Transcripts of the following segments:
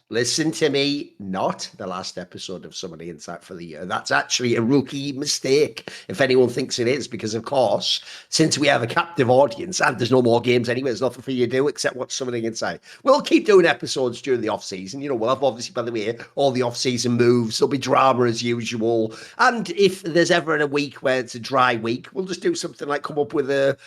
Listen to me, not the last episode of Some of the Insight for the Year. That's actually a rookie mistake, if anyone thinks it is, because, of course, since we have a captive audience and there's no more games anyway, there's nothing for you to do except watch Some of the Insight. We'll keep doing episodes during the off-season. You know, we'll have, obviously, by the way, all the off-season moves. There'll be drama as usual. And if there's ever a week where it's a dry week, we'll just do something like come up with a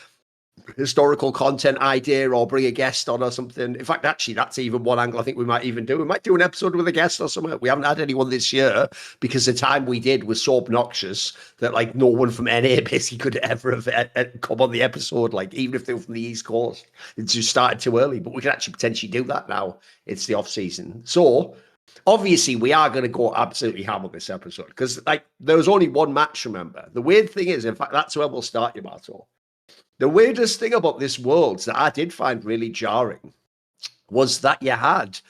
historical content idea or bring a guest on or something. In fact, actually, that's even one angle I think we might even do. We might do an episode with a guest or something. We haven't had anyone this year because the time we did was so obnoxious that like no one from NA basically could ever have come on the episode, like even if they were from the East Coast. It just started too early, but we can actually potentially do that now. It's the off season. So obviously, we are going to go absolutely ham on this episode because like there was only one match, remember. The weird thing is, in fact, that's where we'll start, Yamato. The weirdest thing about this Worlds that I did find really jarring was that you had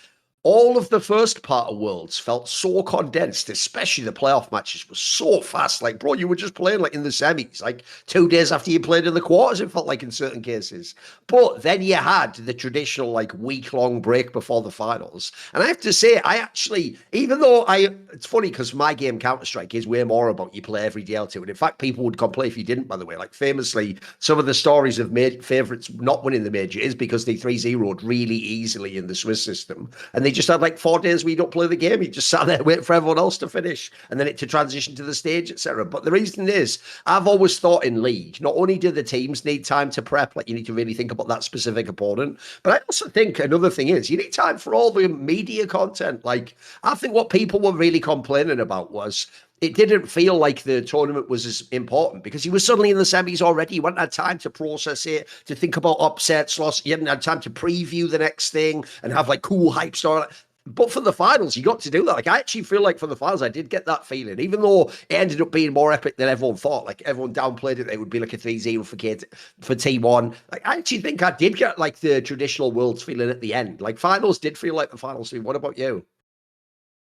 all of the first part of Worlds felt so condensed, especially the playoff matches were so fast. Like, bro, you were just playing like in the semis, like 2 days after you played in the quarters, it felt like in certain cases. But then you had the traditional like week-long break before the finals. And I have to say, I actually, even though it's funny because my game Counter-Strike is way more about you play every DL2. And in fact, people would complain if you didn't, by the way. Like famously, some of the stories of favorites not winning the major is because they 3-0'd really easily in the Swiss system. And they just had like 4 days where you don't play the game. You just sat there waiting for everyone else to finish and then it to transition to the stage, etc. But the reason is, I've always thought in League, not only do the teams need time to prep, like you need to really think about that specific opponent, but I also think another thing is you need time for all the media content. Like, I think what people were really complaining about was it didn't feel like the tournament was as important because he was suddenly in the semis already. You hadn't had time to process it, to think about upsets, loss. You hadn't had time to preview the next thing and have like cool hype story. But for the finals, you got to do that. Like, I actually feel like for the finals, I did get that feeling, even though it ended up being more epic than everyone thought. Like, everyone downplayed it. It would be like a 3-0 for T1. Like, I actually think I did get like the traditional Worlds feeling at the end. Like, finals did feel like the finals. What about you?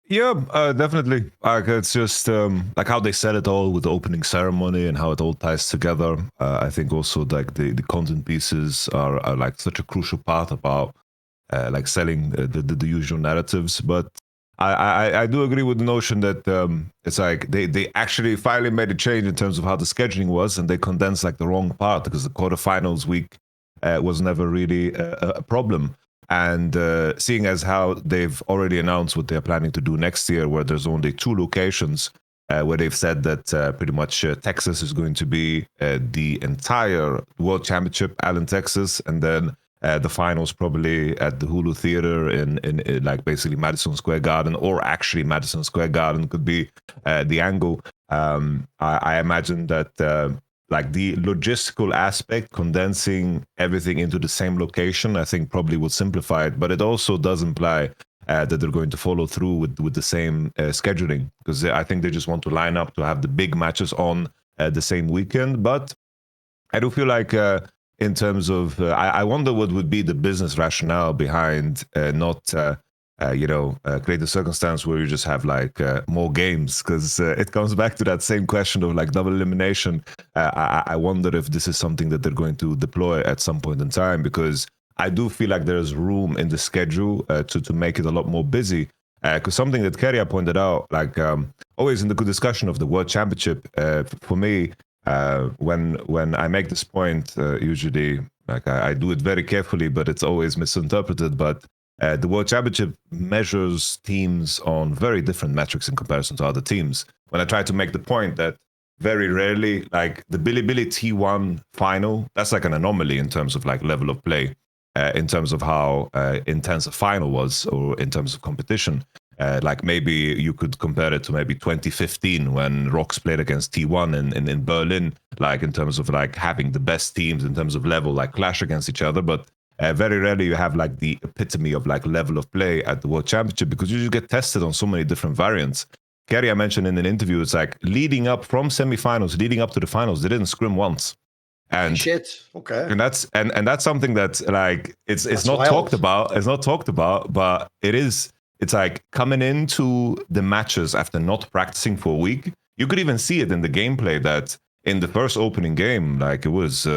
Yeah, definitely. Like it's just like how they set it all with the opening ceremony and how it all ties together. I think also like the content pieces are like such a crucial part about like selling the usual narratives. But I do agree with the notion that it's like they actually finally made a change in terms of how the scheduling was, and they condensed like the wrong part because the quarterfinals week was never really a problem. And seeing as how they've already announced what they're planning to do next year, where there's only 2 locations, where they've said that pretty much Texas is going to be the entire World Championship, Allen, Texas, and then the finals probably at the Hulu Theater in like basically Madison Square Garden, or actually Madison Square Garden could be the angle. I imagine that like the logistical aspect, condensing everything into the same location, I think probably would simplify it. But it also does imply that they're going to follow through with the same scheduling, because I think they just want to line up to have the big matches on the same weekend. But I do feel like in terms of, I wonder what would be the business rationale behind not create a circumstance where you just have like more games, because it comes back to that same question of like double elimination. I wonder if this is something that they're going to deploy at some point in time, because I do feel like there's room in the schedule to make it a lot more busy. Because something that Keria pointed out, like always in the good discussion of the World Championship, for me, when I make this point, usually like I do it very carefully, but it's always misinterpreted. But the World Championship measures teams on very different metrics in comparison to other teams. When I try to make the point that very rarely, like the Bilibili T1 final, that's like an anomaly in terms of like level of play, in terms of how intense a final was, or in terms of competition. Like maybe you could compare it to maybe 2015 when Rox played against T1 in Berlin, like in terms of like having the best teams in terms of level, like clash against each other. But very rarely you have like the epitome of like level of play at the World Championship, because you just get tested on so many different variants. Kerry, I mentioned in an interview, it's like leading up from semifinals, leading up to the finals, they didn't scrim once. And shit, okay. And that's something that's like it's not wild. talked about. It's not talked about, but it is. It's like coming into the matches after not practicing for a week. You could even see it in the gameplay that in the first opening game, like it was,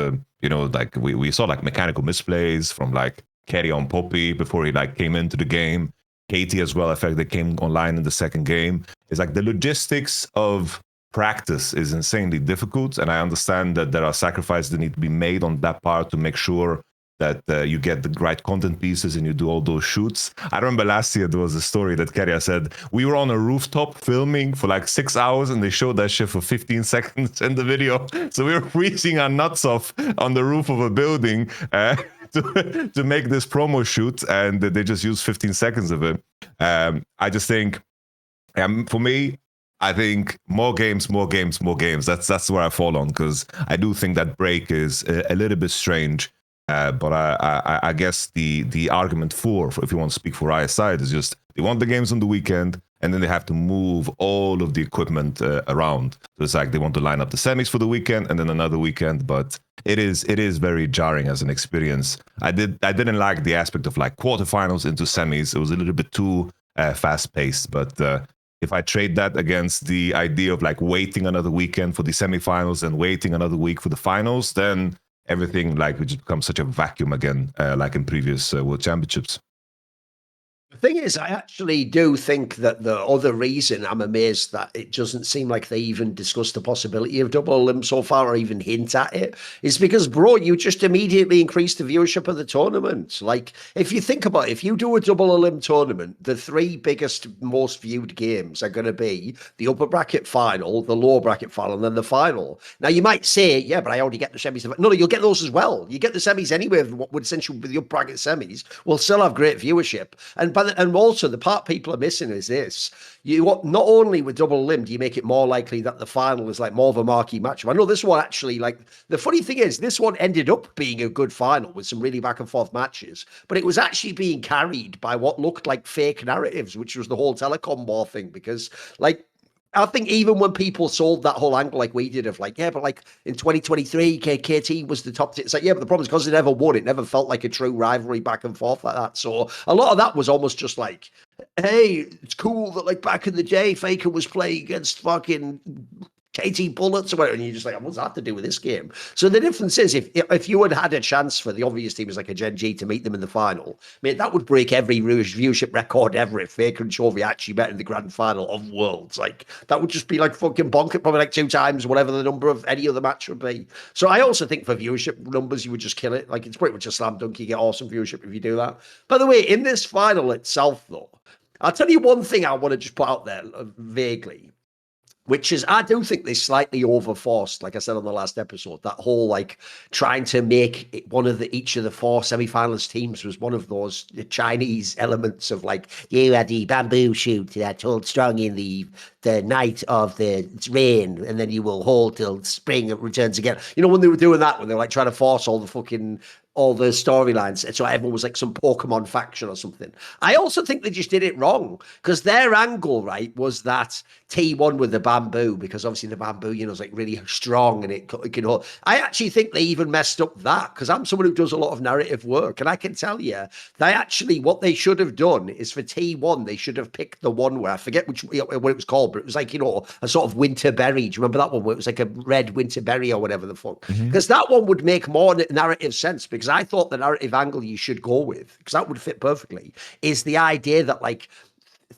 like we saw like mechanical misplays from like Kerry on Poppy before he like came into the game. Katie as well. I felt they came online in the second game. It's like the logistics of practice is insanely difficult, and I understand that there are sacrifices that need to be made on that part to make sure that you get the right content pieces and you do all those shoots. I remember last year there was a story that Keria said, we were on a rooftop filming for like 6 hours and they showed that shit for 15 seconds in the video. So we were freezing our nuts off on the roof of a building to make this promo shoot, and they just used 15 seconds of it. I just think, for me, I think more games. That's where I fall on, because I do think that break is a little bit strange. But I guess the argument for, if you want to speak for Riot's side, is just they want the games on the weekend, and then they have to move all of the equipment around. So it's like they want to line up the semis for the weekend and then another weekend. But it is very jarring as an experience. I didn't like the aspect of like quarterfinals into semis. It was a little bit too fast paced. But if I trade that against the idea of like waiting another weekend for the semifinals and waiting another week for the finals, then everything like would just become such a vacuum again, like in previous World Championships. The thing is, I actually do think that the other reason I'm amazed that it doesn't seem like they even discussed the possibility of double limb so far or even hint at it is because, bro, you just immediately increase the viewership of the tournament. Like, if you think about it, if you do a double limb tournament, the three biggest, most viewed games are going to be the upper bracket final, the lower bracket final, and then the final. Now, you might say, yeah, but I already get the semis. No, you'll get those as well. You get the semis anyway, what would essentially be the upper bracket semis. Will still have great viewership. And also, the part people are missing is this. You not only with double limb do you make it more likely that the final is like more of a marquee matchup. I know this one actually, like, the funny thing is this one ended up being a good final with some really back and forth matches, but it was actually being carried by what looked like fake narratives, which was the whole telecom war thing, because like, I think even when people sold that whole angle like we did of like, yeah, but like in 2023, KT was the top. It's like, yeah, but the problem is because it never won. It never felt like a true rivalry back and forth like that. So a lot of that was almost just like, hey, it's cool that like back in the day, Faker was playing against fucking KT Bullets or whatever, and you're just like, what's that to do with this game? So the difference is, if you had a chance for the obvious team as like a GenG to meet them in the final, I mean, that would break every viewership record ever if Faker and Chovy actually met in the grand final of Worlds. Like, that would just be like fucking bonkers, probably like 2 times whatever the number of any other match would be. So I also think for viewership numbers, you would just kill it. Like, it's pretty much a slam dunk. You get awesome viewership if you do that. By the way, in this final itself, though, I'll tell you one thing I want to just put out there vaguely, which is, I do think they slightly overforced, like I said on the last episode, that whole like trying to make it one of each of the 4 semi-finalist teams was one of those Chinese elements of like, you had the bamboo shoot that hold strong in the night of the rain, and then you will hold till spring it returns again. You know, when they were doing that, when they were like trying to force all the storylines, so everyone was like some Pokemon faction or something. I also think they just did it wrong, because their angle, right, was that T1 with the bamboo, because obviously the bamboo, you know, is like really strong and it can hold. I actually think they even messed up that, because I'm someone who does a lot of narrative work, and I can tell you, they actually, what they should have done is for T1, they should have picked the one where, I forget what it was called, but it was like, you know, a sort of winter berry. Do you remember that one where it was like a red winter berry or whatever the fuck? Because that one would make more narrative sense, because I thought the narrative angle you should go with, because that would fit perfectly, is the idea that like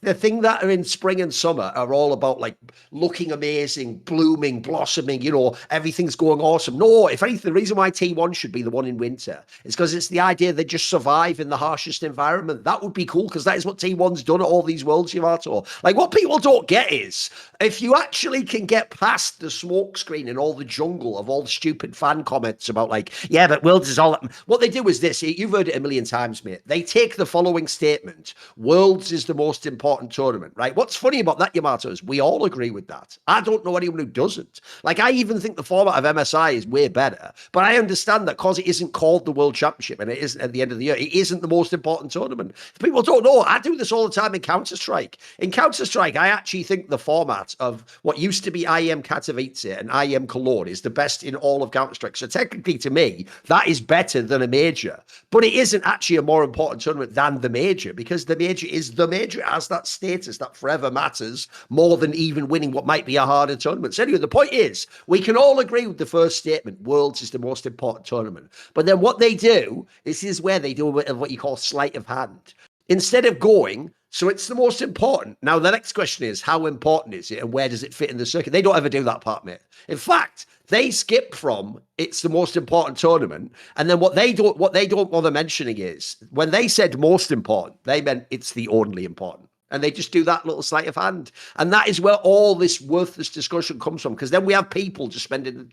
the thing that are in spring and summer are all about like looking amazing, blooming, blossoming, you know, everything's going awesome. No, if anything, the reason why T1 should be the one in winter is because it's the idea they just survive in the harshest environment. That would be cool, because that is what T1's done at all these worlds, Yamato. Like, what people don't get is, if you actually can get past the smoke screen and all the jungle of all the stupid fan comments about like, yeah, but Worlds is all... What they do is this, you've heard it a million times, mate. They take the following statement: Worlds is the most important tournament, right? What's funny about that, Yamato, is we all agree with that. I don't know anyone who doesn't. Like, I even think the format of MSI is way better, but I understand that because it isn't called the World Championship and it isn't at the end of the year, it isn't the most important tournament. If people don't know, I do this all the time in Counter-Strike. In Counter-Strike, I actually think the format of what used to be IEM Katowice and IEM Cologne is the best in all of Counter-Strike. So technically, to me, that is better than a major, but it isn't actually a more important tournament than the major, because the major is the major. It has that status that forever matters more than even winning what might be a harder tournament. So anyway, the point is, we can all agree with the first statement: Worlds is the most important tournament. But then what they do, this is where they do a bit of what you call sleight of hand. Instead of going, So it's the most important. Now, the next question is, how important is it and where does it fit in the circuit? They don't ever do that part, mate. In fact, they skip from it's the most important tournament. And then what they don't bother mentioning is when they said most important, they meant it's the only important. And they just do that little sleight of hand. And that is where all this worthless discussion comes from. Because then we have people just spending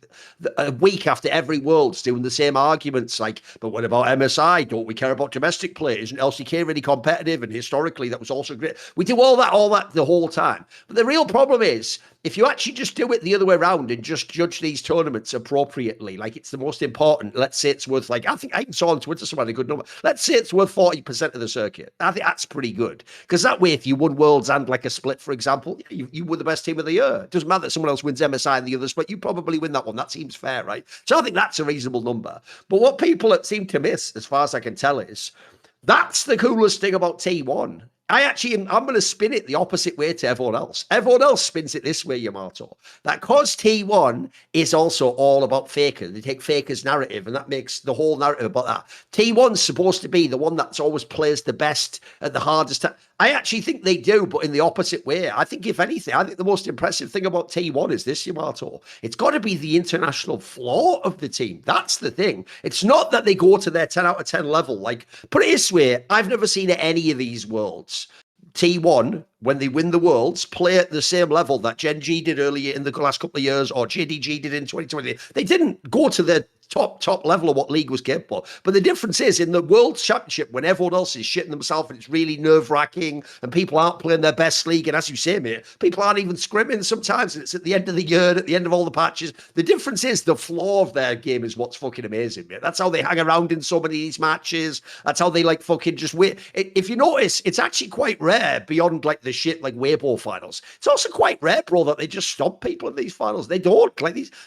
a week after every Worlds doing the same arguments like, but what about MSI? Don't we care about domestic play? Isn't LCK really competitive? And historically, that was also great. We do all that the whole time. But the real problem is, if you actually just do it the other way around and just judge these tournaments appropriately, like it's the most important, let's say it's worth, like, I think I saw on Twitter somebody a good number. Let's say it's worth 40% of the circuit. I think that's pretty good. Because that way, if you won Worlds and like a split, for example, you were the best team of the year. It doesn't matter that someone else wins MSI and the other split, you probably win that one. That seems fair, right? So I think that's a reasonable number. But what people seem to miss, as far as I can tell, is that's the coolest thing about T1. I'm going to spin it the opposite way to everyone else. Everyone else spins it this way, Yamato. That because T1 is also all about Faker. They take Faker's narrative, and that makes the whole narrative about that. T1's supposed to be the one that's always plays the best at the hardest time. I actually think they do, but in the opposite way. I think, if anything, I think the most impressive thing about T1 is this, Yamato. It's got to be the international flaw of the team. That's the thing. It's not that they go to their 10 out of 10 level. Like, put it this way, I've never seen at any of these Worlds T1, when they win the Worlds, play at the same level that GenG did earlier in the last couple of years or JDG did in 2020. They didn't go to the top level of what league was capable. But the difference is in the World Championship, when everyone else is shitting themselves and it's really nerve-wracking and people aren't playing their best league, and as you say, mate, people aren't even scrimming sometimes, and it's at the end of the year, at the end of all the patches. The difference is the flaw of their game is what's fucking amazing, mate. That's how they hang around in so many of these matches. That's how they like fucking just wait. If you notice, it's actually quite rare beyond like the shit like Weibo finals. It's also quite rare, bro, that they just stomp people in these finals. They don't.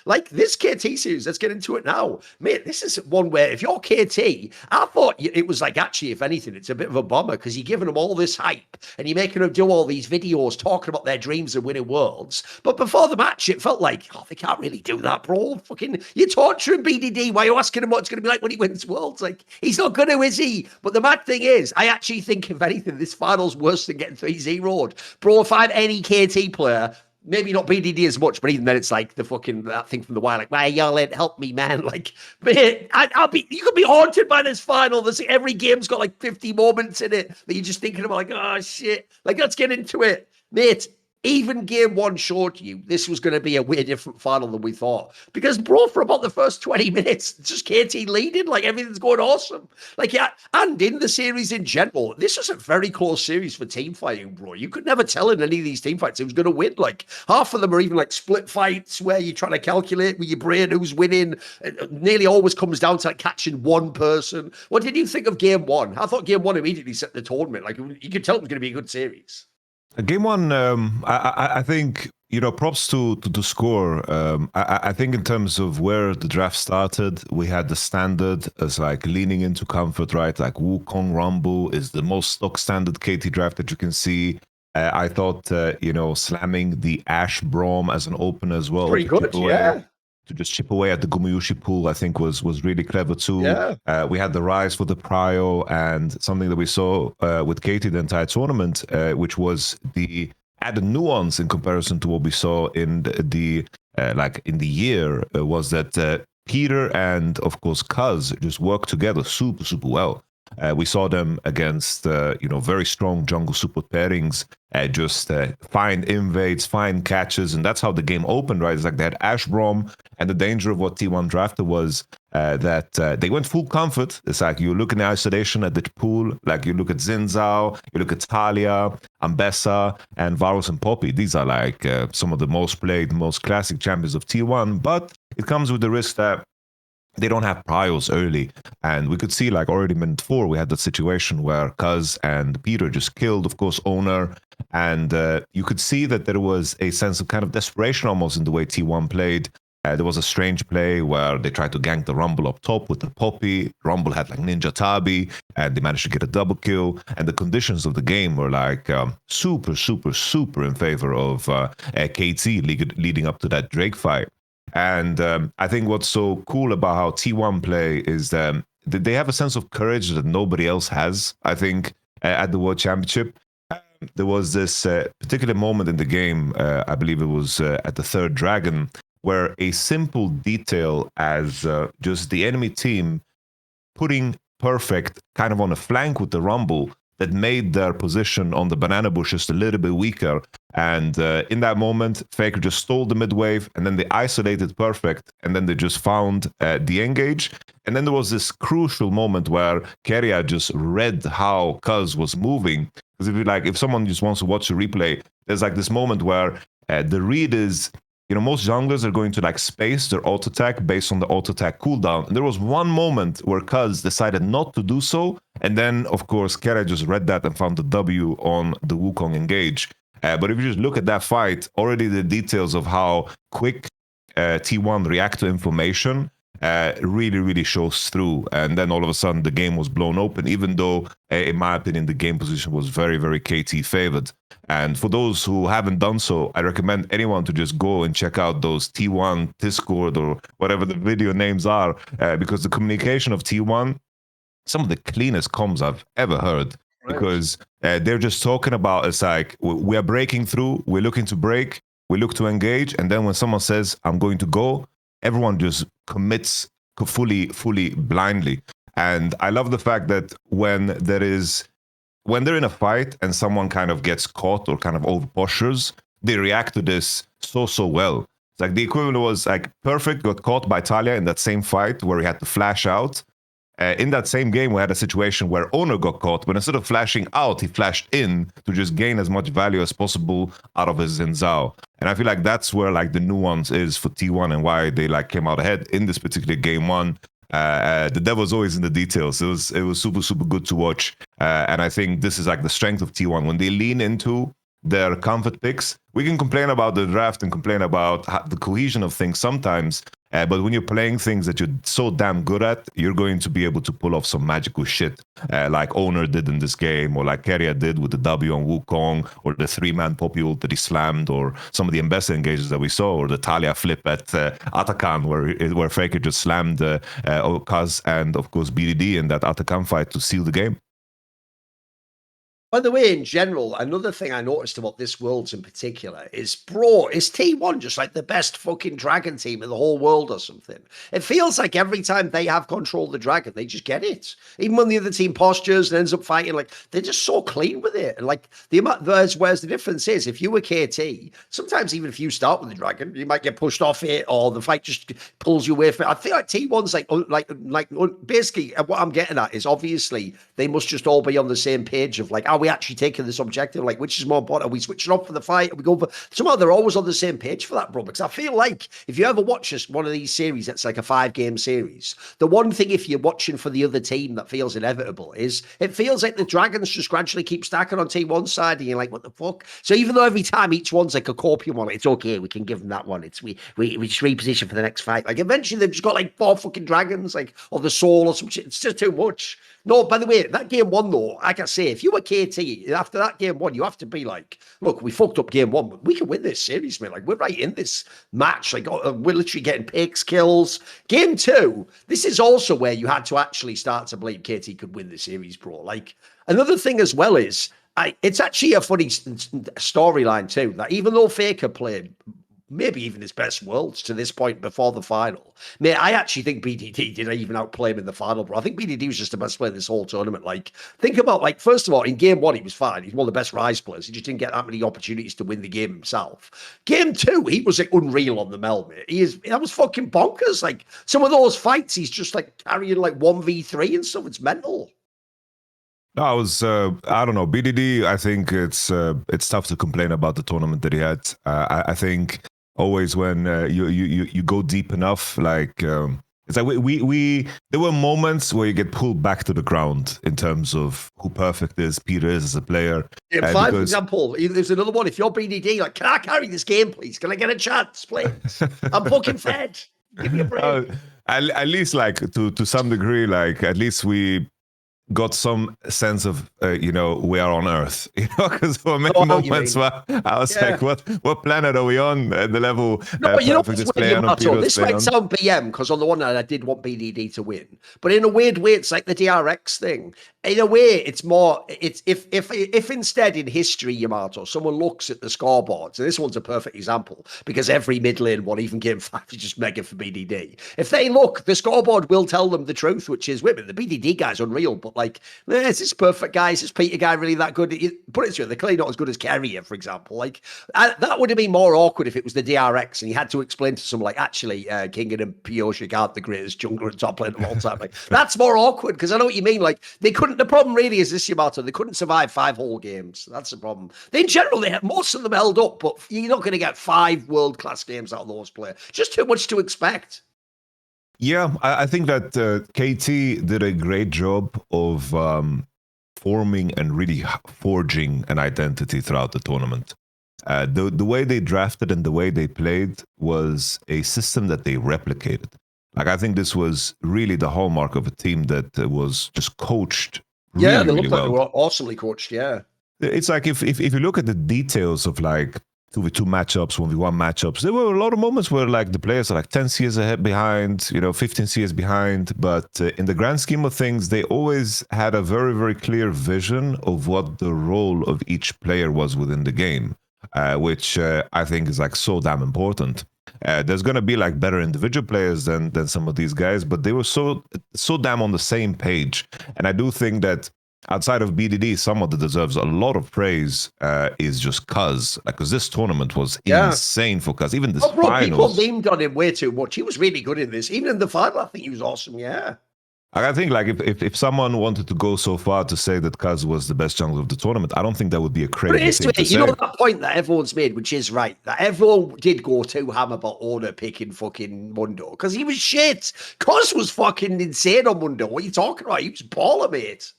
Like this KT series, let's get into it now. Mate, this is one where if you're KT, I thought it was like, actually, if anything, it's a bit of a bummer because you're giving them all this hype and you're making them do all these videos talking about their dreams of winning Worlds. But before the match, it felt like, oh, they can't really do that, bro. Fucking, you're torturing BDD. Why are you asking him what it's going to be like when he wins Worlds? Like, he's not going to, is he? But the mad thing is, I actually think, if anything, this final's worse than getting 3-0'd. Bro, if I'm any KT player, maybe not BDD as much, but even then it's like the fucking, that thing from the wire, like, why y'all ain't help me, man? Like, man, you could be haunted by this final. Every game's got like 50 moments in it that you're just thinking about, like, oh shit. Like, let's get into it. Mate, even game one showed you this was going to be a way different final than we thought. Because, bro, for about the first 20 minutes, just KT leading, like everything's going awesome. Like, yeah, and in the series in general, this was a very close series for team fighting, bro. You could never tell in any of these team fights who's going to win. Like, half of them are even like split fights where you're trying to calculate with your brain who's winning. It nearly always comes down to like catching one person. What did you think of game one? I thought game one immediately set the tournament. Like, you could tell it was going to be a good series. Game one, I think, props to score. I think in terms of where the draft started, we had the standard as like leaning into comfort, right? Like Wukong Rumble is the most stock standard KT draft that you can see. I thought, slamming the Ash Braum as an opener as well. Pretty good, yeah. To just chip away at the Gumuyushi pool, I think was really clever too. Yeah. We had the rise for the Prio, and something that we saw with Katie the entire tournament, which was the added nuance in comparison to what we saw in the year, was that Peter and of course Cuz just worked together super well. We saw them against very strong jungle support pairings, just find invades, find catches, and that's how the game opened, right? It's like they had Ash Braum, and the danger of what T1 drafted was that they went full comfort. It's like you look in the isolation at the pool, like you look at Zinzao, you look at Talia, Ambessa, and Varus and Poppy. These are like some of the most played, most classic champions of T1, but it comes with the risk that they don't have priors early. And we could see, like, already minute 4, we had that situation where Cuz and Peter just killed, of course, Owner. And you could see that there was a sense of kind of desperation almost in the way T1 played. There was a strange play where they tried to gank the Rumble up top with the Poppy. Rumble had like Ninja Tabi, and they managed to get a double kill. And the conditions of the game were like super in favor of KT leading up to that Drake fight. And I think what's so cool about how T1 play is that they have a sense of courage that nobody else has, I think, at the World Championship. there was this particular moment in the game, I believe it was at the third dragon, where a simple detail as just the enemy team putting perfect kind of on a flank with the rumble that made their position on the banana bush just a little bit weaker. And in that moment, Faker just stole the mid wave, and then they isolated perfect, and then they just found the engage. And then there was this crucial moment where Keria just read how Cuz was moving. Because if someone just wants to watch a replay, there's like this moment where the read is, most junglers are going to like space their auto attack based on the auto attack cooldown. And there was one moment where Cuz decided not to do so. And then, of course, Keria just read that and found the W on the Wukong engage. But if you just look at that fight, already the details of how quick T1 react to information really, really shows through. And then all of a sudden, the game was blown open, even though, in my opinion, the game position was very, very KT favored. And for those who haven't done so, I recommend anyone to just go and check out those T1 Discord or whatever the video names are, because the communication of T1, some of the cleanest comms I've ever heard. Right. Because they're just talking about, it's like, we are breaking through, we're looking to break, we look to engage, and then when someone says, I'm going to go, everyone just commits fully blindly. And I love the fact that when they're in a fight and someone kind of gets caught or kind of overpostures, they react to this so well. It's like the equivalent was like Perfect got caught by Talia in that same fight where he had to flash out. In that same game, we had a situation where Owner got caught, but instead of flashing out, he flashed in to just gain as much value as possible out of his Xin Zhao. And I feel like that's where like the nuance is for T1 and why they like came out ahead in this particular game one. The devil's always in the details. It was super good to watch. And I think this is like the strength of T1. When they lean into their comfort picks, we can complain about the draft and complain about the cohesion of things sometimes. But when you're playing things that you're so damn good at, you're going to be able to pull off some magical shit, like Owner did in this game, or like Keria did with the W on Wukong, or the 3-man poppy ult that he slammed, or some of the Embessa engages that we saw, or the Talia flip at Atakan, where Faker just slammed Kaz and, of course, BDD in that Atakan fight to seal the game. By the way, in general, another thing I noticed about this Worlds in particular is, bro, is T1 just like the best fucking Dragon team in the whole world or something? It feels like every time they have control of the Dragon, they just get it. Even when the other team postures and ends up fighting, like, they're just so clean with it. And like, the amount, whereas the difference is, if you were KT, sometimes even if you start with the Dragon, you might get pushed off it, or the fight just pulls you away from it. I feel like T1's basically what I'm getting at is, obviously, they must just all be on the same page of like, we actually taking this objective? Like, which is more important? Are we switching off for the fight? Are we going for somehow? They're always on the same page for that, bro. Because I feel like if you ever watch one of these series that's like a 5-game series, the one thing if you're watching for the other team that feels inevitable is it feels like the Dragons just gradually keep stacking on T1's side, and you're like, what the fuck? So even though every time each one's like a Corpium one, it's okay, we can give them that one. It's we just reposition for the next fight. Like eventually they've just got like 4 fucking Dragons, like, or the Soul or some shit. It's just too much. No, by the way, that game one, though, like I say, if you were KT, after that game one, you have to be like, look, we fucked up game one, but we can win this series, mate. Like, we're right in this match. Like, we're literally getting picks, kills. Game two, this is also where you had to actually start to believe KT could win the series, bro. Like, another thing as well is, it's actually a funny storyline, too, that even though Faker played maybe even his best Worlds to this point before the final. Mate, I actually think BDD did even outplay him in the final, bro. I think BDD was just the best player in this whole tournament. Like, think about, like, first of all, in game one, he was fine. He's one of the best Rise players. He just didn't get that many opportunities to win the game himself. Game two, he was like unreal on the Mel, mate. That was fucking bonkers. Like, some of those fights, he's just like carrying like 1v3 and stuff. It's mental. No, I don't know. BDD, I think it's tough to complain about the tournament that he had. I think always when you go deep enough, like it's like we there were moments where you get pulled back to the ground in terms of who Perfect is, Peter is as a player. Yeah, for example, there's another one. If you're BDD, like, can I carry this game, please? Can I get a chance, please? I'm fucking fed. Give me a break. At least, like to some degree, like at least we got some sense of we are on Earth, because there were many Oh, I know what you moments mean. where I was Yeah. like, what planet are we on? The level No, you know Perfect what's is weird, playing on, Yamato? Peter's This playing might on. sound BM because on the one hand, I did want BDD to win, but in a weird way, it's like the DRX thing. In a way, it's more. It's if instead in history, Yamato, someone looks at the scoreboards, and this one's a perfect example because every mid lane one, even game 5, is just mega for BDD. If they look, the scoreboard will tell them the truth, which is, wait a minute, the BDD guy's unreal, but like, is this perfect guy? Is this Peter guy really that good? Put it to you, they're clearly not as good as Carrier, for example. Like, that would have been more awkward if it was the DRX and you had to explain to someone like, actually, Kingen and Pioshik aren't the greatest jungler and top lane of all time. Like, that's more awkward because I know what you mean. Like, they couldn't. The problem really is this, Yamato. They couldn't survive 5 whole games. That's the problem. In general, most of them held up, but you're not going to get 5 world class games out of those players. Just too much to expect. Yeah, I think that KT did a great job of forming and really forging an identity throughout the tournament. The way they drafted and the way they played was a system that they replicated. Like, I think this was really the hallmark of a team that was just coached really, Yeah, they really looked like well. they were awesomely coached. Yeah. It's like if you look at the details of like 2v2 matchups, 1v1 matchups, there were a lot of moments where like the players are like 10 CS ahead behind, 15 CS behind, but in the grand scheme of things, they always had a very, very clear vision of what the role of each player was within the game, which I think is like so damn important. There's gonna be like better individual players than some of these guys, but they were so damn on the same page, and I do think that outside of BDD, someone that deserves a lot of praise is just Cuz. Like, because this tournament was insane for Cuz. Even this Oh, bro, people finals. memed on him way too much. He was really good in this. Even in the final, I think he was awesome. Yeah. I think like if someone wanted to go so far to say that Cuz was the best jungler of the tournament, I don't think that would be a But it crazy is thing to you say. know that point that everyone's made, which is right, that everyone did go too ham about Oda picking fucking Mundo because he was shit. Cos was fucking insane on Mundo. What are you talking about? He was baller, mate.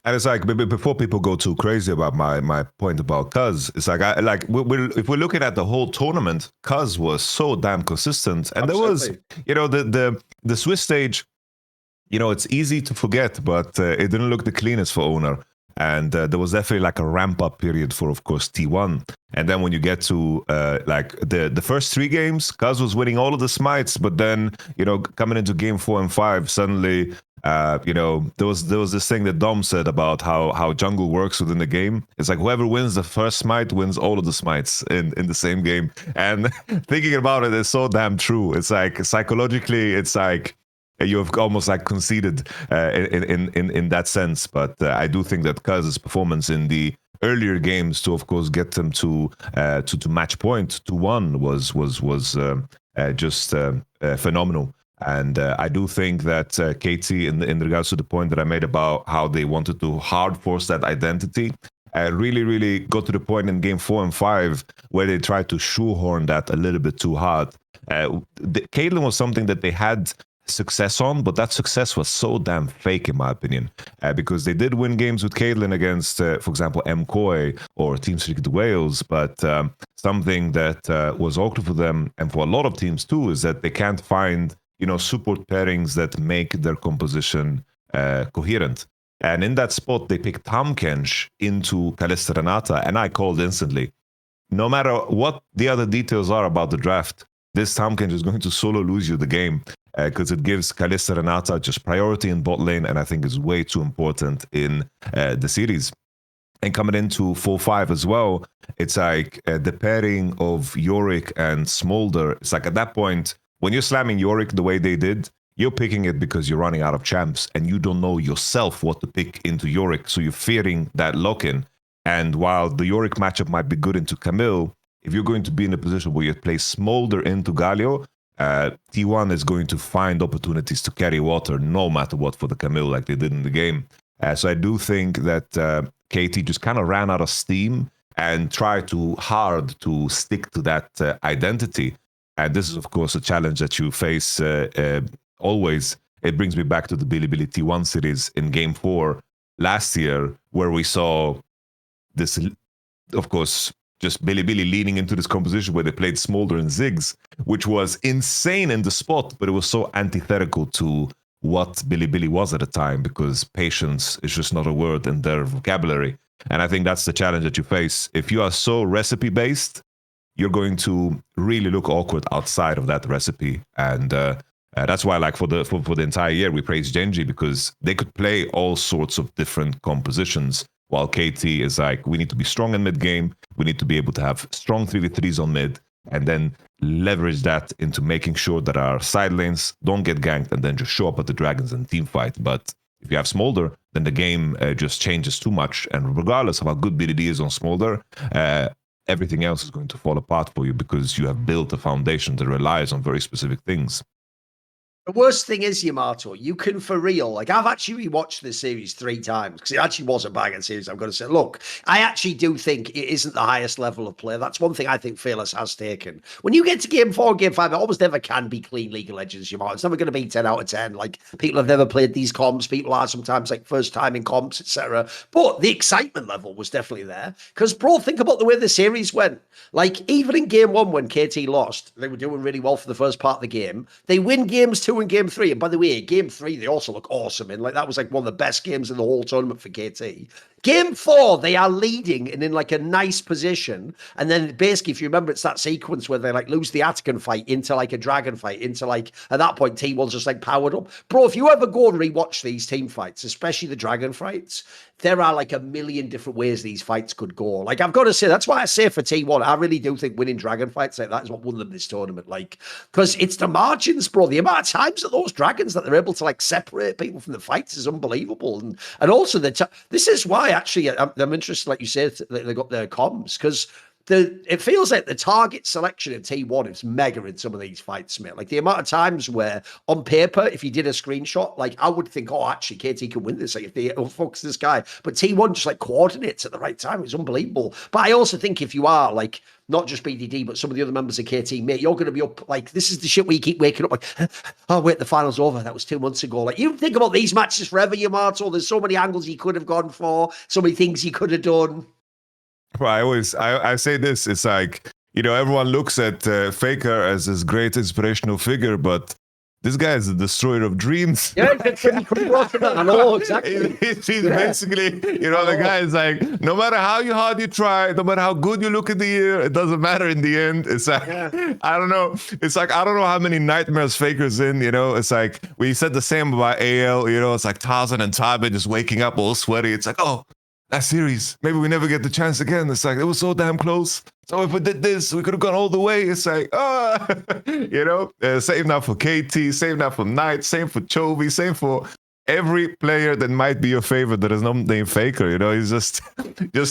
And it's like before people go too crazy about my point about Cuz, it's like if we're looking at the whole tournament, Cuz was so damn consistent, and Absolutely. there was the Swiss stage. It's easy to forget, but it didn't look the cleanest for Owner. And there was definitely like a ramp up period for, of course, T1. And then when you get to like the first 3 games, Kaz was winning all of the smites. But then, coming into game 4 and 5, suddenly, there was this thing that Dom said about how jungle works within the game. It's like whoever wins the first smite wins all of the smites in the same game. And thinking about it is so damn true. It's like psychologically, it's like, you have almost like conceded in that sense, but I do think that Kaz's performance in the earlier games to, of course, get them to match point to 1 was just phenomenal. And I do think that KT, in regards to the point that I made about how they wanted to hard force that identity, really, really got to the point in game 4 and 5 where they tried to shoehorn that a little bit too hard. Caitlyn was something that they had success on, but that success was so damn fake in my opinion, because they did win games with Caitlyn against, for example, MKOI or Team Secret Wales, but something that was awkward for them and for a lot of teams too is that they can't find support pairings that make their composition coherent. And in that spot, they picked Tamkench into Kalista Renata, and I called instantly. No matter what the other details are about the draft, this Tamkench is going to solo lose you the game, because it gives Kalista Renata just priority in bot lane, and I think is way too important in the series. And coming into 4-5 as well, it's like the pairing of Yorick and Smolder. It's like at that point, when you're slamming Yorick the way they did, you're picking it because you're running out of champs, and you don't know yourself what to pick into Yorick, so you're fearing that lock-in. And while the Yorick matchup might be good into Camille, if you're going to be in a position where you play Smolder into Galio, T1 is going to find opportunities to carry water no matter what for the Camille like they did in the game. So I do think that KT just kind of ran out of steam and tried too hard to stick to that identity. And this is, of course, a challenge that you face always. It brings me back to the Bilibili T1 series in Game 4 last year, where we saw this, of course, just Bilibili leaning into this composition where they played Smolder and Ziggs, which was insane in the spot, but it was so antithetical to what Billy was at the time, because patience is just not a word in their vocabulary. And I think that's the challenge that you face. If you are so recipe based, you're going to really look awkward outside of that recipe. And that's why, like, for the entire year, we praised GenG, because they could play all sorts of different compositions, while KT is like, we need to be strong in mid game, we need to be able to have strong 3v3s on mid, and then leverage that into making sure that our side lanes don't get ganked, and then just show up at the dragons and team fight. But if you have Smolder, then the game just changes too much, and regardless of how good BDD is on Smolder, everything else is going to fall apart for you, because you have built a foundation that relies on very specific things. The worst thing is, Yamato, you can for real, like, I've actually rewatched this series 3 times because it actually was a banging series. I've got to say, look, I actually do think it isn't the highest level of play. That's one thing I think Fearless has taken. When you get to game 4, game 5, it almost never can be clean League of Legends, Yamato. It's never going to be 10 out of 10. Like, people have never played these comps. People are sometimes like first time in comps, etc. But the excitement level was definitely there. Because, bro, think about the way the series went. Like, even in game 1, when KT lost, they were doing really well for the first part of the game. They win games 2 and game 3. And by the way, game 3, they also look awesome in. Like, that was like one of the best games in the whole tournament for KT. Game 4, they are leading and in like a nice position. And then basically, if you remember, it's that sequence where they like lose the Attican fight into like a dragon fight, into like, at that point, T1's just like powered up. Bro, if you ever go and rewatch these team fights, especially the dragon fights, there are like a million different ways these fights could go. Like, I've got to say, that's why I say for T1, I really do think winning dragon fights like that is what won them this tournament. Like, because it's the margins, bro. The amount of times that those dragons that they're able to like separate people from the fights is unbelievable. And also, this is why actually I'm interested, like you said, that they got their comms, because it feels like the target selection in T1 is mega in some of these fights, mate. Like, the amount of times where, on paper, if you did a screenshot, like, I would think, oh, actually, KT can win this. Like, if they focus this guy. But T1 just, like, coordinates at the right time. It's unbelievable. But I also think if you are, like, not just BDD, but some of the other members of KT, mate, you're going to be up, like, this is the shit where you keep waking up, like, oh, wait, the final's over. That was 2 months ago. Like, you think about these matches forever, Yamato. There's so many angles you could have gone for, so many things you could have done. Well, I say this, it's like, you know, everyone looks at Faker as this great inspirational figure, but this guy is the destroyer of dreams. Yeah, I know, exactly. He's basically, you know, the guy is like, no matter how hard you try, no matter how good you look in the year, it doesn't matter in the end. It's like, I don't know. It's like, I don't know how many nightmares Faker's in, you know. It's like, we said the same about AL, you know, it's like Tarzan and Tabe just waking up all sweaty. It's like, oh, that series, maybe we never get the chance again. It's like, it was so damn close. So if we did this, we could have gone all the way. It's like, you know, same now for KT, same now for Knight, same for Chovy, same for every player that might be your favorite that is not named Faker. You know, he's just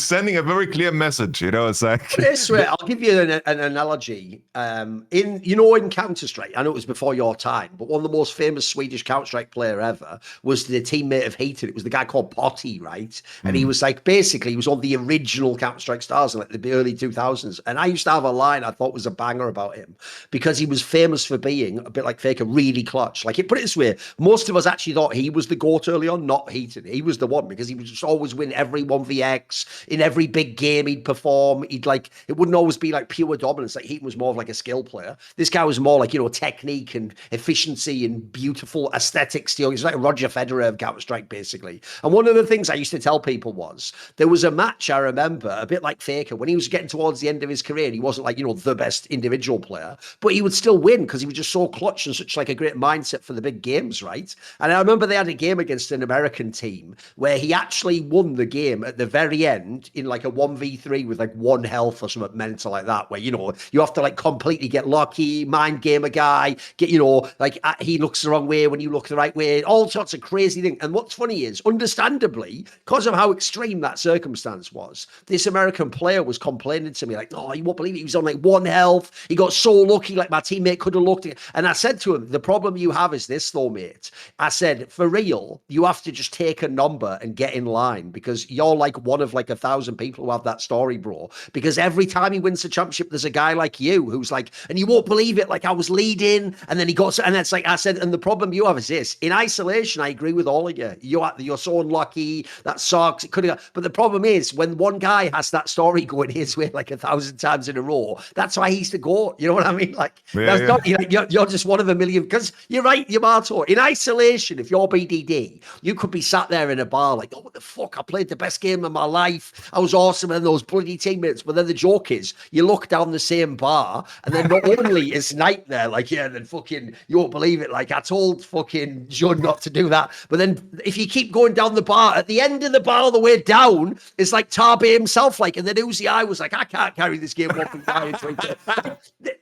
sending a very clear message. You know, it's like this way. I'll give you an analogy. In Counter-Strike, I know it was before your time, but one of the most famous Swedish Counter-Strike player ever was the teammate of Heaton. It was the guy called Potty, right? And he was like, basically, he was on the original Counter-Strike stars in like the early 2000s. And I used to have a line I thought was a banger about him because he was famous for being a bit like Faker, really clutch. Like, put it this way, most of us actually thought he was the GOAT early on, not Heaton. He was the one because he would just always win every 1vx in every big game he'd perform. He'd like, it wouldn't always be like pure dominance. Like, Heaton was more of like a skill player. This guy was more like, you know, technique and efficiency and beautiful aesthetics. You know, he's like a Roger Federer of Counter-Strike, basically. And one of the things I used to tell people was there was a match I remember, a bit like Faker, when he was getting towards the end of his career, and he wasn't like, you know, the best individual player, but he would still win because he was just so clutch and such like a great mindset for the big games, right? And I remember they had a game against an American team where he actually won the game at the very end in like a 1v3 with like 1 health or something mental like that, where, you know, you have to like completely get lucky, mind game a guy, get, you know, like he looks the wrong way when you look the right way, all sorts of crazy things. And what's funny is, understandably, because of how extreme that circumstance was, this American player was complaining to me like, oh, you won't believe it, he was on like 1 health, he got so lucky, like my teammate could have looked. And I said to him, the problem you have is this though, mate. I said, for real, real, you have to just take a number and get in line because you're like one of like 1,000 people who have that story, bro. Because every time he wins the championship, there's a guy like you who's like, and you won't believe it, like I was leading and then he got, and it's like I said, and the problem you have is this, in isolation, I agree with all of you. You're so unlucky, that sucks, it could have, but the problem is when one guy has that story going his way like 1,000 times in a row, that's why he's the GOAT. You know what I mean? Like, that's not, you're just one of a million, because you're right, Yamato. In isolation, if you're BDD, you could be sat there in a bar like, oh, what the fuck? I played the best game of my life. I was awesome, and those bloody teammates. But then the joke is, you look down the same bar, and then not only is Knight there, like, yeah, then fucking, you won't believe it. Like, I told fucking Jun not to do that. But then if you keep going down the bar, at the end of the bar, all the way down, is like Tarby himself, like, and then Uzi I was like, I can't carry this game one from down.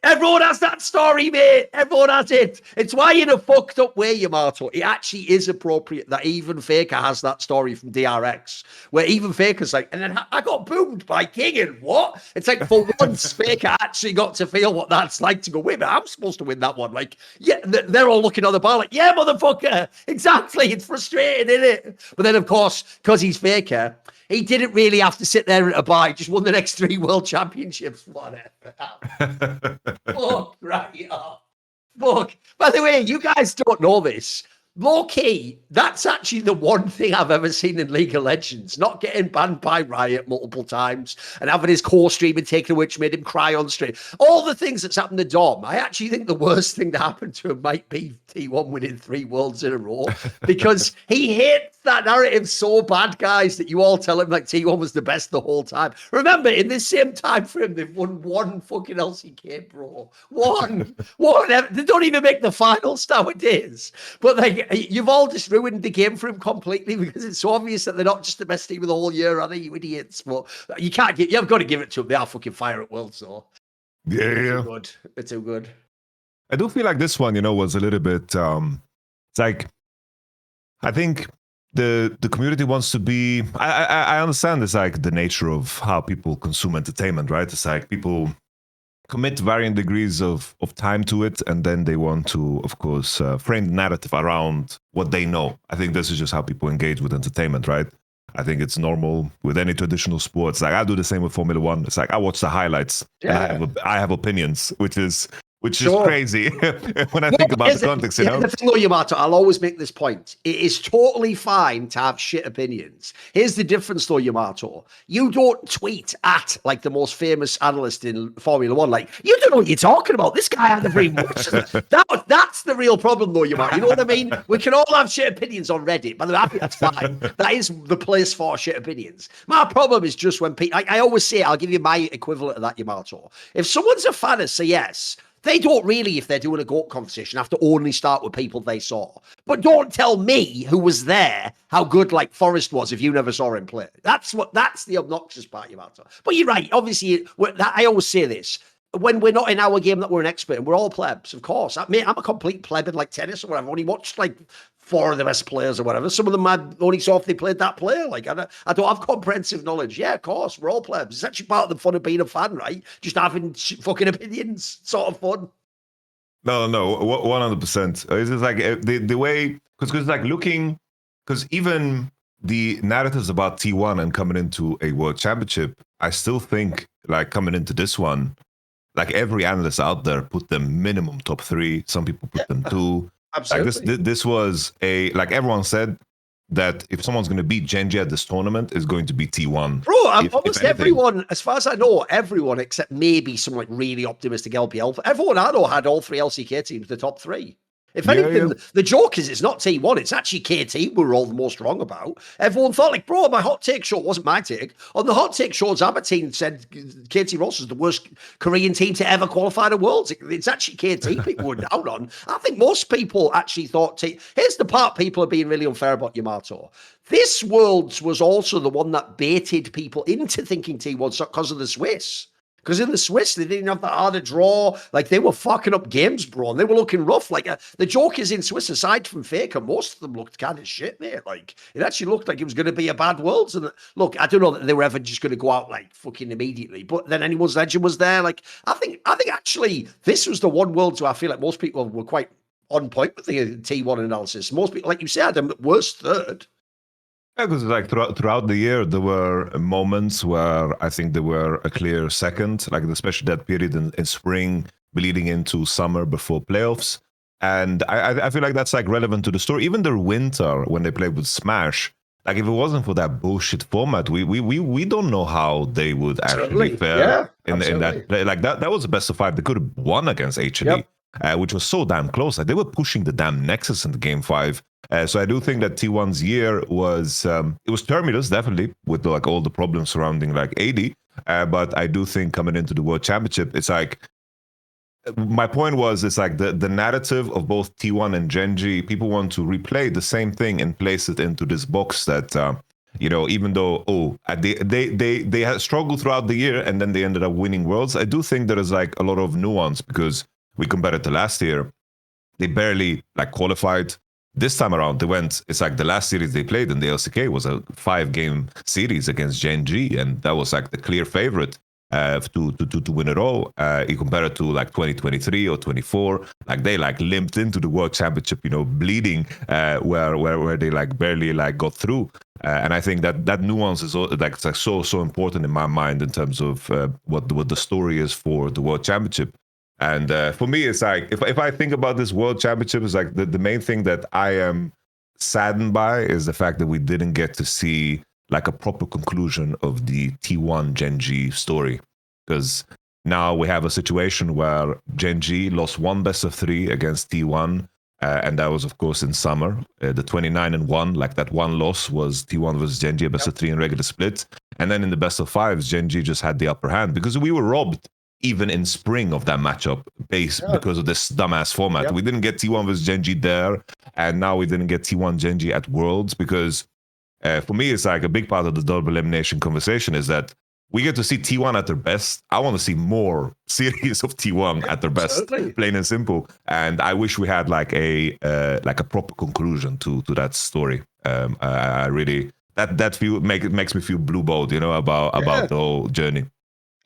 Everyone has that story, mate. Everyone has it. It's why in a fucked up way, Yamato, it actually is appropriate that even Faker has that story from DRX, where even Faker's like, and then I got boomed by King, and what? It's like, for once, Faker actually got to feel what that's like to go, wait a minute, I'm supposed to win that one. Like, yeah, they're all looking on the bar like, yeah, motherfucker. Exactly. It's frustrating, isn't it? But then, of course, because he's Faker, he didn't really have to sit there at a bar. He just won the next 3 world championships. Whatever. Fuck, right up. Fuck. By the way, you guys don't know this. Low key, that's actually the one thing I've ever seen in League of Legends. Not getting banned by Riot multiple times and having his core streaming taken away, which made him cry on stream. All the things that's happened to Dom, I actually think the worst thing that happened to him might be T1 winning 3 worlds in a row, because he hates that narrative so bad, guys, that you all tell him like T1 was the best the whole time. Remember, in this same time frame, they've won 1 fucking LCK, bro. One. They don't even make the finals nowadays. But like, you've all just ruined the game for him completely, because it's so obvious that they're not just the best team of the whole year, are they, you idiots? But you've got to give it to them. They are fucking fire at Worlds, though. Yeah. They're too good. I do feel like this one, was a little bit, it's like, I think the community wants to be, I understand it's like the nature of how people consume entertainment, right? It's like people commit varying degrees of time to it, and then they want to, of course, frame the narrative around what they know. I think this is just how people engage with entertainment, right? I think it's normal with any traditional sports. Like, I do the same with Formula One. It's like I watch the highlights, and I have opinions, which is crazy when I think about the context, you know? The thing, though, Yamato, I'll always make this point. It is totally fine to have shit opinions. Here's the difference, though, Yamato. You don't tweet at, like, the most famous analyst in Formula One. Like, you don't know what you're talking about. This guy had a very much. That's the real problem, though, Yamato. You know what I mean? We can all have shit opinions on Reddit, but I think that's fine. That is the place for shit opinions. My problem is just when people, I always say, I'll give you my equivalent of that, Yamato. If someone's a fan of CS, they don't really, if they're doing a GOAT conversation, have to only start with people they saw. But don't tell me, who was there, how good like Forrest was if you never saw him play. That's the obnoxious part, Yamato. But you're right. Obviously, I always say this. When we're not in our game that we're an expert in, we're all plebs, of course. I'm a complete pleb in like tennis or whatever. I've only watched like 4 of the best players or whatever. Some of them I only saw if they played that player. Like, I don't have comprehensive knowledge. Yeah, of course, we're all plebs. It's actually part of the fun of being a fan, right? Just having fucking opinions, sort of fun. No, 100%. It's just like the way, because like looking, because even the narratives about T1 and coming into a world championship, I still think like coming into this one, like every analyst out there put them minimum top 3. Some people put them 2. Absolutely. Like this was like everyone said that if someone's going to beat GenG at this tournament, it's going to be T1. Bro, almost everyone, as far as I know, everyone except maybe some like really optimistic LPL, everyone I know had all 3 LCK teams the top 3. If anything, the joke is it's not T1, it's actually KT we're all the most wrong about. Everyone thought, like, bro, my hot take show wasn't my take. On the hot take show, Zabatin said KT Ross is the worst Korean team to ever qualify the Worlds. It's actually KT people were down on. I think most people actually thought here's the part people are being really unfair about, Yamato. This Worlds was also the one that baited people into thinking T1 because of the Swiss. Because in the Swiss, they didn't have that harder draw. Like, they were fucking up games, bro. And they were looking rough. Like, the joke is in Swiss, aside from Faker, most of them looked kind of shit, mate. Like, it actually looked like it was going to be a bad Worlds. And look, I don't know that they were ever just going to go out, like, fucking immediately. But then anyone's legend was there. Like, I think actually, this was the one Worlds where I feel like most people were quite on point with the T1 analysis. Most people, like you said, I'm worst third. Yeah, because like throughout the year, there were moments where I think they were a clear second, like especially that period in spring, bleeding into summer before playoffs. And I feel like that's like relevant to the story. Even their winter when they played with Smash, like if it wasn't for that bullshit format, we don't know how they would actually fare in that play. Like that was the best of 5. They could have won against H&E, which was so damn close. Like they were pushing the damn Nexus into game 5. So I do think that T1's year was it was terminus, definitely, with like all the problems surrounding like AD. But I do think coming into the World Championship, it's like my point was, it's like the narrative of both T1 and GenG, people want to replay the same thing and place it into this box that even though they had struggled throughout the year and then they ended up winning worlds. I do think there is like a lot of nuance because we compare it to last year. They barely like qualified. This time around, it's like the last series they played in the LCK was a 5-game series against GenG, and that was like the clear favorite to win it all. You compare it to like 2023 or 24, like they like limped into the World Championship, bleeding, where they like barely like got through. And I think that nuance is like it's like so important in my mind in terms of what the story is for the World Championship. And for me, it's like if I think about this World Championship, it's like the main thing that I am saddened by is the fact that we didn't get to see like a proper conclusion of the T1 GenG story, because now we have a situation where GenG lost 1 best of 3 against T1, and that was of course in summer. The 29-1, like that one loss was T1 versus GenG, a best of 3 in regular split, and then in the best of 5s, GenG just had the upper hand because we were robbed even in spring of that matchup because of this dumbass format. We didn't get T1 versus GenG there, and now we didn't get T1 GenG at Worlds because for me, it's like a big part of the double elimination conversation is that we get to see T1 at their best. I want to see more series of T1 at their best, plain and simple. And I wish we had like a proper conclusion to that story. I really makes me feel blue-balled, about the whole journey.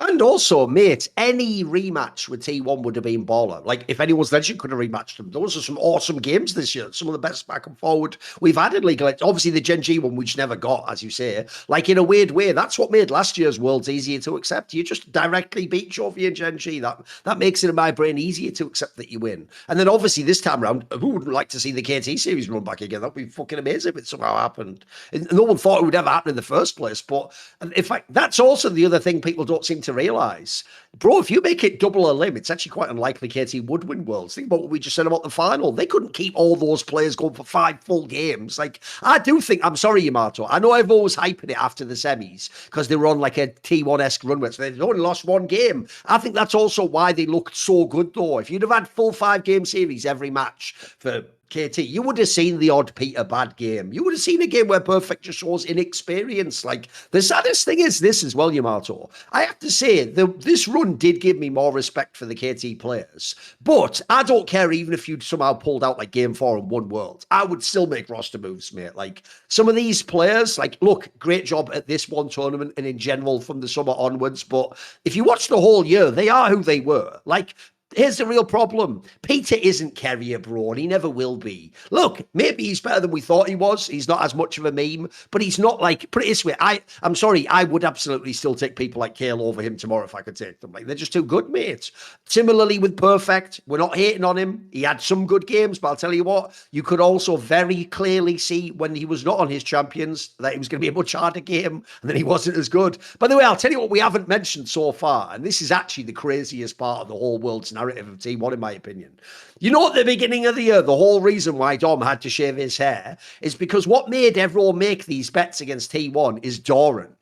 And also, mate, any rematch with T1 would have been baller. Like, if anyone's legend could have rematched them. Those are some awesome games this year. Some of the best back and forward we've had in League. Like, obviously, the GenG one, we just never got, as you say. Like, in a weird way, that's what made last year's Worlds easier to accept. You just directly beat Jovi and GenG. That makes it, in my brain, easier to accept that you win. And then, obviously, this time around, who wouldn't like to see the KT series run back again? That would be fucking amazing if it somehow happened. And no one thought it would ever happen in the first place. But, in fact, that's also the other thing people don't seem to realize. Bro, if you make it double a limb, it's actually quite unlikely KT would win Worlds. Think about what we just said about the final. They couldn't keep all those players going for 5 full games. Like, I do think, I'm sorry, Yamato, I know everyone was hyping it after the semis because they were on like a T1-esque runway, so they'd only lost 1 game. I think that's also why they looked so good, though. If you'd have had full 5-game series every match for KT, you would have seen the odd Peter bad game. You would have seen a game where Perfect just shows inexperience. Like, the saddest thing is this as well, Yamato. I have to say, this run did give me more respect for the KT players. But I don't care even if you'd somehow pulled out like Game 4 and won Worlds. I would still make roster moves, mate. Like, some of these players, like, look, great job at this one tournament and in general from the summer onwards. But if you watch the whole year, they are who they were. Like, here's the real problem. Peter isn't Carrier, bro, and he never will be. Look, maybe he's better than we thought he was. He's not as much of a meme, but he's not like, put it this way, I'm sorry, I would absolutely still take people like Kale over him tomorrow if I could take them. Like, they're just too good, mate. Similarly with Perfect, we're not hating on him. He had some good games, but I'll tell you what, you could also very clearly see when he was not on his champions that it was going to be a much harder game and that he wasn't as good. By the way, I'll tell you what we haven't mentioned so far, and this is actually the craziest part of the whole world's narrative of T1, in my opinion. You know, at the beginning of the year, the whole reason why Dom had to shave his hair is because what made everyone make these bets against T1 is Thorin.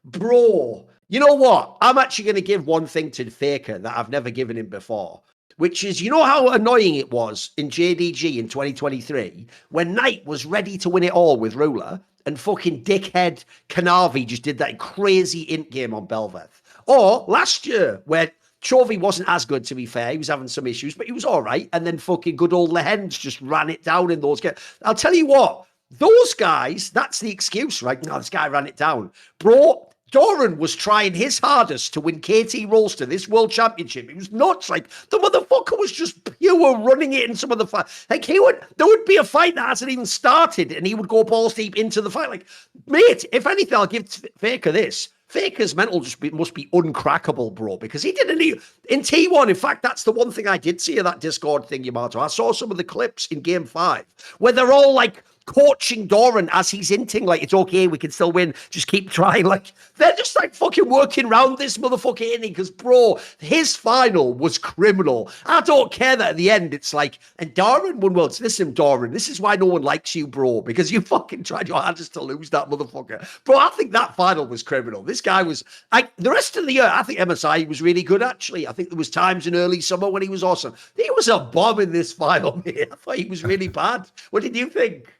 Bro, you know what? I'm actually going to give one thing to Faker that I've never given him before, which is, you know how annoying it was in JDG in 2023 when Knight was ready to win it all with Ruler and fucking dickhead Kanavi just did that crazy int game on Belveth? Or last year where Chovy wasn't as good, to be fair. He was having some issues, but he was all right. And then fucking good old Lehens just ran it down in those games. I'll tell you what, those guys, that's the excuse, right? No, this guy ran it down. Bro, Thorin was trying his hardest to win KT Rolster this world championship. It was nuts. Like, the motherfucker was just pure running it in some of the fight. Like, there would be a fight that hasn't even started, and he would go balls deep into the fight. Like, mate, if anything, I'll give Faker this. Faker's mental must be uncrackable, bro, because he didn't even, in T1. In fact, that's the one thing I did see of that Discord thing, Yamato. I saw some of the clips in Game 5 where they're all like coaching Thorin as he's hinting, like, it's okay, we can still win, just keep trying. Like, they're just like fucking working around this motherfucker inning, because, bro, his final was criminal. I don't care that at the end it's like, and Thorin won worlds. Listen, Thorin, this is why no one likes you, bro, because you fucking tried your hardest to lose that motherfucker. Bro, I think that final was criminal. This guy was, like, the rest of the year, I think MSI was really good, actually. I think there was times in early summer when he was awesome. He was a bomb in this final, man. I thought he was really bad. What did you think?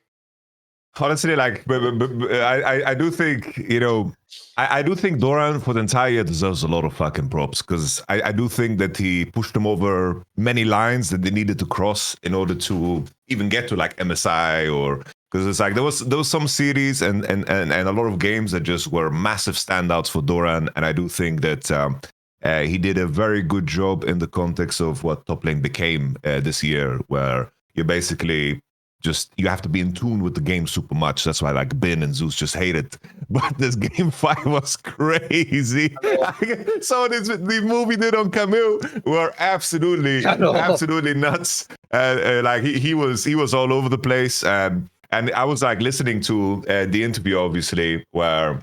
Honestly, like, I do think, I do think Thorin for the entire year deserves a lot of fucking props, because I do think that he pushed them over many lines that they needed to cross in order to even get to like MSI, or because it's like there was some series and a lot of games that just were massive standouts for Thorin, and I do think that he did a very good job in the context of what top lane became this year, where you basically you have to be in tune with the game super much. That's why like Bin and Zeus just hate it. But this game 5 was crazy. So the movie did on Camille were absolutely nuts. Like he was all over the place. And I was like listening to the interview, obviously, where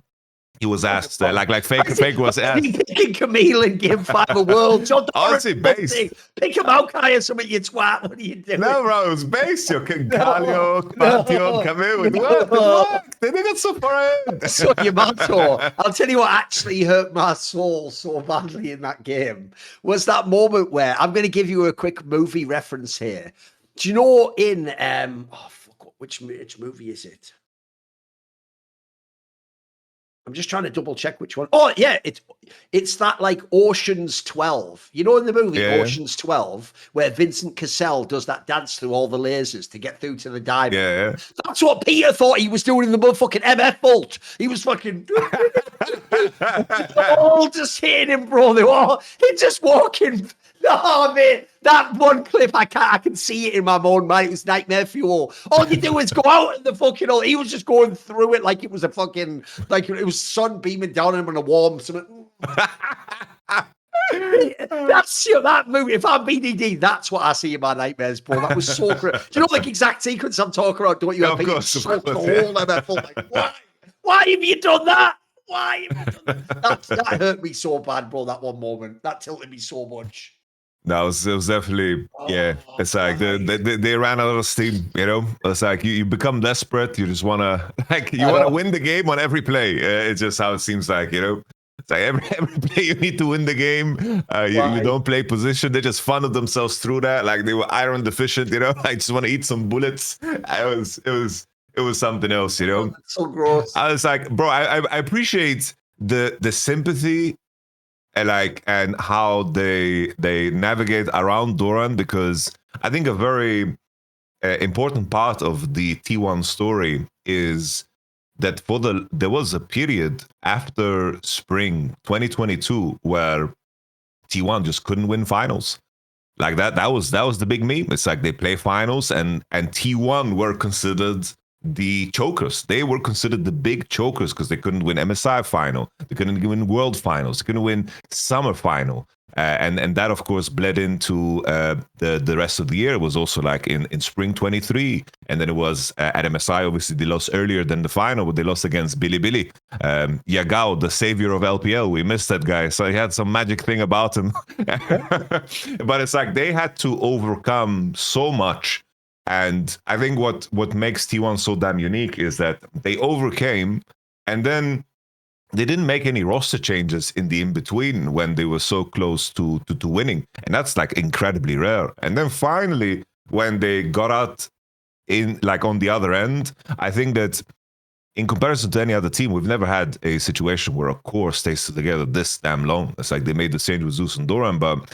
he was asked, like Faker was asked. Picking Camille in Game 5 of Worlds. Honestly, base. Pick him out, Kai, or something, you twat. What are you doing? No, bro, it was base. You're Galio, Pantheon, Camille. What the fuck? They got so far ahead. So, Yamato, I'll tell you what actually hurt my soul so badly in that game was that moment where, I'm going to give you a quick movie reference here. Do you know in, which movie is it? I'm just trying to double check which one. Oh, yeah, it's that like Ocean's 12. You know, in the movie Ocean's 12, where Vincent Cassel does that dance through all the lasers to get through to the diamond. Yeah. That's what Peter thought he was doing in the motherfucking MF vault. He was fucking all just hitting him, bro. They were just walking. Oh, man, that one clip, I can see it in my own mind. It was nightmare fuel. All you do is go out in the fucking hole. He was just going through it like it was a fucking, like it was sun beaming down on him in a warm something. That's that movie. If I'm BDD, that's what I see in my nightmares, bro. That was so great. Do you know the exact sequence I'm talking about? Don't you? Yeah, of course. Why have you done that? Why have you done that? That hurt me so bad, bro. That one moment, that tilted me so much. No, it was definitely, it's like they ran out of steam, It's like you become desperate. You just want to win the game on every play. It's just how it seems like, It's like every play you need to win the game. You don't play position. They just funneled themselves through that. Like they were iron deficient, I just want to eat some bullets. It was something else, That's so gross. I was like, bro, I appreciate the sympathy and how they navigate around Thorin, because I think a very important part of the T1 story is that there was a period after spring 2022 where T1 just couldn't win finals. Like that was the big meme. It's like they play finals and T1 were considered the chokers. They were considered the big chokers because they couldn't win MSI final, they couldn't win world finals, they couldn't win summer final, and that of course bled into the rest of the year. It was also like in spring 23, and then it was at MSI. Obviously they lost earlier than the final, but they lost against Billy Yagao, the savior of LPL. We missed that guy, so he had some magic thing about him. But it's like they had to overcome so much. And I think what makes T1 so damn unique is that they overcame, and then they didn't make any roster changes in the in-between when they were so close to winning. And that's like incredibly rare. And then finally, when they got out in like on the other end, I think that in comparison to any other team, we've never had a situation where a core stays together this damn long. It's like they made the change with Zeus and Thorin, but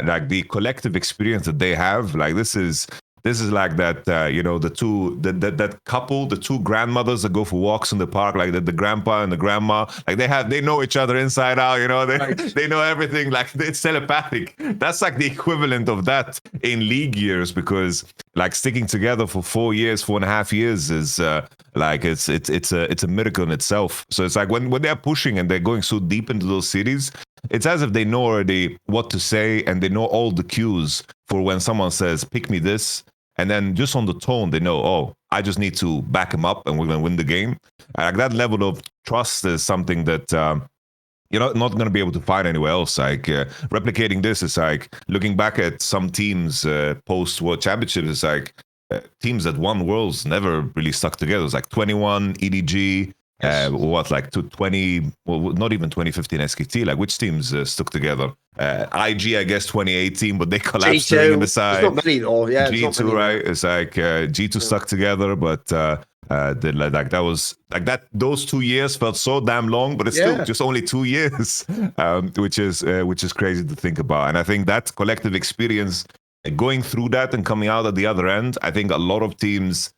like the collective experience that they have, like this is This is like that, you know, that couple, the two grandmothers that go for walks in the park, like the grandpa and the grandma, like they know each other inside out, you know, they know everything, like it's telepathic. That's like the equivalent of that in league years, because like sticking together for 4 years, 4.5 years is like it's a miracle in itself. So it's like when they're pushing and they're going so deep into those cities, it's as if they know already what to say, and they know all the cues for when someone says, pick me this. And then just on the tone, they know, oh, I just need to back him up and we're going to win the game. Like that level of trust is something that you're not going to be able to find anywhere else. Like replicating this is like looking back at some teams post-World Championships, it's like teams that won Worlds never really stuck together. It's like 21, EDG, like to 20, well, not even 2015 SKT, like which teams stuck together? IG, I guess 2018, but they collapsed during the side. There's not many though, yeah. G2, right? It's like G2 stuck together, but like that was like that. Those 2 years felt so damn long, but it's still just only 2 years, which is crazy to think about. And I think that collective experience, going through that and coming out at the other end, I think a lot of teams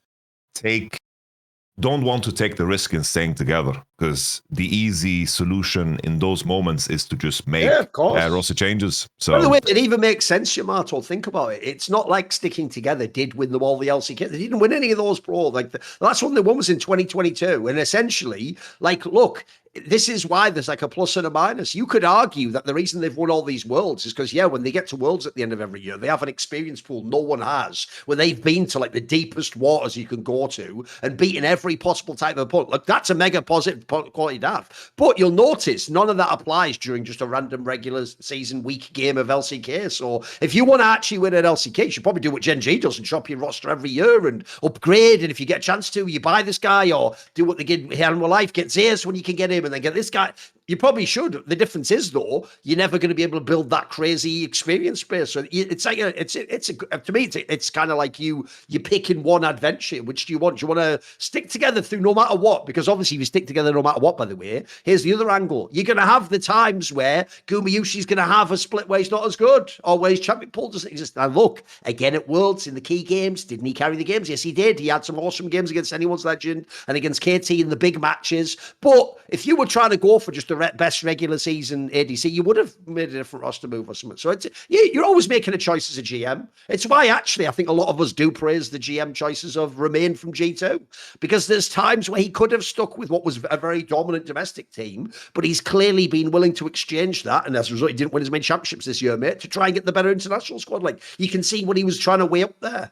don't want to take the risk in staying together, because the easy solution in those moments is to just make roster changes. So, by the way, it even makes sense, Yamato. Think about it. It's not like sticking together did win them all the LCK. They didn't win any of those pro. Like the last one they won was in 2022, and essentially, like, look. This is why there's like a plus and a minus. You could argue that the reason they've won all these worlds is because, when they get to worlds at the end of every year, they have an experience pool no one has, where they've been to like the deepest waters you can go to and beaten every possible type of opponent. Look, that's a mega positive quality to have. But you'll notice none of that applies during just a random regular season week game of LCK. So if you want to actually win an LCK, you should probably do what GenG does and shop your roster every year and upgrade. And if you get a chance to, you buy this guy, or do what they did here in real life, get Zeus when you can get him, and then get this guy. You probably should. The difference is, though, you're never going to be able to build that crazy experience space. So it's like to me, it's kind of like you picking one adventure. Which do you want? Do you want to stick together through no matter what? Because obviously, if you stick together no matter what, by the way, here's the other angle. You're going to have the times where Gumayushi's going to have a split where he's not as good, or where his champion pool doesn't exist. Now, look, again at Worlds in the key games, didn't he carry the games? Yes, he did. He had some awesome games against Anyone's Legend and against KT in the big matches. But if you were trying to go for just the best regular season ADC, you would have made a different roster move or something. So you're always making a choice as a GM. It's why actually I think a lot of us do praise the GM choices of Remain from G2, because there's times where he could have stuck with what was a very dominant domestic team, but he's clearly been willing to exchange that, and as a result, he didn't win as many championships this year, mate, to try and get the better international squad. Like, you can see what he was trying to weigh up there.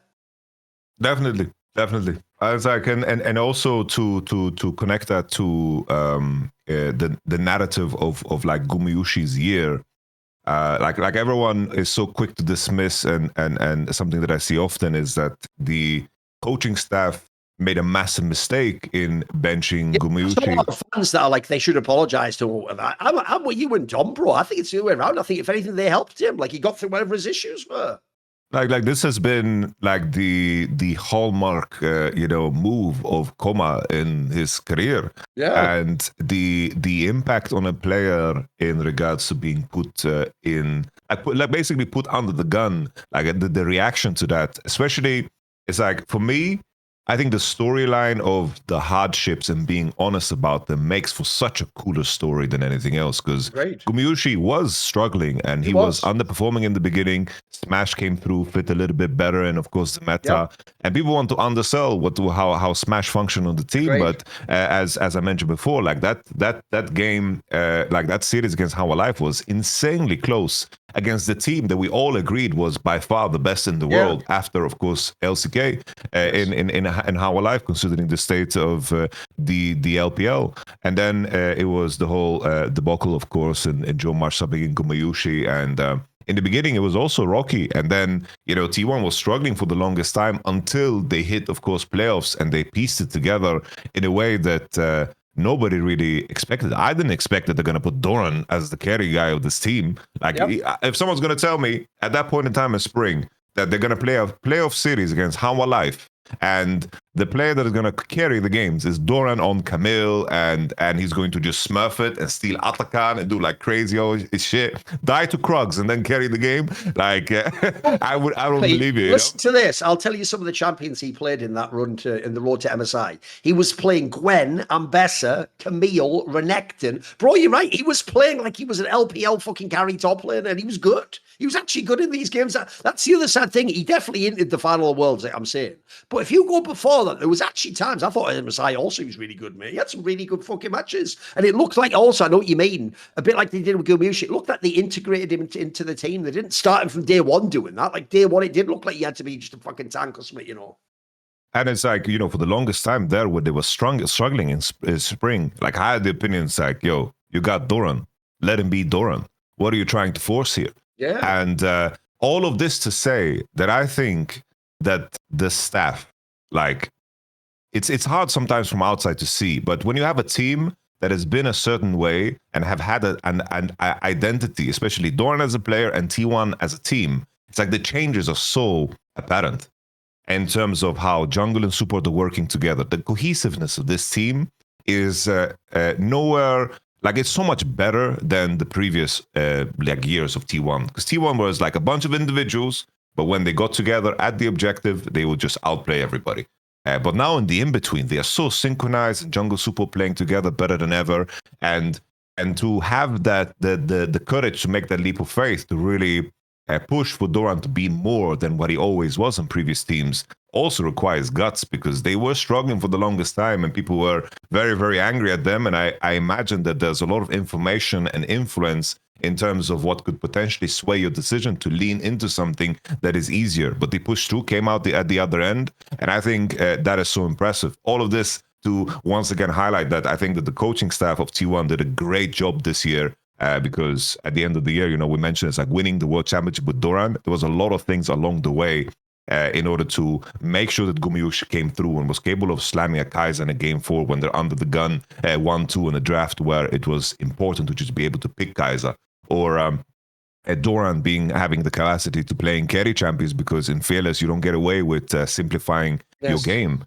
Definitely. I was like, and also to connect that to the narrative of like Gumayushi's year, like everyone is so quick to dismiss, and something that I see often is that the coaching staff made a massive mistake in benching Gumayushi. There's a lot of fans that are like, they should apologize to all of that. I'm with you and Dom, bro. I think it's the other way around. I think if anything, they helped him. Like, he got through whatever his issues were. Like this has been like the hallmark, move of Koma in his career, and the impact on a player in regards to being put basically put under the gun, like the reaction to that, especially, it's like, for me, I think the storyline of the hardships and being honest about them makes for such a cooler story than anything else, because Gumayushi was struggling and he was underperforming in the beginning. Smash came through, fit a little bit better, and of course the meta. And people want to undersell how Smash functioned on the team, but as I mentioned before, like that game, like that series against How Alive was insanely close against the team that we all agreed was by far the best in the world, after, of course, LCK in How Alive, considering the state of the LPL. And then it was the whole debacle, of course, and Joe March subbing in Gumayushi. And in the beginning, it was also rocky. And then, T1 was struggling for the longest time until they hit, of course, playoffs, and they pieced it together in a way that nobody really expected. I didn't expect that they're going to put Thorin as the carry guy of this team. Like, if someone's going to tell me at that point in time in spring that they're going to play a playoff series against How Alive, and the player that is going to carry the games is Thorin on Camille, and he's going to just smurf it and steal Atakan and do like crazy shit, die to Krugs and then carry the game. Like I don't believe it. Listen to this. I'll tell you some of the champions he played in that run in the road to MSI. He was playing Gwen, Ambessa, Camille, Renekton. Bro, you're right. He was playing like he was an LPL fucking carry top laner, and he was good. He was actually good in these games. That's the other sad thing. He definitely entered the final of Worlds, like I'm saying. But if you go before that, there was actually times I thought MSI also was really good, mate. He had some really good fucking matches. And it looked like also, I know what you mean, a bit like they did with Gumushi. It looked like they integrated him into the team. They didn't start him from day one doing that. Like day one, it did look like he had to be just a fucking tank or something, you know. And it's like, you know, for the longest time there, when they were struggling in spring, like I had the opinions like, yo, you got Thorin. Let him be Thorin. What are you trying to force here? Yeah. And all of this to say that I think that the staff, like, it's hard sometimes from outside to see, but when you have a team that has been a certain way and have had an identity, especially Thorin as a player and T1 as a team, it's like the changes are so apparent in terms of how jungle and support are working together. The cohesiveness of this team is nowhere, like it's so much better than the previous like years of T1, because T1 was like a bunch of individuals, but when they got together at the objective, they would just outplay everybody. But now in the in-between, they are so synchronized, and jungle support playing together better than ever, and to have that the courage to make that leap of faith to really push for Thorin to be more than what he always was in previous teams also requires guts, because they were struggling for the longest time and people were very, very angry at them. And I imagine that there's a lot of information and influence in terms of what could potentially sway your decision to lean into something that is easier. But they pushed through, came out at the other end. And I think that is so impressive. All of this to once again highlight that I think that the coaching staff of T1 did a great job this year. Because at the end of the year, you know, we mentioned it's like winning the world championship with Thorin. There was a lot of things along the way in order to make sure that Gumayushi came through and was capable of slamming a Kaiser in a game 4 when they're under the gun 1-2 in a draft where it was important to just be able to pick Kaiser. Or Thorin having the capacity to play in carry champions, because in Fearless you don't get away with simplifying your game.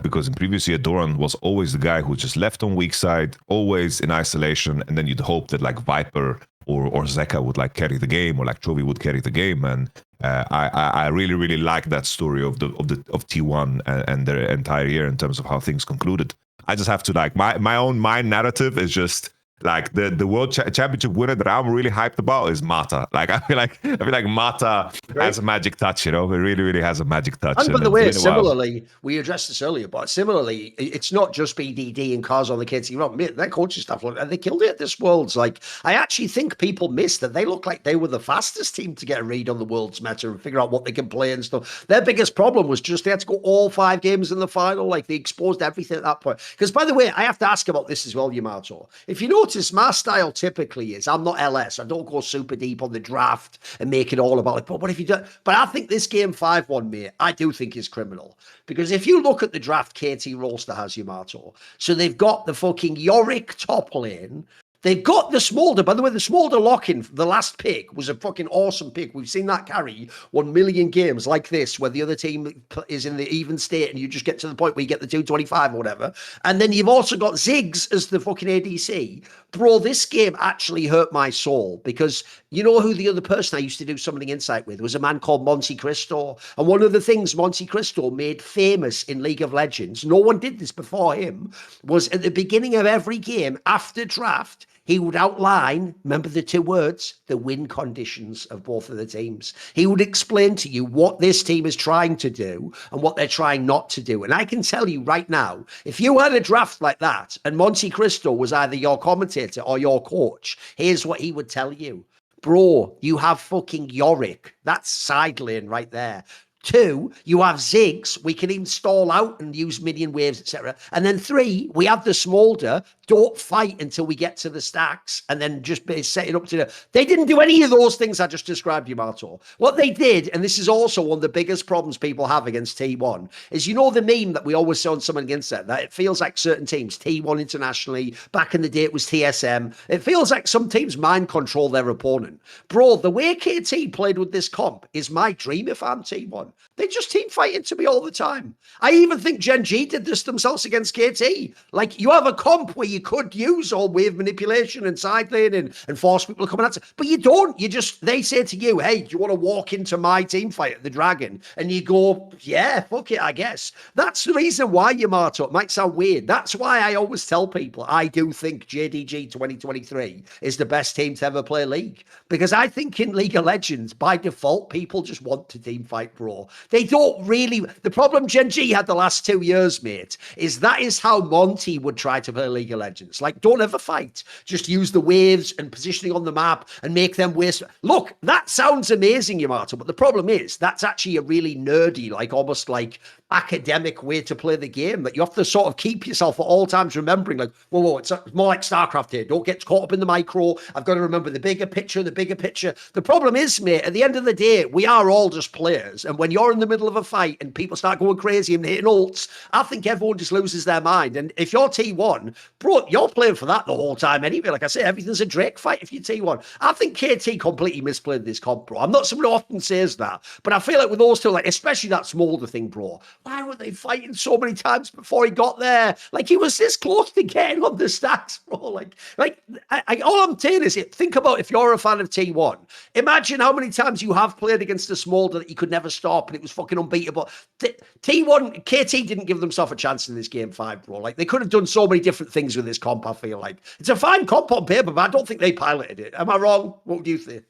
Because in previous year, Thorin was always the guy who just left on weak side, always in isolation, and then you'd hope that like Viper or Zeka would like carry the game, or like Chovy would carry the game. And I really, really like that story of T1 and their entire year in terms of how things concluded. I just have to like my narrative is just like the world championship winner that I'm really hyped about is Mata. Like I feel like Mata has a magic touch, you know. It really, really has a magic touch. And by the way, similarly, we addressed this earlier, but similarly, it's not just BDD and cars on the kids. You know, their coaching staff, and they killed it at this Worlds. Like, I actually think people miss that they look like they were the fastest team to get a read on the Worlds meta and figure out what they can play and stuff. Their biggest problem was just they had to go all 5 games in the final. Like, they exposed everything at that point. Because, by the way, I have to ask about this as well, Yamato. If you notice, my style typically is I'm not LS. I don't go super deep on the draft and make it all about it. But what if you do? But I think this game 5-1, mate, I do think is criminal. Because if you look at the draft KT roster has, Yamato, so they've got the fucking Yorick top lane. They've got the Smolder. By the way, the Smolder lock-in, the last pick, was a fucking awesome pick. We've seen that carry 1 million games like this, where the other team is in the even state and you just get to the point where you get the 225 or whatever. And then you've also got Ziggs as the fucking ADC. Bro, this game actually hurt my soul, because you know who the other person I used to do Summoning Insight with was a man called Monte Cristo. And one of the things Monte Cristo made famous in League of Legends, no one did this before him, was at the beginning of every game after draft, he would outline, remember the 2 words, the win conditions of both of the teams. He would explain to you what this team is trying to do and what they're trying not to do. And I can tell you right now, if you had a draft like that and Monte Cristo was either your commentator or your coach, here's what he would tell you. Bro, you have fucking Yorick. That's side lane right there. 2, you have Ziggs. We can even stall out and use minion waves, etc. And then 3, we have the Smolder. Don't fight until we get to the stacks, and then just set it up to the... They didn't do any of those things I just described, Yamato. What they did, and this is also one of the biggest problems people have against T1, is you know the meme that we always say on Someone Against that it feels like certain teams, T1 internationally, back in the day it was TSM, it feels like some teams mind control their opponent. Bro, the way KT played with this comp is my dream if I'm T1. They just team fighting to me all the time. I even think GenG did this themselves against KT. Like, you have a comp where you could use all wave manipulation and side laning and force people to come at it, but you don't. They say to you, hey, do you want to walk into my team fight at the Dragon? And you go, yeah, fuck it, I guess. That's the reason why, Yamato. It might sound weird. That's why I always tell people I do think JDG 2023 is the best team to ever play League. Because I think in League of Legends, by default, people just want to team fight, bro. They don't really. The problem GenG had the last 2 years, mate, is that is how Monty would try to play League of Legends. Like, don't ever fight. Just use the waves and positioning on the map and make them waste. Look, that sounds amazing, Yamato, but the problem is that's actually a really nerdy, like almost like academic way to play the game that you have to sort of keep yourself at all times remembering, like, whoa, it's more like StarCraft here. Don't get caught up in the micro. I've got to remember the bigger picture, the bigger picture. The problem is, mate, at the end of the day, we are all just players. And when you're in the middle of a fight and people start going crazy and hitting ults, I think everyone just loses their mind. And if you're T1, bro, you're playing for that the whole time anyway. Like I say, everything's a Drake fight if you're T1. I think KT completely misplayed this comp, bro. I'm not someone who often says that, but I feel like with those two, like, especially that Smolder thing, bro, why were they fighting so many times before he got there? Like, he was this close to getting on the stacks, bro. All I'm saying is, think about if you're a fan of T1, imagine how many times you have played against a Smolder that you could never stop and it was fucking unbeatable. T1, KT didn't give themselves a chance in this game 5, bro. Like, they could have done so many different things with this comp, I feel like. It's a fine comp on paper, but I don't think they piloted it. Am I wrong? What do you think?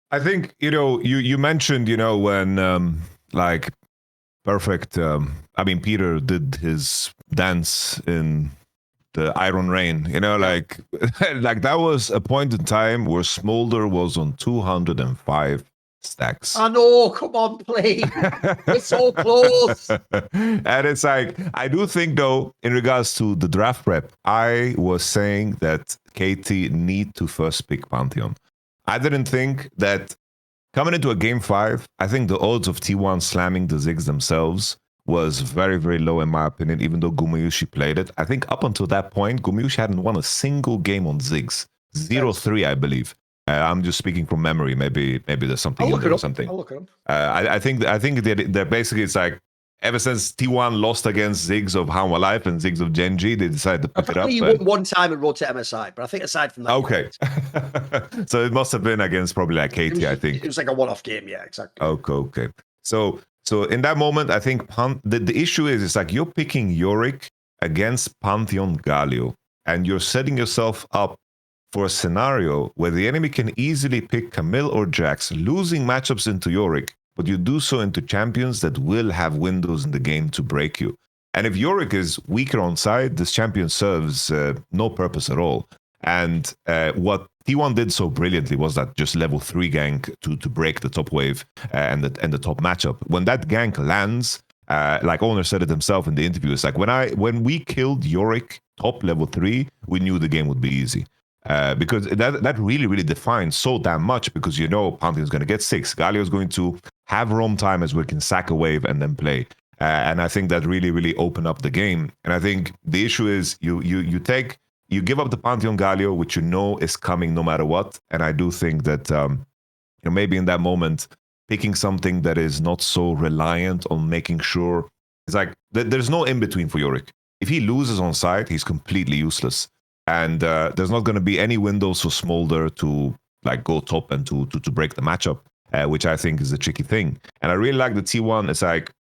I think, you mentioned, when like perfect. I mean, Peter did his dance in the Iron Rain, like that was a point in time where Smolder was on 205 stacks. I know, come on, please. It's so close. And it's like, I do think, though, in regards to the draft prep, I was saying that KT need to first pick Pantheon. I didn't think that coming into a game 5, I think the odds of T1 slamming the Ziggs themselves was very, very low in my opinion, even though Gumayushi played it. I think up until that point, Gumayushi hadn't won a single game on Ziggs. 0-3, I believe. I'm just speaking from memory. Maybe there's something in there or something. I'll look at them. I think they're basically, it's like, ever since T1 lost against Ziggs of How My Life and Ziggs of GenG, they decided to pick it up. You won one time and wrote to MSI, but I think aside from that... Okay. So it must have been against probably like KT, I think. It was like a one-off game, yeah, exactly. Okay. So in that moment, I think the issue is, it's like you're picking Yorick against Pantheon Galio, and you're setting yourself up for a scenario where the enemy can easily pick Camille or Jax, losing matchups into Yorick, but you do so into champions that will have windows in the game to break you. And if Yorick is weaker on side, this champion serves no purpose at all. And what T1 did so brilliantly was that just level 3 gank to break the top wave and the top matchup. When that gank lands, like Owner said it himself in the interview, it's like when we killed Yorick top level 3, we knew the game would be easy. Because that really, really defines so damn much, because Pantheon's going to get 6. Galio's going to have roam time as we can sack a wave and then play. And I think that really, really opened up the game. And I think the issue is you give up the Pantheon Galio, which is coming no matter what. And I do think that maybe in that moment, picking something that is not so reliant on making sure, it's like there's no in between for Yorick. If he loses on side, he's completely useless. And there's not going to be any windows for Smolder to like go top and to break the matchup, which I think is a tricky thing. And I really like the T1. It's like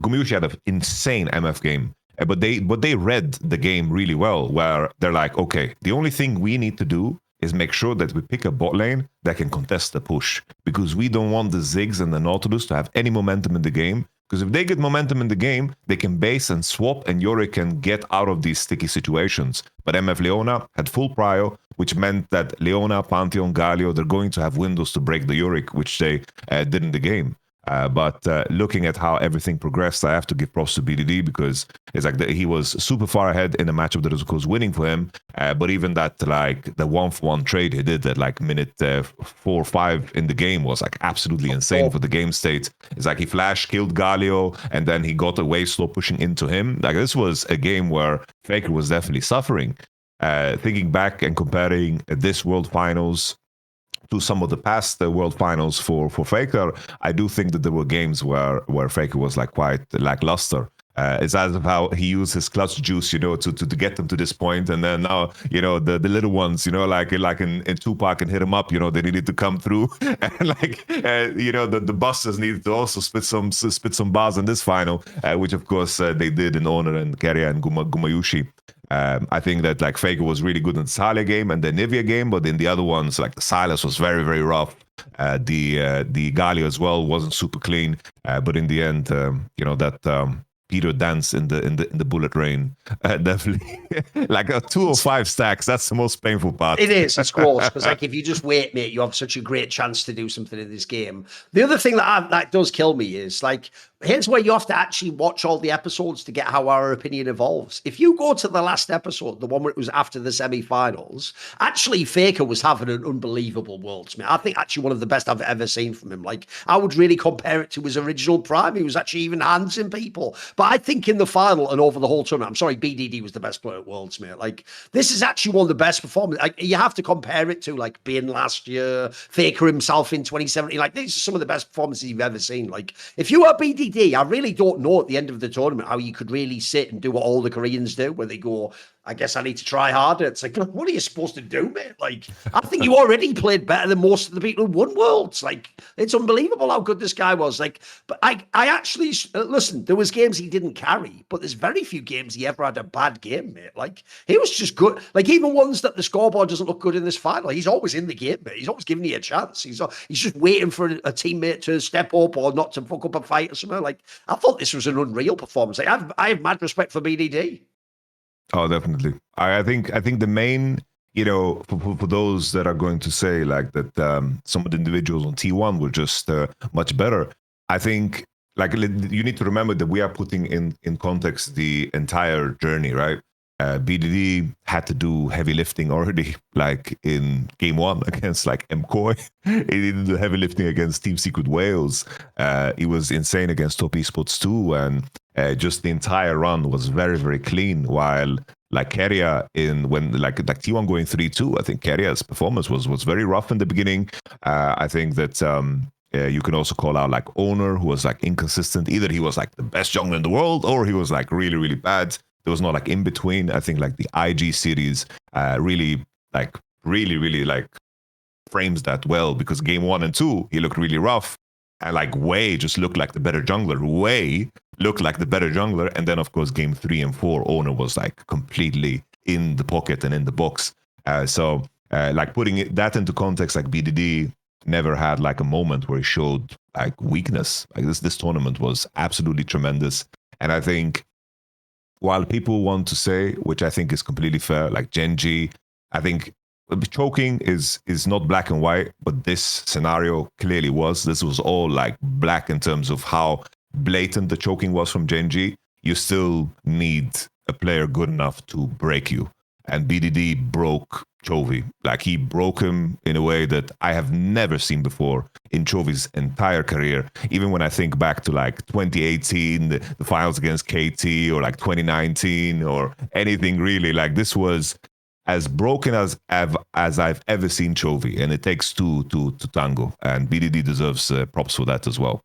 Gumayushi had an insane MF game, but they read the game really well, where they're like, okay, the only thing we need to do is make sure that we pick a bot lane that can contest the push, because we don't want the Ziggs and the Nautilus to have any momentum in the game. Because if they get momentum in the game, they can base and swap, and Yorick can get out of these sticky situations. But MF Leona had full prio, which meant that Leona, Pantheon, Galio, they're going to have windows to break the Yorick, which they did in the game. But looking at how everything progressed, I have to give props to BDD, because it's like he was super far ahead in a matchup that was, of course, winning for him. But even that, like the 1-for-1 trade he did at like minute 4 or 5 in the game was like absolutely insane for the game state. It's like he flash killed Galio, and then he got a wave slow pushing into him. Like this was a game where Faker was definitely suffering. Thinking back and comparing this World Finals to some of the past World Finals for Faker, I do think that there were games where Faker was like quite lackluster. It's as of how he used his clutch juice, to get them to this point, and then now, the little ones, like in Tupac and hit him up, they needed to come through, and the busters needed to also spit some bars in this final, which of course they did in Honor and Keria and Gumayushi. I think that like Faker was really good in the Salia game and the Nivea game, but in the other ones, like the Silas was very, very rough. The Galio as well wasn't super clean, but in the end, that Peter dance in the bullet rain, definitely like a 205 stacks. That's the most painful part. It is. It's gross because like if you just wait, mate, you have such a great chance to do something in this game. The other thing that does kill me is like, here's where you have to actually watch all the episodes to get how our opinion evolves. If you go to the last episode, the one where it was after the semi-finals, actually Faker was having an unbelievable Worlds, mate. I think actually one of the best I've ever seen from him. Like I would really compare it to his original prime. He was actually even handsing people. But I think in the final and over the whole tournament, I'm sorry, BDD was the best player at Worlds, mate. Like this is actually one of the best performances. Like, you have to compare it to like Bin last year, Faker himself in 2017. Like these are some of the best performances you've ever seen. Like if you are BDD, I really don't know at the end of the tournament how you could really sit and do what all the Koreans do, where they go, I guess I need to try harder. It's like, what are you supposed to do, mate? Like, I think you already played better than most of the people who won Worlds. Like, it's unbelievable how good this guy was. Like, but I actually, listen, there was games he didn't carry, but there's very few games he ever had a bad game, mate. Like, he was just good. Like, even ones that the scoreboard doesn't look good in this final, he's always in the game, mate. He's always giving you a chance. He's just waiting for a teammate to step up or not to fuck up a fight or something. Like, I thought this was an unreal performance. Like, I have mad respect for BDD. Oh, definitely. I think the main, for those that are going to say like that some of the individuals on T1 were just much better. I think like you need to remember that we are putting in context the entire journey, right? BDD had to do heavy lifting already, like in game one against like MKOI. He did the heavy lifting against Team Secret Wales. He was insane against Top Esports too, and just the entire run was very, very clean. While like Keria when T1 going 3-2, I think Keria's performance was very rough in the beginning. I think that you can also call out like Owner, who was like inconsistent. Either he was like the best jungler in the world, or he was like really, really bad. There was no like in between. I think like the IG series really frames that well, because game 1 and 2 he looked really rough, and like Wei just looked like the better jungler. And then of course game 3 and 4, Owner was like completely in the pocket and in the box. So like putting that into context, like BDD never had like a moment where he showed like weakness. Like this tournament was absolutely tremendous, and I think, while people want to say, which I think is completely fair, like GenG, I think choking is not black and white, but this scenario clearly was. This was all like black in terms of how blatant the choking was from GenG. You still need a player good enough to break you. And BDD broke Chovy. Like he broke him in a way that I have never seen before in Chovy's entire career. Even when I think back to like 2018, the finals against KT, or like 2019, or anything really, like this was as broken as I've ever seen Chovy, and it takes two to tango, and BDD deserves props for that as well.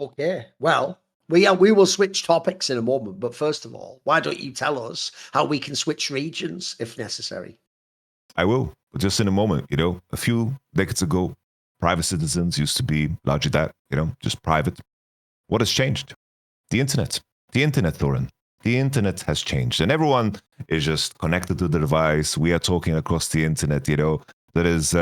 Okay, well, we will switch topics in a moment, but first of all, why don't you tell us how we can switch regions if necessary? I will, but just in a moment. A few decades ago, private citizens used to be largely that, just private. What has changed? The internet, Thorin. The internet has changed, and everyone is just connected to the device. We are talking across the internet. There is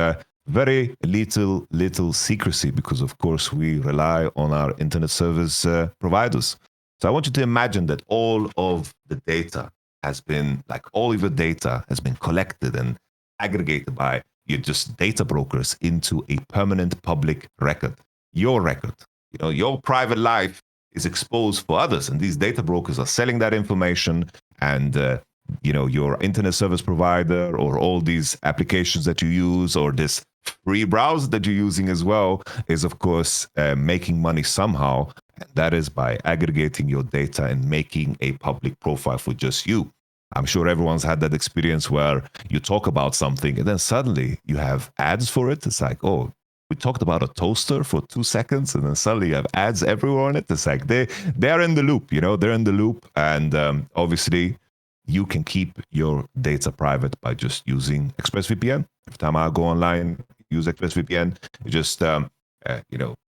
very little secrecy, because of course we rely on our internet service providers. So I want you to imagine that all of the data has been, like all of your data has been collected and aggregated by your just data brokers into a permanent public record. Your record, your private life is exposed for others, and these data brokers are selling that information, and your internet service provider, or all these applications that you use, or this free browser that you're using as well, is of course making money somehow, and that is by aggregating your data and making a public profile for just you. I'm sure everyone's had that experience where you talk about something and then suddenly you have ads for it. It's like, oh, we talked about a toaster for 2 seconds and then suddenly you have ads everywhere on it. It's like they're in the loop, they're in the loop. And obviously you can keep your data private by just using ExpressVPN. Every time I go online, use ExpressVPN. Just,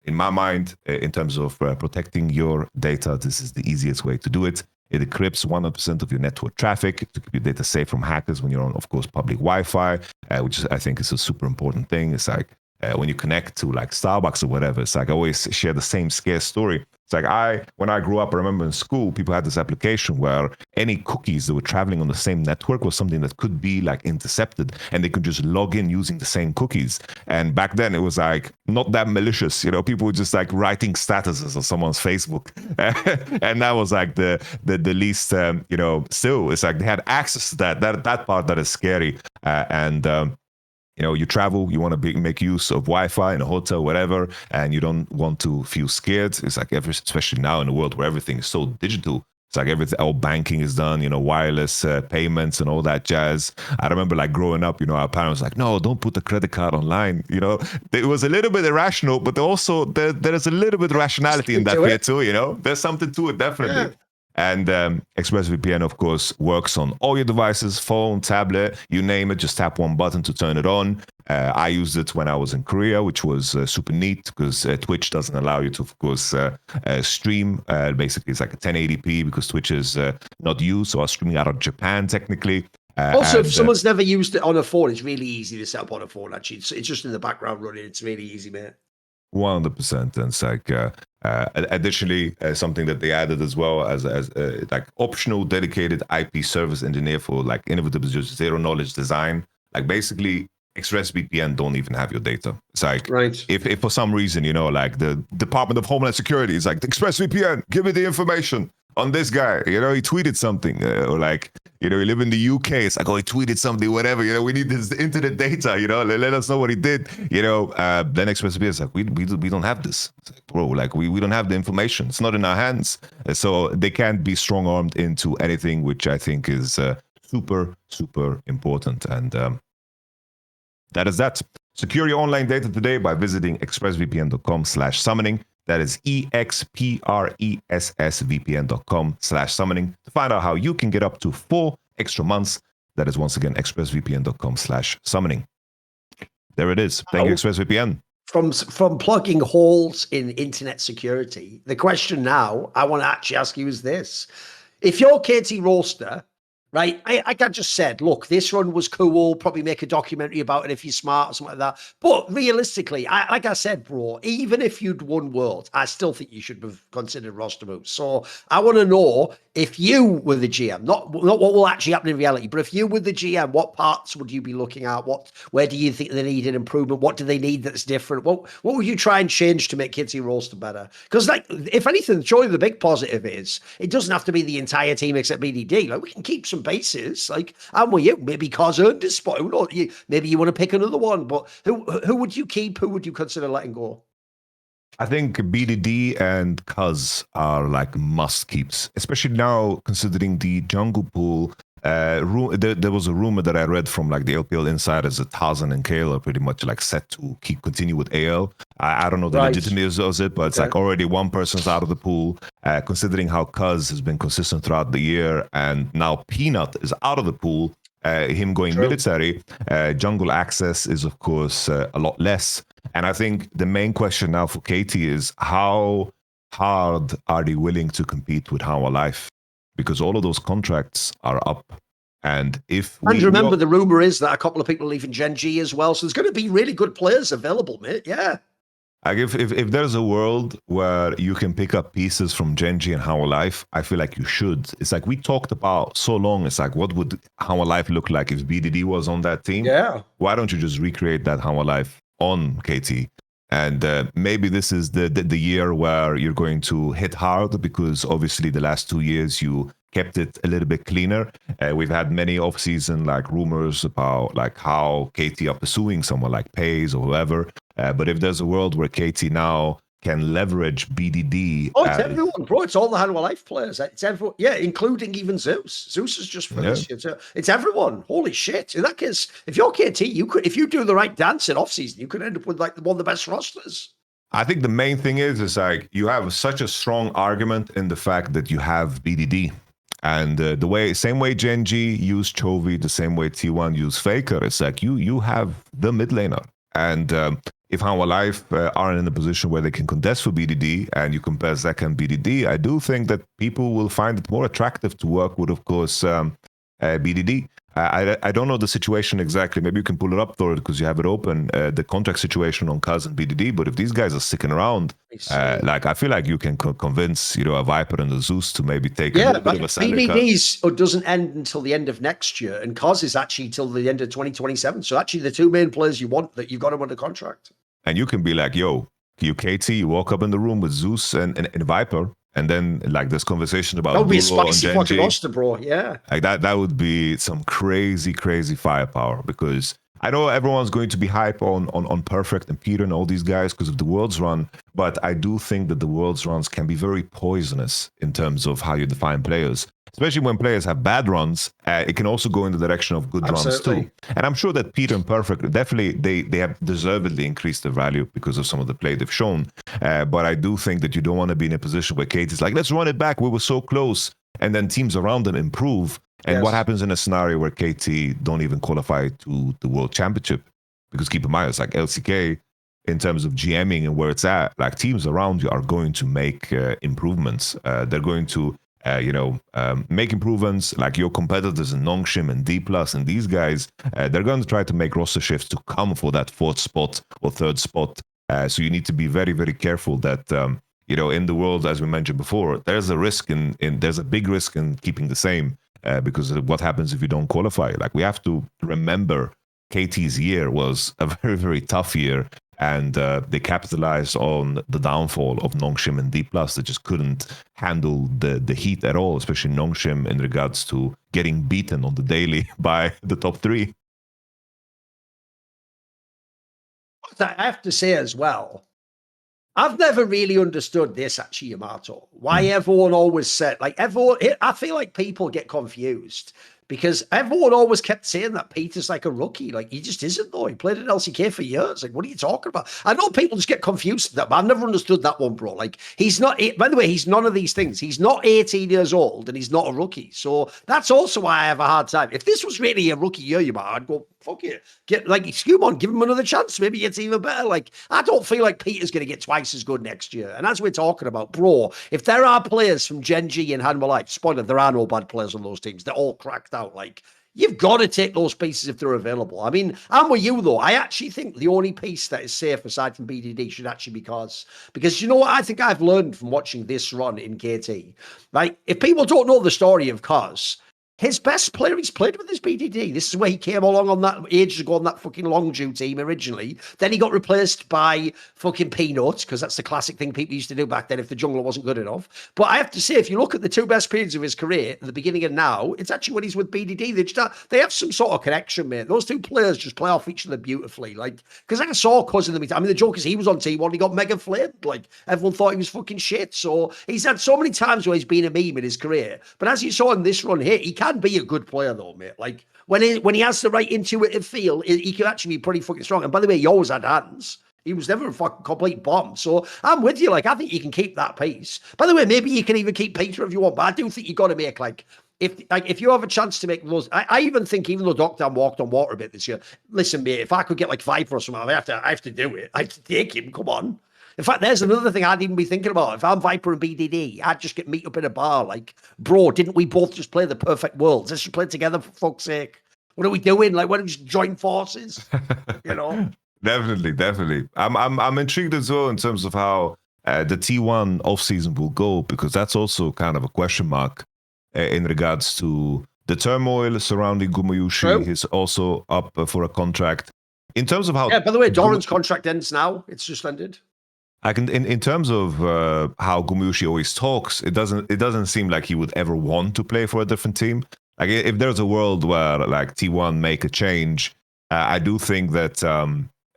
in my mind, in terms of protecting your data, this is the easiest way to do it. It encrypts 100% of your network traffic to keep your data safe from hackers when you're on, of course, public Wi-Fi, which I think is a super important thing. It's like when you connect to like Starbucks or whatever, it's like I always share the same scare story. It's like when I grew up, I remember in school, people had this application where any cookies that were traveling on the same network was something that could be like intercepted and they could just log in using the same cookies. And back then it was like not that malicious, people were just like writing statuses on someone's Facebook. And that was like the least, still it's like they had access to that part that is scary. You travel, you want to make use of Wi-Fi in a hotel, whatever, and you don't want to feel scared. It's like especially now in a world where everything is so digital. It's like all banking is done, wireless payments and all that jazz. I remember like growing up, our parents were like, no, don't put the credit card online. It was a little bit irrational, but also there is a little bit of rationality in that fear too, There's something to it, definitely. Yeah. And ExpressVPN, of course, works on all your devices, phone, tablet, you name it. Just tap one button to turn it on. I used it when I was in Korea, which was super neat because Twitch doesn't allow you to, of course, stream. Basically, it's like a 1080p because Twitch is not used. So I was streaming out of Japan, technically. Also, if someone's never used it on a phone, it's really easy to set up on a phone, actually. It's just in the background running. It's really easy, mate. 100%. And it's like, additionally, something that they added as well as like optional dedicated IP service engineer for like innovative zero knowledge design. Like basically, ExpressVPN don't even have your data. It's like, right. if for some reason, like the Department of Homeland Security is like, ExpressVPN, give me the information on this guy, he tweeted something, or like, you live in the UK, it's like, oh, he tweeted something, whatever, we need this internet data, let us know what he did, then ExpressVPN is like, we don't have this. It's like, bro, like, we don't have the information. It's not in our hands. So they can't be strong-armed into anything, which I think is super, super important. And that is that. Secure your online data today by visiting expressvpn.com/summoning. That is expressvpn.com/summoning to find out how you can get up to 4 extra months. That is once again expressvpn.com/summoning. There it is. Thank you, ExpressVPN. From plugging holes in internet security, the question now I want to actually ask you is this. If you're KT Roaster, right, I just said, look, this run was cool, probably make a documentary about it if you're smart or something like that. But realistically, like I said, bro, even if you'd won World, I still think you should have considered roster moves. So I want to know, if you were the GM, not what will actually happen in reality, but if you were the GM, what parts would you be looking at? Where do you think they needed improvement? What do they need that's different? What would you try and change to make KT Roaster better? Because, like, if anything, surely the big positive is it doesn't have to be the entire team except BDD. Like, we can keep some bases. Like, and you maybe Cos earned his spot. Maybe you want to pick another one. But who would you keep? Who would you consider letting go? I think BDD and Cuz are like must keeps, especially now considering the jungle pool. There was a rumor that I read from like the LPL insiders that Thorin and Kale are pretty much like set to continue with AL. I don't know the legitimacy of it, but it's like already one person's out of the pool. Considering how Cuz has been consistent throughout the year, and now Peanut is out of the pool. Him going military, jungle access is of course a lot less. And I think the main question now for KT is how hard are they willing to compete with How Life? Because all of those contracts are up. And remember, the rumor is that a couple of people are leaving GenG as well. So there's going to be really good players available, mate. Yeah. Like if there's a world where you can pick up pieces from GenG and How Life, I feel like you should. It's like we talked about so long. It's like, what would How Life look like if BDD was on that team? Yeah. Why don't you just recreate that How Life on KT? And maybe this is the year where you're going to hit hard, because obviously the last 2 years you kept it a little bit cleaner. We've had many off-season like rumors about like how KT are pursuing someone like Pays or whoever. But if there's a world where KT now can leverage BDD. Oh, it's everyone, bro. It's all the Hanwha Life players. It's everyone. Yeah, including even Zeus. Zeus is just for this year. It's everyone. Holy shit. In that case, if you're KT, you could, if you do the right dance in off-season, you could end up with like one of the best rosters. I think the main thing is like you have such a strong argument in the fact that you have BDD. And same way GenG used Chovy, the same way T1 used Faker, it's like you have the mid laner. And if Hanwha Life aren't in a position where they can contest for BDD and you compare Zek and BDD, I do think that people will find it more attractive to work with, of course, BDD. I don't know the situation exactly. Maybe you can pull it up, Thorin, because you have it open, the contract situation on Kaz and BDD. But if these guys are sticking around, like I feel like you can convince, a Viper and a Zeus to maybe take a little bit of a salary cut. BDD's doesn't end until the end of next year, and Kaz is actually till the end of 2027. So actually, the two main players you want, that you've got them under contract. And you can be like, yo, you KT, you walk up in the room with Zeus and Viper. And then, like, this conversation about that would be a spicy fucking roster, bro. Yeah, like that would be some crazy firepower, because I know everyone's going to be hype on Perfect and Peter and all these guys because of the Worlds run, but I do think that the Worlds runs can be very poisonous in terms of how you define players. Especially when players have bad runs, it can also go in the direction of good runs too. And I'm sure that Peter and Perfect, definitely, they have deservedly increased their value because of some of the play they've shown. But I do think that you don't want to be in a position where Kate is like, let's run it back, we were so close. And then teams around them improve. And what happens in a scenario where KT don't even qualify to the World Championship? Because keep in mind, it's like LCK, in terms of GMing and where it's at, like teams around you are going to make improvements. They're going to make improvements, like your competitors in Nongshim and D+, and these guys, they're going to try to make roster shifts to come for that fourth spot or third spot. So you need to be very, very careful that, in the world, as we mentioned before, there's a risk there's a big risk in keeping the same because of what happens if you don't qualify. Like, we have to remember KT's year was a very, very tough year. And they capitalized on the downfall of Nongshim and D+. They just couldn't handle the heat at all, especially Nongshim in regards to getting beaten on the daily by the top three. I have to say as well, I've never really understood this, actually, Yamato. Why everyone always said, I feel like people get confused. Because everyone always kept saying that Peter's like a rookie. Like, he just isn't, though. He played at LCK for years. Like, what are you talking about? I know people just get confused with that, but I've never understood that one, bro. Like, he's not, by the way, he's none of these things. He's not 18 years old and he's not a rookie. So that's also why I have a hard time. If this was really a rookie year, I'd go, fuck it. Excuse me, give him another chance. Maybe it's even better. Like, I don't feel like Peter's going to get twice as good next year. And as we're talking about, bro, if there are players from GenG and Hanwha Life, spoiler, there are no bad players on those teams. They're all cracked out. Like, you've got to take those pieces if they're available. I mean, I'm with you, though. I actually think the only piece that is safe aside from BDD should actually be Kaz. Because you know what I think I've learned from watching this run in KT? Like, if people don't know the story of Kaz, his best player he's played with is BDD. This is where he came along on that ages ago on that fucking Longju team originally. Then he got replaced by fucking Peanuts, because that's the classic thing people used to do back then if the jungler wasn't good enough. But I have to say, if you look at the two best periods of his career, at the beginning and now, it's actually when he's with BDD. They have some sort of connection, mate. Those two players just play off each other beautifully. Like, because I saw Cuz in the meantime. I mean, the joke is he was on T1, he got mega flamed. Like, everyone thought he was fucking shit. So he's had so many times where he's been a meme in his career. But as you saw in this run here, he can be a good player, though, mate. Like, when he has the right intuitive feel, he can actually be pretty fucking strong. And by the way, he always had hands. He was never a fucking complete bomb. So I'm with you. Like, I think you can keep that piece. By the way, maybe you can even keep Peter if you want, but I do think you got to make, if you have a chance to make those, I even think, even though Doctor walked on water a bit this year, listen, mate, if I could get like Viper or something, I have to do it. I have to take him. Come on. In fact, there's another thing I'd even be thinking about. If I'm Viper and BDD, I'd just get meet up in a bar. Like, bro, didn't we both just play the perfect worlds? Let's just play together, for fuck's sake. What are we doing? Like, why don't we just join forces? Definitely. I'm intrigued as well in terms of how the T1 offseason will go, because that's also kind of a question mark in regards to the turmoil surrounding Gumayushi. True. He's also up for a contract. In terms of how... Yeah, by the way, Doran's contract ends now. It's just ended. In terms of how Gumayushi always talks, it doesn't seem like he would ever want to play for a different team. Like, if there's a world where like T1 make a change, I do think that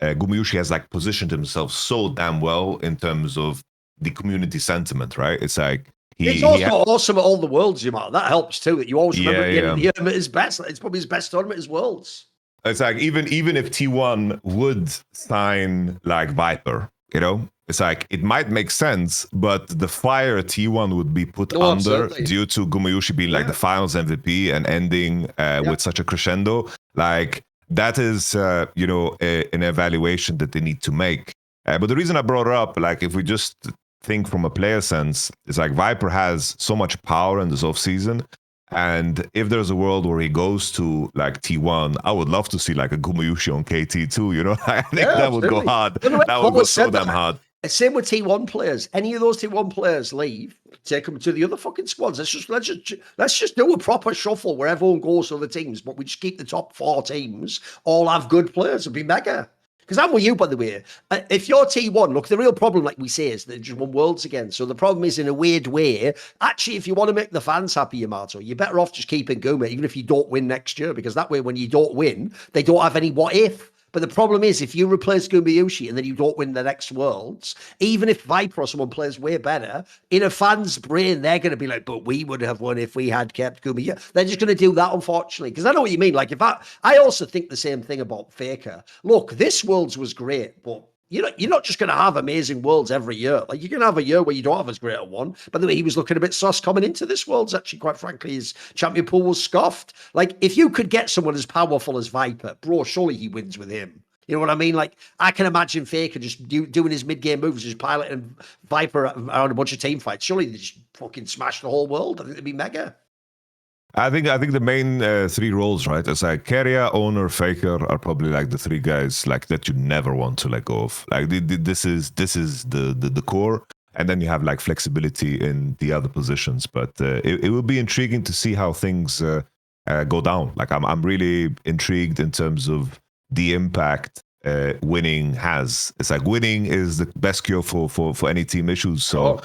Gumayusi has like positioned himself so damn well in terms of the community sentiment, right? It's like it's also awesome at all the worlds, that helps too. That you always remember at the end of the year at his best. It's probably his best tournament as worlds. It's like even if T1 would sign like Viper, it's like it might make sense, but the fire T1 would be put under due to Gumayusi being like the finals MVP and ending with such a crescendo. Like that is an evaluation that they need to make. But the reason I brought it up, like if we just think from a player sense, is like Viper has so much power in this offseason. And if there's a world where he goes to like T1, I would love to see like a Gumayusi on KT too, I think that would go hard. That would go so damn hard. Same with T1 players. Any of those T1 players leave, take them to the other fucking squads. Let's just do a proper shuffle where everyone goes to other teams, but we just keep the top 4 teams all have good players. It'd be mega. Because I'm with you, by the way. If you're T1, look, the real problem, like we say, is they just won Worlds again. So the problem is, in a weird way, actually, if you want to make the fans happy, Yamato, you're better off just keeping Guma, even if you don't win next year, because that way, when you don't win, they don't have any what if. But the problem is, if you replace Gumayusi and then you don't win the next Worlds, even if Viper or someone plays way better, in a fan's brain, they're going to be like, but we would have won if we had kept Gumayusi. They're just going to do that, unfortunately. Because I know what you mean. Like, I also think the same thing about Faker. Look, this Worlds was great, but you're not just going to have amazing Worlds every year. Like, you're going to have a year where you don't have as great a one. By the way, he was looking a bit sus coming into this Worlds. Actually, quite frankly, his champion pool was scoffed. Like, if you could get someone as powerful as Viper, bro, surely he wins with him. You know what I mean? Like, I can imagine Faker just doing his mid-game moves, just piloting Viper around a bunch of team fights. Surely they just fucking smash the whole world. I think it'd be mega. I think the main 3 roles, right? It's like carrier, owner, faker are probably like the 3 guys like that you never want to let go of. Like this is the core, and then you have like flexibility in the other positions. But it will be intriguing to see how things go down. Like I'm really intrigued in terms of the impact winning has. It's like winning is the best cure for any team issues. So.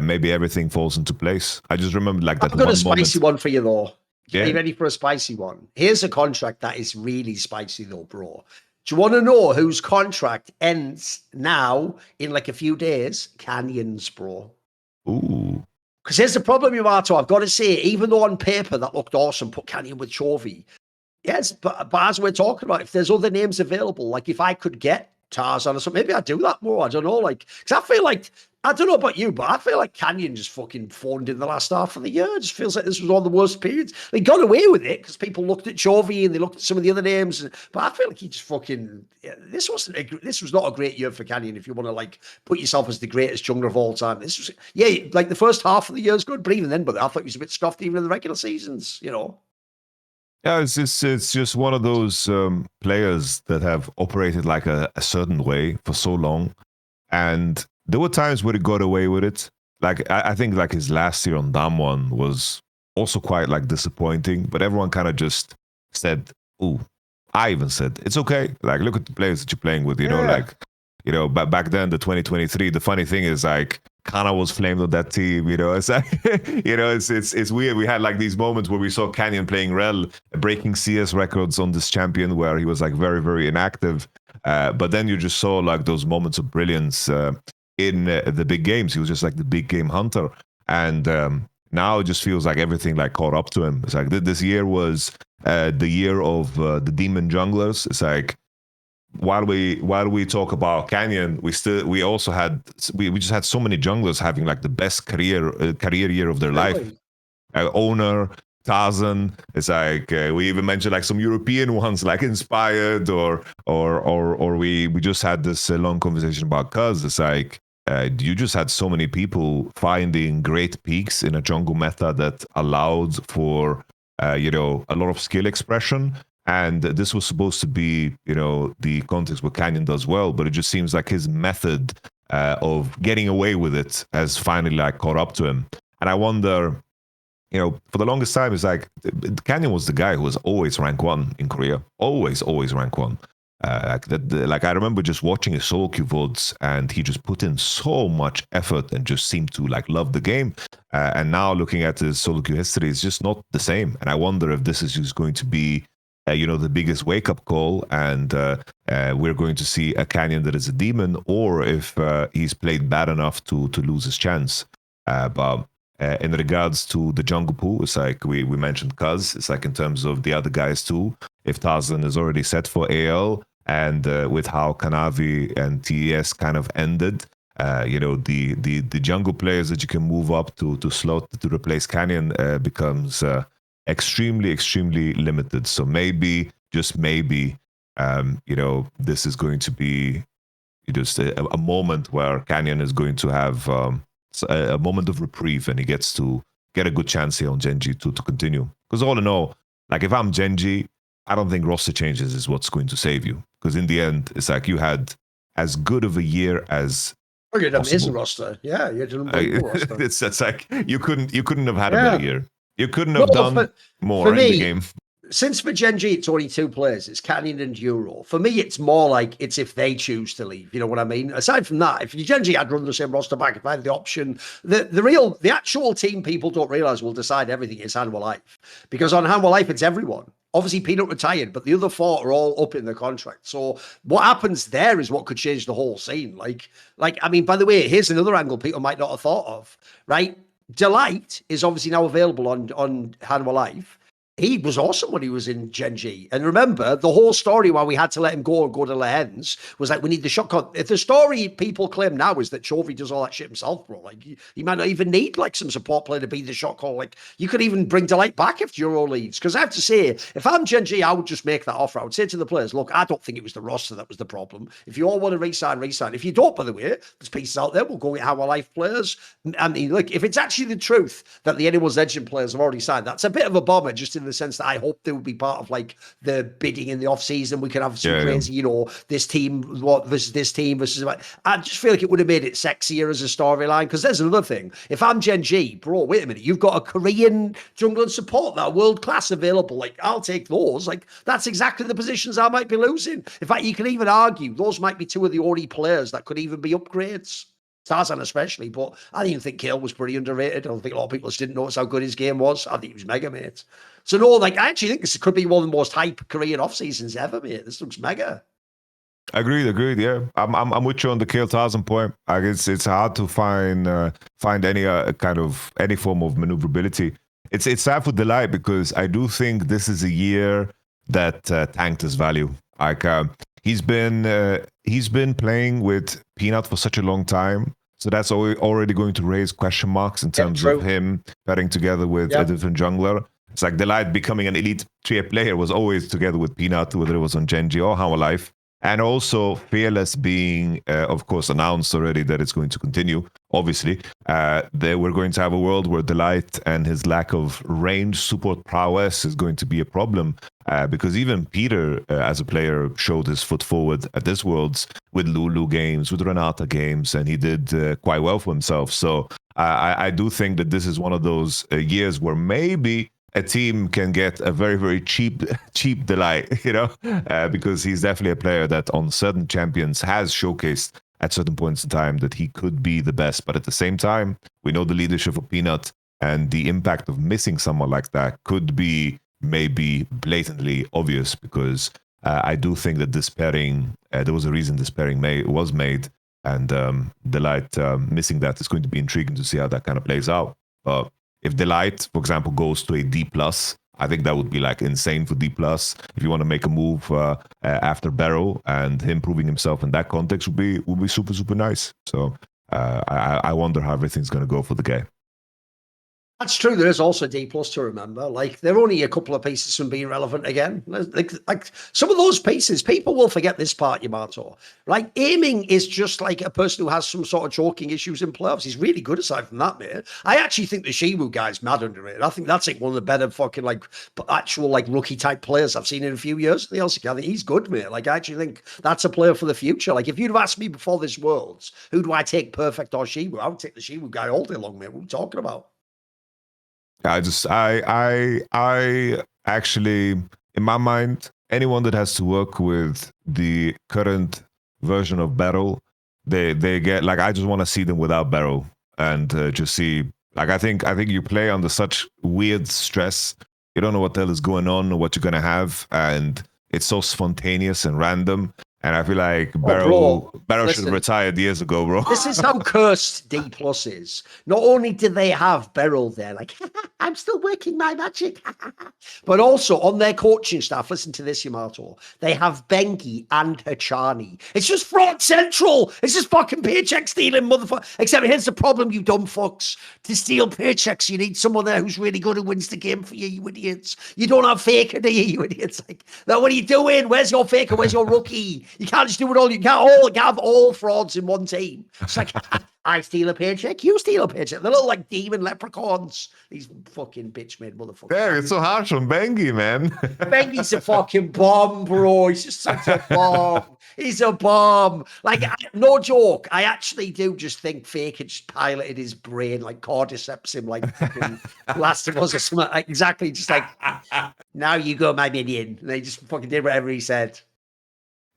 Maybe everything falls into place. I just remember like that. I've got a spicy one for you though. Yeah. Are you ready for a spicy one? Here's a contract that is really spicy though, bro. Do you want to know whose contract ends now in like a few days? Canyon's, bro. Ooh. Because here's the problem, Yamato. I've got to say, even though on paper that looked awesome, put Canyon with Chovy. Yes, but as we're talking about, if there's other names available, like if I could get Tarzan or something, maybe I'd do that more. I don't know. Like, because I feel like, I don't know about you, but I feel like Canyon just fucking phoned in the last half of the year. It just feels like this was one of the worst periods. They got away with it because people looked at Chovy and they looked at some of the other names. But I feel like he just fucking, this was not a great year for Canyon if you want to like put yourself as the greatest jungler of all time. This was, like the first half of the year is good, but even then, but I thought he was a bit scuffed even in the regular seasons, Yeah, it's just one of those players that have operated like a certain way for so long, and there were times where he got away with it. Like I think like his last year on Damwon was also quite like disappointing, but everyone kind of just said, "Ooh," I even said, "It's okay." Like look at the players that you're playing with, But back then, the 2023. The funny thing is like. Kana was flamed on that team, It's like, it's weird. We had like these moments where we saw Canyon playing Rel, breaking CS records on this champion where he was like very, very inactive. But then you just saw like those moments of brilliance in the big games. He was just like the big game hunter, and now it just feels like everything like caught up to him. It's like this year was the year of the demon junglers. It's like. While we talk about Canyon, we just had so many junglers having like the best career year of their life. Owner, Tarzan, it's like we even mentioned like some European ones like Inspired or we just had this long conversation about Cuz. It's like you just had so many people finding great peaks in a jungle meta that allowed for a lot of skill expression. And this was supposed to be, the context what Canyon does well, but it just seems like his method of getting away with it has finally like caught up to him. And I wonder, for the longest time, it's like Canyon was the guy who was always rank 1 in Korea, always rank 1. Like I remember just watching his solo queue VODs, and he just put in so much effort and just seemed to like love the game. And now looking at his solo queue history, it's just not the same. And I wonder if this is just going to be the biggest wake-up call, and we're going to see a Canyon that is a demon, or if he's played bad enough to lose his chance. But in regards to the jungle pool, it's like we mentioned Cuz. It's like in terms of the other guys too. If Tarzan is already set for AL, and with how Kanavi and TES kind of ended, the jungle players that you can move up to slot to replace Canyon becomes extremely, extremely limited. So maybe, just maybe, this is going to be just a moment where Canyon is going to have a moment of reprieve, and he gets to get a good chance here on GenG to continue. Because all in all, like if I'm GenG, I don't think roster changes is what's going to save you. Because in the end, it's like you had as good of a year as you had an amazing roster. Yeah, you had an unbelievable roster. It's like you couldn't have had a better year. You couldn't have done more in the game. Since for GenG it's only 2 players, it's Canyon and Euro. For me, it's more like it's if they choose to leave. You know what I mean? Aside from that, if you GenG, I'd run the same roster back if I had the option. The actual team people don't realize will decide everything is Hanwha Life. Because on Hanwha Life, it's everyone. Obviously, Peanut retired, but the other 4 are all up in the contract. So what happens there is what could change the whole scene. Like, I mean, by the way, here's another angle people might not have thought of, right? Delight is obviously now available on Hanwha Life. He was awesome when he was in GenG. And remember, the whole story why we had to let him go and go to Lehens was like, we need the shot. If the story people claim now is that Chovy does all that shit himself, bro, like he might not even need like some support player to be the shot call. Like you could even bring Delight back if Euro leaves. Because I have to say, if I'm GenG, I would just make that offer. I would say to the players, look, I don't think it was the roster that was the problem. If you all want to re-sign, re-sign. If you don't, by the way, there's pieces out there. We'll go get Hanwha Life players. And look, if it's actually the truth that the Anyone's Legend players have already signed, that's a bit of a bomber, just in the sense that I hope they would be part of like the bidding in the off season. We could have some crazy, this team versus this team versus. I just feel like it would have made it sexier as a storyline. Because there's another thing. If I'm GenG, bro, wait a minute, you've got a Korean jungle and support that are world class available. Like I'll take those. Like that's exactly the positions I might be losing. In fact, you can even argue those might be 2 of the only players that could even be upgrades. Tarzan especially, but I didn't think Kale was pretty underrated. I don't think a lot of people just didn't notice how good his game was. I think he was mega, mate. So no, like I actually think this could be one of the most hype Korean off seasons ever, mate. This looks mega. Agreed. Yeah, I'm with you on the Kale Tarzan point. Like it's hard to find any any form of maneuverability. It's sad for Delight because I do think this is a year that tanked his value. Like he's been playing with Peanut for such a long time. So that's already going to raise question marks in terms of him pairing together with a different jungler. It's like Delight becoming an elite tier player was always together with Peanut, whether it was on GenG or Hanwha Life. And also Fearless being, of course, announced already that it's going to continue. Obviously, we're going to have a world where Delight and his lack of range support prowess is going to be a problem. Because even Peter, as a player, showed his foot forward at this Worlds with Lulu games, with Renata games, and he did quite well for himself. So I do think that this is one of those years where maybe a team can get a very, very cheap Delight, because he's definitely a player that on certain champions has showcased at certain points in time that he could be the best. But at the same time, we know the leadership of Peanut and the impact of missing someone like that could be maybe blatantly obvious, because I do think that this pairing, there was a reason this pairing was made, and Delight missing that is going to be intriguing to see how that kind of plays out. But if Delight, for example, goes to a D+, I think that would be like insane for D+. If you want to make a move after Barrow, and him proving himself in that context would be super, super nice. So I wonder how everything's going to go for the guy. That's true. There is also D+ to remember. Like, they're only a couple of pieces from being relevant again. Like some of those pieces, people will forget this part, Yamato. Like, aiming is just like a person who has some sort of choking issues in playoffs. He's really good aside from that, mate. I actually think the Shiwu guy's mad underrated. I think that's like one of the better fucking like actual like rookie type players I've seen in a few years. The LCK, I think he's good, mate. Like, I actually think that's a player for the future. Like, if you'd have asked me before this Worlds, who do I take, Perfect or Shiwu? I would take the Shiwu guy all day long, mate. What are we talking about? I actually, in my mind, anyone that has to work with the current version of Battle, they get like, I just want to see them without Battle and just see, like, I think you play under such weird stress You don't know what the hell is going on or what you're gonna have, and it's so spontaneous and random. And I feel like Barrow should have listen. retired years ago, bro. This is how cursed D Plus is. Not only do they have Beryl there, like, I'm still working my magic, but also on their coaching staff, listen to this, Yamato, they have Bengi and Hachani. It's just fraud central. It's just fucking paycheck stealing, motherfucker. Except here's the problem, you dumb fucks. To steal paychecks, you need someone there who's really good who wins the game for you, you idiots. You don't have Faker, do you idiots? Like, now what are you doing? Where's your Faker? Where's your rookie? You can't just do it all. You can't have all frauds in one team. It's like, I steal a paycheck, you steal a paycheck. They're little like demon leprechauns. These fucking bitch-made motherfuckers. Yeah, it's so harsh on Bengi, man. Bengi's a fucking bomb, bro. He's just such a bomb. He's a bomb. Like, no joke. I actually do just think Fake had just piloted his brain, like cordyceps him, like fucking Last of Us or something. Like, exactly, just like, now you go, my minion. And they just fucking did whatever he said.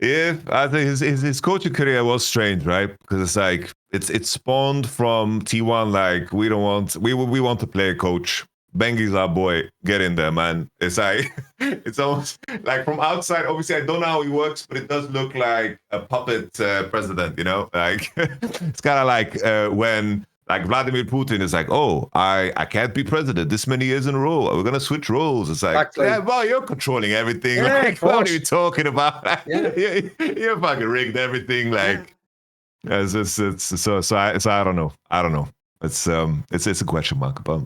Yeah, I think his coaching career was strange, right? Because it's like it spawned from T1. Like we want to play a coach. Bengi's our boy. Get in there, man. It's like it's almost like from outside. Obviously, I don't know how he works, but it does look like a puppet president. You know, like it's kind of like when. Like Vladimir Putin is like, oh, I can't be president this many years in a row. We're gonna switch roles. It's like, Exactly. yeah, well, you're controlling everything. Yeah, like, of what course. are you talking about? Yeah. You're fucking rigged everything. Like, it's I don't know. It's a question mark. But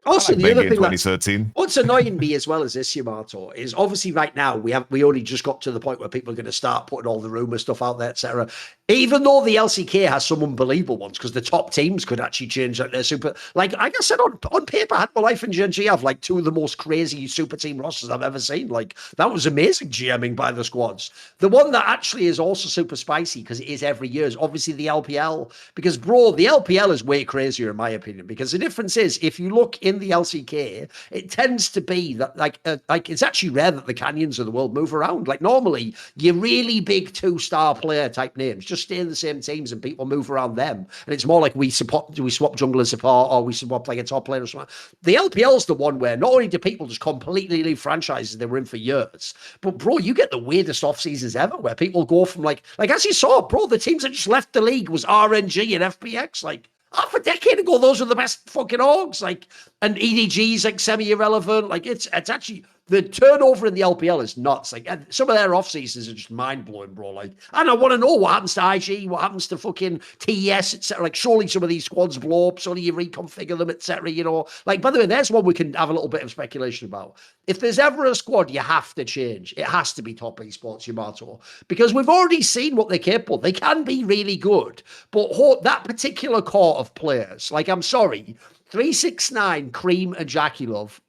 Also, like the other Bengi in thing that's 2013. what's annoying me as well as this, Yamato, is obviously right now we only just got to the point where people are going to start putting all the rumor stuff out there, etc. Even though the LCK has some unbelievable ones, because the top teams could actually change like their super. Like I said, on paper, Handball Life and GenG have like two of the most crazy super team rosters I've ever seen. Like that was amazing GMing by the squads. The one that actually is also super spicy because it is every year is obviously the LPL. Because bro, the LPL is way crazier in my opinion. Because the difference is if you look in the LCK, it tends to be that like it's actually rare that the canyons of the world move around. Like normally, your really big 2-star player type names just stay in the same teams and people move around them. And it's more like we swap jungle and support or we swap like a top player or something. The LPL is the one where not only do people just completely leave franchises they were in for years, but bro, you get the weirdest off seasons ever where people go from like as you saw, bro, the teams that just left the league was RNG and FPX. Like half a decade ago, those were the best fucking orgs. Like, and EDG's like semi-irrelevant. Like, it's actually the turnover in the LPL is nuts. Like, some of their off seasons are just mind blowing, bro. Like, and I want to know what happens to IG, what happens to fucking TES, etc. Like, surely some of these squads blow up, surely you reconfigure them, etc. You know, like, by the way, there's one we can have a little bit of speculation about. If there's ever a squad you have to change, it has to be Top Esports, Yamato, because we've already seen what they're capable. They can be really good, but that particular core of players, like, I'm sorry, 369, Cream, and Jackie Love.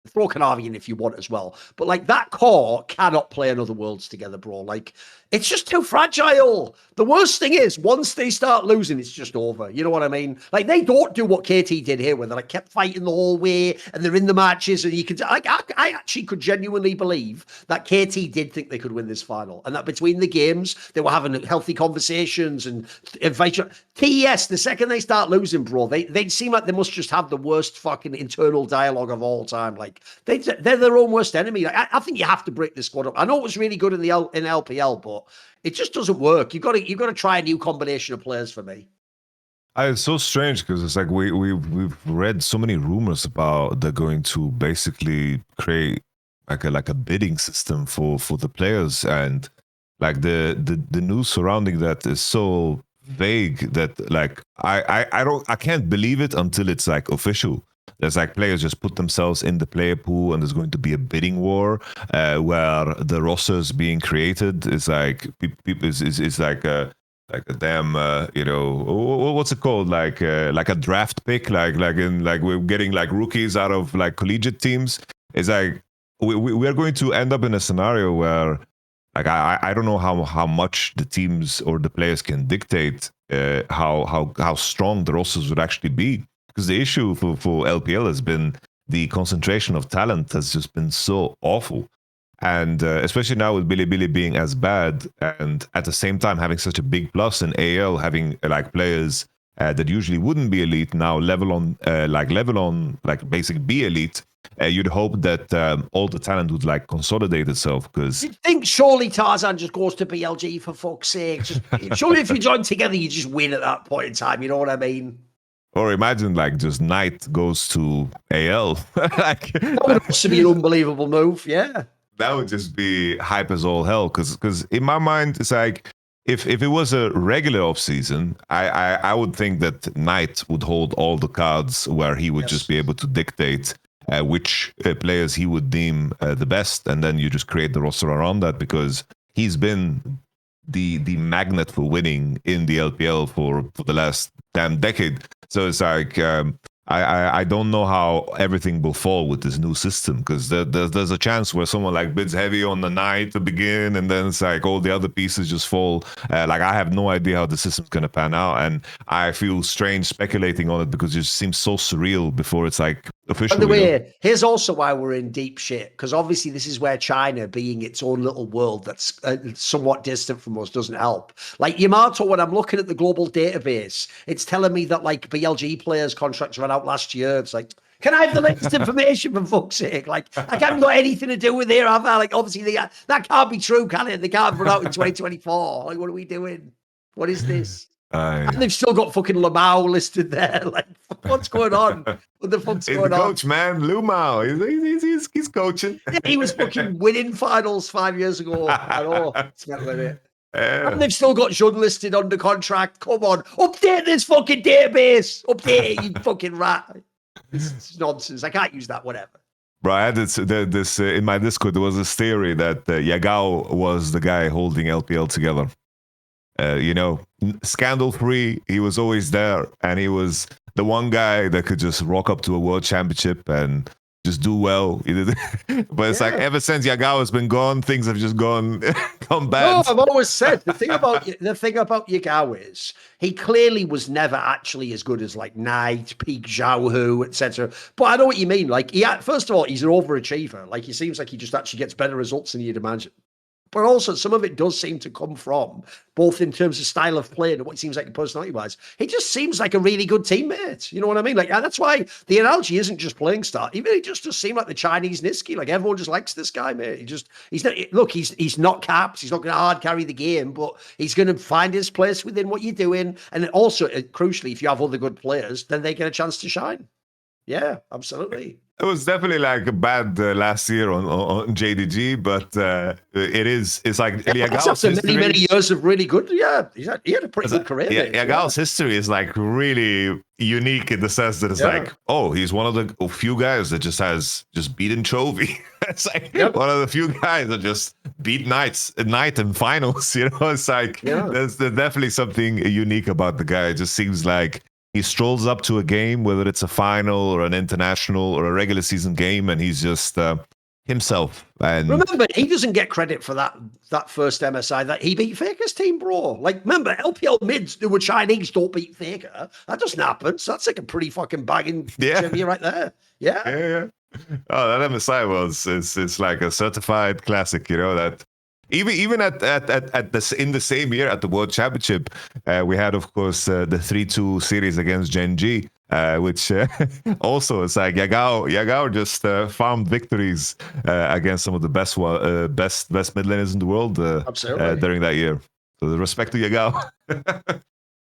Throw Kanavi in if you want as well. But like that core cannot play another Worlds together, bro. Like it's just too fragile. The worst thing is once they start losing, it's just over. You know what I mean? Like they don't do what KT did here, where they like kept fighting the whole way and they're in the matches, and you can like I actually could genuinely believe that KT did think they could win this final, and that between the games they were having healthy conversations and advice. TES, the second they start losing, bro, they seem like they must just have the worst fucking internal dialogue of all time. Like they're their own worst enemy. Like, I think you have to break this squad up. I know it was really good in the in LPL, but it just doesn't work. You've got to try a new combination of players for me. It's so strange because it's like we've read so many rumors about they're going to basically create like a bidding system for the players, and like the news surrounding that is so vague that like I can't believe it until it's like official. There's like players just put themselves in the player pool, and there's going to be a bidding war where the rosters being created is like people is like a damn you know, what's it called, like a draft pick, like we're getting like rookies out of like collegiate teams. It's like we are going to end up in a scenario where like I don't know how much the teams or the players can dictate how strong the rosters would actually be. Because the issue for LPL has been the concentration of talent has just been so awful. And especially now with Billy being as bad, and at the same time having such a big plus in AL, having like players that usually wouldn't be elite now level on like basic B elite. you'd hope that all the talent would like consolidate itself, because You'd think surely Tarzan just goes to BLG for fuck's sake. Surely if you join together, you just win at that point in time. You know what I mean? or imagine like just Knight goes to AL. Like That would also be an unbelievable move. Yeah. that would just be hype as all hell. Because in my mind, it's like if it was a regular off season, I would think that Knight would hold all the cards where he would just be able to dictate which players he would deem the best, and then you just create the roster around that, because he's been the magnet for winning in the LPL for the last damn decade. So it's like I don't know how everything will fall with this new system, because there's a chance where someone like bids heavy on the Knight to begin, and then it's like all the other pieces just fall. Like I have no idea how the system's gonna pan out, and I feel strange speculating on it because it just seems so surreal before it's like official. By the way, here's also why we're in deep shit, because obviously this is where China, being its own little world that's somewhat distant from us, doesn't help. Like Yamato, when I'm looking at the global database, it's telling me that like BLG players' contracts ran out last year. It's like, can I have the latest information for fuck's sake? Like, I haven't got anything to do with here, have I? Like, obviously that can't be true, can it? They can't run out in 2024. Like, what are we doing? What is this? And they've still got fucking Lamau listed there. Like, what's going on? What the fuck's He's going the on? coach, man. Lumao. He's coaching. He was fucking winning finals 5 years ago. I know. It's not with it. And they've still got Jun listed under contract. Come on. Update this fucking database. Update it, you fucking rat. It's nonsense. I can't use that, whatever. Bro, I had this in my Discord. There was this theory that Yagao was the guy holding LPL together. You know, scandal-free. He was always there, and he was the one guy that could just rock up to a world championship and just do well. But it's like ever since Yagao has been gone, things have just gone bad. No, I've always said the thing about Yagao is he clearly was never actually as good as like Knight, Peak Zhao, etc. But I know what you mean. Like, first of all, he's an overachiever. Like, he seems like he just actually gets better results than you'd imagine. But also, some of it does seem to come from both in terms of style of play and what it seems like personality-wise. He just seems like a really good teammate. You know what I mean? Like, that's why the analogy isn't just playing style. Even he just seem like the Chinese Niski. Like, everyone just likes this guy, mate. He's not caps. He's not going to hard carry the game, but he's going to find his place within what you're doing. And also, crucially, if you have other good players, then they get a chance to shine. Yeah, absolutely. It was definitely like a bad last year on JDG, but it's like Yagao's history. Many years of really good. Yeah, he had a pretty good career. Yagao's history is like really unique in the sense that it's like, oh, he's one of the few guys that just beaten Chovy. It's like one of the few guys that just beat Knight in finals. You know, it's like there's definitely something unique about the guy. It just seems like he strolls up to a game, whether it's a final or an international or a regular season game, and he's just himself. And remember, he doesn't get credit for that first MSI that he beat Faker's team, bro. Like, remember, LPL mids who were Chinese don't beat Faker. That doesn't happen. So that's like a pretty fucking banging trivia right there. Yeah. Oh, that MSI it's like a certified classic. You know that. Even at this in the same year at the World Championship, we had of course the 3-2 series against GenG, which also is like Yagao just farmed victories against some of the best mid laners in the world during that year. So the respect to Yagao.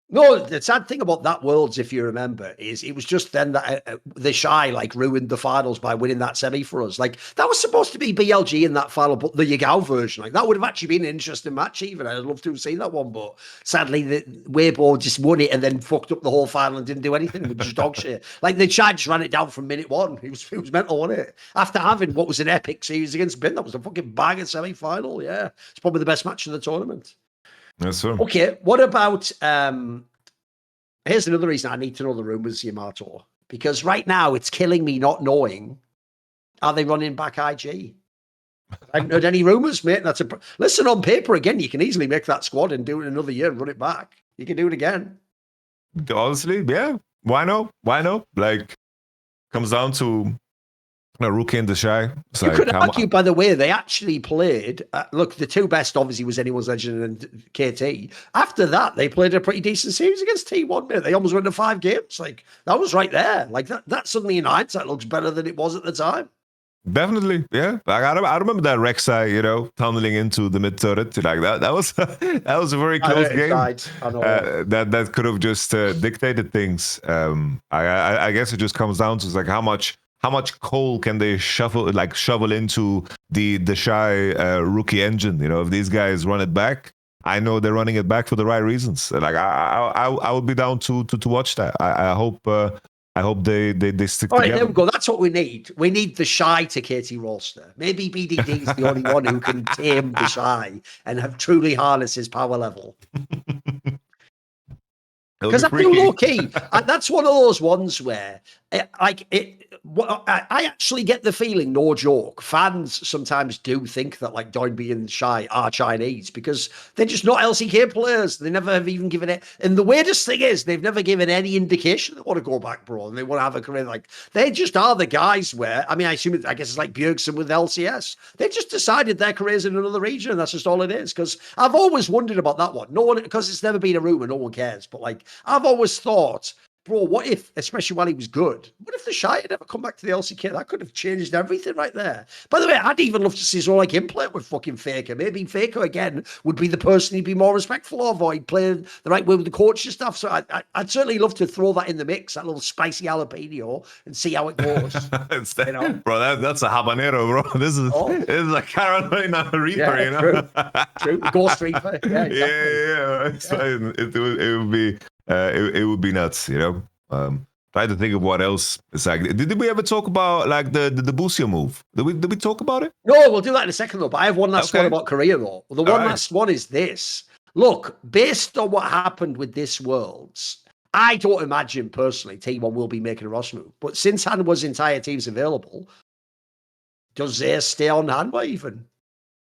No, the sad thing about that Worlds, if you remember, is it was just then that the Shy like ruined the finals by winning that semi for us. Like, that was supposed to be BLG in that final, but the Yagao version, like, that would have actually been an interesting match. Even I'd love to have seen that one, but sadly, the Weibo just won it and then fucked up the whole final and didn't do anything with just dog shit. Like, the Shy just ran it down from minute one. It was mental, wasn't it? After having what was an epic series against Bin, that was a fucking banger semi final. Yeah, it's probably the best match of the tournament. Yes, sir. Okay, what about here's another reason I need to know the rumors, Yamato, because right now it's killing me not knowing, are they running back IG? I haven't heard any rumors, mate. Listen, on paper again, you can easily make that squad and do it another year and run it back. You can do it again. Honestly, yeah. Why not? Like, comes down to Rookie and the Shy. It's You like, could argue, by the way, they actually played. Look, the two best obviously was Anyone's Legend and KT. After that, they played a pretty decent series against T1. Mate. They almost went to 5 games. Like that was right there. Like that suddenly in hindsight looks better than it was at the time. Definitely, yeah. I remember that Rek'Sai, tunneling into the mid turret like that. That was that was a very close game. I know. That could have just dictated things. I guess it just comes down to like how much coal can they shovel into the Shy rookie engine. If these guys run it back, I know they're running it back for the right reasons. Like I would be down to watch that. I hope. I hope they stick All right, together. there we go. That's what we need. We need the Shy to KT roster. Maybe BDD is the only one who can tame the Shy and have truly harness his power level. Because I feel low key. That's one of those ones where, I actually get the feeling, no joke, fans sometimes do think that like Doinby and Shy are Chinese because they're just not LCK players. They never have even given it. And the weirdest thing is, they've never given any indication they want to go back, bro, and they want to have a career. Like they just are the guys where, I mean, I guess it's like Bjergsen with LCS. They just decided their careers in another region, and that's just all it is. Because I've always wondered about that one. No one, because it's never been a rumor, no one cares. But like, I've always thought, bro, what if, especially while he was good, what if the Shy had ever come back to the LCK? That could have changed everything right there. By the way, I'd even love to see someone like him play with fucking Faker. Maybe Faker, again, would be the person he'd be more respectful of, or he'd play the right way with the coach and stuff. So I'd certainly love to throw that in the mix, that little spicy jalapeno, and see how it goes. Bro, that's a habanero, bro. This is like Carolina Reaper, True. Ghost Reaper. Yeah, exactly. It would be nuts, Try to think of what else. It's like, did we ever talk about like the Busio move? Did we talk about it? No, we'll do that in a second though. But I have one last one about Korea though. The one last one is this. Look, based on what happened with this Worlds, I don't imagine personally T1 will be making a roster move. But since Hanwha's entire team's available, does they stay on Hanwha even?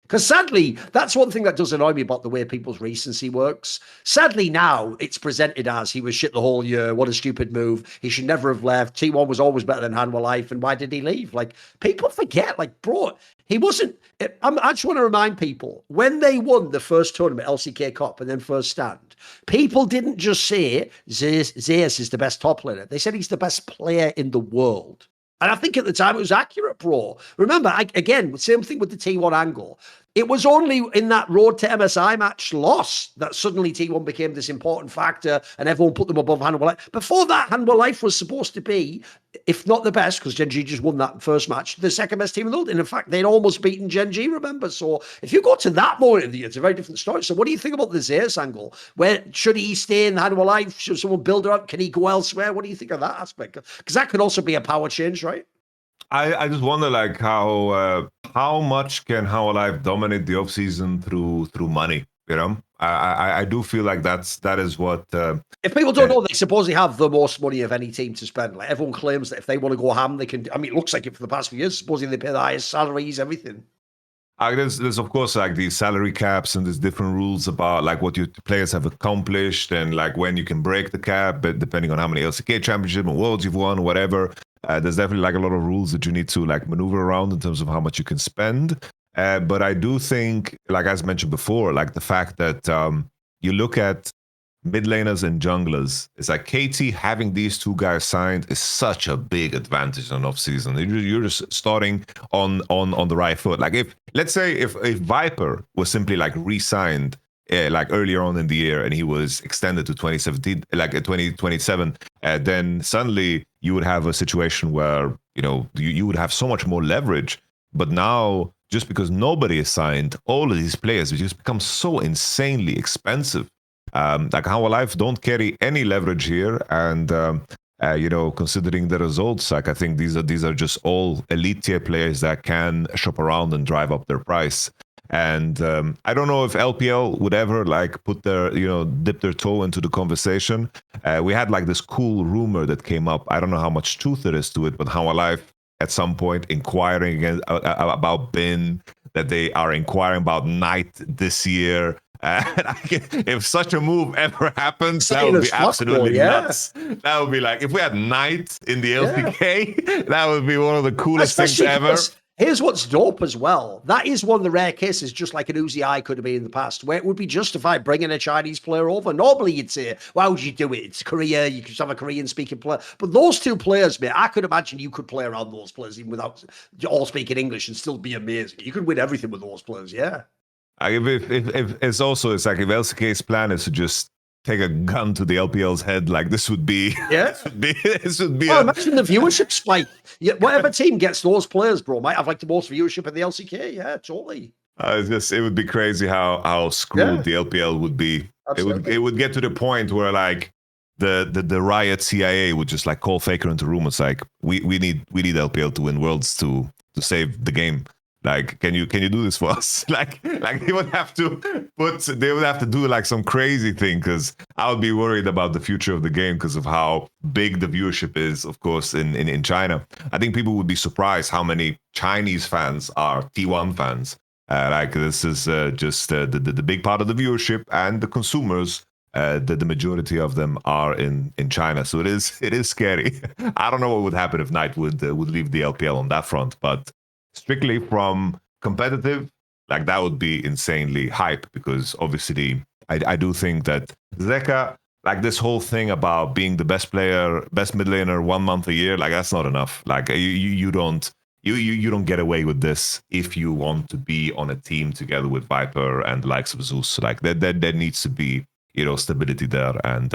Because sadly, that's one thing that does annoy me about the way people's recency works. Sadly, now it's presented as he was shit the whole year. What a stupid move. He should never have left. T1 was always better than Hanwha Life. And why did he leave? Like, people forget, like, bro, he wasn't. I just want to remind people, when they won the first tournament, LCK Cup, and then first stand, people didn't just say Zeus is the best top laner. They said he's the best player in the world. And I think at the time it was accurate, bro. Remember, again, same thing with the T1 angle. It was only in that road to MSI match loss that suddenly T1 became this important factor and everyone put them above Hanwha Life. Before that, Hanwha Life was supposed to be, if not the best, because GenG just won that first match, the second best team in the world. And in fact, they'd almost beaten GenG, remember? So if you go to that moment of the year, it's a very different story. So what do you think about the Zeus angle? Where should he stay in Hanwha Life? Should someone build her up? Can he go elsewhere? What do you think of that aspect? Because that could also be a power change, right? I just wonder like how much can How Alive dominate the off season through money? I do feel like that is what. If people don't know, they supposedly have the most money of any team to spend. Like everyone claims that if they want to go ham, they can. I mean, it looks like it for the past few years. Supposedly they pay the highest salaries, everything. There's of course like these salary caps and there's different rules about like what your players have accomplished and like when you can break the cap, but depending on how many LCK championship and worlds you've won, whatever. There's definitely like a lot of rules that you need to like maneuver around in terms of how much you can spend. But I do think, like as mentioned before, like the fact that you look at mid laners and junglers, it's like KT having these two guys signed is such a big advantage on off season. You're just starting on the right foot. Like if let's say if Viper was simply like re-signed like earlier on in the year and he was extended to 2017, like 2027, then suddenly you would have a situation where you would have so much more leverage. But now, just because nobody is signed, all of these players will just become so insanely expensive. Like How Alive don't carry any leverage here, and considering the results, like I think these are just all elite tier players that can shop around and drive up their price. And I don't know if LPL would ever like put their dip their toe into the conversation. We had like this cool rumor that came up. I don't know how much truth there is to it, but How Alive at some point inquiring again about Bin, that they are inquiring about Knight this year. If such a move ever happens, that Saying would as be fuck, absolutely bro, yeah. nuts. That would be like if we had Knight in the LCK, that would be one of the coolest Especially things ever. because here's what's dope as well. That is one of the rare cases, just like an Uzi I could have been in the past, where it would be justified bringing a Chinese player over. Normally, you'd say, why would you do it? It's Korea. You could just have a Korean-speaking player. But those two players, mate, I could imagine you could play around those players even without all speaking English and still be amazing. You could win everything with those players, yeah. If it's also, it's like if LCK's plan is to just take a gun to the LPL's head, like this would be, Yeah. this would be. Oh, imagine the viewership spike. Yeah, whatever team gets those players, bro, might have like the most viewership in the LCK. Yeah, totally. It would be crazy how screwed the LPL would be. Absolutely. It would get to the point where like the riot CIA would just like call Faker into Rumors like we need LPL to win worlds to save the game. Like, can you do this for us? like they would have to do like some crazy thing, because I would be worried about the future of the game because of how big the viewership is, of course, in China. I think people would be surprised how many Chinese fans are T1 fans. Like this is just the big part of the viewership, and the consumers. The majority of them are in China, so it is scary. I don't know what would happen if Knight would leave the LPL on that front, but strictly from competitive, like that would be insanely hype, because obviously I do think that Zeka, like this whole thing about being the best player, best mid laner 1 month a year, like that's not enough. Like you don't get away with this if you want to be on a team together with Viper and the likes of Zeus. Like there needs to be, you know, stability there. And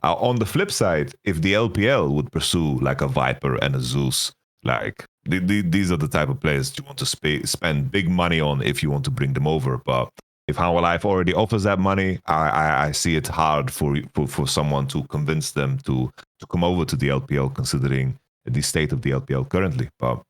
on the flip side, if the LPL would pursue like a Viper and a Zeus, like these are the type of players you want to spend big money on if you want to bring them over. But if How Life already offers that money, I see it hard for someone to convince them to come over to the LPL, considering the state of the LPL currently. But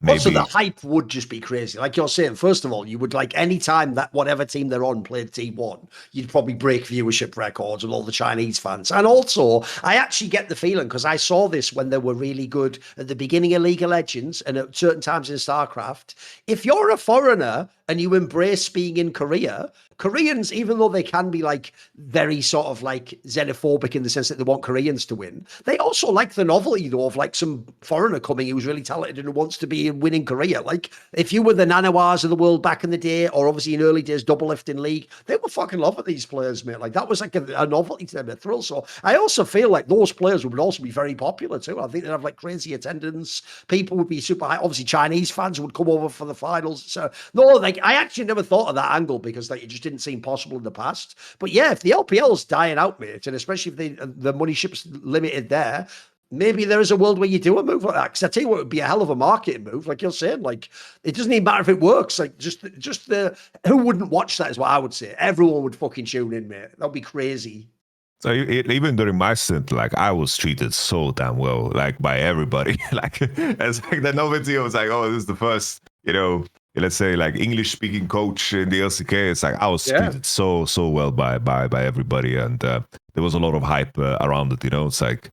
maybe. Also, the hype would just be crazy. Like you're saying, first of all, you would like any time that whatever team they're on played T1, you'd probably break viewership records with all the Chinese fans. And also, I actually get the feeling, because I saw this when they were really good at the beginning of League of Legends and at certain times in StarCraft. If you're a foreigner and you embrace being in Korea, Koreans, even though they can be like very sort of like xenophobic in the sense that they want Koreans to win, they also like the novelty though of like some foreigner coming who's really talented and who wants to be in winning Korea. Like if you were the Nanawars of the world back in the day, or obviously in early days double lift in League, they were fucking loving these players, mate. Like that was like a novelty to them, a thrill. So I also feel like those players would also be very popular too. I think they'd have like crazy attendance. People would be super high. Obviously Chinese fans would come over for the finals. So no, like I actually never thought of that angle, because like it just didn't seem possible in the past. But yeah, if the LPL's dying out, mate, and especially if the money ship's limited there, maybe there is a world where you do a move like that. Because I tell you what, it would be a hell of a marketing move, like you're saying. Like it doesn't even matter if it works. Like just the who wouldn't watch that is what I would say. Everyone would fucking tune in, mate. That'd be crazy. So even during my stint, like I was treated so damn well, like by everybody. Like it's like the novelty was like, oh, this is the first, you know, let's say like English speaking coach in the LCK. It's like I was treated so well by everybody, and there was a lot of hype around it. You know, it's like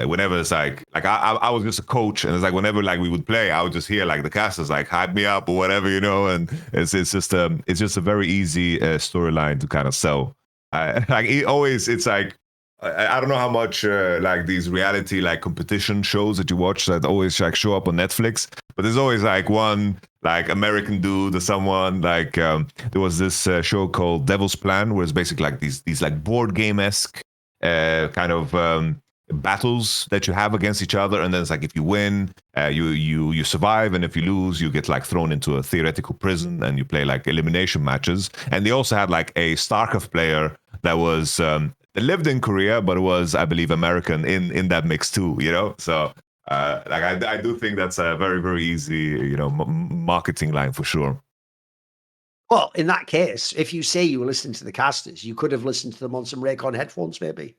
whenever it's like I was just a coach, and it's like whenever like we would play, I would just hear like the casters like hype me up or whatever, you know, and it's just a very easy storyline to kind of sell. It's like I don't know how much like these reality like competition shows that you watch that always like show up on Netflix, but there's always like one like American dude or someone like there was this show called Devil's Plan, where it's basically like these like board game-esque kind of battles that you have against each other, and then it's like if you win, you survive, and if you lose, you get like thrown into a theoretical prison, and you play like elimination matches. And they also had like a StarCraft player that was that lived in Korea, but was, I believe, American in that mix too, you know. So like I do think that's a very, very easy, you know, marketing line for sure. Well, in that case, if you say you were listening to the casters, you could have listened to them on some Raycon headphones, maybe.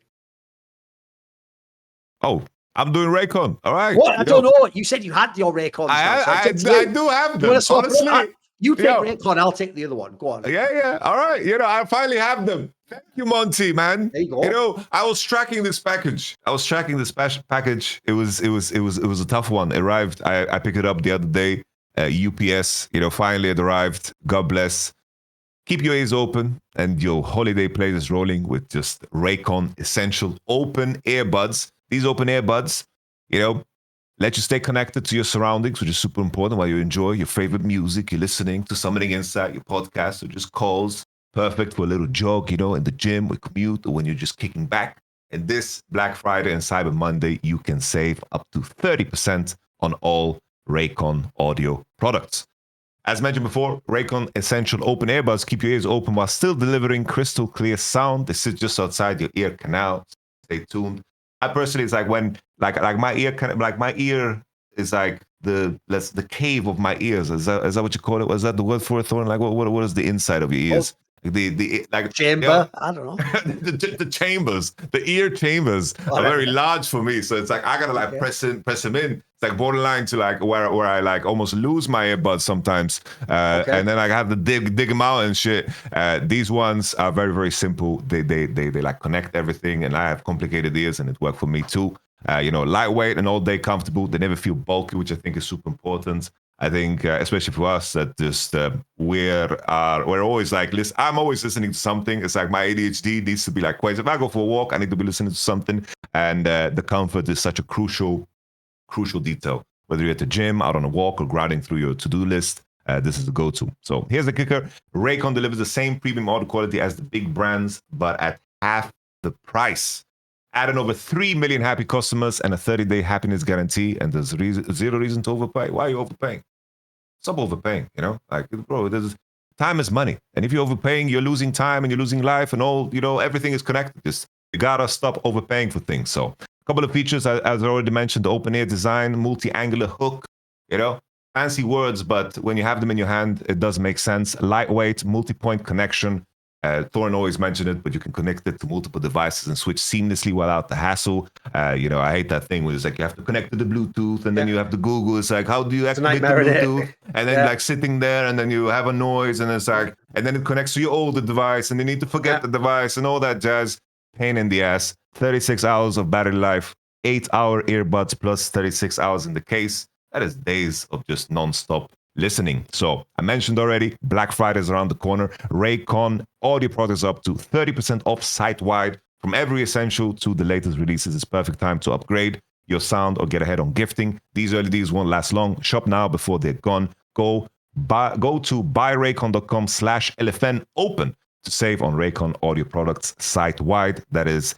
Oh, I'm doing Raycon. All right. What? I don't know. You said you had your Raycons. I do have them. Honestly, you take Raycon, I'll take the other one. Go on. Yeah. All right. You know, I finally have them. Thank you, Monty, man. There you go. You know, I was tracking this package. Package. It was a tough one. It arrived. I picked it up the other day. UPS. You know, finally it arrived. God bless. keep your ears open and your holiday playlist rolling with just Raycon Essential Open Earbuds. These open earbuds, let you stay connected to your surroundings, which is super important while you enjoy your favorite music. You're listening to something inside your podcast or just calls. Perfect for a little jog, in the gym or commute or when you're just kicking back. And this Black Friday and Cyber Monday, you can save up to 30% on all Raycon audio products. As mentioned before, Raycon Essential Open Earbuds keep your ears open while still delivering crystal clear sound. They sit just outside your ear canal. Stay tuned. I personally, it's like when like my ear is like the cave of my ears. Is that what you call it? Was that the word for it, Thorin? Like what is the inside of your ears? The chamber. I don't know. the chambers, the ear chambers are very large for me. So it's like I gotta press them in. It's like borderline to like where I like almost lose my earbuds sometimes. And then I have to dig them out and shit. These ones are very, very simple. They like connect everything, and I have complicated ears, and it worked for me too. Lightweight and all day comfortable. They never feel bulky, which I think is super important. I think, especially for us, that just we're always like, listen, I'm always listening to something. It's like my ADHD needs to be like quiet. If I go for a walk, I need to be listening to something. And the comfort is such a crucial detail. Whether you're at the gym, out on a walk, or grinding through your to-do list, this is the go-to. So here's the kicker. Raycon delivers the same premium audio quality as the big brands, but at half the price. Adding over 3 million happy customers and a 30-day happiness guarantee, and there's zero reason to overpay. Why are you overpaying? Stop overpaying, Like, bro, time is money. And if you're overpaying, you're losing time and you're losing life and all, everything is connected. You gotta stop overpaying for things. So a couple of features, as I already mentioned, the open ear design, multi-angular hook, fancy words, but when you have them in your hand, it does make sense. Lightweight, multi-point connection. Thorin always mentioned it, but you can connect it to multiple devices and switch seamlessly without the hassle. I hate that thing where it's like you have to connect to the Bluetooth and then you have to Google. It's like, how do you activate the Bluetooth? And then like sitting there and then you have a noise and it's like, and then it connects to your older device and you need to forget the device and all that jazz. Pain in the ass. 36 hours of battery life, 8-hour earbuds plus 36 hours in the case. That is days of just non-stop listening. So I mentioned already, Black Friday is around the corner. Raycon audio products up to 30% off site-wide. From every essential to the latest releases, it's perfect time to upgrade your sound or get ahead on gifting. These early deals won't last long. Shop now before they're gone. Go to buyraycon.com/LFNopen to save on Raycon audio products site-wide. That is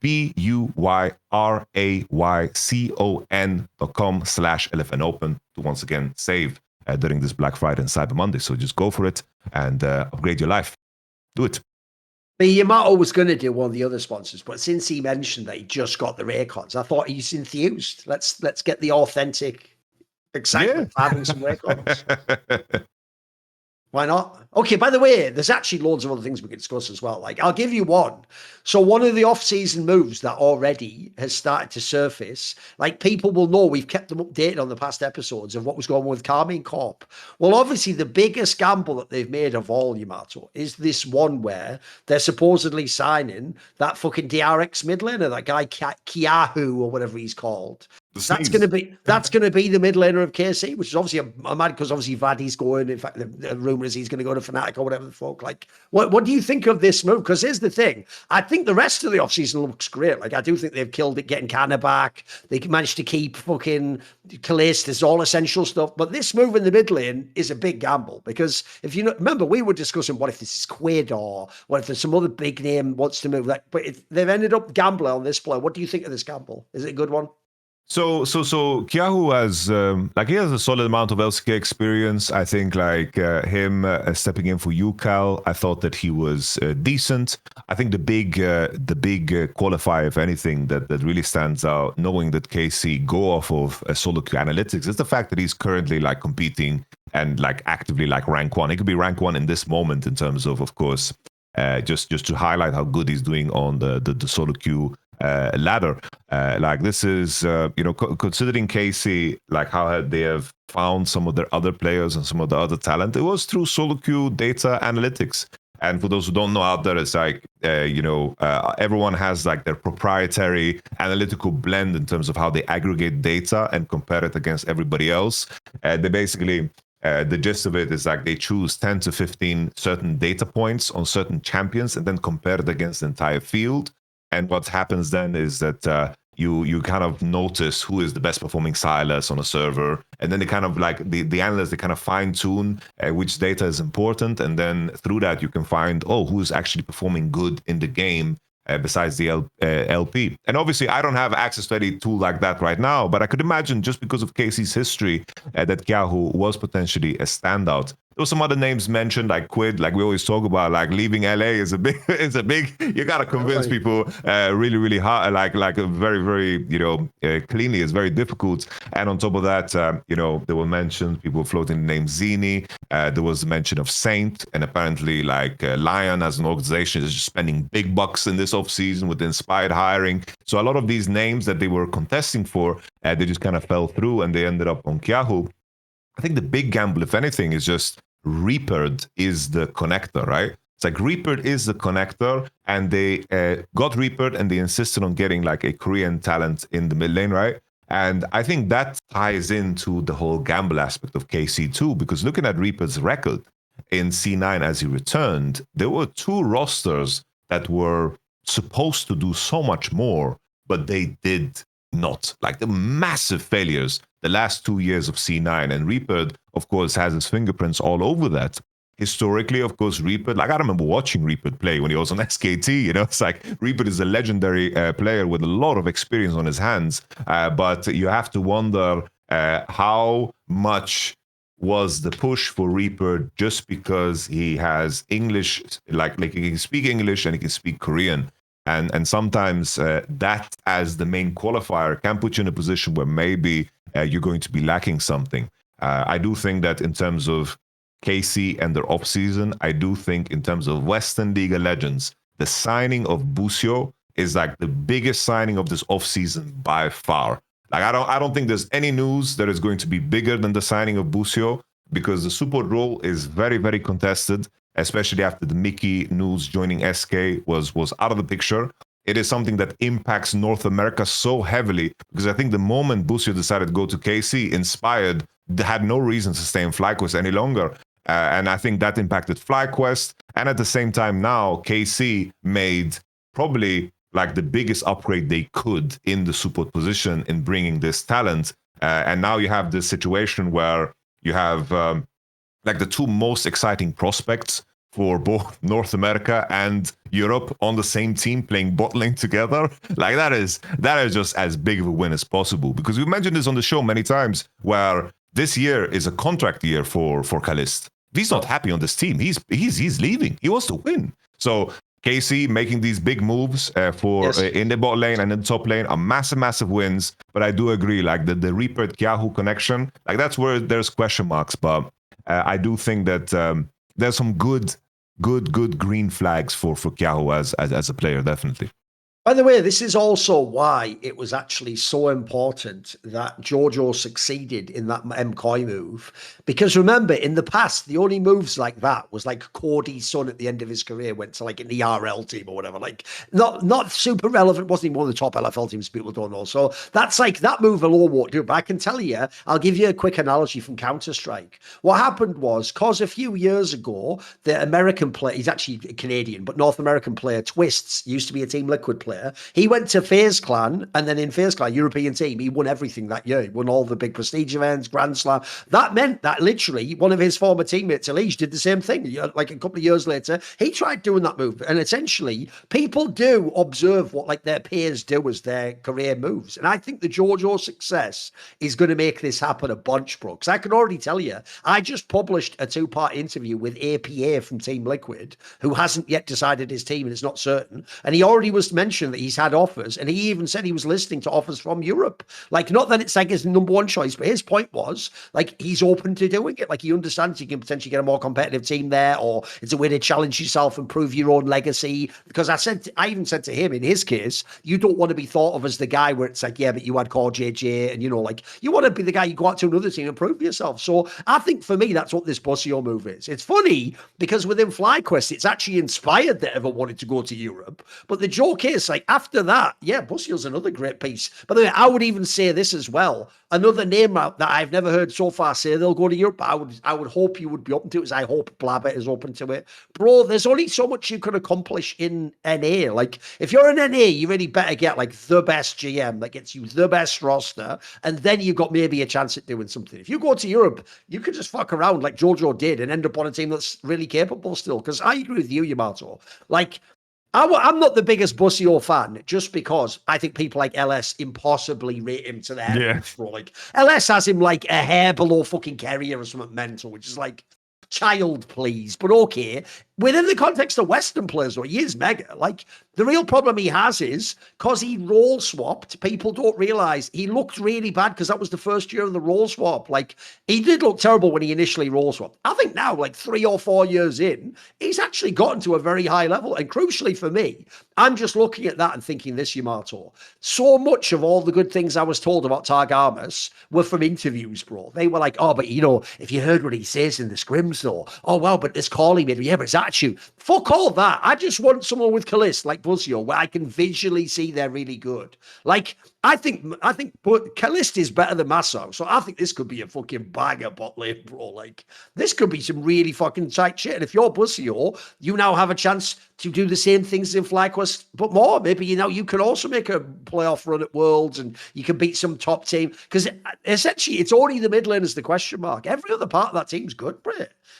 buyraycon.com/LFNopen to once again save during this Black Friday and Cyber Monday. So just go for it and upgrade your life. Do it. But Yamato was going to do one of the other sponsors, but since he mentioned that he just got the Raycons, I thought he's enthused. Let's get the authentic excitement of having some Raycons. Why not? Okay, by the way, there's actually loads of other things we can discuss as well. Like, I'll give you one. So one of the off-season moves that already has started to surface, like people will know, we've kept them updated on the past episodes of what was going on with KCorp. Well, obviously, the biggest gamble that they've made of all, Yamato, is this one where they're supposedly signing that fucking DRX mid laner, that guy Kiahu or whatever he's called. That's going to be the mid laner of KC, which is obviously a mad, because obviously Vladi's going. In fact, the rumor is he's going to go to Fnatic or whatever the fuck. Like, what do you think of this move? Because here's the thing: I think the rest of the offseason looks great. Like, I do think they've killed it getting Canna back. They managed to keep fucking Calais. There's all essential stuff, but this move in the mid lane is a big gamble, because if you remember, we were discussing what if this is Quid, or what if there's some other big name wants to move. Like, but they've ended up gambling on this player. What do you think of this gamble? Is it a good one? So Kiahu has he has a solid amount of LCK experience. I think him stepping in for UCal, I thought that he was decent. I think the big qualifier, if anything, that really stands out, knowing that KC go off of solo queue analytics, is the fact that he's currently competing and actively rank 1. He could be rank 1 in this moment in terms of course, just to highlight how good he's doing on the solo queue ladder. This is considering KC, how they have found some of their other players and some of the other talent, it was through solo queue data analytics. And for those who don't know out there, it's everyone has their proprietary analytical blend in terms of how they aggregate data and compare it against everybody else. They basically the gist of it is like they choose 10 to 15 certain data points on certain champions and then compare it against the entire field. And what happens then is that you kind of notice who is the best performing Silas on a server, and then they kind of like the analysts, they kind of fine tune which data is important, and then through that you can find who's actually performing good in the game. Besides the LP. And obviously, I don't have access to any tool like that right now, but I could imagine just because of KC's history that Kyahu was potentially a standout. There were some other names mentioned, like Quid, like we always talk about, like leaving LA is a big, you got to convince people really, really hard, like very, very, cleanly. It's very difficult. And on top of that, there were mentioned, people floating the name Zini. There was mention of Saint, and apparently like Lyon as an organization is just spending big bucks in this offseason with inspired hiring. So a lot of these names that they were contesting for, they just kind of fell through and they ended up on Kyahu. I think the big gamble, if anything, is just Reapered is the connector, right? It's like Reapered is the connector, and they got Reapered and they insisted on getting like a Korean talent in the mid lane, right? And I think that ties into the whole gamble aspect of KC too, because looking at Reaper's record in C9 as he returned, there were 2 rosters that were supposed to do so much more, but they did not. Like the massive failures the last 2 years of C9, and Reaper, of course, has his fingerprints all over that. Historically, of course, Reaper, like I remember watching Reaper play when he was on SKT, it's like Reaper is a legendary player with a lot of experience on his hands, but you have to wonder how much was the push for Reaper just because he has English, like he can speak English and he can speak Korean. And sometimes that as the main qualifier can put you in a position where maybe you're going to be lacking something. I do think that in terms of KC and their offseason, I do think in terms of Western League legends, the signing of Busio is like the biggest signing of this offseason by far. Like I don't think there's any news that is going to be bigger than the signing of Busio, because the support role is very, very contested, especially after the Mickey news joining SK was out of the picture. It is something that impacts North America so heavily, because I think the moment Busio decided to go to KC, Inspired had no reason to stay in FlyQuest any longer. And I think that impacted FlyQuest. And at the same time now, KC made probably like the biggest upgrade they could in the support position in bringing this talent. And now you have this situation where you have like the 2 most exciting prospects for both North America and Europe on the same team playing bot lane together. Like that is just as big of a win as possible, because we've mentioned this on the show many times, where this year is a contract year for Kalist. He's not happy on this team. He's leaving. He wants to win. So KC making these big moves in the bot lane and in the top lane are massive wins. But I do agree, like the Reaper Kyahu connection, like that's where there's question marks. But I do think that there's some good green flags for Kyahu as a player, definitely. By the way, this is also why it was actually so important that Jojo succeeded in that MCOY move. Because remember, in the past, the only moves like that was like Cody's son at the end of his career went to like an ERL team or whatever. Like not super relevant, wasn't even one of the top LFL teams people don't know. So that's like that move alone won't do it. But I can tell you, I'll give you a quick analogy from Counter-Strike. What happened was, cause a few years ago, the American player, he's actually Canadian, but North American player, Twists, used to be a Team Liquid player. He went to FaZe Clan, and then in FaZe Clan, European team, he won everything that year. He won all the big prestige events, Grand Slam. That meant that literally one of his former teammates, Elige, did the same thing. Like a couple of years later, he tried doing that move. And essentially, people do observe what like their peers do as their career moves. And I think the Jojo success is going to make this happen a bunch, bro. Because I can already tell you, I just published a 2-part interview with APA from Team Liquid, who hasn't yet decided his team and it's not certain. And he already was mentioned that he's had offers, and he even said he was listening to offers from Europe. Like, not that it's like his number one choice, but his point was like he's open to doing it. Like, he understands you can potentially get a more competitive team there, or it's a way to challenge yourself and prove your own legacy. Because I even said to him, in his case, you don't want to be thought of as the guy where it's like, yeah, but you had Core JJ, and like you want to be the guy you go out to another team and prove yourself. So I think for me, that's what this Busio move is. It's funny because within FlyQuest, it's actually Inspired that ever wanted to go to Europe, but the joke is like after that, yeah, Busio's another great piece. By the way, I would even say this as well. Another name that I've never heard so far say they'll go to Europe. I would hope you would be open to it, as I hope Blabber is open to it. Bro, there's only so much you can accomplish in NA. Like, if you're in NA, you really better get like the best GM that gets you the best roster, and then you've got maybe a chance at doing something. If you go to Europe, you can just fuck around like Jojo did and end up on a team that's really capable still. Because I agree with you, Yamato. Like, I'm not the biggest Busio fan, just because I think people like LS impossibly rate him to their roots, bro. Like, LS has him like a hair below fucking Carrier or something mental, which is like, child please. But okay, within the context of Western players, though, he is mega. Like, the real problem he has is because he role swapped, people don't realize he looked really bad because that was the first year of the role swap. Like, he did look terrible when he initially role swapped. I think now, like 3 or 4 years in, he's actually gotten to a very high level. And crucially for me, I'm just looking at that and thinking this, Yamato. So much of all the good things I was told about Targamas were from interviews, bro. They were like, oh, but you know, if you heard what he says in the scrims, though, oh, well, but this call he made, yeah, but it's attitude. Fuck all that. I just want someone with Calist, like Busio, where I can visually see they're really good. Like, I think Calist is better than Masso, so I think this could be a fucking banger bot lane, bro. Like, this could be some really fucking tight shit. And if you're Busio, you now have a chance to do the same things in FlyQuest, but more. Maybe, you know, you can also make a playoff run at Worlds and you can beat some top team. Because essentially, it's only the mid lane is the question mark. Every other part of that team's good, bro.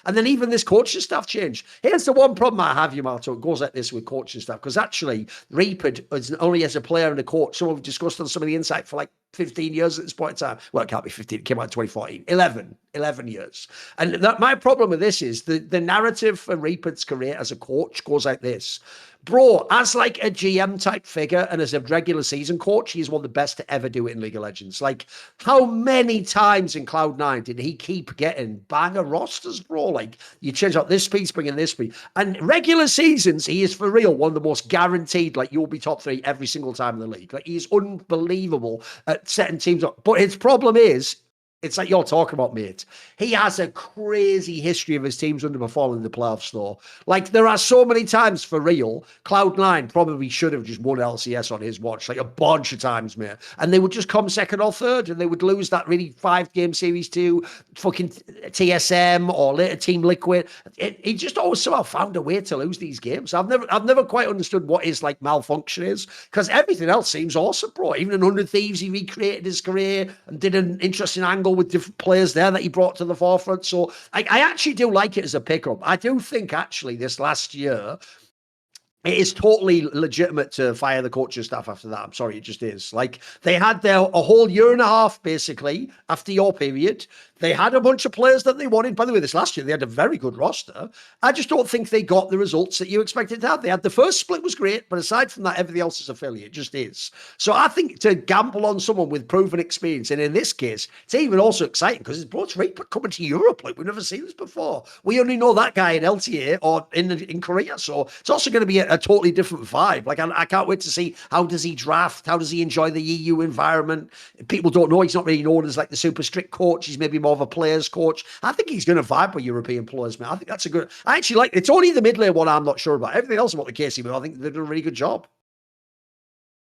And then even this coaching staff change. Here's the one problem I have, Yamato. It goes like this with coaching staff. Because actually, Reaper is only as a player and a coach. So we've discussed on some of the insight for like 15 years at this point in time. Well, it can't be 15. It came out in 2014. 11 years. And that my problem with this is the narrative for Reaper's career as a coach goes like this. Bro, as like a GM type figure and as a regular season coach, he's one of the best to ever do it in League of Legends. Like, how many times in Cloud9 did he keep getting banger rosters, bro? Like, you change out this piece, bring in this piece. And regular seasons, he is for real one of the most guaranteed, like, you'll be top 3 every single time in the league. Like, he's unbelievable at setting teams up. But his problem is, it's like you're talking about, mate. He has a crazy history of his teams underperforming in the playoffs, though. Like, there are so many times, for real, Cloud9 probably should have just won LCS on his watch, like a bunch of times, mate. And they would just come second or third, and they would lose that really 5-game series to fucking TSM or later Team Liquid. He just always somehow found a way to lose these games. I've never quite understood what his, like, malfunction is, because everything else seems awesome, bro. Even in 100 Thieves, he recreated his career and did an interesting angle with different players there that he brought to the forefront. So I actually do like it as a pickup. I do think actually this last year, it is totally legitimate to fire the coaching staff after that. I'm sorry, it just is. Like, they had a whole year and a half, basically, after your period. They had a bunch of players that they wanted. By the way, this last year, they had a very good roster. I just don't think they got the results that you expected to have. They had the first split was great, but aside from that, everything else is a failure. It just is. So I think to gamble on someone with proven experience, and in this case, it's even also exciting because it's Reaper coming to Europe. Like, we've never seen this before. We only know that guy in LTA or in Korea. So it's also going to be a totally different vibe. Like, I can't wait to see how does he draft? How does he enjoy the EU environment? People don't know. He's not really known as like the super strict coach. He's maybe more of a players coach. I think he's going to vibe with European players, man. I think that's a good. I actually like. It's only the mid lane one I'm not sure about. Everything else about the KC, but I think they're doing a really good job.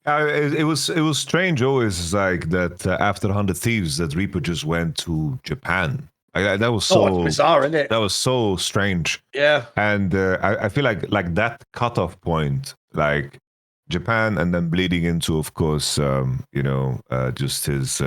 It was strange always, like that after 100 Thieves, that Reaper just went to Japan. That was so it's bizarre, isn't it? That was so strange. Yeah, and I feel like that cutoff point, like Japan, and then bleeding into, of course, just his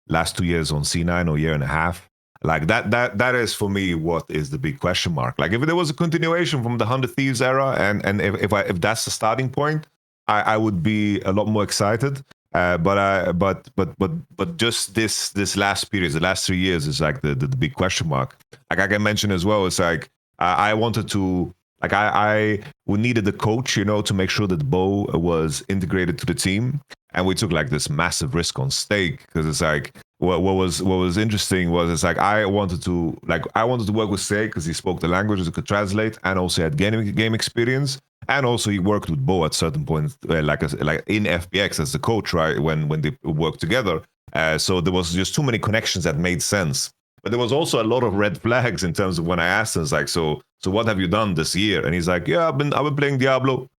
last 2 years on C9 or year and a half. Like that is for me what is the big question mark. Like, if there was a continuation from the 100 Thieves era, and if that's the starting point, I would be a lot more excited. But just this last period, the last 3 years, is like the big question mark. Like I can mention as well, it's like I wanted to, like, I needed the coach, to make sure that Bo was integrated to the team, and we took like this massive risk on stake, because it's like what was interesting was, it's like I wanted to work with Stake because he spoke the languages, he could translate, and also had game experience. And also he worked with Bo at certain points, like in FPX as the coach, right, when they worked together. So there was just too many connections that made sense. But there was also a lot of red flags in terms of when I asked him, like, so what have you done this year? And he's like, yeah, I've been playing Diablo.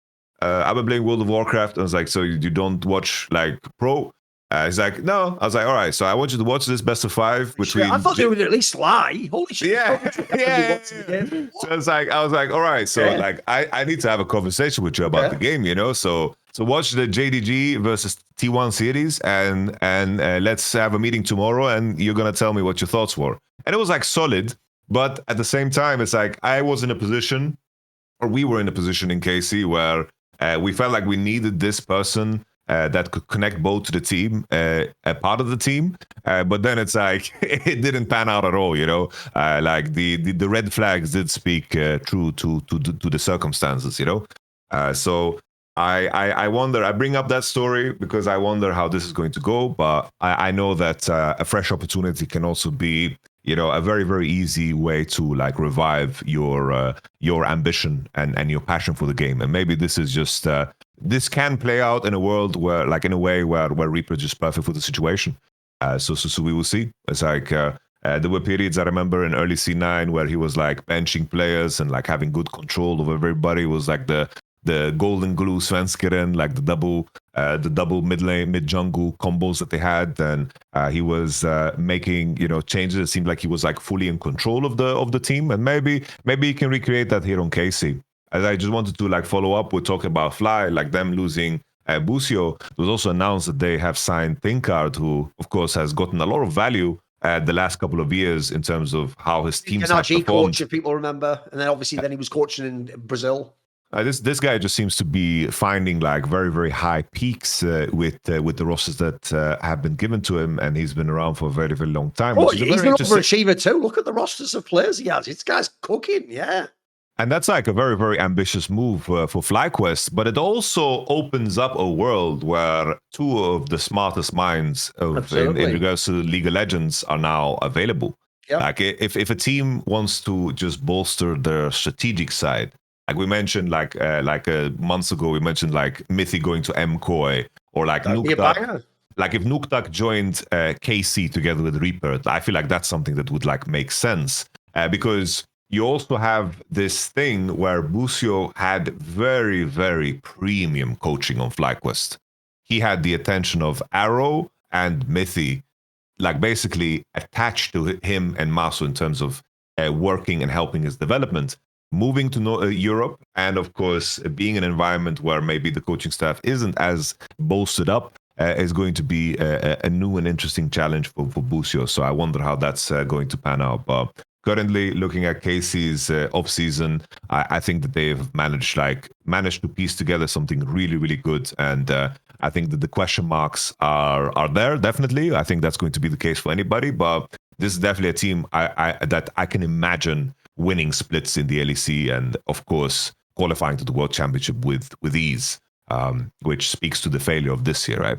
I've been playing World of Warcraft. And I was like, so you don't watch like pro? He's like, no. I was like, all right. So I want you to watch this best of 5 between. I thought they would at least lie. Holy shit! Yeah, yeah. So I was like, all right. So like, I need to have a conversation with you about the game, you know. So watch the JDG versus T1 series, and let's have a meeting tomorrow, and you're gonna tell me what your thoughts were. And it was like solid, but at the same time, it's like I was in a position, or we were in a position in KC where we felt like we needed this person that could connect both to the team, a part of the team, but then it's like it didn't pan out at all, you know. Like the red flags did speak true to the circumstances, you know. So I wonder. I bring up that story because I wonder how this is going to go, but I know that a fresh opportunity can also be, you know, a very, very easy way to like revive your ambition and your passion for the game. And maybe this is just this can play out in a world where, like, in a way where Reaper is just perfect for the situation. So we will see. It's like there were periods I remember in early C9 where he was like benching players and like having good control over everybody. It was like the golden glue Svenskeren, like the double mid lane, mid jungle combos that they had, and he was making, you know, changes. It seemed like he was like fully in control of the team, and maybe he can recreate that here on KC. As I just wanted to like follow up with talking about Fly, like them losing Busio. It was also announced that they have signed Thinkard, who of course has gotten a lot of value the last couple of years in terms of how his teams have performed. coach, if people remember, and then obviously then he was coaching in Brazil. This guy just seems to be finding like very, very high peaks with the rosters that have been given to him, and he's been around for a very, very long time. Oh, he's an overachiever too. Look at the rosters of players he has. This guy's cooking, yeah. And that's like a very, very ambitious move for FlyQuest, but it also opens up a world where two of the smartest minds in regards to League of Legends are now available. Yep. Like if a team wants to just bolster their strategic side, like we mentioned, like months ago, we mentioned like Mythy going to MKOI, or like Nuktak. Like if Nuktak joined KC together with Reaper, I feel like that's something that would like make sense because you also have this thing where Busio had very, very premium coaching on FlyQuest. He had the attention of Arrow and Mythy, like basically attached to him and Maso in terms of working and helping his development. Moving to Europe, and of course, being an environment where maybe the coaching staff isn't as bolstered up, is going to be a new and interesting challenge for Busio. So I wonder how that's going to pan out. But currently, looking at KC's off-season, I think that they've managed to piece together something really, really good. And I think that the question marks are there, definitely. I think that's going to be the case for anybody. But this is definitely a team that I can imagine winning splits in the LEC, and of course qualifying to the World Championship with ease, which speaks to the failure of this year, right?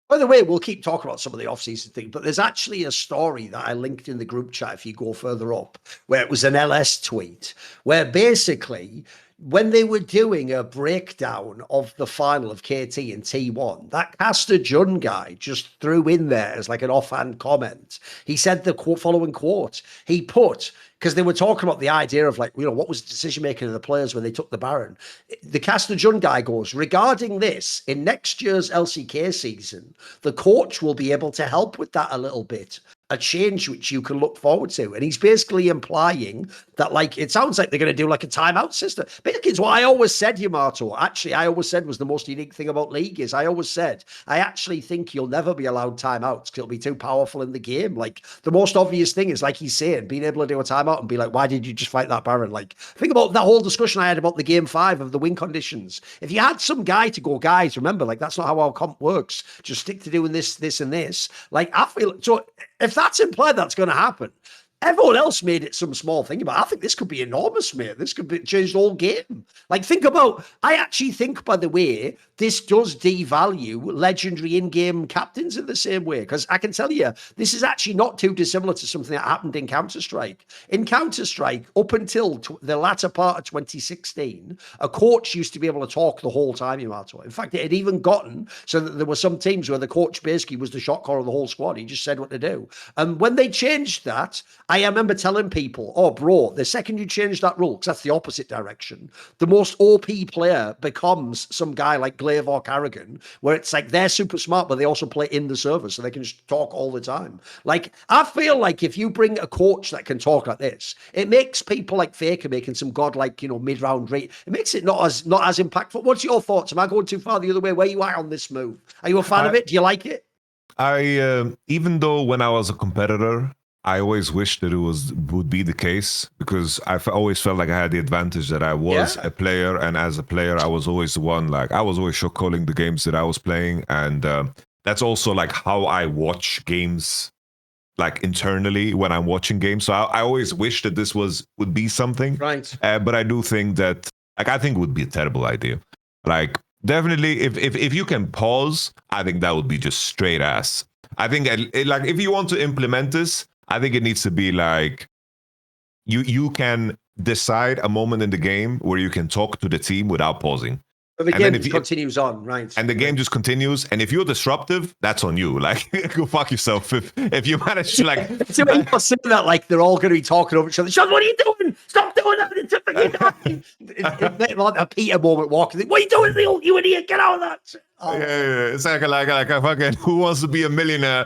By the way, we'll keep talking about some of the off-season things, but there's actually a story that I linked in the group chat if you go further up, where it was an LS tweet, where basically when they were doing a breakdown of the final of KT and T1, that Caster Jun guy just threw in there as like an offhand comment. He said the following quote. He put, because they were talking about the idea of like, you know, what was the decision making of the players when they took the Baron. The Caster Jun guy goes, regarding this, in next year's LCK season, the coach will be able to help with that a little bit. A change which you can look forward to. And he's basically implying that, like, it sounds like they're going to do like a timeout system. Basically, it's what I always said, Yamato. Actually, I always said was the most unique thing about League is I always said, I actually think you'll never be allowed timeouts because it'll be too powerful in the game. Like, the most obvious thing is, like he's saying, being able to do a timeout and be like, why did you just fight that Baron? Like, think about that whole discussion I had about the game 5 of the win conditions. If you had some guy to go, guys, remember, like, that's not how our comp works. Just stick to doing this, this, and this. Like, I feel so. If that's implied that's going to happen, everyone else made it some small thing about it. I think this could be enormous, mate. This could be change the whole game. Like, think about, I actually think, by the way, this does devalue legendary in-game captains in the same way. Because I can tell you, this is actually not too dissimilar to something that happened in Counter-Strike. In Counter-Strike, up until the latter part of 2016, a coach used to be able to talk the whole time, Yamato. In fact, it had even gotten so that there were some teams where the coach basically was the shot caller of the whole squad. He just said what to do. And when they changed that, I remember telling people, oh, bro, the second you change that rule, because that's the opposite direction, the most OP player becomes some guy like Glaive or Carrigan, where it's like they're super smart, but they also play in the server, so they can just talk all the time. Like, I feel like if you bring a coach that can talk like this, it makes people like Faker making some godlike, mid-round rate. It makes it not as impactful. What's your thoughts? Am I going too far the other way? Where you are on this move? Are you a fan of it? Do you like it? Even though when I was a competitor, I always wished that would be the case, because always felt like I had the advantage that I was a player, and as a player, I was always the one, like, I was always shot calling the games that I was playing, and that's also like how I watch games, like internally when I'm watching games. So I always wish that this would be something, right? But I do think that, like, I think it would be a terrible idea. Like, definitely, if you can pause, I think that would be just straight ass. I think, like, if you want to implement this, I think it needs to be like you can decide a moment in the game where you can talk to the team without pausing. But the game just continues on, right? And the game just continues. And if you're disruptive, that's on you. Like, go fuck yourself. If you manage to, like, so when you're saying that, like, they're all going to be talking over each other. Sean, what are you doing? Stop doing that! It's a fucking it's like a Peter moment walking. What are you doing, you idiot? Get out of that! Oh. Yeah, it's like a fucking Who Wants to Be a Millionaire,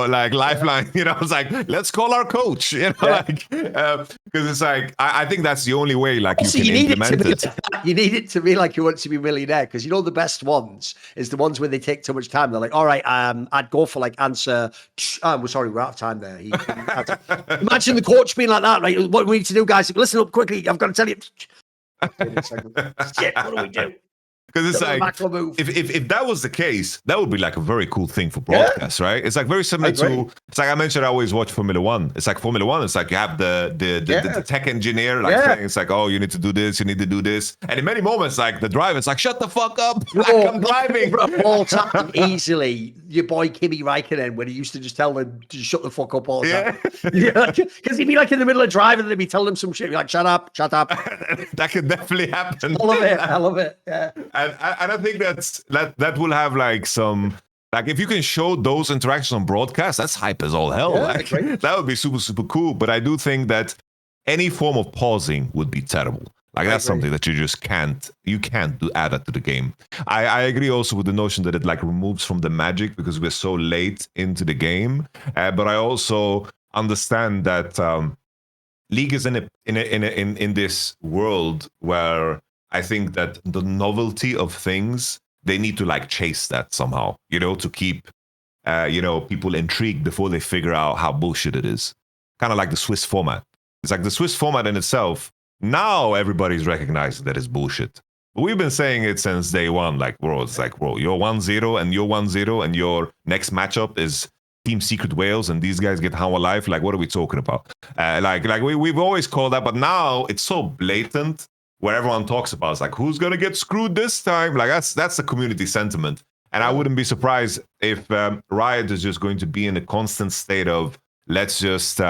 like Lifeline. It's like, let's call our coach. Like, because it's like, I think that's the only way, like, you can implement it. You need it to be like Who Wants to Be a Millionaire, because the best ones is the ones where they take too much time. They're like, all right, I'd go for like answer. We're sorry, we're out of time there. Imagine the coach being like that, right? What we need to do, guys? Listen up quickly. I've got to tell you. Shit, what do we do? Because it's like, if that was the case, that would be like a very cool thing for broadcast, right? It's like very similar to, it's like I mentioned, I always watch Formula One. It's like Formula One, it's like you have the tech engineer, like saying, it's like, oh, you need to do this, you need to do this. And in many moments, like the driver's like, shut the fuck up, like, I'm driving. All time easily, your boy Kimi Räikkönen, when he used to just tell them to shut the fuck up all the time. Because he'd be like in the middle of driving and they'd be telling him some shit, like, shut up. That could definitely happen. I love it, yeah. And I think that will have like some, like, if you can show those interactions on broadcast, that's hype as all hell. Like, that would be super, super cool. But I do think that any form of pausing would be terrible. Like, that's something that you just can't add that to the game. I agree also with the notion that it, like, removes from the magic because we're so late into the game. But I also understand that League is in this world where I think that the novelty of things, they need to, like, chase that somehow, to keep, people intrigued before they figure out how bullshit it is. Kind of like the Swiss format. It's like the Swiss format in itself, now everybody's recognizing that it's bullshit. But we've been saying it since day one, like, bro, it's like, bro, you're 1-0 and you're 1-0 and your next matchup is Team Secret Wales and these guys get how alive. Like, what are we talking about? We've always called that, but now it's so blatant. Where everyone talks about, it's like, who's gonna get screwed this time? Like, that's the community sentiment, and I wouldn't be surprised if Riot is just going to be in a constant state of let's just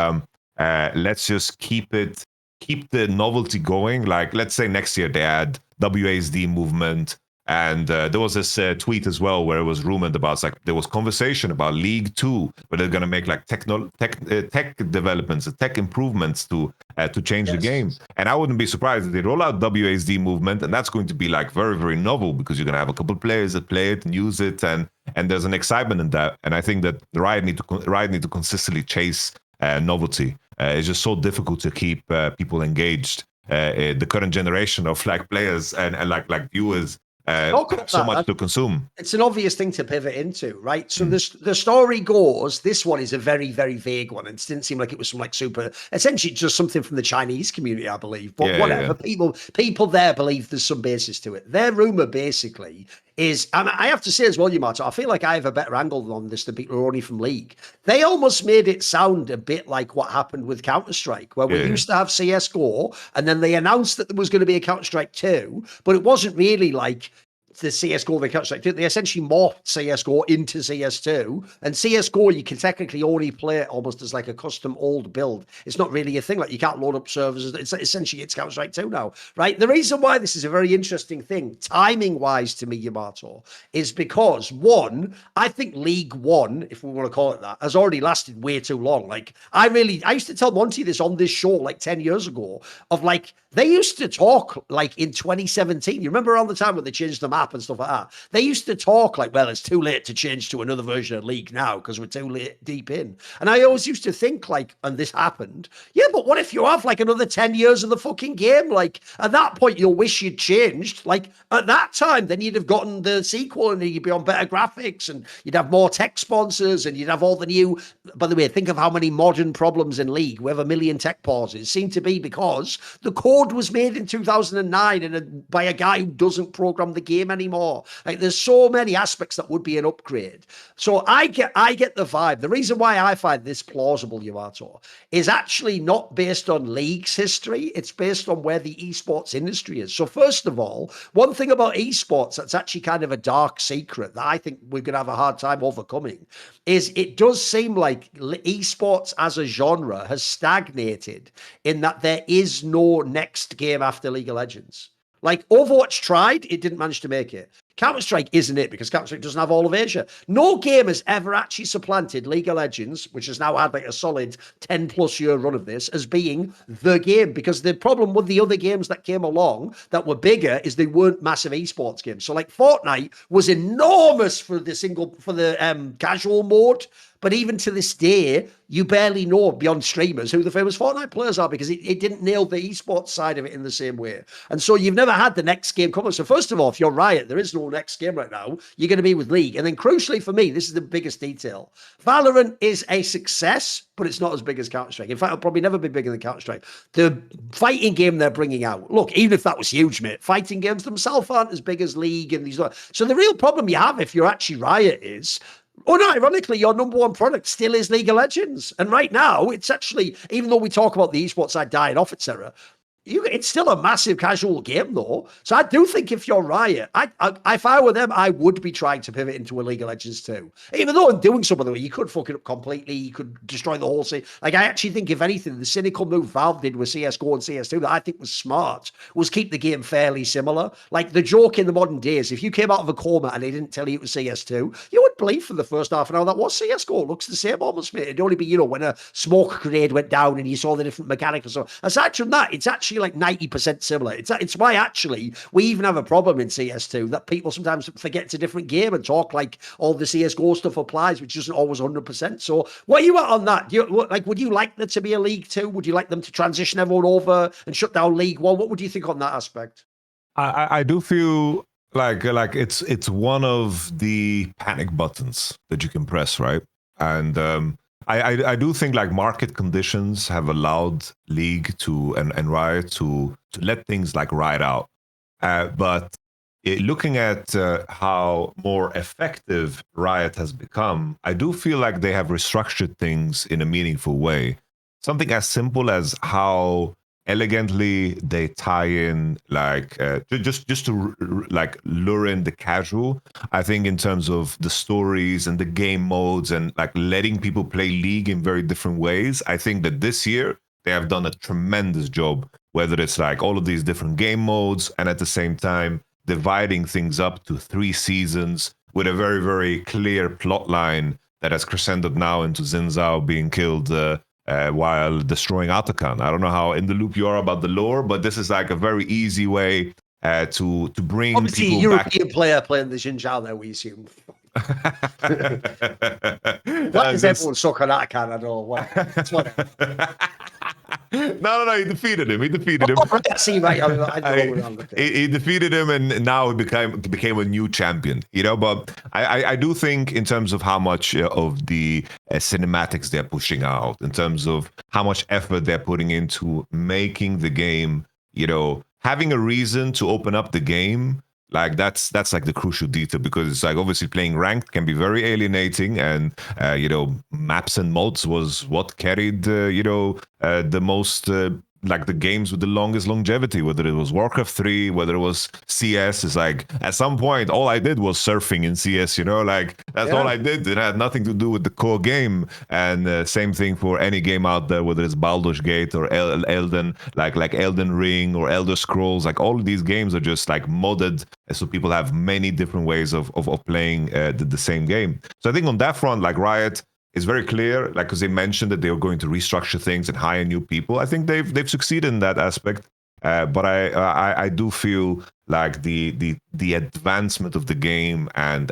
keep the novelty going. Like, let's say next year they add WASD movement, and there was this tweet as well where it was rumored about, like, there was conversation about League 2, where they're gonna make like tech developments, tech improvements to change the game. And I wouldn't be surprised if they roll out WASD movement, and that's going to be like very, very novel because you're gonna have a couple of players that play it and use it, and there's an excitement in that. And I think that Riot need to consistently chase novelty. It's just so difficult to keep people engaged. The current generation of, like, players and like viewers. So much to consume. It's an obvious thing to pivot into, right? So the story goes, this one is a very, very vague one. It didn't seem like it was some, like, super, essentially just something from the Chinese community, I believe. But whatever, people there believe there's some basis to it. Their rumor basically is, and I have to say as well, Yamato, I feel like I have a better angle on this than people who are only from League. They almost made it sound a bit like what happened with Counter-Strike, where we used to have CSGO, and then they announced that there was going to be a Counter-Strike 2, but it wasn't really like the CSGO they catch, like, they essentially morphed CSGO into CS2, and CSGO you can technically only play it almost as like a custom old build. It's not really a thing, like you can't load up servers. It's essentially it's Counter-Strike 2 now, right? The reason why this is a very interesting thing, timing wise to me, Yamato, is because one, I think League One, if we want to call it that, has already lasted way too long. Like I used to tell Monty this on this show like 10 years ago, of like they used to talk like in 2017. You remember around the time when they changed the map and stuff like that? They used to talk like, well, it's too late to change to another version of League now because we're too late deep in. And I always used to think like, and this happened, yeah, but what if you have like another 10 years of the fucking game? Like at that point, you'll wish you'd changed. Like at that time, then you'd have gotten the sequel and you'd be on better graphics and you'd have more tech sponsors and you'd have all the new, by the way, think of how many modern problems in League. We have a million tech pauses seem to be because the code was made in 2009 and by a guy who doesn't program the game anymore. Like there's so many aspects that would be an upgrade. So I get the vibe. The reason why I find this plausible, Yamato, is actually not based on League's history. It's based on where the esports industry is. So first of all, one thing about esports that's actually kind of a dark secret that I think we're going to have a hard time overcoming is it does seem like esports as a genre has stagnated in that there is no next game after League of Legends. Like Overwatch tried, it didn't manage to make it. Counter-Strike isn't it because Counter-Strike doesn't have all of Asia. No game has ever actually supplanted League of Legends, which has now had like a solid 10 plus year run of this, as being the game. Because the problem with the other games that came along that were bigger is they weren't massive esports games. So like Fortnite was enormous for the casual mode. But even to this day, you barely know beyond streamers who the famous Fortnite players are because it didn't nail the esports side of it in the same way. And so you've never had the next game coming. So first of all, if you're Riot, there is no next game right now. You're going to be with League. And then crucially for me, this is the biggest detail. Valorant is a success, but it's not as big as Counter-Strike. In fact, it'll probably never be bigger than Counter-Strike. The fighting game they're bringing out, look, even if that was huge, mate, fighting games themselves aren't as big as League and these. So the real problem you have if you're actually Riot is, ironically, your number one product still is League of Legends. And right now, it's actually, even though we talk about the esports side dying off, etc., it's still a massive casual game, though. So I do think if you're Riot, if I were them, I would be trying to pivot into a League of Legends too. Even though in doing some of the way, you could fuck it up completely. You could destroy the whole scene. Like, I actually think, if anything, the cynical move Valve did with CSGO and CS2 that I think was smart was keep the game fairly similar. Like, the joke in the modern days, if you came out of a coma and they didn't tell you it was CS2, you would believe for the first half an hour that was CSGO. It looks the same almost, mate. It'd only be, when a smoke grenade went down and you saw the different mechanics and so on. Aside from that, it's actually like 90% similar. It's why actually we even have a problem in CS2 that people sometimes forget it's a different game and talk like all the CSGO stuff applies, which isn't always 100%. So what are you at on that? Would you like there to be a League 2? Would you like them to transition everyone over and shut down League 1? What would you think on that aspect? I do feel like it's one of the panic buttons that you can press, right? And I do think like market conditions have allowed League to and Riot to let things like ride out. But looking at how more effective Riot has become, I do feel like they have restructured things in a meaningful way. Something as simple as how elegantly they tie in like just to like lure in the casual. I think in terms of the stories and the game modes and like letting people play League in very different ways, I think that this year they have done a tremendous job, whether it's like all of these different game modes and at the same time dividing things up to 3 seasons with a very, very clear plot line that has crescended now into Xin Zhao being killed while destroying Atakan. I don't know how in the loop you are about the lore, but this is like a very easy way to bring obviously people European back. Player playing the Xin Zhao there, we assume. What does everyone suck on Atakan? I don't know. No, he defeated him. He defeated him. See, right, he defeated him, and now he became a new champion. But I do think in terms of how much of the cinematics they're pushing out, in terms of how much effort they're putting into making the game, having a reason to open up the game. Like that's like the crucial detail, because it's like obviously playing ranked can be very alienating, and maps and mods was what carried the most like the games with the longest longevity, whether it was Warcraft 3, whether it was CS. Is like at some point all I did was surfing in CS, you know, like that's all I did. It had nothing to do with the core game. And same thing for any game out there, whether it's Baldur's Gate or Elden, like Elden Ring or Elder Scrolls. Like all of these games are just like modded, so people have many different ways of playing the same game. So I think on that front, like Riot, it's very clear, like, because they mentioned that they were going to restructure things and hire new people. I think they've succeeded in that aspect. But I do feel like the advancement of the game and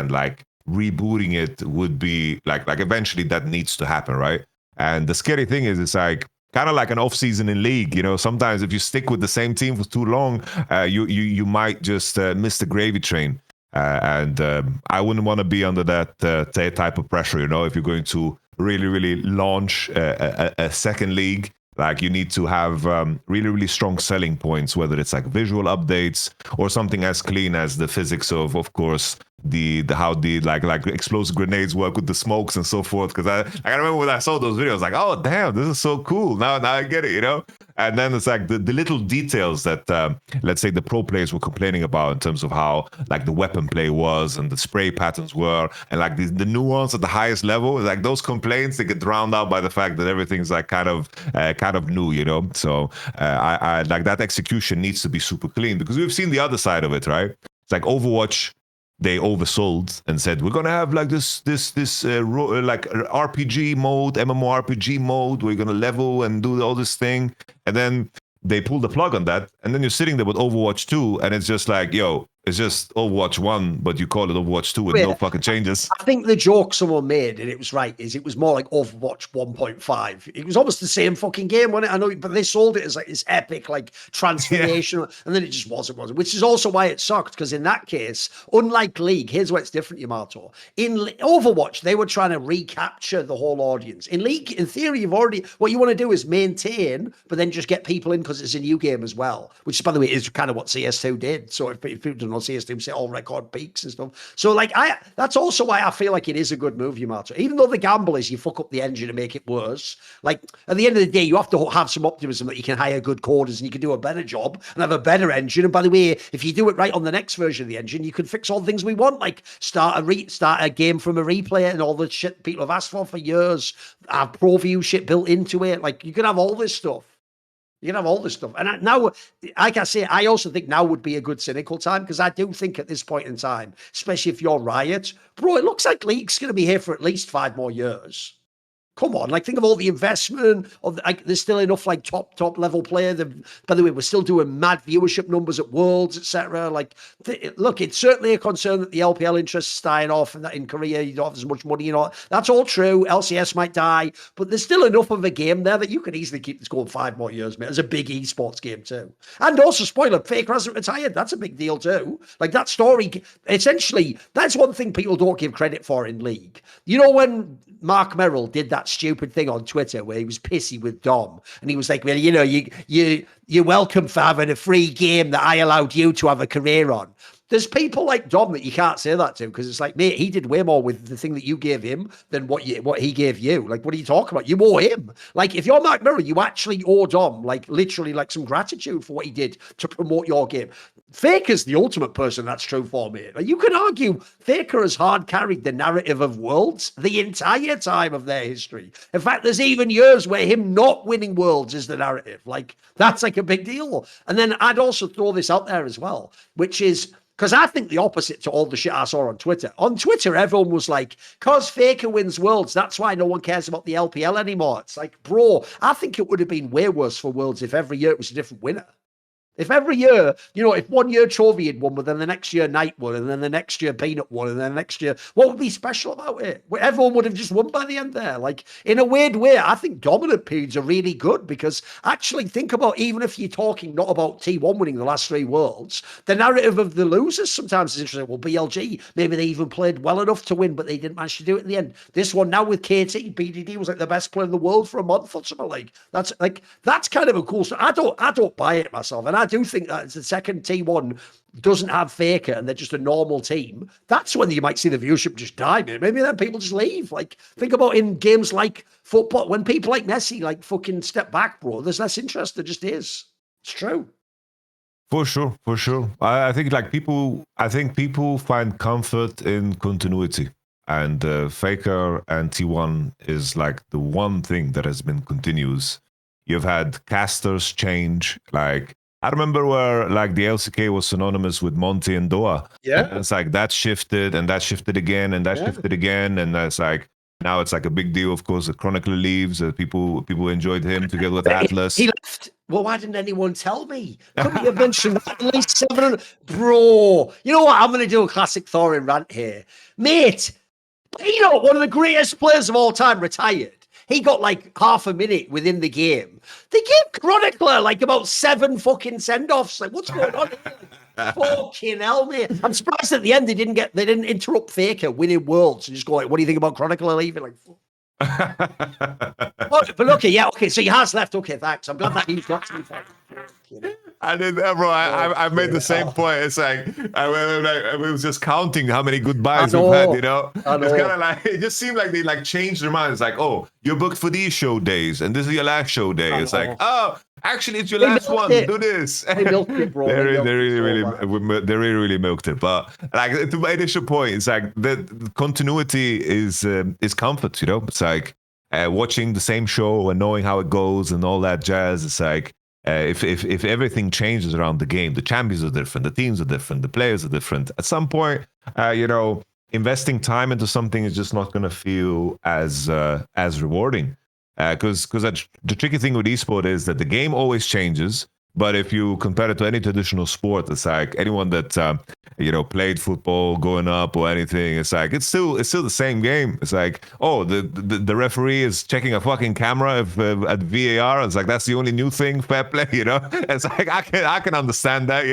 like rebooting it would be like eventually that needs to happen, right? And the scary thing is, it's like kind of like an off season in League. You know, sometimes if you stick with the same team for too long, you might just miss the gravy train. And I wouldn't want to be under that type of pressure, you know, if you're going to really launch a second league. Like you need to have really strong selling points, whether it's like visual updates or something as clean as the physics of course, the how the like explosive grenades work with the smokes and so forth. Because I remember when I saw those videos, like, oh damn, this is so cool. Now I get it, you know. And then it's like the little details that let's say the pro players were complaining about in terms of how like the weapon play was and the spray patterns were, and like the nuance at the highest level. Like those complaints, they get drowned out by the fact that everything's like kind of new, you know. So I like that execution needs to be super clean, because we've seen the other side of it, right? It's like Overwatch. They oversold and said we're gonna have like this like RPG mode, MMORPG mode. We're gonna level and do all this thing, and then they pull the plug on that, and then you're sitting there with Overwatch 2, and it's just like, yo, it's just Overwatch 1, but you call it Overwatch 2 with no fucking changes. I think the joke someone made, and it was right, is it was more like Overwatch 1.5. It was almost the same fucking game, wasn't it? I know, but they sold it as like this epic like transformation, and then it just wasn't, which is also why it sucked, because in that case, unlike League, here's where it's different, Yamato. In Overwatch, they were trying to recapture the whole audience. In League, in theory, what you want to do is maintain, but then just get people in because it's a new game as well, which, by the way, is kind of what CS2 did. So if people don't know, CS2 set all record peaks and stuff. So like that's also why I feel like it is a good move, Yamato. Even though the gamble is you fuck up the engine and make it worse. Like at the end of the day, you have to have some optimism that you can hire good coders and you can do a better job and have a better engine. And by the way, if you do it right on the next version of the engine, you can fix all the things we want, like start a game from a replay and all the shit people have asked for years. Have pro viewership built into it. Like you can have all this stuff. You can have all this stuff. And now, like I say, I also think now would be a good cynical time, because I do think at this point in time, especially if you're Riot, bro, it looks like League's going to be here for at least 5 more years. Come on, like think of all the investment. Like, there's still enough like top level player. By the way, we're still doing mad viewership numbers at Worlds, etc. Like, look, it's certainly a concern that the LPL interests dying off, and that in Korea you don't have as much money. You know, that's all true. LCS might die, but there's still enough of a game there that you could easily keep this going 5 more years, mate. It's a big esports game too. And also, spoiler, Faker hasn't retired. That's a big deal too. Like that story, essentially, that's one thing people don't give credit for in League. You know, when Mark Merrill did that stupid thing on Twitter where he was pissy with Dom, and he was like, well, you know, you're welcome for having a free game that I allowed you to have a career on. There's people like Dom that you can't say that to, because it's like, mate, he did way more with the thing that you gave him than what he gave you. Like, what are you talking about? You owe him. Like, if you're Mark Merrill, you actually owe Dom, like, literally, like, some gratitude for what he did to promote your game. Faker's the ultimate person that's true for, mate. Like, you can argue Faker has hard carried the narrative of Worlds the entire time of their history. In fact, there's even years where him not winning Worlds is the narrative. Like, that's like a big deal. And then I'd also throw this out there as well, which is, because I think the opposite to all the shit I saw on Twitter. On Twitter, everyone was like, because Faker wins Worlds, that's why no one cares about the LPL anymore. It's like, bro, I think it would have been way worse for Worlds if every year it was a different winner. If every year, you know, if 1 year Chovy had won, but then the next year Knight won, and then the next year Peanut won, and then the next year, what would be special about it? Everyone would have just won by the end there. Like, in a weird way, I think dominant periods are really good, because actually think about, even if you're talking not about T1 winning the last 3 Worlds, the narrative of the losers sometimes is interesting. Well, BLG, maybe they even played well enough to win, but they didn't manage to do it in the end. This one now with KT, BDD was like the best player in the world for a month or something. Like, that's kind of a cool story. I don't buy it myself, and I do think that the second T1 doesn't have Faker and they're just a normal team, that's when you might see the viewership just die, man. Maybe then people just leave. Like, think about in games like football, when people like Messi, like, fucking step back, bro, there's less interest. There just is. It's true. For sure, for sure. I think like people find comfort in continuity. And Faker and T1 is like the one thing that has been continuous. You've had casters change. Like, I remember where like the LCK was synonymous with Monty and Doa. Yeah. And it's like that shifted and that shifted again and that shifted again. And that's like, now it's like a big deal. Of course, the Chronicler leaves. People enjoyed him together with Atlas. He left. Well, why didn't anyone tell me? Couldn't you have mentioned that? At least 700? Bro, you know what? I'm going to do a classic Thorin rant here. Mate, one of the greatest players of all time, retired. He got like half a minute within the game. They gave Chronicler like about 7 fucking send-offs. Like, what's going on here? Fucking hell, mate. I'm surprised at the end they didn't interrupt Faker winning Worlds and just go like, what do you think about Chronicler leaving? Like, but look, so he has left. Okay, thanks. I'm glad that he's got to be. I did that, bro. I made the same point. It's like I was just counting how many goodbyes we've had. It's kind of like it just seemed like they like changed their mind. It's like, oh, you're booked for these show days, and this is your last show day. It's like, oh, actually, it's your last one. Do this. They milked it, bro. They really milked it. But like to my initial point, it's like the continuity is comfort. It's like watching the same show and knowing how it goes and all that jazz. It's like. If everything changes around the game, the champions are different, the teams are different, the players are different. At some point, investing time into something is just not going to feel as rewarding. Because the tricky thing with esports is that the game always changes. But if you compare it to any traditional sport, it's like anyone that played football growing up or anything, it's like it's still the same game. It's like, oh, the referee is checking a fucking camera at VAR. It's like that's the only new thing. Fair play, It's like I can understand that,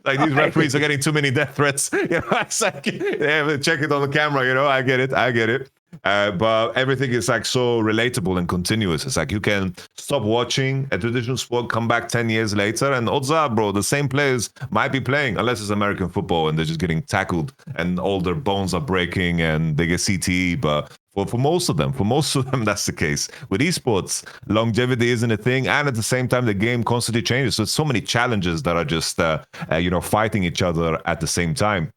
Like these referees are getting too many death threats. It's like they have to check it on the camera. I get it. But everything is like so relatable and continuous. It's like you can stop watching a traditional sport, come back 10 years later, and odds are, bro, the same players might be playing, unless it's American football and they're just getting tackled and all their bones are breaking and they get CTE. But for most of them, that's the case. With esports, longevity isn't a thing, and at the same time, the game constantly changes. So it's so many challenges that are just fighting each other at the same time.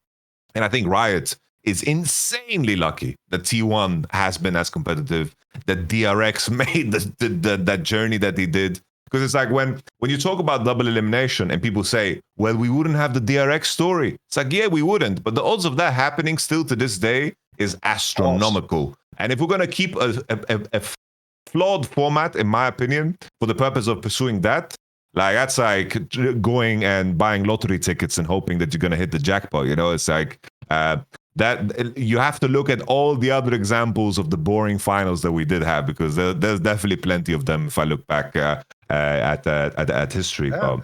And I think Riot is insanely lucky that T1 has been as competitive, that DRX made that journey that they did. Because it's like when you talk about double elimination and people say, well, we wouldn't have the DRX story. It's like, yeah, we wouldn't. But the odds of that happening still to this day is astronomical. And if we're going to keep a flawed format, in my opinion, for the purpose of pursuing that, like that's like going and buying lottery tickets and hoping that you're going to hit the jackpot. It's like... that you have to look at all the other examples of the boring finals that we did have, because there's definitely plenty of them if I look back at history. Yeah.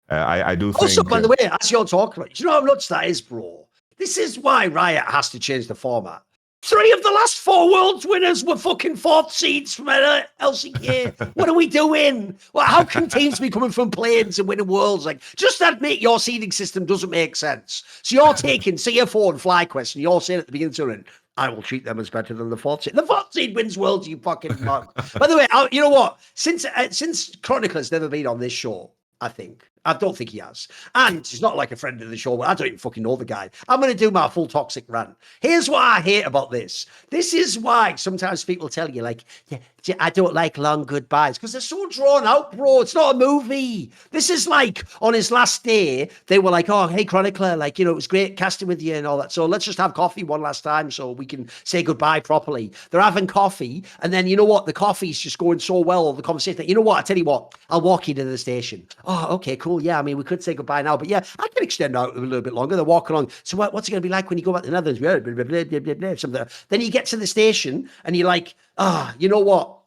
I do think... Also, by the way, as you're talking about, do you know how nuts that is, bro? This is why Riot has to change the format. 3 of the last 4 Worlds winners were fucking 4th seeds from LCK. What are we doing? Well, how can teams be coming from planes and winning Worlds? Like, just admit your seeding system doesn't make sense. So you're taking CF4 and FlyQuest, and you're saying at the beginning of the tournament, I will treat them as better than the 4th seed. The 4th seed wins Worlds, you fucking mug. By the way, you know what? Since Chronicler's never been on this show, I think. I don't think he has. And he's not like a friend of the show. I don't even fucking know the guy. I'm going to do my full toxic rant. Here's what I hate about this. This is why sometimes people tell you, like, yeah, I don't like long goodbyes, because they're so drawn out, bro. It's not a movie. This is like on his last day, they were like, oh, hey, Chronicler, like, it was great casting with you and all that. So let's just have coffee one last time so we can say goodbye properly. They're having coffee. And then, you know what? The coffee's just going so well, the conversation, that, you know what? I tell you what, I'll walk you to the station. Oh, okay, cool. Yeah, I mean, we could say goodbye now, but yeah, I can extend out a little bit longer. They're walking along. So what's it going to be like when you go back to the Netherlands? Blah, blah, blah, blah, blah, blah, something. Then you get to the station and you're like, you know what?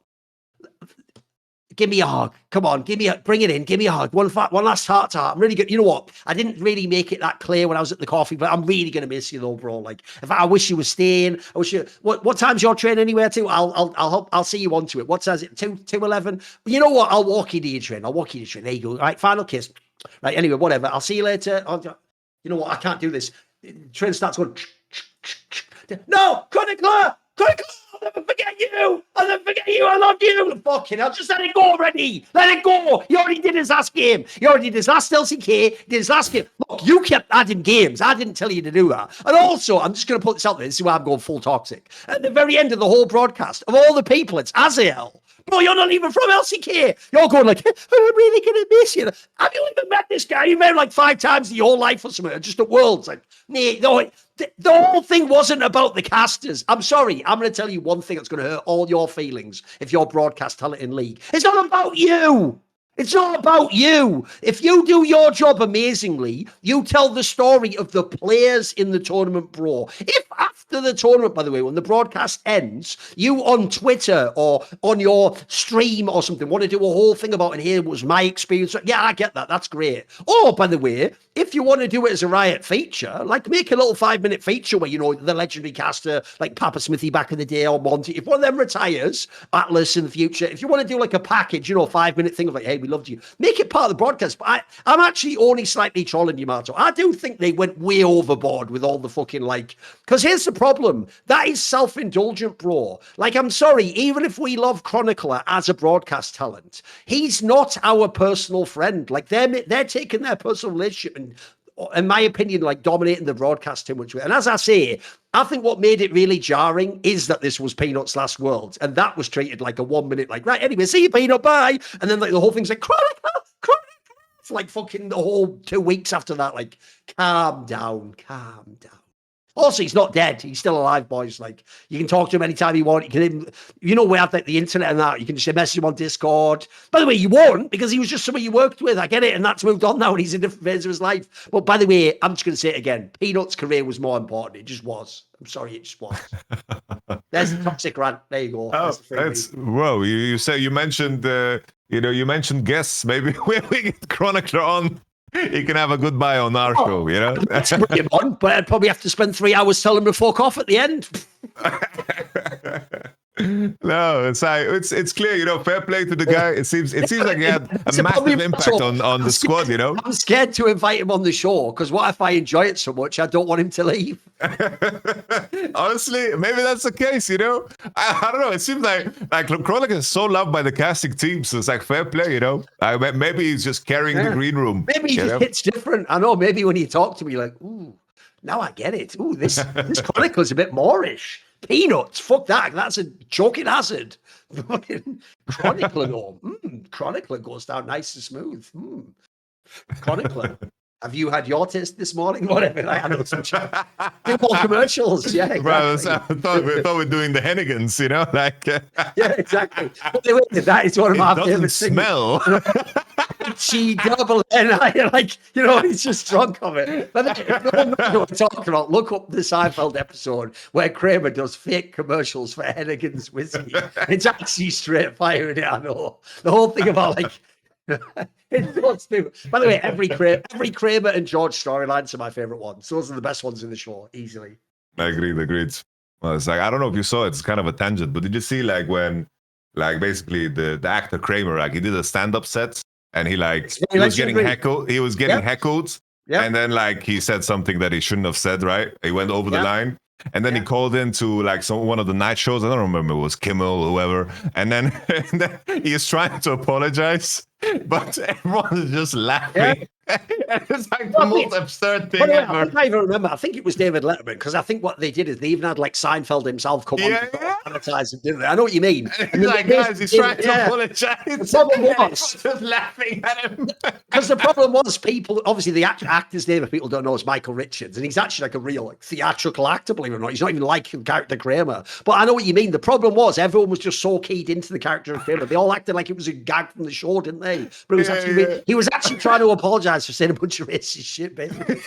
Give me a hug. Come on, bring it in. Give me a hug. One last heart to heart. I'm really good. You know what? I didn't really make it that clear when I was at the coffee, but I'm really gonna miss you though, bro. Like, I wish you were staying. I wish you. What time's your train anywhere to? I'll see you onto it. What time is it? 2:11. You know what? I'll walk you to your train. There you go. All right, final kiss. Right, anyway, whatever. I'll see you later. You know what? I can't do this. Train starts going. No, Chronicler! Chronicler! I'll never forget you! I'll never forget you! I love you! Fucking hell, just let it go already! Let it go! He already did his last game. He already did his last LCK, did his last game. Look, you kept adding games. I didn't tell you to do that. And also, I'm just going to put this out there. This is why I'm going full toxic. At the very end of the whole broadcast, of all the people, it's Azael. Bro, you're not even from LCK. You're going like, oh, I'm really going to miss you. Have you even met this guy? You met him like 5 times in your whole life or something. Just at Worlds. Like, mate, no, the whole thing wasn't about the casters. I'm sorry. I'm going to tell you one thing that's going to hurt all your feelings if you're broadcast talent in League. It's not about you. It's not about you. If you do your job amazingly, you tell the story of the players in the tournament, bro. If after the tournament, by the way, when the broadcast ends, you on Twitter or on your stream or something want to do a whole thing about, and here was my experience. Yeah, I get that. That's great. Or, by the way, if you want to do it as a Riot feature, like make a little 5-minute feature where, you know, the legendary caster like Papa Smithy back in the day or Monty, if one of them retires, Atlas in the future, if you want to do like a package, you know, 5-minute thing of like, hey, we loved you, make it part of the broadcast. But I'm actually only slightly trolling you, Marto. I do think they went way overboard with all the fucking like, because here's the problem. That is self-indulgent, bro. Like, I'm sorry, even if we love Chronicler as a broadcast talent, he's not our personal friend. Like, they're taking their personal relationship and, in my opinion, like dominating the broadcast too much. And as I say, I think what made it really jarring is that this was Peanut's last World, and that was treated like a 1 minute, like, right, anyway, see you, Peanut, bye. And then like the whole thing's like, Chronicler. It's like fucking the whole 2 weeks after that, like, calm down. Also, he's not dead. He's still alive, boys. Like, you can talk to him anytime you want. You can, you know, we have like the internet and that. You can just message him on Discord. By the way, you won't, because he was just somebody you worked with. I get it, and that's moved on now, and he's in a different phase of his life. But by the way, I'm just going to say it again. Peanut's career was more important. It just was. I'm sorry, it just was. There's the toxic rant. There you go. Oh, that's whoa! You said you mentioned you mentioned guests. Maybe when we get Chronicler on, he can have a goodbye on our show, you know? Let's bring him on, but I'd probably have to spend 3 hours telling him to fuck off at the end. No, it's clear, you know, fair play to the guy. It seems like he had a massive impact on the squad, you know? I'm scared to invite him on the show, because what if I enjoy it so much, I don't want him to leave. Honestly, maybe that's the case, you know? I don't know. It seems like Chronicler is so loved by the casting team, so it's like fair play, you know? Maybe he's just carrying the green room. Maybe he just hits different. I know, maybe when you talk to me, like, ooh, now I get it. Ooh, this Chronicler's a bit Moorish. Peanuts, fuck that. That's a choking hazard. Chronicler though. Chronicler goes down nice and smooth. Chronicler. Have you had your taste this morning? Whatever. I know some do more commercials. Yeah, exactly. Bro, I thought we were doing the Hennigans, you know, like. Yeah, exactly. But that is one of my favorite things. Smell. She double N. Like, you know, he's just drunk of it. But if no one knows what we're talking about, look up the Seinfeld episode where Kramer does fake commercials for Hennigan's whiskey. It's actually straight fire in it. I know the whole thing about like. It's so stupid. By the way, every Kramer and George storylines are my favorite ones. Those are the best ones in the show, easily. Agreed. Well, it's like, I don't know if you saw it, it's kind of a tangent, but did you see like when, like basically the actor Kramer, like he did a stand-up set and he was getting heckled. He was getting heckled. Yeah. And then like he said something that he shouldn't have said, right? He went over the line. And then he called into like one of the night shows. I don't remember, it was Kimmel or whoever. And then he is trying to apologize, but everyone is just laughing. Yeah. It's like the most absurd thing ever. I think I even remember. I think it was David Letterman, because I think what they did is they even had like Seinfeld himself come on to advertise and did it. I know what you mean. And like, guys, he's trying to apologize. The problem was just laughing at him. Because the problem was people, obviously the actor's name, if people don't know, is Michael Richards, and he's actually like a real like theatrical actor, believe it or not. He's not even like the character Kramer. But I know what you mean. The problem was everyone was just so keyed into the character of Kramer. They all acted like it was a gag from the show, didn't they? But it was he was actually trying to apologize for saying a bunch of racist shit, basically.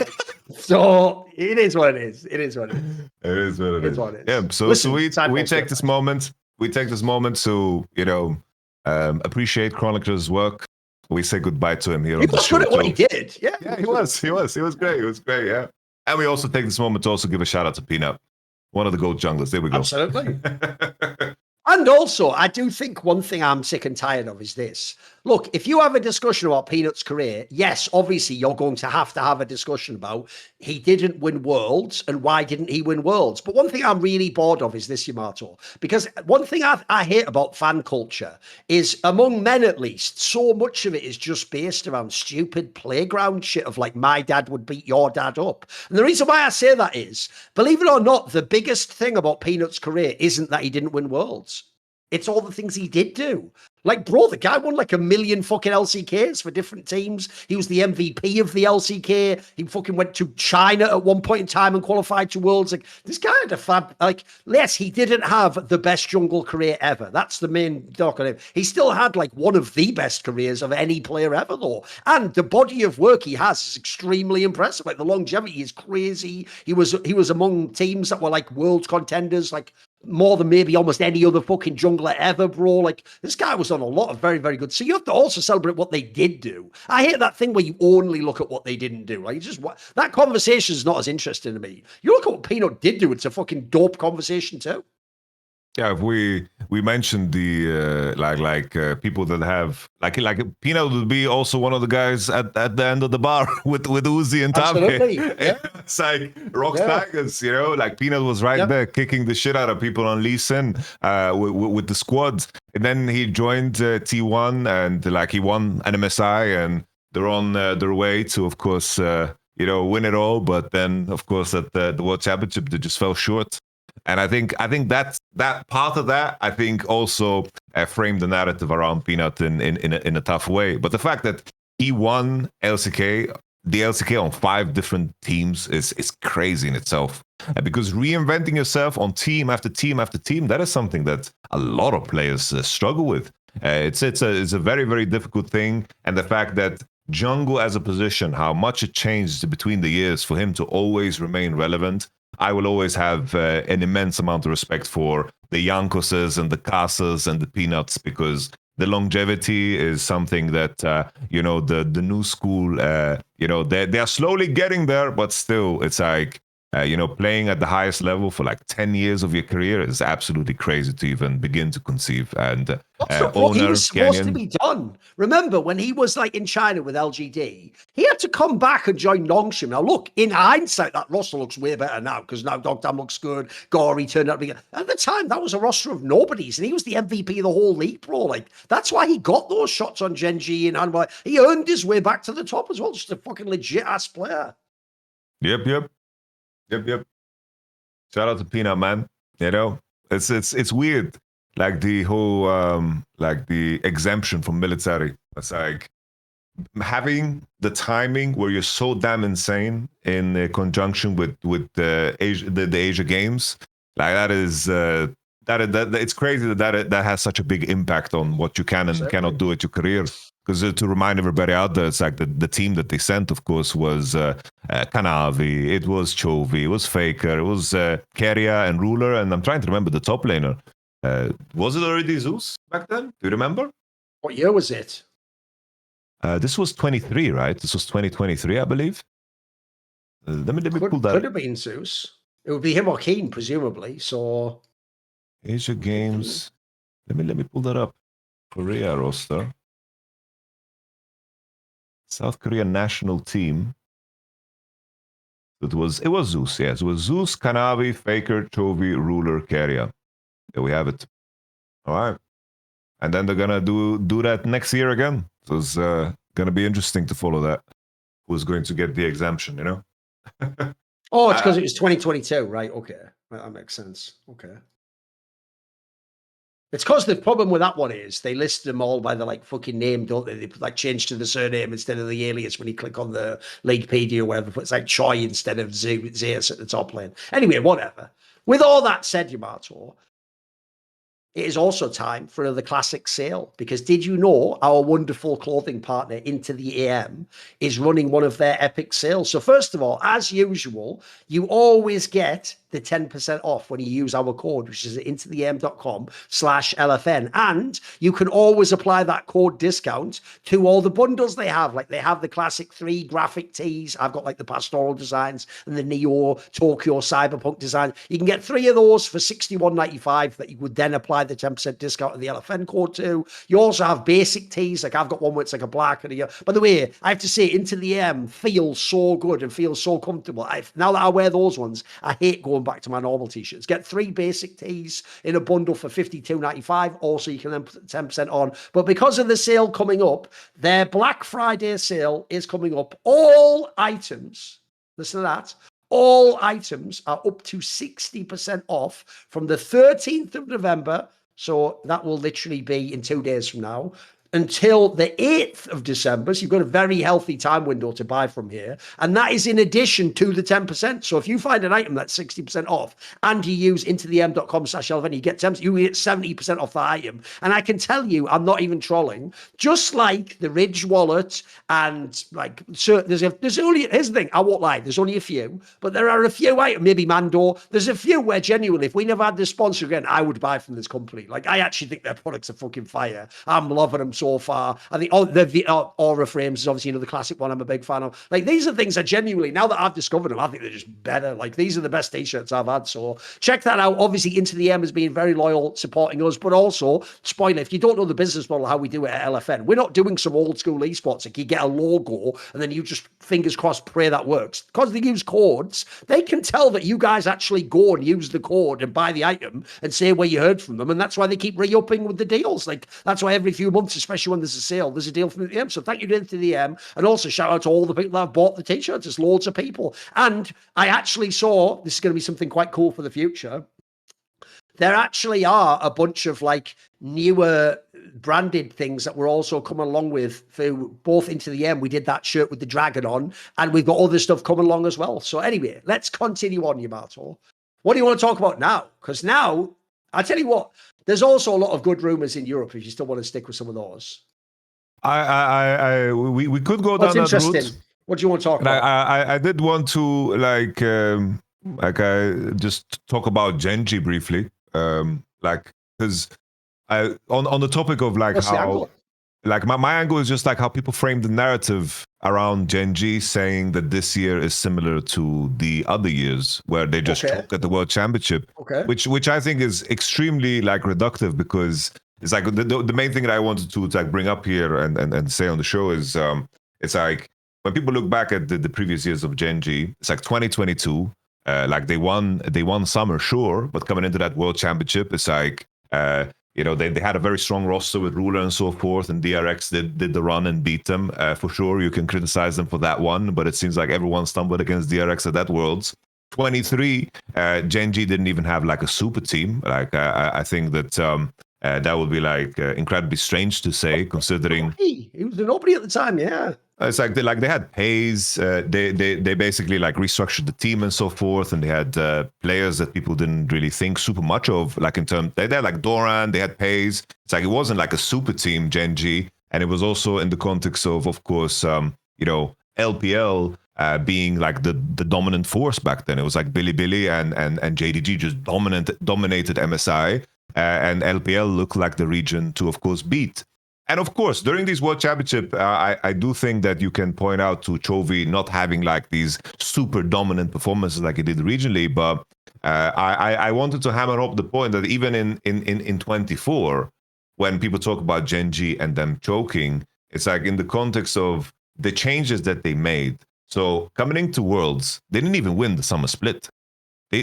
So it is what it is. It is what it is. It is what it is. Yeah. So we take this moment. We take this moment to, you know, appreciate Chronicler's work. We say goodbye to him here on the show. He was good at what he did. Yeah, he was great. It was great. Yeah. And we also take this moment to also give a shout out to Peanut, one of the GOAT junglers. There we go. Absolutely. And also, I do think one thing I'm sick and tired of is this. Look, if you have a discussion about Peanut's career, yes, obviously you're going to have a discussion about he didn't win Worlds and why didn't he win Worlds. But one thing I'm really bored of is this, Yamato, because one thing I hate about fan culture is, among men at least, so much of it is just based around stupid playground shit of like, my dad would beat your dad up. And the reason why I say that is, believe it or not, the biggest thing about Peanut's career isn't that he didn't win Worlds. It's all the things he did do. Like, bro, the guy won like 1 million fucking LCKs for different teams. He was the MVP of the LCK. He fucking went to China at one point in time and qualified to Worlds. Like, this guy had a fab. Like, yes, he didn't have the best jungle career ever. That's the main doc on him. He still had like one of the best careers of any player ever, though. And the body of work he has is extremely impressive. Like, the longevity is crazy. He was among teams that were like world contenders, like more than maybe almost any other fucking jungler ever, bro. Like, this guy was on a lot of very, very good. So you have to also celebrate what they did do. I hate that thing where you only look at what they didn't do. Like, that conversation is not as interesting to me. You look at what Peanut did do, it's a fucking dope conversation too. Yeah, if we mentioned the people that have like Peanut would be also one of the guys at the end of the bar with Uzi and Absolutely. Tabe. Yeah. It's like Rock Tigers, you know, like Peanut was right there kicking the shit out of people on Lee Sin with the squads. And then he joined T1 and like he won an MSI and they're on their way to, of course, win it all. But then, of course, at the World Championship, they just fell short. And I think that's that part of that. I think also framed the narrative around Peanut in a tough way. But the fact that he won the LCK on 5 different teams is crazy in itself. Because reinventing yourself on team after team after team, that is something that a lot of players struggle with. It's a very, very difficult thing. And the fact that jungle as a position, how much it changed between the years for him to always remain relevant. I will always have an immense amount of respect for the Yankoses and the Casas and the Peanuts, because the longevity is something that, the new school, they are slowly getting there, but still it's like, playing at the highest level for like 10 years of your career is absolutely crazy to even begin to conceive. And he was supposed to be done. Remember when he was like in China with LGD, he had to come back and join Nongshim. Now look, in hindsight, that roster looks way better now because now Dogdam looks good. Gory turned out to be good. At the time, that was a roster of nobodies, and he was the MVP of the whole league, bro. Like, that's why he got those shots on GenG and Hanwha. He earned his way back to the top as well. Just a fucking legit ass player. Yep. Shout out to Peanut, man. You know, it's weird. Like the whole the exemption from military. It's like having the timing where you're so damn insane in conjunction with the Asia Games. Like that is that it's crazy that has such a big impact on what you can and cannot do at your career. Because to remind everybody out there, it's like the team that they sent, of course, was Kanavi, it was Chovy, it was Faker, it was Keria and Ruler, and I'm trying to remember the top laner. Was it already Zeus back then? Do you remember? What year was it? This was 23, right? This was 2023, I believe. Let me pull that. Could have been Zeus. It would be him or Keen, presumably. So Asia Games. Let me pull that up. Korea roster. South Korean national team. It was Zeus, yes. It was Zeus, Kanavi, Faker, Chovy, Ruler, Keria. There we have it. All right. And then they're gonna do that next year again. So it's gonna be interesting to follow that. Who's going to get the exemption, you know? Oh, it's because it was 2022, right? Okay. That makes sense. Okay. It's because the problem with that one is they list them all by the like fucking name, don't they? They like change to the surname instead of the alias when you click on the Leaguepedia or whatever. It's like Choi instead of Zeus at the top lane. Anyway, whatever. With all that said, Yamato, it is also time for another classic sale, because did you know our wonderful clothing partner Into the AM is running one of their epic sales? So first of all, as usual, you always get the 10% off when you use our code, which is intotheam.com/LFN. And you can always apply that code discount to all the bundles they have. Like they have the classic 3 graphic tees. I've got like the pastoral designs and the Neo Tokyo Cyberpunk design. You can get 3 of those for $61.95 that you would then apply the 10% discount of the LFN code to. You also have basic tees. Like I've got one where it's like a black and a... By the way, I have to say, Into the M feels so good and feels so comfortable. Now that I wear those ones, I hate going back to my normal t-shirts. Get 3 basic tees in a bundle for $52.95. Also, you can then put 10% on. But because of the sale coming up, their Black Friday sale is coming up. All items, listen to that, all items are up to 60% off from the 13th of November. So that will literally be in 2 days from now, until the 8th of December. So you've got a very healthy time window to buy from here. And that is in addition to the 10%. So if you find an item that's 60% off and you use intotheM.com/LFN, you get 10%, you get 70% off the item. And I can tell you, I'm not even trolling, just like the Ridge wallet and like, so there's only, here's the thing, I won't lie, there's only a few, but there are a few items, maybe Mando, there's a few where genuinely, if we never had this sponsor again, I would buy from this company. Like I actually think their products are fucking fire. I'm loving them so far. I think the Aura frames is obviously another classic one I'm a big fan of. Like these are things that genuinely, now that I've discovered them, I think they're just better. Like these are the best t-shirts I've had. So check that out. Obviously, Into the M has been very loyal, supporting us, but also, spoiler, if you don't know the business model, how we do it at LFN, we're not doing some old school esports. Like you get a logo and then you just fingers crossed pray that works. Because they use codes, they can tell that you guys actually go and use the code and buy the item and say where you heard from them. And that's why they keep re-upping with the deals. Like that's why every few months, especially when there's a sale, there's a deal from the M. So thank you to the M, and also shout out to all the people that have bought the t-shirts. There's loads of people. And I actually saw, this is going to be something quite cool for the future, there actually are a bunch of like newer branded things that we're also coming along with for both Into the M. We did that shirt with the dragon on, and we've got other stuff coming along as well. So anyway, let's continue on, Yamato. What do you want to talk about now? Because now, I tell you what, there's also a lot of good rumors in Europe if you still want to stick with some of those. We could go down that route. What do you want to talk about? I did want to just talk about GenG briefly, because on the topic of like what's how, like my angle is just like how people frame the narrative around GenG, saying that this year is similar to the other years where they just choke at the World Championship, which I think is extremely like reductive, because it's like the main thing that I wanted to like bring up here and say on the show is it's like when people look back at the previous years of GenG, it's like 2022, like they won summer, sure, but coming into that World Championship, it's like they had a very strong roster with Ruler and so forth, and DRX did the run and beat them. For sure, you can criticize them for that one, but it seems like everyone stumbled against DRX at that Worlds. 23, GenG didn't even have like a super team. Like I think that that would be like incredibly strange to say, considering he was a nobody at the time. Yeah, it's like they had pays. They basically like restructured the team and so forth, and they had players that people didn't really think super much of. Like in terms, they had like Thorin, they had pays. It's like it wasn't like a super team, GenG, and it was also in the context of course, LPL being like the dominant force back then. It was like Billy and JDG just dominated MSI. And LPL looked like the region to, of course, beat. And of course, during these World Championship, I do think that you can point out to Chovy not having like these super dominant performances like he did regionally. But I wanted to hammer up the point that even in 24, when people talk about GenG and them choking, it's like in the context of the changes that they made. So coming into Worlds, they didn't even win the summer split.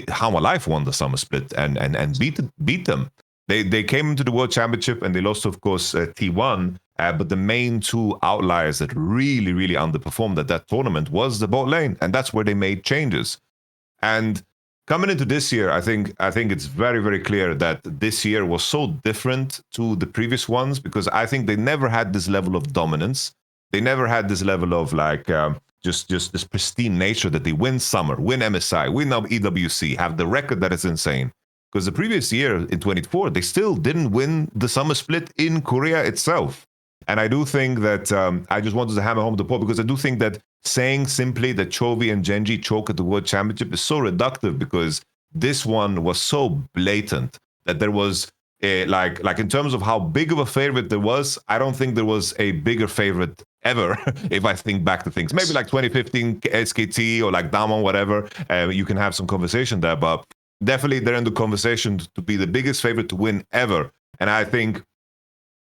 How Alive won the summer split and beat them. They came into the World Championship and they lost, of course, T1. But the main two outliers that really, really underperformed at that tournament was the bot lane, and that's where they made changes. And coming into this year, I think it's very, very clear that this year was so different to the previous ones, because I think they never had this level of dominance. They never had this level of like just this pristine nature that they win summer, win MSI, win EWC, have the record that is insane. Because the previous year in 24, they still didn't win the summer split in Korea itself. And I do think that I just wanted to hammer home the point, because I do think that saying simply that Chovy and GenG choke at the World Championship is so reductive, because this one was so blatant that there was like in terms of how big of a favorite there was, I don't think there was a bigger favorite ever. If I think back to things, maybe like 2015 SKT or like Damon, whatever, you can have some conversation there, but definitely they're in the conversation to be the biggest favorite to win ever. And I think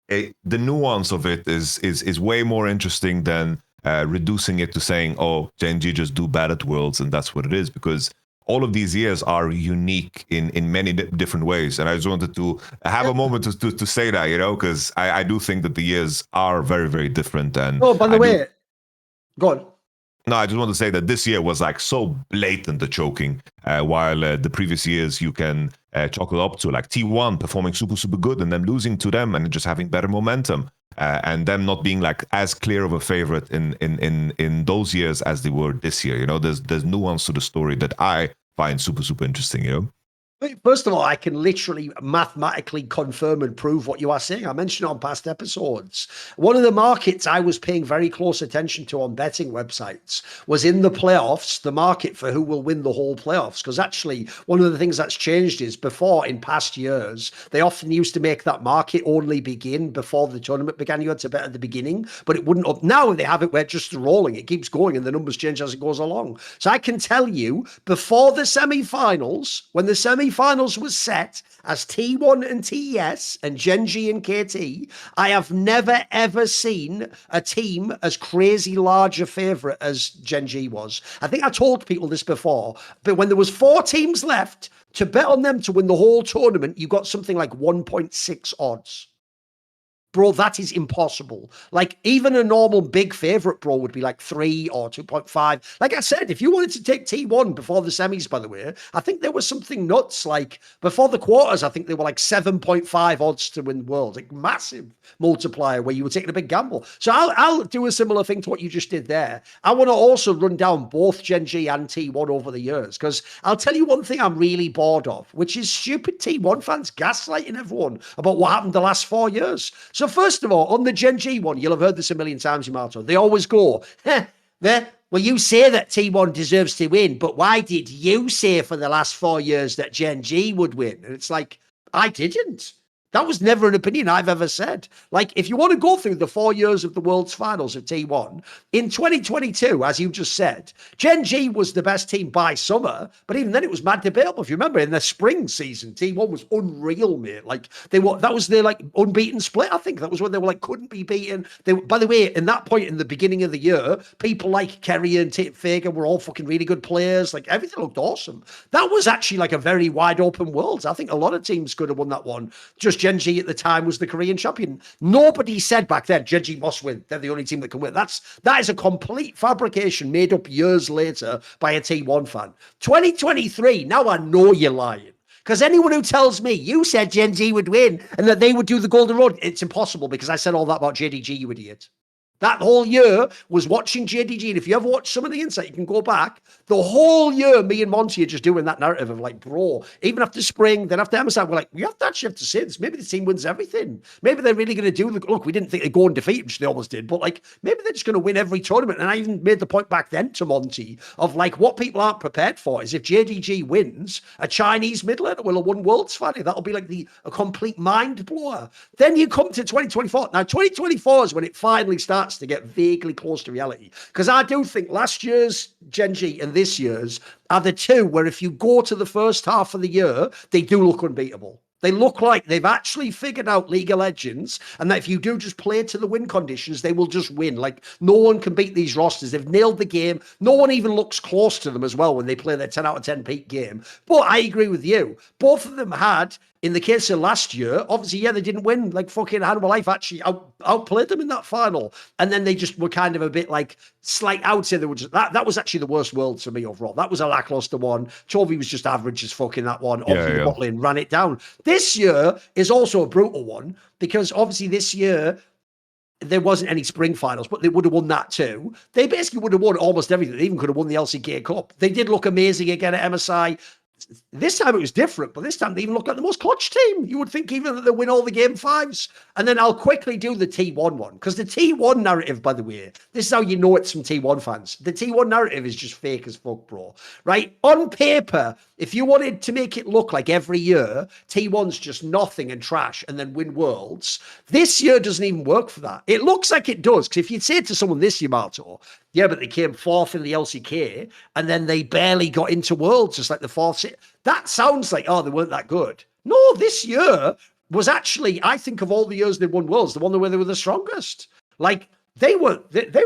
the nuance of it is way more interesting than reducing it to saying, oh, GenG just do bad at Worlds and that's what it is, because all of these years are unique in many different ways. And I just wanted to have a moment to say that, you know, because I do think that the years are very, very different. And oh, by the way, go on. No, I just want to say that this year was like so blatant, the choking, while the previous years you can chalk it up to like T1 performing super, super good and then losing to them and just having better momentum, and them not being like as clear of a favorite in those years as they were this year. You know, there's nuance to the story that I find super, super interesting, you know? First of all, I can literally mathematically confirm and prove what you are saying. I mentioned it on past episodes. One of the markets I was paying very close attention to on betting websites was in the playoffs, the market for who will win the whole playoffs. Because actually, one of the things that's changed is before, in past years, they often used to make that market only begin before the tournament began. You had to bet at the beginning, but it wouldn't up. Now they have it where it's just rolling. It keeps going and the numbers change as it goes along. So I can tell you, before the semi-finals, when the semi-finals was set as T1 and TES and GenG and KT, I have never ever seen a team as crazy large a favorite as GenG was. I think I told people this before, but when there was 4 teams left to bet on them to win the whole tournament, you got something like 1.6 odds. Bro, that is impossible. Like, even a normal big favorite, bro, would be like 3 or 2.5. Like I said, if you wanted to take T1 before the semis, by the way, I think there was something nuts. Like, before the quarters, I think they were like 7.5 odds to win the world. Like, massive multiplier where you were taking a big gamble. So I'll do a similar thing to what you just did there. I want to also run down both GenG and T1 over the years, because I'll tell you one thing I'm really bored of, which is stupid T1 fans gaslighting everyone about what happened the last 4 years. So first of all, on the GenG one, you'll have heard this a million times, Yamato. They always go, well, you say that T1 deserves to win, but why did you say for the last 4 years that GenG would win? And it's like, I didn't. That was never an opinion I've ever said. Like, if you want to go through the 4 years of the World's Finals of T1, in 2022, as you just said, GenG was the best team by summer, but even then it was mad debatable. If you remember, in the spring season, T1 was unreal, mate. Like, that was their, like, unbeaten split, I think. That was when they were, like, couldn't be beaten. By the way, in that point in the beginning of the year, people like Kerry and Fager were all fucking really good players. Like, everything looked awesome. That was actually, like, a very wide open world. I think a lot of teams could have won that one. Just GenG at the time was the Korean champion. Nobody said back then GenG must win. They're the only team that can win. That is a complete fabrication made up years later by a T1 fan. 2023, now I know you're lying. Because anyone who tells me you said GenG would win and that they would do the Golden Road, it's impossible, because I said all that about JDG, you idiot. That whole year was watching JDG. And if you ever watch some of the insight, you can go back. The whole year, me and Monty are just doing that narrative of like, bro, even after spring, then after MSI, we're like, we have to say this. Maybe the team wins everything. Maybe they're really going to do look, we didn't think they'd go and defeat, which they almost did, but like, maybe they're just going to win every tournament. And I even made the point back then to Monty of like, what people aren't prepared for is if JDG wins, a Chinese mid laner will have won Worlds Finally. That'll be like a complete mind blower. Then you come to 2024. Now, 2024 is when it finally starts to get vaguely close to reality, because I do think last year's GenG and this year's are the two where if you go to the first half of the year, they do look unbeatable. They look like they've actually figured out League of Legends, and that if you do just play to the win conditions, they will just win. Like, no one can beat these rosters. They've nailed the game. No one even looks close to them as well when they play their 10 out of 10 peak game. But I agree with you. Both of them had, in the case of last year, obviously, yeah, they didn't win. Like, fucking Animal Life actually outplayed them in that final. And then they just were kind of a bit like, I would say they were just, that was actually the worst Worlds for me overall. That was a lackluster one. Chovy was just average as fucking that one. Obviously, the bot lane ran it down. This year is also a brutal one, because obviously this year, there wasn't any spring finals, but they would have won that too. They basically would have won almost everything. They even could have won the LCK Cup. They did look amazing again at MSI. this time it was different, but this time they even look like the most clutch team. You would think even that they win all the game 5s. And then I'll quickly do the T1 one, because the T1 narrative, by the way, this is how you know it's from T1 fans. The T1 narrative is just fake as fuck, bro. Right? On paper, if you wanted to make it look like every year T1's just nothing and trash and then win worlds, this year doesn't even work for that. It looks like it does, because if you'd say to someone this year, Marto, yeah, but they came 4th in the LCK and then they barely got into worlds, just like the 4th. That sounds like, oh, they weren't that good. No, this year was actually, I think of all the years they won worlds, the one where they were the strongest. Like, they were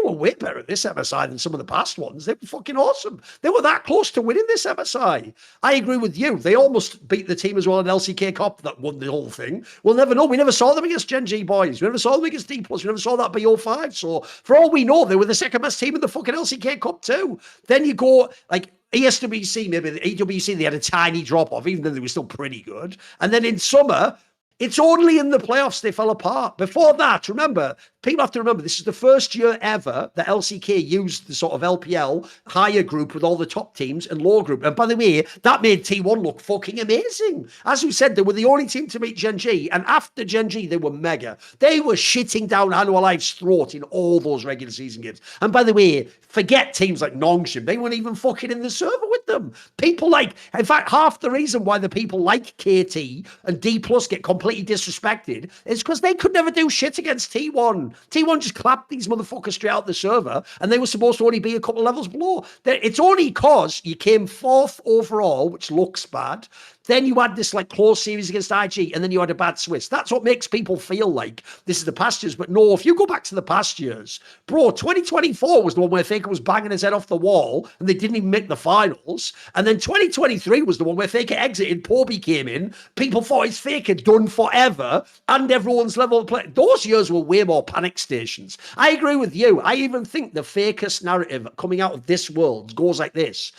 way better at this MSI than some of the past ones. They were fucking awesome. They were that close to winning this MSI. I agree with you. They almost beat the team as well in KCorp that won the whole thing. We'll never know. We never saw them against GenG boys. We never saw them against D+. We never saw that BO5. So for all we know, they were the second best team in the fucking Cup too. Then you go like ESWC, maybe the AWC, they had a tiny drop off, even though they were still pretty good. And then in summer, it's only in the playoffs they fell apart. Before that, remember, people have to remember, this is the first year ever that LCK used the sort of LPL higher group with all the top teams and lower group. And by the way, that made T1 look fucking amazing. As we said, they were the only team to beat GenG. And after GenG, they were mega. They were shitting down Anualife's throat in all those regular season games. And by the way, forget teams like Nongshim. They weren't even fucking in the server with them. People like, in fact, half the reason why the people like KT and D+ get completely disrespected is because they could never do shit against T1. T1 just clapped these motherfuckers straight out the server, and they were supposed to only be a couple of levels below. It's only because you came 4th overall, which looks bad. Then you had this like close series against IG, and then you had a bad Swiss. That's what makes people feel like this is the past years. But no, if you go back to the past years, bro, 2024 was the one where Faker was banging his head off the wall, and they didn't even make the finals. And then 2023 was the one where Faker exited, Poby came in, people thought it's Faker done forever, and everyone's level of play. Those years were way more panic stations. I agree with you. I even think the Fakest narrative coming out of this world goes like this.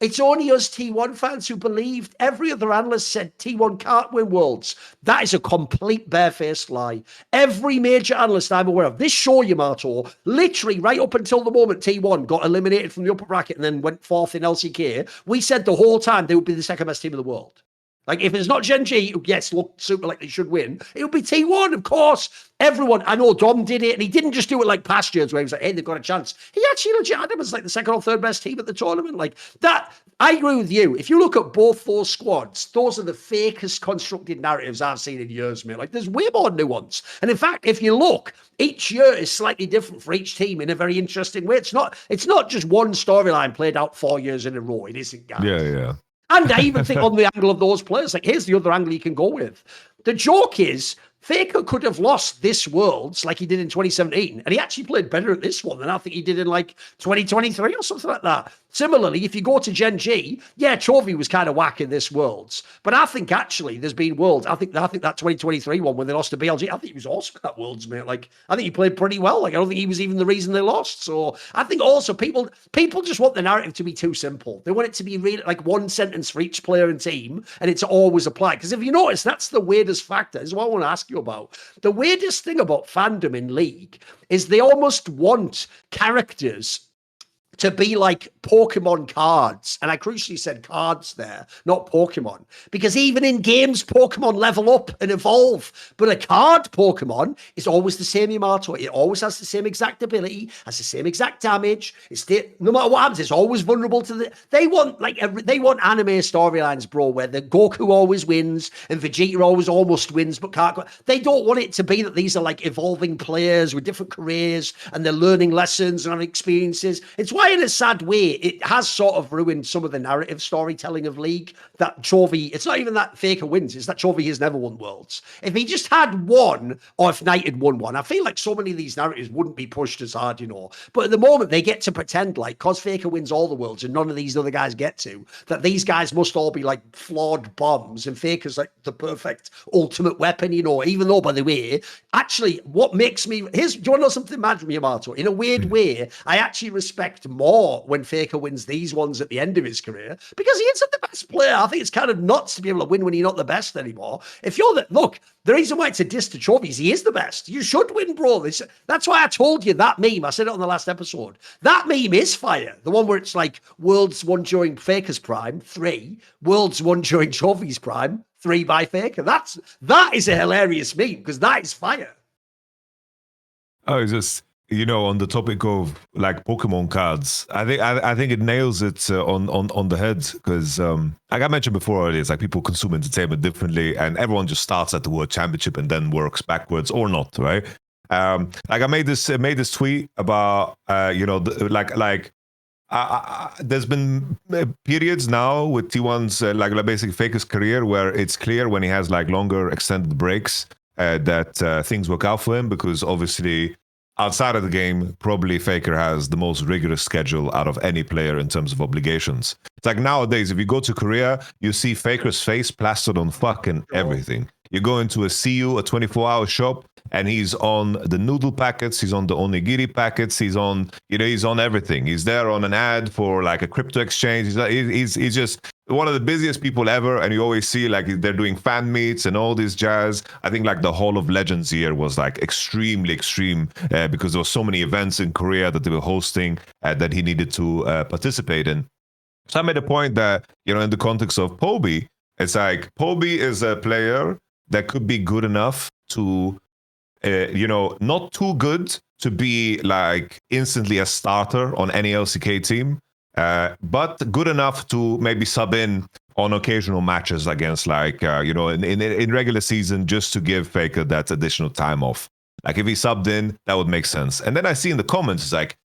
It's only us T1 fans who believed. Every other analyst said T1 can't win worlds. That is a complete barefaced lie. Every major analyst I'm aware of, this show, Yamato, literally right up until the moment T1 got eliminated from the upper bracket and then went 4th in LCK, we said the whole time they would be the second best team in the world. Like, if it's not GenG, who, yes, look super like they should win, it would be T1, of course. Everyone, I know Dom did it, and he didn't just do it like past years where he was like, hey, they've got a chance. He actually legit had them as like the second or third best team at the tournament. Like, that, I agree with you. If you look at both those squads, those are the fakest constructed narratives I've seen in years, mate. Like, there's way more nuance. And in fact, if you look, each year is slightly different for each team in a very interesting way. It's not just one storyline played out 4 years in a row. It isn't, guys. Yeah. And I even think on the angle of those players, like, here's the other angle you can go with. The joke is, Faker could have lost this Worlds like he did in 2017, and he actually played better at this one than I think he did in like 2023 or something like that. Similarly, if you go to GenG, yeah, Chovy was kind of whack in this Worlds, but I think actually there's been Worlds. I think that 2023 one when they lost to BLG, I think he was awesome at that Worlds, mate. Like, I think he played pretty well. Like, I don't think he was even the reason they lost. So I think also people just want the narrative to be too simple. They want it to be really like one sentence for each player and team, and it's always applied. Because if you notice, that's the weirdest factor. This is what I want to ask you about. The weirdest thing about fandom in League is they almost want characters to be like Pokemon cards. And I crucially said cards there, not Pokemon. Because even in games, Pokemon level up and evolve. But a card Pokemon is always the same Yamato. It always has the same exact ability, has the same exact damage. No matter what happens, it's always vulnerable to the... They want anime storylines, bro, where the Goku always wins and Vegeta always almost wins but can't go. They don't want it to be that these are like evolving players with different careers and they're learning lessons and having experiences. It's why in a sad way, it has sort of ruined some of the narrative storytelling of League. That Chovy, it's not even that Faker wins, it's that Chovy has never won Worlds. If he just had one, or if Knight had won one, I feel like so many of these narratives wouldn't be pushed as hard, you know. But at the moment, they get to pretend like, because Faker wins all the Worlds and none of these other guys get to, that these guys must all be like flawed bombs and Faker's like the perfect ultimate weapon, you know. Even though, by the way, actually, what makes me... do you want to know something mad from Yamato? In a weird way, I actually respect more when Faker wins these ones at the end of his career because he isn't the best player. I think it's kind of nuts to be able to win when you're not the best anymore. If you're look, the reason why it's a diss to trophies, he is the best. You should win, bro. That's why I told you that meme. I said it on the last episode. That meme is fire. The one where it's like worlds won during Faker's prime, 3. Worlds won during Trophy's prime, 3 by Faker. That is a hilarious meme because that is fire. Oh, just on the topic of like Pokemon cards, I think it nails it on the head because like I mentioned before earlier, it's like people consume entertainment differently, and everyone just starts at the word championship and then works backwards or not, right? Like I made this tweet about there's been periods now with T1's like basically Faker's career where it's clear when he has like longer extended breaks that things work out for him because obviously outside of the game, probably Faker has the most rigorous schedule out of any player in terms of obligations. It's like nowadays, if you go to Korea, you see Faker's face plastered on fucking everything. You go into a CU, a 24-hour shop, and he's on the noodle packets, he's on the onigiri packets, he's on everything. He's there on an ad for like a crypto exchange. He's just one of the busiest people ever, and you always see like they're doing fan meets and all this jazz. I think like the Hall of Legends year was like extremely extreme because there were so many events in Korea that they were hosting that he needed to participate in. So I made a point that, in the context of Poby, it's like Poby is a player that could be good enough to, not too good to be like instantly a starter on any LCK team, but good enough to maybe sub in on occasional matches against like, in regular season just to give Faker that additional time off. Like if he subbed in, that would make sense. And then I see in the comments, it's like,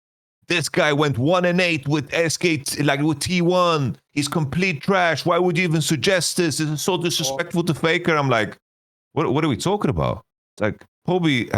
this guy went 1-8 with SK, like with T1. He's complete trash. Why would you even suggest this? This is so disrespectful to Faker. I'm like, what are we talking about? It's like Poby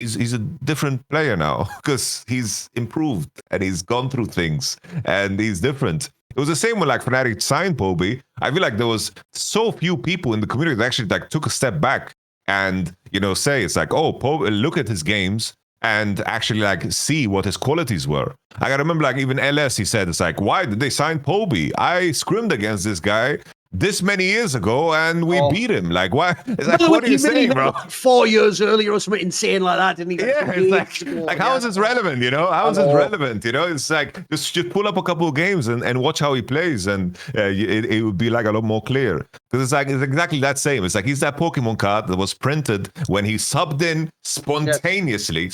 he's a different player now because he's improved and he's gone through things and he's different. It was the same when like Fnatic signed Poby. I feel like there was so few people in the community that actually like took a step back and say it's like, oh, Poby, look at his games and actually like see what his qualities were. I gotta remember like even LS, he said, it's like, why did they sign Poby? I scrimmed against this guy this many years ago and we beat him. Like, why? It's like, what are you saying, bro? 4 years earlier or something insane like that, didn't he? Yeah, it's like how is this relevant, How is this relevant, It's like, just pull up a couple of games and watch how he plays and it would be like a lot more clear. Because it's like, it's exactly that same. It's like, he's that Pokemon card that was printed when he subbed in spontaneously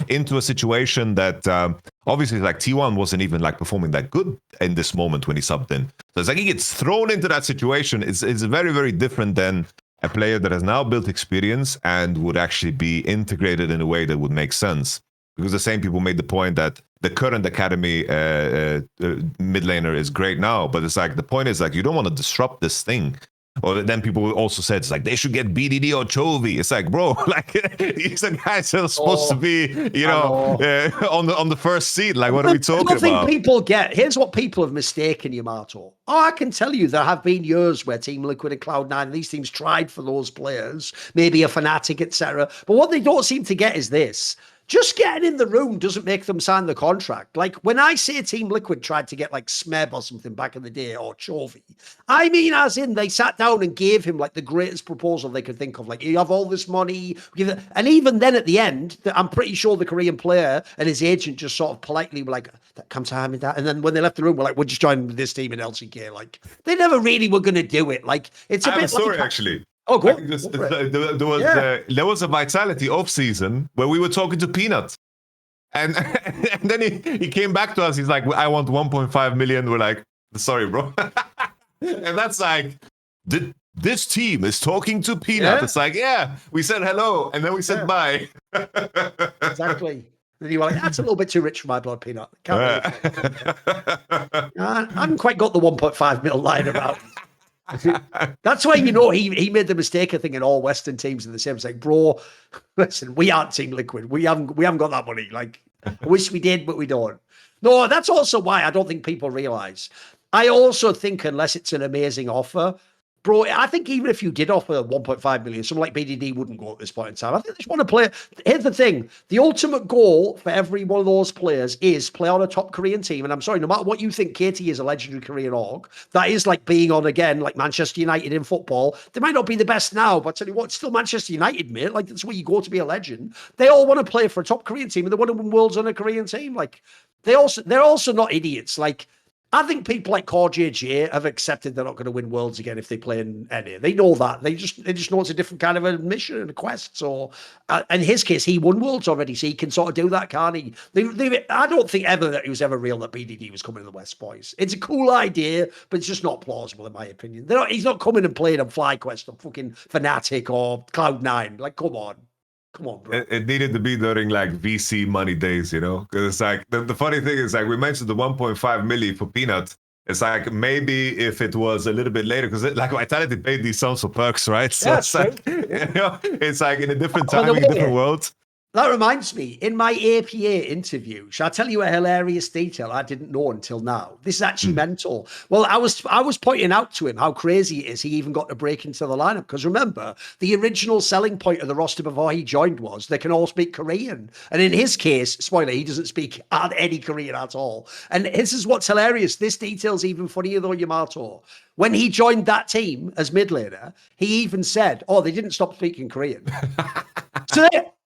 into a situation that obviously like T1 wasn't even like performing that good in this moment when he subbed in. So it's like he gets thrown into that situation. It's very, very different than a player that has now built experience and would actually be integrated in a way that would make sense. Because the same people made the point that the current academy mid laner is great now, but it's like the point is like you don't want to disrupt this thing. Or then people also said it's like they should get BDD or Chovy. It's like, bro, like these are guys that are supposed to be, on the first seat. Like, what are we talking about? I don't think people get. Here's what people have mistaken, Yamato. Oh, I can tell you there have been years where Team Liquid and Cloud9, these teams tried for those players, maybe a Fnatic, etc. But what they don't seem to get is this. Just getting in the room doesn't make them sign the contract. Like when I say Team Liquid tried to get like Smeb or something back in the day or Chovy, I mean as in they sat down and gave him like the greatest proposal they could think of. Like, you have all this money. And even then at the end, I'm pretty sure the Korean player and his agent just sort of politely were like, come to me that. And then when they left the room, we're like, we'll just join this team in LCK. Like they never really were going to do it. Like it's a bit sorry, actually. Oh, go. There was a Vitality off season where we were talking to Peanut, and then he came back to us. He's like, "I want 1.5 million." We're like, "Sorry, bro," and that's like, this team is talking to Peanut. Yeah. It's like, yeah, we said hello, and then we said bye. Exactly. And you were like, that's a little bit too rich for my blood, Peanut. I haven't quite got the 1.5 mil line about. That's why he made the mistake of thinking all Western teams are the same. It's like, bro, listen, we aren't Team Liquid. We haven't got that money. Like, I wish we did, but we don't. No, that's also why I don't think people realize. I also think unless it's an amazing offer, bro, I think even if you did offer 1.5 million, someone like BDD wouldn't go at this point in time. I think they just want to play. Here's the thing. The ultimate goal for every one of those players is play on a top Korean team. And I'm sorry, no matter what you think, KT is a legendary Korean org. That is like being on, again, like Manchester United in football. They might not be the best now, but I tell you what, it's still Manchester United, mate. Like, that's where you go to be a legend. They all want to play for a top Korean team, and they want to win worlds on a Korean team. Like, they're also not idiots. Like, I think people like CorJJ have accepted they're not going to win worlds again if they play in NA. They know that. They just know it's a different kind of a mission and a quest. So, in his case, he won worlds already, so he can sort of do that, can't he? I don't think ever that it was ever real that BDD was coming to the West, boys. It's a cool idea, but it's just not plausible in my opinion. He's not coming and playing on FlyQuest or fucking Fnatic or Cloud9. Like, come on. Come on, bro. It needed to be during like VC money days, you know? Because it's like, the funny thing is like, we mentioned the 1.5 milli for Peanut. It's like, maybe if it was a little bit later, because like Vitality paid these sums for perks, right? So Yeah, it's like, you know, it's like in a different timing, way, different world. That reminds me, in my APA interview, shall I tell you a hilarious detail I didn't know until now? This is actually mental. Well, I was pointing out to him how crazy it is he even got to break into the lineup. Because remember, the original selling point of the roster before he joined was they can all speak Korean. And in his case, spoiler, he doesn't speak any Korean at all. And this is what's hilarious. This detail's even funnier though, Yamato. When he joined that team as mid laner, he even said, "Oh, they didn't stop speaking Korean."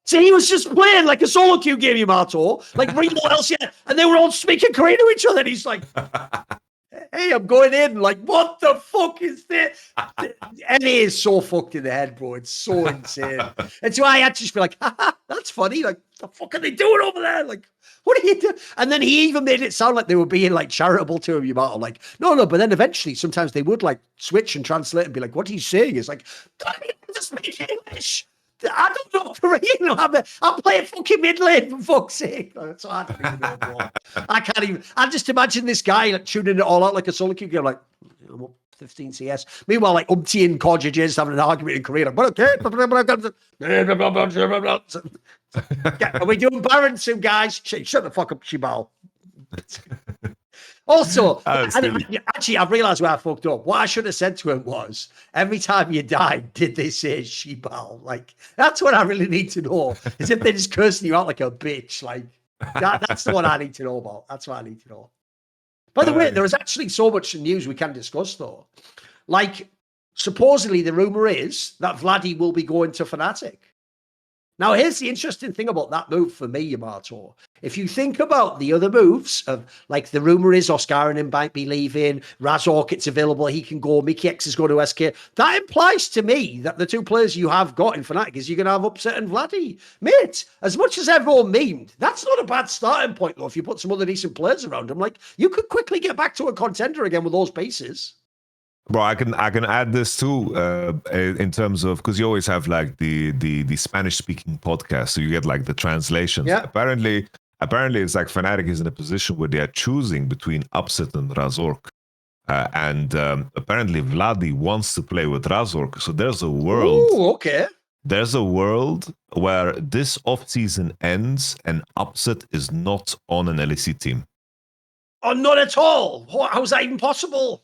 So he was just playing like a solo queue game, Yamato, like real else yet, and they were all speaking Korean to each other. And he's like, "Hey, I'm going in." Like, what the fuck is this? And he is so fucked in the head, bro. It's so insane. And so I had to just be like, "Haha, that's funny. Like, what the fuck are they doing over there? Like, what are you doing?" And then he even made it sound like they were being like charitable to him, Yamato. Like, no. But then eventually, sometimes they would like switch and translate and be like, "What are you saying?" It's like, "Don't even just speak English. I don't know Korean. I'll play a fucking mid lane for fuck's sake." That's so I don't even know, bro. I can't even. I just imagine this guy like tuning it all out like a solo queue game, like, I'm up 15 CS. Meanwhile, like Umpty and CorJJ having an argument in Korean. Like, but okay. Are we doing Baron soon, guys? Shut the fuck up, Shibal. Also, actually, I've realized where I fucked up. What I should have said to him was, every time you died, did they say Shibal? Like, that's what I really need to know. As if they're just cursing you out like a bitch. Like, that's the one I need to know about. That's what I need to know. By the way, there is actually so much news we can discuss, though. Like, supposedly the rumor is that Vladi will be going to Fnatic. Now, here's the interesting thing about that move for me, Yamato. If you think about the other moves of, like, the rumor is Oscar and him might be leaving, Razork, it's available, he can go, Mickey X is going to SK. That implies to me that the two players you have got in Fnatic is you're going to have Upset and Vladi. Mate, as much as everyone memed, that's not a bad starting point, though, if you put some other decent players around him. Like, you could quickly get back to a contender again with those pieces. Bro, I can add this too in terms of, because you always have like the Spanish speaking podcast, so you get like the translations. Yeah. Apparently it's like Fnatic is in a position where they are choosing between Upset and Razork, and apparently Vladi wants to play with Razork. So there's a world. Ooh, okay. There's a world where this off season ends and Upset is not on an LEC team. Oh, not at all. How is that even possible?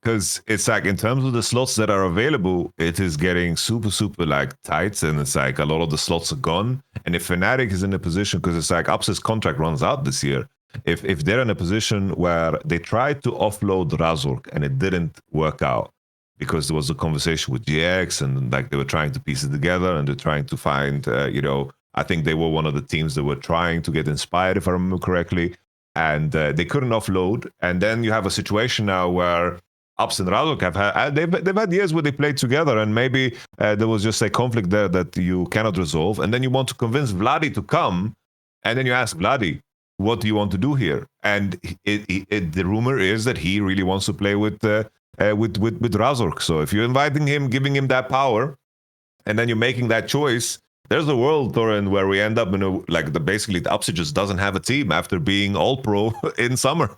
Because it's like, in terms of the slots that are available, it is getting super like tight, and it's like a lot of the slots are gone. And if Fnatic is in a position, because it's like Upset's contract runs out this year, if they're in a position where they tried to offload Razork and it didn't work out because there was a conversation with GX and like they were trying to piece it together and they're trying to find, I think they were one of the teams that were trying to get inspired, if I remember correctly, and they couldn't offload. And then you have a situation now where Ups and Razork have had, they've had years where they played together, and maybe there was just a conflict there that you cannot resolve. And then you want to convince Vladi to come, and then you ask Vladi, what do you want to do here? And the rumor is that he really wants to play with Razork. So if you're inviting him, giving him that power, and then you're making that choice, there's a world, Thorin, where we end up in basically the Upset just doesn't have a team after being all pro in summer.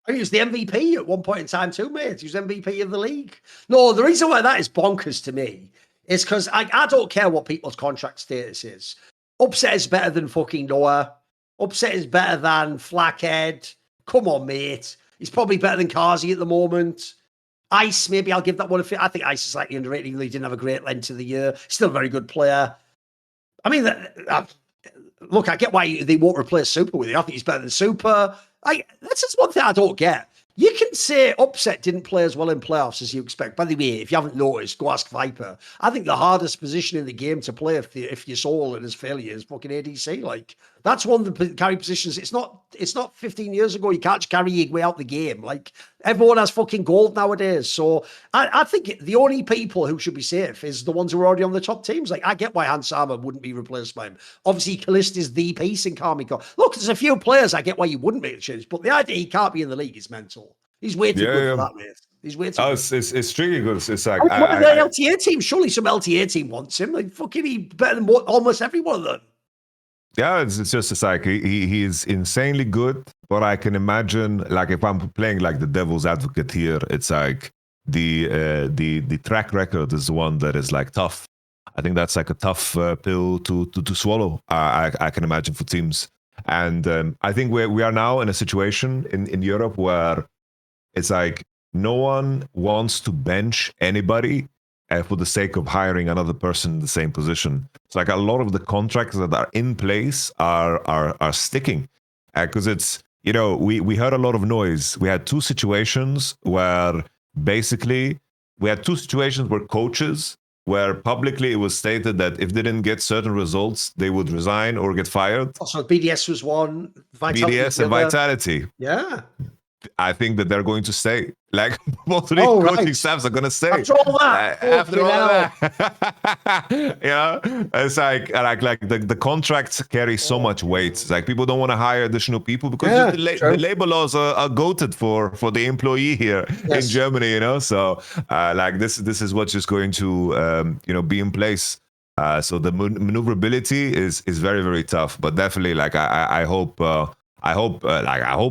He was the MVP at one point in time too, mate. He was MVP of the league. No, the reason why that is bonkers to me is because I don't care what people's contract status is. Upset is better than fucking Noah. Upset is better than Flackhead. Come on, mate. He's probably better than Kazi at the moment. Ice, maybe I'll give that one a fit. I think Ice is slightly underrated, even though he didn't have a great end to the year. Still a very good player. I mean, look, I get why they won't replace Super with you. I think he's better than Super. That's just one thing I don't get. You can say Upset didn't play as well in playoffs as you expect. By the way, if you haven't noticed, go ask Viper. I think the hardest position in the game to play if your soul and his failure is fucking ADC. Like, that's one of the carry positions. It's not 15 years ago. You can't carry your way out the game. Like, everyone has fucking gold nowadays. So I think the only people who should be safe is the ones who are already on the top teams. Like, I get why Hans Sama wouldn't be replaced by him. Obviously, Kalist is the piece in Karmiko. Look, there's a few players I get why you wouldn't make the change, but the idea he can't be in the league is mental. He's way too good for that, mate. He's way too good. It's tricky because it's like... One of the LTA teams, surely some LTA team wants him. Like, fucking, he's better than almost every one of them. Yeah, it's like he is insanely good, but I can imagine, like, if I'm playing like the devil's advocate here, it's like the track record is the one that is like tough. I think that's like a tough pill to swallow. I can imagine for teams, and I think we are now in a situation in Europe where it's like no one wants to bench anybody for the sake of hiring another person in the same position. It's like a lot of the contracts that are in place are sticking because it's, you know, we heard a lot of noise. We had two situations where coaches where publicly it was stated that if they didn't get certain results, they would resign or get fired. Also, BDS was one. BDS and Vitality. Yeah. I think that they're going to stay. Like, both of these coaching staffs are going to stay. After all that. Yeah. It's like the contracts carry so much weight. It's like people don't want to hire additional people because the labor laws are goated for the employee here in Germany, you know? So, like, this is what's just going to, be in place. So the maneuverability is very, very tough. But definitely, like, I hope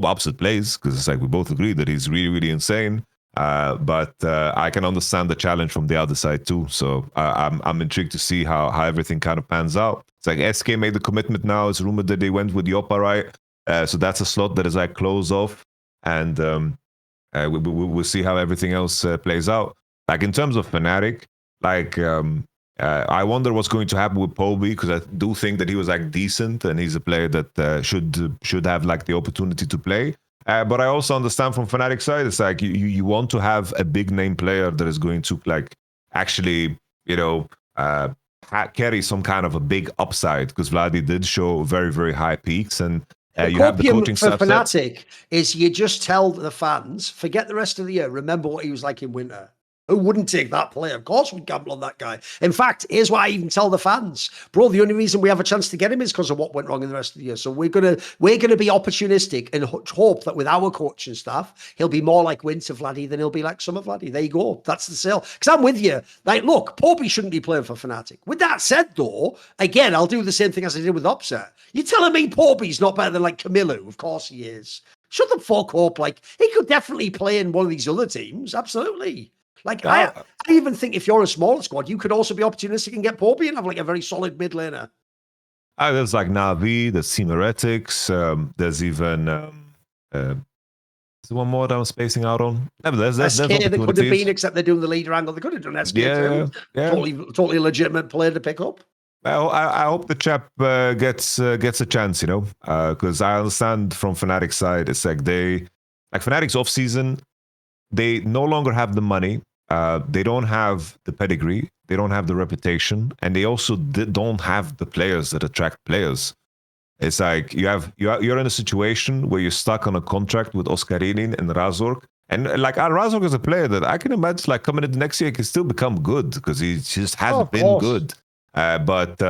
Upset plays because it's like we both agree that he's really, really insane. But I can understand the challenge from the other side too. So I'm intrigued to see how everything kind of pans out. It's like SK made the commitment now. It's rumored that they went with Yopa, right? So that's a slot that is like closed off, and we'll see how everything else plays out. Like in terms of Fnatic, like. I wonder what's going to happen with Poby because I do think that he was like decent and he's a player that should have like the opportunity to play. But I also understand from Fnatic side, it's like you want to have a big name player that is going to like actually carry some kind of a big upside because Vladi did show very, very high peaks and. You have the coaching for staff Fnatic is you just tell the fans, forget the rest of the year. Remember what he was like in winter. Who wouldn't take that player? Of course we'd gamble on that guy. In fact, here's what I even tell the fans. Bro, the only reason we have a chance to get him is because of what went wrong in the rest of the year. So we're gonna be opportunistic and hope that with our coaching staff, he'll be more like Winter Vladi than he'll be like Summer Vladi. There you go. That's the sale. Because I'm with you. Like, look, Poby shouldn't be playing for Fnatic. With that said, though, again, I'll do the same thing as I did with Upset. You're telling me Poby's not better than like Camilo? Of course he is. Shut the fuck up. Like, he could definitely play in one of these other teams. Absolutely. Like, I even think if you're a smaller squad, you could also be opportunistic and get Poby and have like a very solid mid laner. There's like Navi, there's Team Heretics, there's even there's one more that I'm spacing out on. There's SK, they could have been, except they're doing the leader angle. They could have done SK too. Yeah. Totally legitimate player to pick up. I hope the chap gets a chance, because I understand from Fnatic's side, it's like Fnatic's off season, they no longer have the money. They don't have the pedigree, they don't have the reputation, and they also don't have the players that attract players. It's like you're in a situation where you're stuck on a contract with Oscarinin and Razork, and like Razork is a player that I can imagine like coming into next year can still become good because he just hasn't been good. But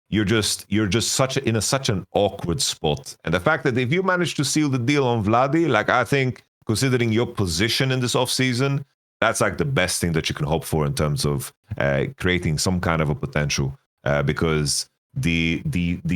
you're just in such an awkward spot, and the fact that if you manage to seal the deal on Vladi, like I think considering your position in this off season, that's like the best thing that you can hope for in terms of creating some kind of a potential. Because the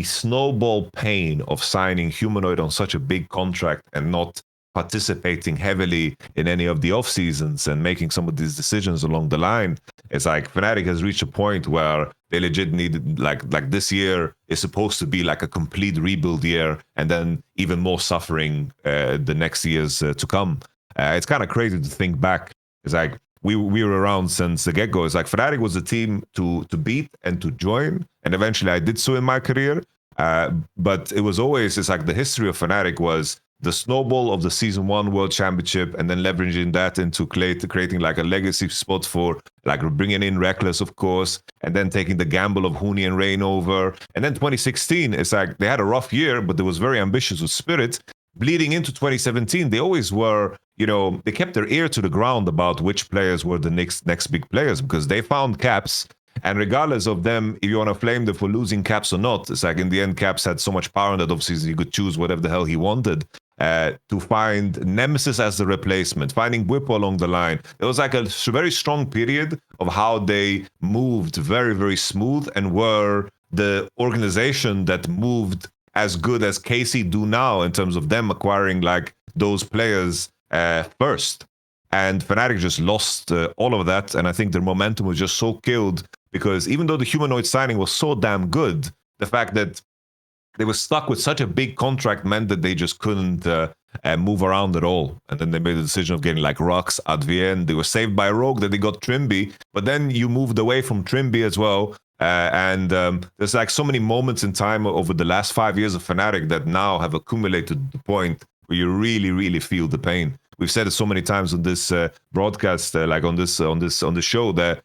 snowball pain of signing Humanoid on such a big contract and not participating heavily in any of the off seasons and making some of these decisions along the line, it's like Fnatic has reached a point where they legit needed like this year is supposed to be like a complete rebuild year, and then even more suffering the next years to come. It's kind of crazy to think back. It's like we were around since the get-go. It's like Fnatic was a team to beat and to join, and eventually I did so in my career. But it was always, it's like the history of Fnatic was the snowball of the Season 1 World Championship and then leveraging that into creating like a legacy spot for like bringing in Reckless, of course, and then taking the gamble of Huni and Rain over. And then 2016, it's like they had a rough year, but they was very ambitious with Spirit. Bleeding into 2017, they always were, they kept their ear to the ground about which players were the next big players, because they found Caps. And regardless of them, if you want to flame them for losing Caps or not, it's like in the end, Caps had so much power in that offseason, he could choose whatever the hell he wanted. To find Nemesis as the replacement, finding Bwipo along the line. It was like a very strong period of how they moved very, very smooth and were the organization that moved as good as KC do now in terms of them acquiring like those players first. And Fnatic just lost all of that. And I think their momentum was just so killed because even though the humanoid signing was so damn good, the fact that they were stuck with such a big contract meant that they just couldn't move around at all. And then they made the decision of getting like Rux, Advien. They were saved by Rogue, that they got Trimby. But then you moved away from Trimby as well. And there's like so many moments in time over the last 5 years of Fnatic that now have accumulated to the point where you really, really feel the pain. We've said it so many times on this broadcast, like on this show that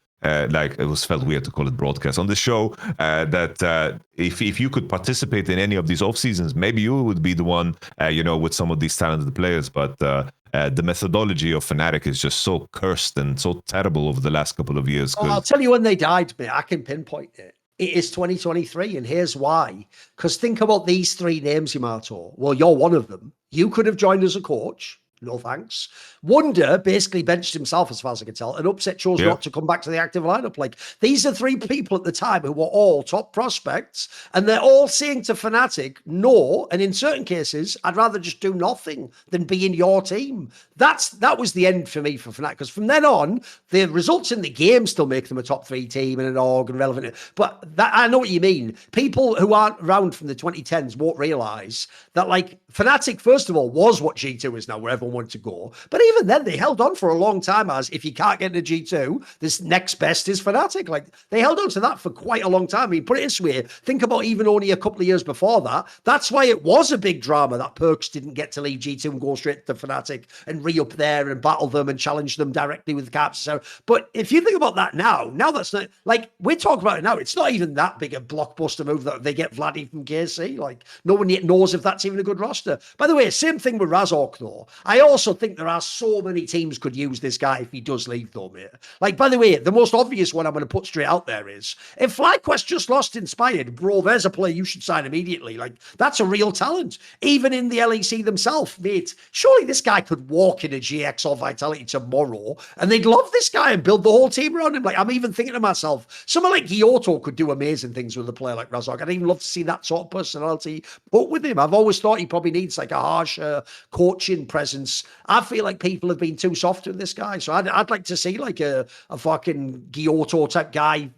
like it was felt weird to call it broadcast on the show, that if you could participate in any of these off seasons, maybe you would be the one, with some of these talented players. But the methodology of Fnatic is just so cursed and so terrible over the last couple of years. Oh, I'll tell you when they died, mate. I can pinpoint it. It is 2023, and here's why. Because think about these three names, Yamato. Well, you're one of them. You could have joined as a coach. No thanks. Wonder basically benched himself, as far as I can tell, and Upset chose not to come back to the active lineup. Like, these are three people at the time who were all top prospects, and they're all saying to Fnatic, no, and in certain cases, I'd rather just do nothing than be in your team. That was the end for me for Fnatic, because from then on, the results in the game still make them a top 3 team and an org and relevant. But that, I know what you mean. People who aren't around from the 2010s won't realise that, like, Fnatic, first of all, was what G2 is now, where everyone wanted to go. But even then, they held on for a long time as, if you can't get into G2, this next best is Fnatic. Like, they held on to that for quite a long time. I mean, put it this way, think about even only a couple of years before that. That's why it was a big drama that Perks didn't get to leave G2 and go straight to Fnatic and re-up there and battle them and challenge them directly with Caps. So, but if you think about that now that's not, like, we're talking about it now, it's not even that big a blockbuster move that they get Vladi from KC. Like, no one yet knows if that's even a good roster. By the way, same thing with Razork, though. I also think there are so many teams could use this guy if he does leave, though, mate. Like, by the way, the most obvious one I'm going to put straight out there is, if FlyQuest just lost Inspired, bro, there's a player you should sign immediately. Like, that's a real talent. Even in the LEC themselves, mate, surely this guy could walk in a GX or Vitality tomorrow, and they'd love this guy and build the whole team around him. Like, I'm even thinking to myself, someone like Gyoto could do amazing things with a player like Razork. I'd even love to see that sort of personality put with him. I've always thought he probably needs like a harsher coaching presence. I feel like people have been too soft with this guy, so I'd like to see like a fucking Gyoto type guy.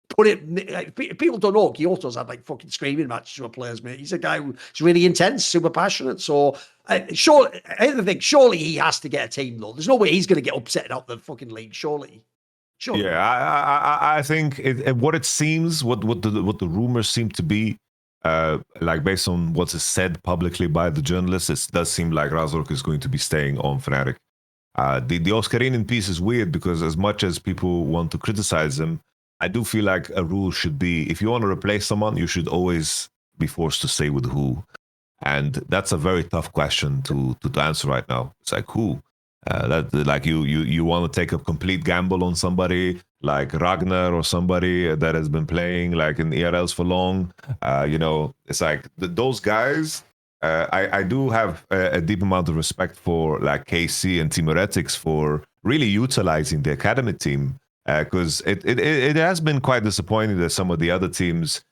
Put it, people don't know Gyoto's had like fucking screaming matches with players, mate. He's a guy who's really intense, super passionate. So surely he has to get a team, though. There's no way he's going to get upset out the fucking league. Surely. Yeah, I think what it seems, what the rumors seem to be, like based on what's said publicly by the journalists, it does seem like Razork is going to be staying on Fnatic. The Oscarinian piece is weird because as much as people want to criticize him, I do feel like a rule should be, if you want to replace someone, you should always be forced to say with who. And that's a very tough question to answer right now. It's like, who? That like you want to take a complete gamble on somebody like Ragnar or somebody that has been playing like in ERLs for long. It's like those guys. I do have a deep amount of respect for like KC and Team Heretics for really utilizing the academy team, because it has been quite disappointing that some of the other teams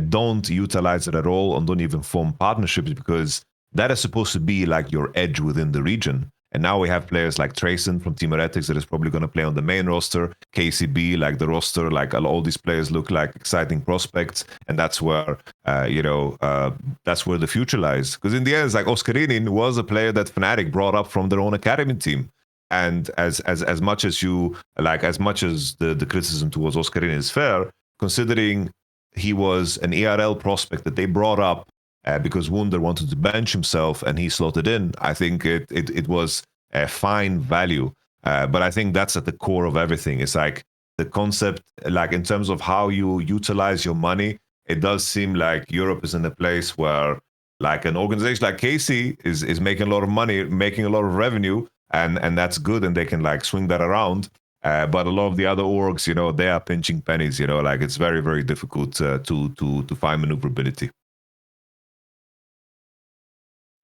don't utilize it at all and don't even form partnerships, because that is supposed to be like your edge within the region. And now we have players like Trayson from Team Heretics that is probably going to play on the main roster. KCB, like the roster, like all these players look like exciting prospects. And that's where, that's where the future lies. Because in the end, it's like Oscarinin was a player that Fnatic brought up from their own academy team. And as much as you like, as much as the criticism towards Oscarine is fair, considering he was an ERL prospect that they brought up because Wunder wanted to bench himself and he slotted in, I think it was a fine value. But I think that's at the core of everything. It's like the concept, like in terms of how you utilize your money, it does seem like Europe is in a place where like an organization like KC is making a lot of money, making a lot of revenue, and that's good, and they can like swing that around. But a lot of the other orgs, you know, they are pinching pennies. You know, like it's very, very difficult to find maneuverability.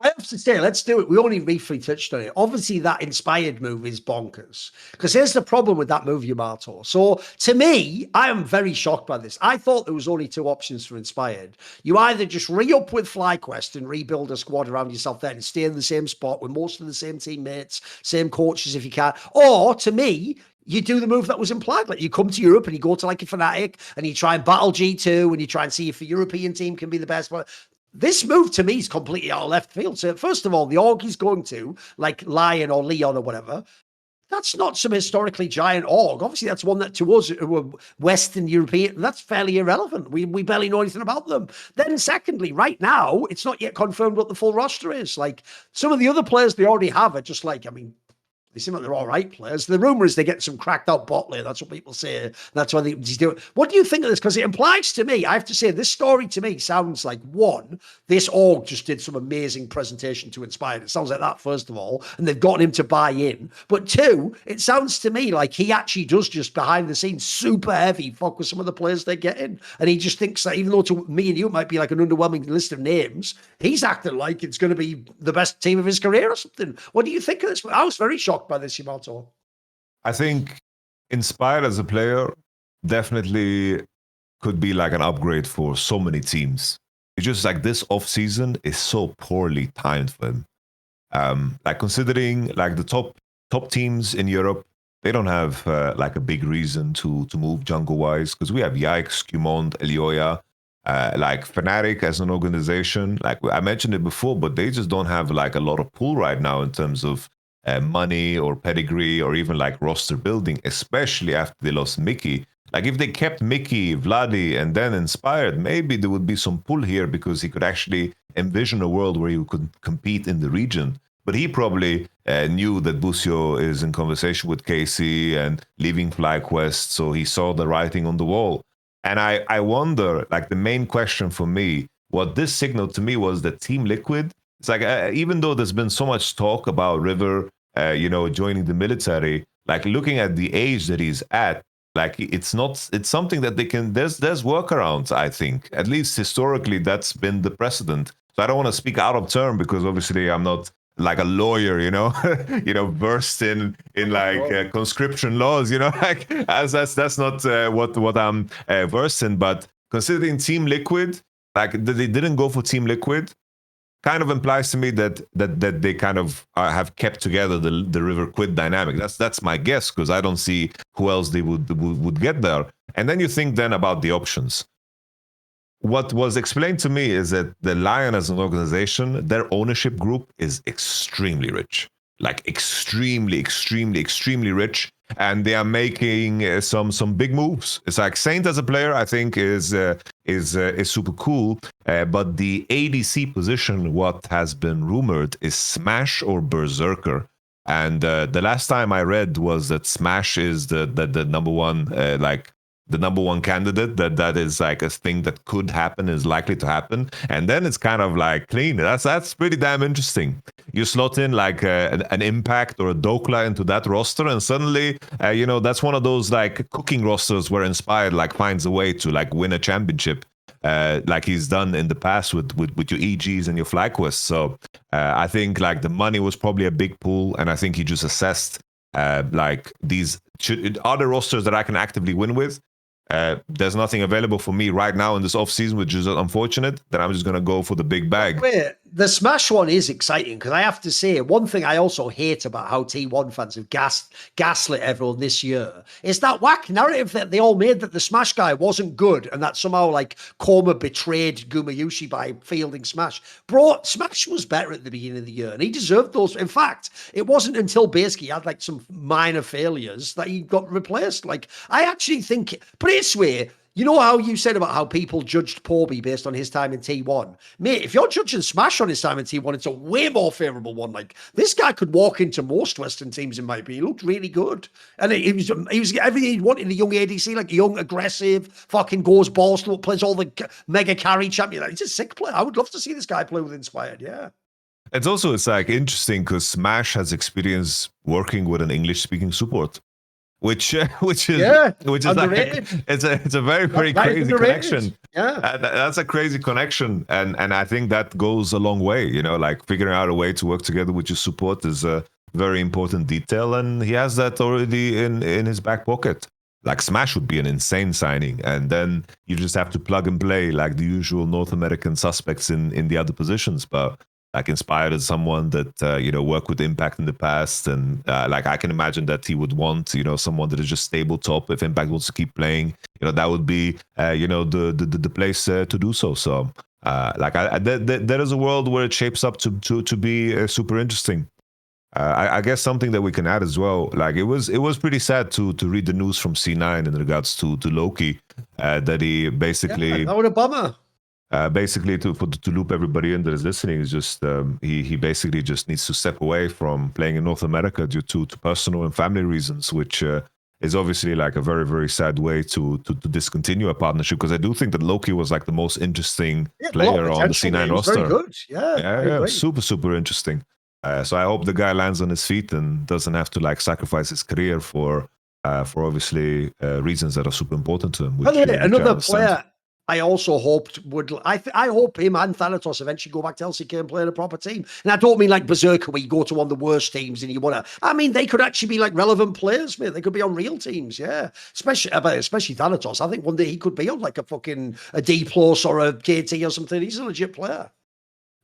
I have to say, let's do it. We only briefly touched on it. Obviously, that inspired move is bonkers. Because here's the problem with that move, Yamato. So, to me, I am very shocked by this. I thought there was only two options for inspired. You either just re-up with FlyQuest and rebuild a squad around yourself there and stay in the same spot with most of the same teammates, same coaches if you can. Or, to me, you do the move that was implied. Like you come to Europe and you go to like a Fnatic and you try and battle G2 and you try and see if a European team can be the best. This move to me is completely out of left field. So first of all, the org he's going to, like Lyon or Lyon or whatever, that's not some historically giant org. Obviously, that's one that to us, who are Western European, that's fairly irrelevant. We barely know anything about them. Then secondly, right now, it's not yet confirmed what the full roster is. Like some of the other players they already have are just like, I mean, they seem like they're all right players. The rumor is they get some cracked out bot lane. That's what people say. That's why he's doing. What do you think of this? Because it implies to me, I have to say, this story to me sounds like one, this org just did some amazing presentation to Inspired. It sounds like that, first of all, and they've gotten him to buy in. But two, it sounds to me like he actually does just behind the scenes super heavy fuck with some of the players they're getting. And he just thinks that even though to me and you it might be like an underwhelming list of names, he's acting like it's going to be the best team of his career or something. What do you think of this? I was very shocked by this, Yamato. I think Inspired as a player definitely could be like an upgrade for so many teams. It's just like this off season is so poorly timed for him. Like considering like the top teams in Europe, they don't have like a big reason to move jungle wise because we have Yikes, Cumont, Elioya, like Fnatic as an organization. Like I mentioned it before, but they just don't have like a lot of pull right now in terms of money or pedigree or even like roster building, especially after they lost Mickey. Like if they kept Mickey, Vladi, and then Inspired, maybe there would be some pull here because he could actually envision a world where he could compete in the region. But he probably knew that Busio is in conversation with KC and leaving FlyQuest, so he saw the writing on the wall. And I wonder, like the main question for me, what this signaled to me was that Team Liquid, it's like even though there's been so much talk about River, joining the military, like looking at the age that he's at, like it's something that they can, there's workarounds, I think. At least historically, that's been the precedent. So I don't want to speak out of turn because obviously I'm not like a lawyer, versed in like conscription laws, like as that's not what I'm versed in. But considering Team Liquid, like they didn't go for Team Liquid, kind of implies to me that they kind of have kept together the River Quid dynamic. That's my guess because I don't see who else they would get there. And then you think then about the options. What was explained to me is that the Lyon as an organization, their ownership group is extremely rich, like extremely rich, and they are making some big moves. It's like Saint as a player, I think is super cool, but the ADC position, what has been rumored, is Smash or Berserker. And the last time I read was that Smash is the number one the number one candidate, that is like a thing that could happen, is likely to happen. And then it's kind of like clean. That's pretty damn interesting. You slot in like an Impact or a Dokla into that roster, and suddenly, that's one of those like cooking rosters where Inspired like finds a way to like win a championship, like he's done in the past with your EGs and your FlyQuest. So I think like the money was probably a big pool, and I think he just assessed like these are the rosters that I can actively win with. There's nothing available for me right now in this off season, which is unfortunate. That I'm just gonna go for the big bag. Wait, The Smash one is exciting because I have to say, one thing I also hate about how T1 fans have gaslit everyone this year is that whack narrative that they all made that the Smash guy wasn't good and that somehow like Koma betrayed Gumayushi by fielding Smash. Bro, Smash was better at the beginning of the year and he deserved those. In fact, it wasn't until basically he had like some minor failures that he got replaced. Like, I actually think, put it this way, you know how you said about how people judged Porby based on his time in T1? Mate, if you're judging Smash on his time in T1, it's a way more favourable one. Like, this guy could walk into most Western teams in my opinion. He looked really good. And he was everything he wanted in a young ADC, like young, aggressive, fucking goes balls to plays all the mega carry champion. Like, he's a sick player. I would love to see this guy play with Inspired, yeah. It's like interesting because Smash has experience working with an English-speaking support. Which is underrated. Like, it's a very crazy connection. Yeah, that's a crazy connection, and I think that goes a long way. You know, like figuring out a way to work together with your support is a very important detail, and he has that already in his back pocket. Like Smash would be an insane signing, and then you just have to plug and play like the usual North American suspects in the other positions, but. Like Inspired as someone that worked with Impact in the past, and like I can imagine that he would want someone that is just stable top. If Impact wants to keep playing, that would be the place to do so. So there is a world where it shapes up to be super interesting. I guess something that we can add as well, like it was pretty sad to read the news from C9 in regards to Loki, that he basically that was a bummer. Basically, to loop everybody in that is listening, is just he basically just needs to step away from playing in North America due to personal and family reasons, which is obviously like a very, very sad way to discontinue a partnership. Because I do think that Loki was like the most interesting player on the C9 roster. Very good, yeah, super interesting. So I hope the guy lands on his feet and doesn't have to like sacrifice his career for obviously reasons that are super important to him. Another player. I also hoped I hope him and Thanatos eventually go back to LCK and play in a proper team. And I don't mean like Berserker where you go to one of the worst teams and you want to. I mean, they could actually be like relevant players, mate. They could be on real teams, yeah. Especially Thanatos. I think one day he could be on like a D plus or a KT or something. He's a legit player.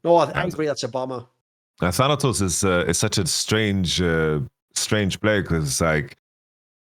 No, I agree. That's a bomber. Thanatos is such a strange player because like.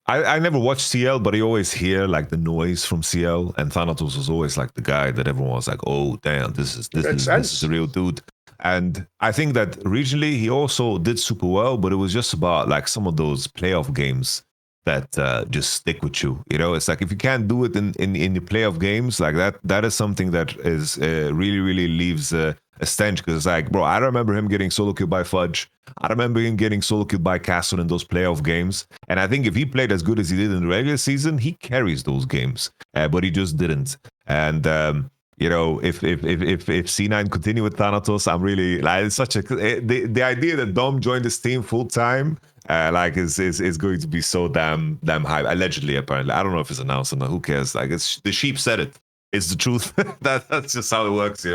I never watched CL, but I always hear like the noise from CL, and Thanatos was always like the guy that everyone was like, "Oh, damn, this is the real dude." And I think that regionally he also did super well, but it was just about like some of those playoff games that just stick with you. It's like if you can't do it in the playoff games, like that is something that is really leaves a stench. Because like, bro, I remember him getting solo killed by Fudge. I remember him getting solo killed by Castle in those playoff games. And I think if he played as good as he did in the regular season, he carries those games. But he just didn't. And if C9 continue with Thanatos, I'm really like it's such a the idea that Dom joined this team full time. Is going to be so damn high. Allegedly, apparently, I don't know if it's announced or not. Who cares? Like, it's the sheep said it. It's the truth. That's just how it works,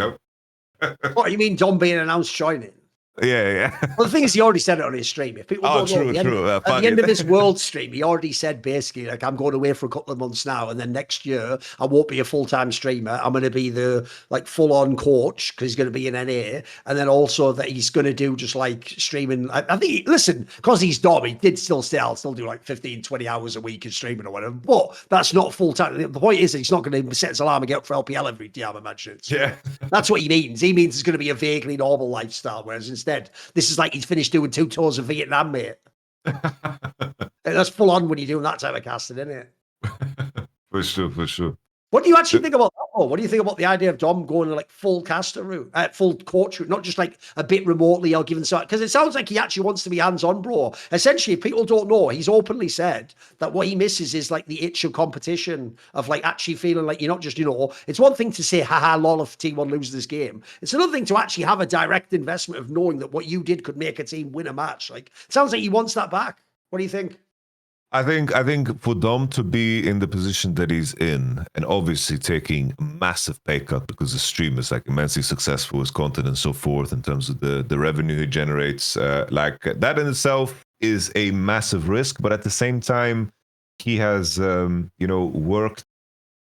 What you mean, Dom being announced joining? Yeah. Well, the thing is, he already said it on his stream. If people don't know, at the end of his world stream, he already said basically, like, I'm going away for a couple of months now, and then next year I won't be a full-time streamer. I'm going to be the like full-on coach because he's going to be in NA, and then also that he's going to do just like streaming. I think, listen, because he's Dom, he did still do like 15, 20 hours a week of streaming or whatever. But that's not full-time. The point is, he's not going to set his alarm and get up for LPL every day. I'm imagining. So that's what he means. He means it's going to be a vaguely normal lifestyle, whereas instead, this is like he's finished doing 2 tours of Vietnam, mate. That's full on when you're doing that type of casting, isn't it? For sure. What do you actually think about that? What do you think about the idea of Dom going like full caster route, full coach route, not just like a bit remotely or given so? Because it sounds like he actually wants to be hands-on, bro. Essentially, if people don't know, he's openly said that what he misses is like the itch of competition, of like actually feeling like you're not just, it's one thing to say, haha, lol, if T1 loses this game. It's another thing to actually have a direct investment of knowing that what you did could make a team win a match. Like, it sounds like he wants that back. What do you think? I think for Dom to be in the position that he's in, and obviously taking a massive pay cut because the stream is like immensely successful, his content and so forth in terms of the revenue he generates, like that in itself is a massive risk. But at the same time, he has worked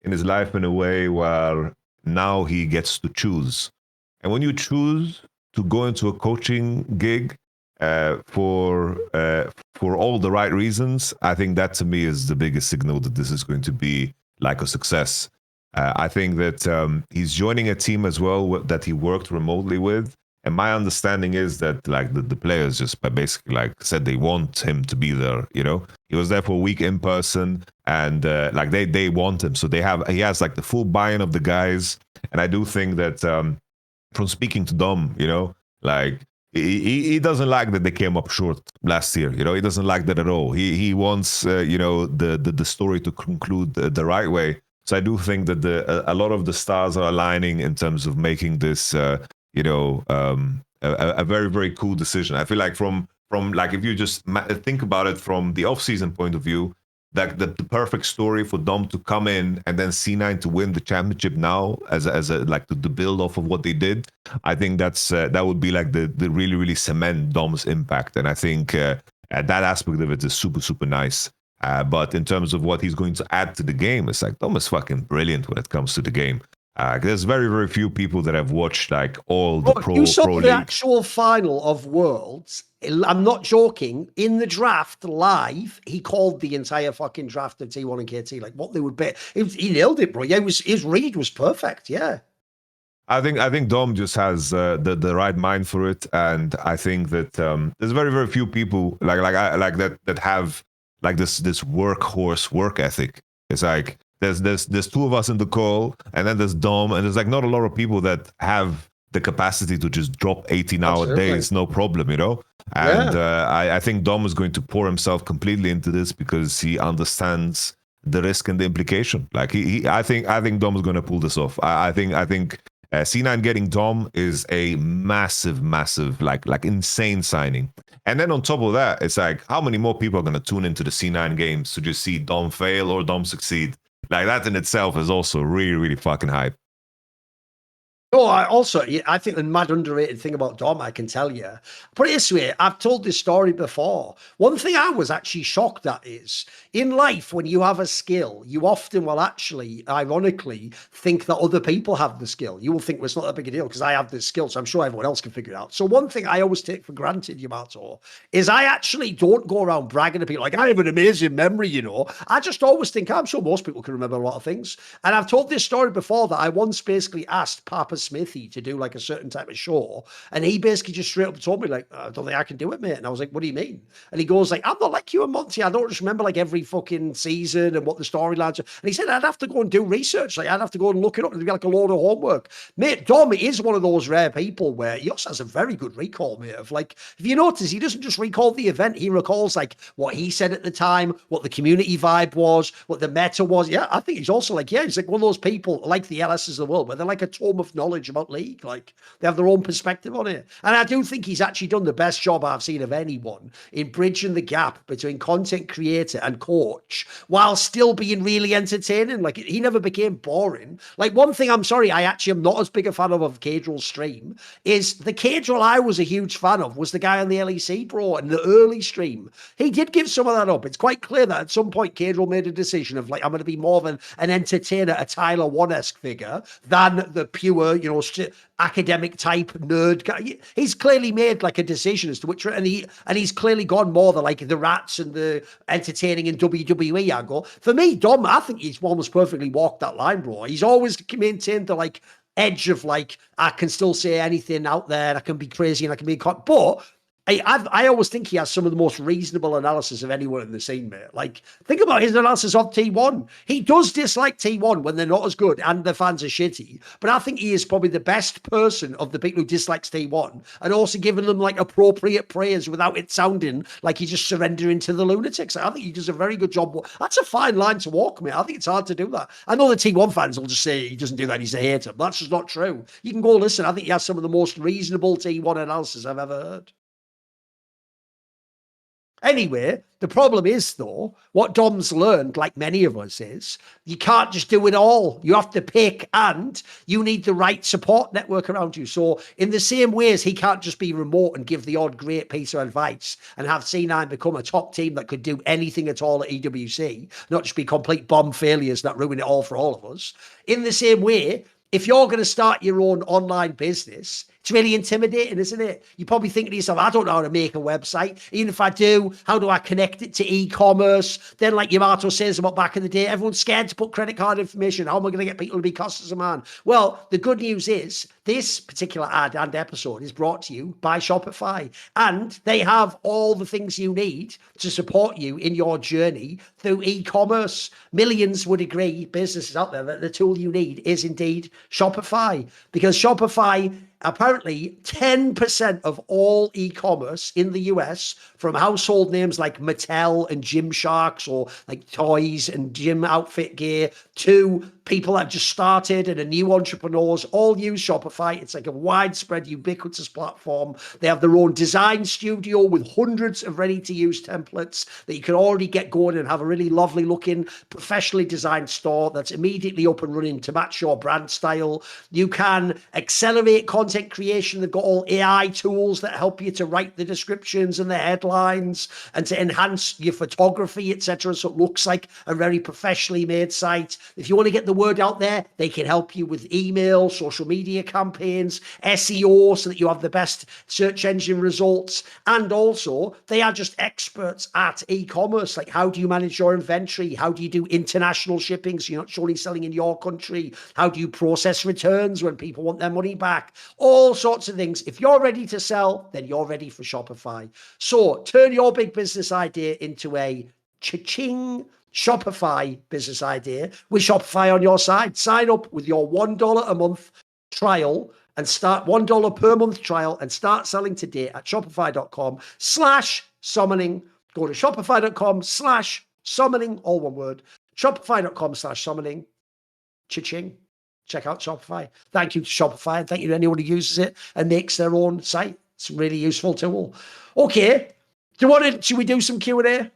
in his life in a way where now he gets to choose. And when you choose to go into a coaching gig for all the right reasons, I think that to me is the biggest signal that this is going to be like a success. I think that he's joining a team as well that he worked remotely with. And my understanding is that like the players just basically like said they want him to be there. You know, he was there for a week in person, and like they want him, so he has like the full buy-in of the guys. And I do think that from speaking to Dom, you know, like he doesn't like that they came up short last year. You know, he doesn't like that at all. He wants you know the story to conclude the right way. So I do think that a lot of the stars are aligning in terms of making this you know a very, very cool decision. I feel like from like if you just think about it from the off-season point of view, like the perfect story for Dom to come in and then C9 to win the championship now as a like to build off of what they did. I think that would be like the really, really cement Dom's impact. And I think that aspect of it is super, super nice. But in terms of what he's going to add to the game, it's like Dom is fucking brilliant when it comes to the game. There's very, very few people that have watched like all the you saw pro the league. actual final of Worlds. I'm not joking. In the draft live, he called the entire fucking draft of T1 and KT, like what they would bet. He nailed it, bro. Yeah, his read was perfect. Yeah. I think Dom just has the right mind for it, and I think that there's very, very few people like that have like this workhorse work ethic. It's like there's two of us in the call, and then there's Dom, and there's like not a lot of people that have the capacity to just drop 18-hour days, no problem, you know. And I think Dom is going to pour himself completely into this because he understands the risk and the implication. Like I think Dom is going to pull this off. I think C9 getting Dom is a massive, like insane signing. And then on top of that, it's like how many more people are going to tune into the C9 games to just see Dom fail or Dom succeed? Like that in itself is also really, really fucking hype. Oh, I think the mad underrated thing about Dom, I can tell you. Put it this way, I've told this story before. One thing I was actually shocked at is, in life, when you have a skill, you often will actually, ironically, think that other people have the skill. You will think, well, it's not that big a deal because I have this skill, so I'm sure everyone else can figure it out. So one thing I always take for granted, Yamato, is I actually don't go around bragging to people like, I have an amazing memory, you know. I just always think, I'm sure most people can remember a lot of things. And I've told this story before that I once basically asked Papa Smithy to do like a certain type of show, and he basically just straight up told me like, I don't think I can do it, mate. And I was like, what do you mean? And he goes like, I'm not like you and Monty. I don't just remember like every fucking season and what the storylines are. And he said I'd have to go and do research. Like I'd have to go and look it up. It'd be like a load of homework. Mate, Dom is one of those rare people where he also has a very good recall, mate. Of like, if you notice, he doesn't just recall the event. He recalls like what he said at the time, what the community vibe was, what the meta was. Yeah, I think he's also like, yeah, he's like one of those people like the LSs of the world where they're like a tome of knowledge about League. Like they have their own perspective on it. And I do think he's actually done the best job I've seen of anyone in bridging the gap between content creator and coach while still being really entertaining. Like he never became boring. Like one thing I'm sorry, I actually am not as big a fan of Cadrill's stream is the Cadrill I was a huge fan of was the guy on the LEC bro in the early stream. He did give some of that up. It's quite clear that at some point Cadrill made a decision of like, I'm going to be more of an entertainer, a Tyler One-esque figure than the pure, you know, academic type nerd guy. He's clearly made like a decision as to which, and he's clearly gone more the like the rats and the entertaining in WWE angle. For me, Dom, I think he's almost perfectly walked that line, bro. He's always maintained the like edge of like, I can still say anything out there, I can be crazy and I can be but I always think he has some of the most reasonable analysis of anyone in the scene, mate. Like, think about his analysis of T1. He does dislike T1 when they're not as good and the fans are shitty, but I think he is probably the best person of the people who dislikes T1 and also giving them like appropriate praise without it sounding like he's just surrendering to the lunatics. I think he does a very good job. That's a fine line to walk, mate. I think it's hard to do that. I know the T1 fans will just say he doesn't do that, he's a hater, but that's just not true. You can go listen. I think he has some of the most reasonable T1 analysis I've ever heard. Anyway, the problem is, though, what Dom's learned, like many of us, is you can't just do it all. You have to pick, and you need the right support network around you. So in the same way as he can't just be remote and give the odd great piece of advice and have C9 become a top team that could do anything at all at EWC, not just be complete bomb failures that ruin it all for all of us. In the same way, if you're going to start your own online business, It's really intimidating, isn't it? You probably think to yourself, I don't know how to make a website. Even if I do, how do I connect it to e-commerce? Then, like Yamato says about back in the day, everyone's scared to put credit card information. How am I going to get people to be customers, man? Well, the good news is this particular ad and episode is brought to you by Shopify, and they have all the things you need to support you in your journey through e-commerce. Millions would agree, businesses out there, that the tool you need is indeed Shopify, because Shopify, apparently 10% of all e-commerce in the US, from household names like Mattel and Gymsharks, or like toys and gym outfit gear, to people that have just started and are new entrepreneurs, all use Shopify. It's like a widespread, ubiquitous platform. They have their own design studio with hundreds of ready-to-use templates that you can already get going and have a really lovely looking, professionally designed store that's immediately up and running to match your brand style. You can accelerate content creation. They've got all AI tools that help you to write the descriptions and the headlines and to enhance your photography, etc. So it looks like a very professionally made site. If you want to get the word out there, they can help you with email, social media campaigns, SEO, so that you have the best search engine results. And also, they are just experts at e-commerce. Like, how do you manage your inventory? How do you do international shipping so you're not only selling in your country? How do you process returns when people want their money back? All sorts of things. If you're ready to sell, then you're ready for Shopify. So turn your big business idea into a cha-ching Shopify business idea with Shopify on your side. Sign up with your $1 a month trial and start $1 per month trial and start selling today at shopify.com/summoning. Go to shopify.com/summoning, all one word. Shopify.com/summoning. Cha-ching. Check out Shopify. Thank you to Shopify, and thank you to anyone who uses it and makes their own site. It's a really useful tool. Okay. Should we do some Q&A?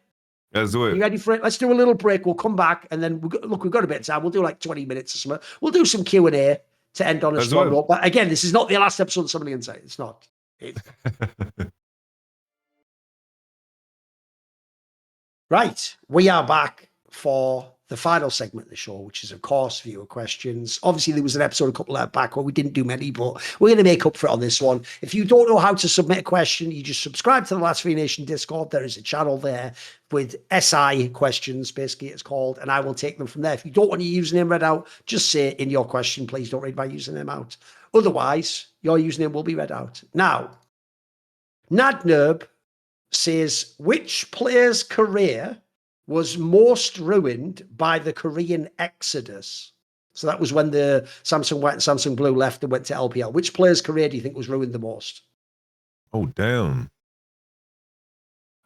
Let's do it. You ready for it? Let's do a little break. We'll come back, and then we've got a bit of time. We'll do like 20 minutes or something. We'll do some Q&A to end on a strong note. But again, this is not the last episode of Summoning Insight. It's not. Right. We are back for the final segment of the show, which is, of course, viewer questions. Obviously, there was an episode a couple of back where we didn't do many, but we're going to make up for it on this one. If you don't know how to submit a question, you just subscribe to the Last Free Nation Discord. There is a channel there with SI questions, basically it's called, and I will take them from there. If you don't want your username read out, just say in your question, please don't read my username out. Otherwise, your username will be read out. Now, Nadnerb says, which player's career was most ruined by the Korean exodus? So that was when the Samsung White and Samsung Blue left and went to LPL. Which player's career do you think was ruined the most? Oh, damn.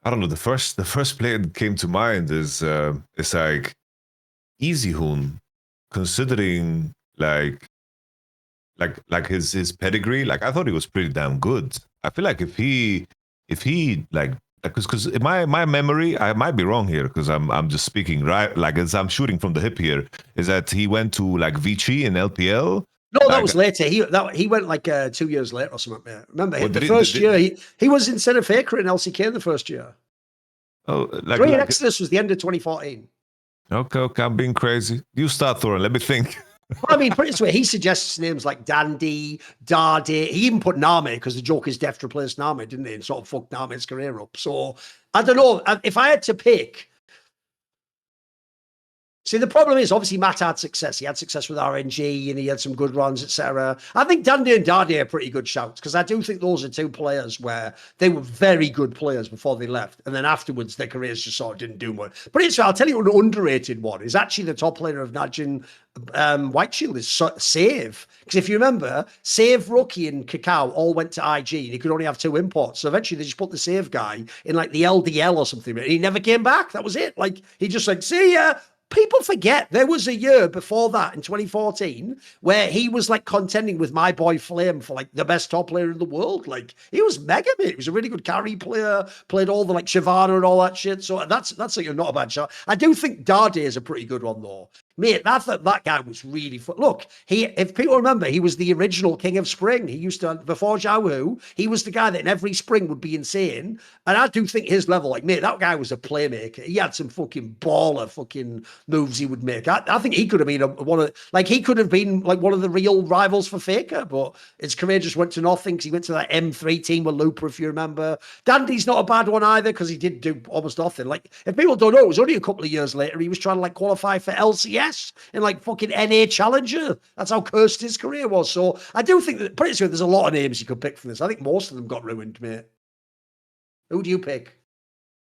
I don't know. The first player that came to mind is like Easyhoon, considering like his pedigree. Like, I thought he was pretty damn good. I feel like if he like, because in my memory, I might be wrong here because I'm just speaking right, like, as I'm shooting from the hip here, is that he went to like Vichy in LPL. No, that was later. He went like 2 years later or something. Remember, the first year he was instead of Faker in LCK in the first year. Oh, Korean Exodus was the end of 2014. Okay, I'm being crazy. You start, Thorin. Let me think. Well, I mean, put it this way, he suggests names like Dandy, Dardy. He even put Name, because the joke is Deft replaced Name, didn't he? And sort of fucked Name's career up. So, I don't know. If I had to pick... See, the problem is, obviously, Matt had success. He had success with RNG, and he had some good runs, etc. I think Dandy and Dardy are pretty good shouts, because I do think those are two players where they were very good players before they left, and then afterwards, their careers just sort of didn't do much. But I'll tell you an underrated one is actually the top player of Najin White Shield is Save. Because if you remember, Save, Rookie, and Kakao all went to IG, and he could only have 2 imports. So eventually, they just put the Save guy in like the LDL or something, and he never came back. That was it. Like, he just like, see ya. People forget there was a year before that in 2014 where he was like contending with my boy Flame for like the best top player in the world. Like, he was mega, mate. He was a really good carry player, played all the like Shyvana and all that shit. So that's like not a bad shot. I do think Dardy is a pretty good one though. Mate, that guy was really fun. Look, if people remember, he was the original King of Spring. He used to, before Xiaohu, he was the guy that in every spring would be insane. And I do think his level, like, mate, that guy was a playmaker. He had some fucking baller fucking moves he would make. I think he could have been he could have been like one of the real rivals for Faker, but his career just went to nothing because he went to that M3 team with Looper, if you remember. Dandy's not a bad one either because he did do almost nothing. Like, if people don't know, it was only a couple of years later he was trying to like qualify for LCS in like fucking NA Challenger. That's how cursed his career was. So I do think that, pretty sure there's a lot of names you could pick from this. I think most of them got ruined, mate. Who do you pick?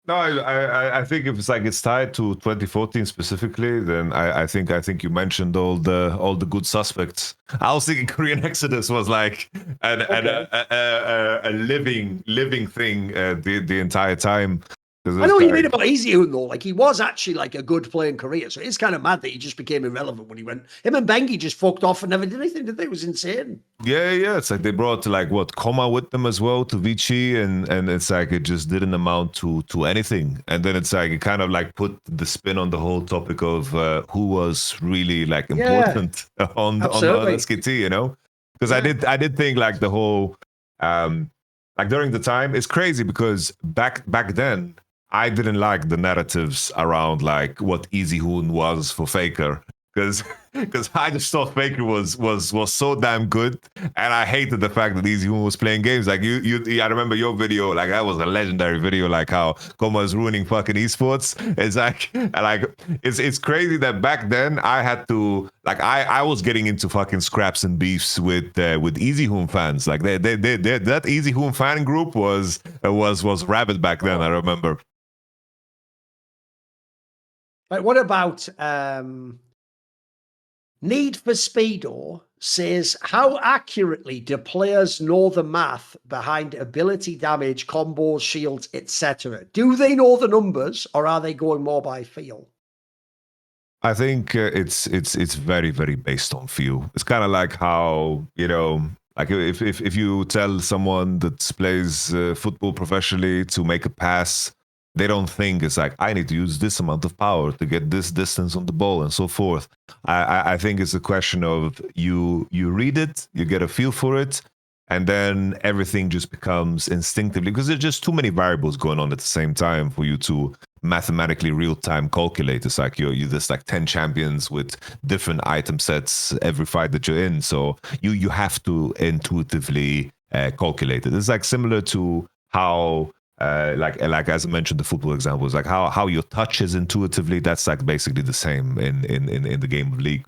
No, I think if it's tied to 2014 specifically, then I think you mentioned all the good suspects. I was thinking Korean Exodus was like a living thing the entire time. I know what you mean about Easyhoon though. Like, he was actually like a good player in Korea, so it's kind of mad that he just became irrelevant when he went. Him and Bengi just fucked off and never did anything, did they? It was insane. Yeah. It's like they brought like Koma with them as well to Vici, and it's like it just didn't amount to anything. And then it's like it kind of like put the spin on the whole topic of who was really like important on the SKT, you know? Because I did think like the whole like during the time, it's crazy because back then I didn't like the narratives around like what Easyhoon was for Faker, because I just thought Faker was so damn good, and I hated the fact that Easyhoon was playing games. Like I remember your video, like that was a legendary video, like how Koma is ruining fucking esports. It's like it's crazy that back then I had to like I was getting into fucking scraps and beefs with Easyhoon fans. Like that Easyhoon fan group was rabid back then. I remember. Right, what about Need for Speedo says, how accurately do players know the math behind ability damage, combos, shields, etc.? Do they know the numbers, or are they going more by feel? I think it's very, very based on feel. It's kind of like how, you know, like if you tell someone that plays football professionally to make a pass, they don't think it's like, I need to use this amount of power to get this distance on the ball and so forth. I think it's a question of you read it, you get a feel for it, and then everything just becomes instinctively, because there's just too many variables going on at the same time for you to mathematically real-time calculate. It's like you're just like 10 champions with different item sets every fight that you're in. So you have to intuitively calculate it. It's like similar to how like as I mentioned, the football example is like how your touch is intuitively. That's like basically the same in the game of League.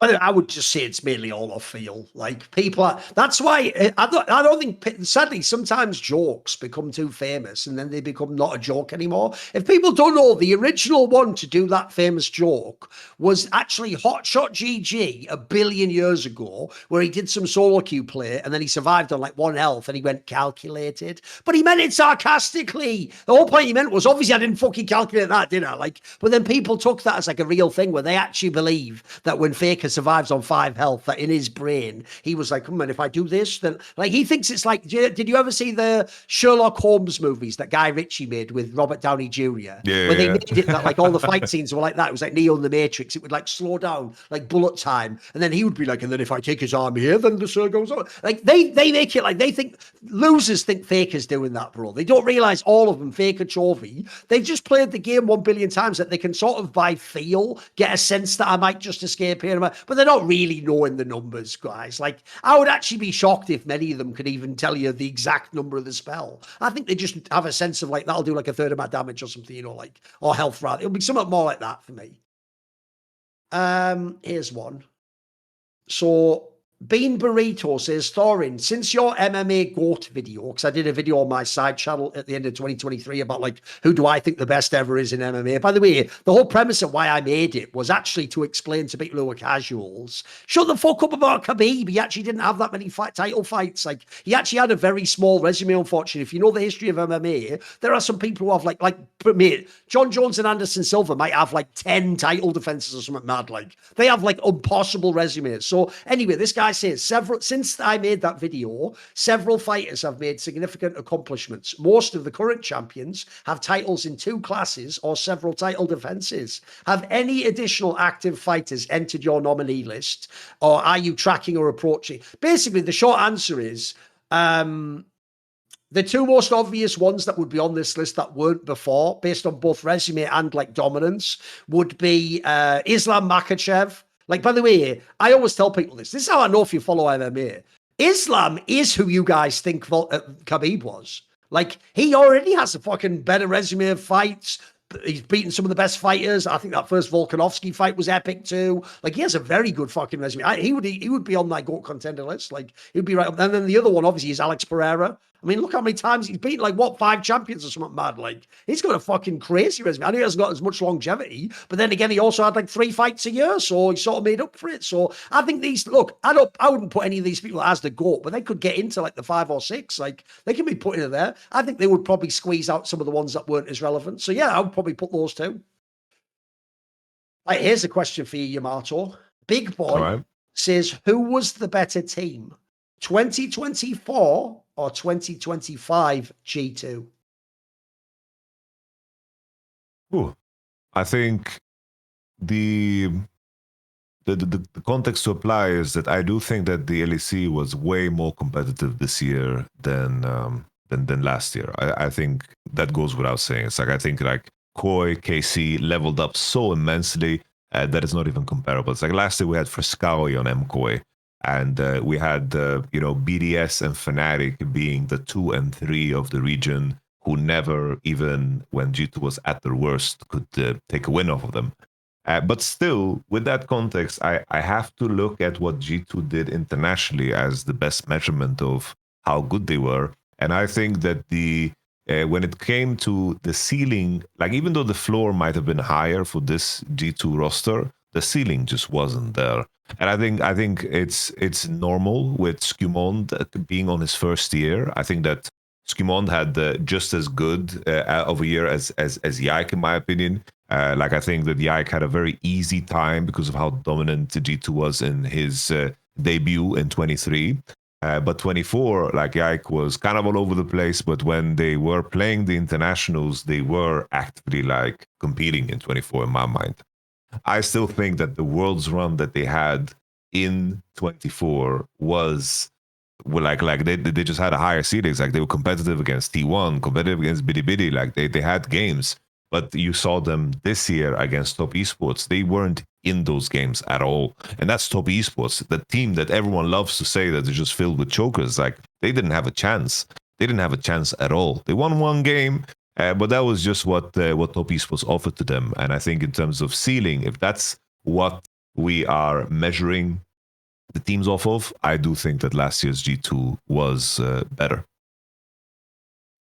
I would just say it's mainly all off feel. Like, people are, that's why I don't think, sadly, sometimes jokes become too famous and then they become not a joke anymore. If people don't know, the original one to do that famous joke was actually Hotshot GG a billion years ago, where he did some solo queue play and then he survived on like 1 health and he went calculated. But he meant it sarcastically. The whole point he meant was, obviously I didn't fucking calculate that, did I? Like, but then people took that as like a real thing where they actually believe that when Faker survives on 5 health, that in his brain he was like, man, if I do this, then like he thinks it's like, did you ever see the Sherlock Holmes movies that Guy Ritchie made with Robert Downey Jr.? Where they made it that like all the fight scenes were like that. It was like Neo in the Matrix. It would like slow down like bullet time, and then he would be like, and then if I take his arm here, then the sir goes on. Like they make it like they think losers think Faker's doing that, bro. They don't realize all of them, Faker, Chovy, they've just played the game 1 billion times that they can sort of by feel get a sense that I might just escape here, but they're not really knowing the numbers, guys. Like, I would actually be shocked if many of them could even tell you the exact number of the spell. I think they just have a sense of like, that'll do like a third of my damage or something, you know, like, or health rather. It'll be something more like that for me. Here's one. So Bean Burrito says, Thorin, since your MMA GOAT video, because I did a video on my side channel at the end of 2023 about like, who do I think the best ever is in MMA? By the way, the whole premise of why I made it was actually to explain to people who are casuals, shut the fuck up about Khabib. He actually didn't have that many title fights. Like, he actually had a very small resume, unfortunately. If you know the history of MMA, there are some people who have like mate, John Jones and Anderson Silva might have like 10 title defenses or something mad. Like, they have like impossible resumes. So anyway, this guy I say is since I made that video, several fighters have made significant accomplishments. Most of the current champions have titles in 2 classes or several title defenses. Have any additional active fighters entered your nominee list, or are you tracking or approaching? Basically, the short answer is the 2 most obvious ones that would be on this list that weren't before, based on both resume and like dominance, would be Islam Makhachev. Like, by the way, I always tell people this. This is how I know if you follow MMA. Islam is who you guys think Khabib was. Like, he already has a fucking better resume of fights. He's beaten some of the best fighters. I think that first Volkanovski fight was epic too. Like, he has a very good fucking resume. He would be on my GOAT contender list. Like, he'd be right up. And then the other one, obviously, is Alex Pereira. I mean, look how many times he's beaten, like, what, 5 champions or something mad. Like, he's got a fucking crazy resume. I know he hasn't got as much longevity, but then again, he also had like 3 fights a year, so he sort of made up for it. So I think I wouldn't put any of these people as the GOAT, but they could get into like the 5 or 6. Like, they can be put in there. I think they would probably squeeze out some of the ones that weren't as relevant. So yeah, I would probably put those 2. Right, here's a question for you, Yamato. Big Boy says, who was the better team, 2024 or 2025 G2? Ooh, I think the context to apply is that I do think that the LEC was way more competitive this year than last year. I think that goes without saying. It's like, I think like Koi, KC leveled up so immensely that it's not even comparable. It's like last year we had Frescaoi on MKoi, and we had BDS and Fnatic being the 2 and 3 of the region, who never, even when G2 was at their worst, could take a win off of them. But still, with that context, I have to look at what G2 did internationally as the best measurement of how good they were. And I think that when it came to the ceiling, like, even though the floor might have been higher for this G2 roster, the ceiling just wasn't there. And I think it's normal with Skumond being on his first year. I think that Skumond had just as good of a year as Yike, in my opinion. Like, I think that Yike had a very easy time because of how dominant G2 was in his debut in 23. But 24, like, Yike was kind of all over the place. But when they were playing the internationals, they were actively like competing in 24, in my mind. I still think that the world's run that they had in 24 was like they just had a higher ceilings. Like, they were competitive against T1, competitive against Bidi Bidi. Like, they had games, but you saw them this year against Top Esports. They weren't in those games at all. And that's Top Esports, the team that everyone loves to say that they're just filled with chokers. Like, they didn't have a chance. They didn't have a chance at all. They won 1 game, but that was just what Top Esports offered to them. And I think in terms of ceiling, if that's what we are measuring the teams off of, I do think that last year's G2 was better.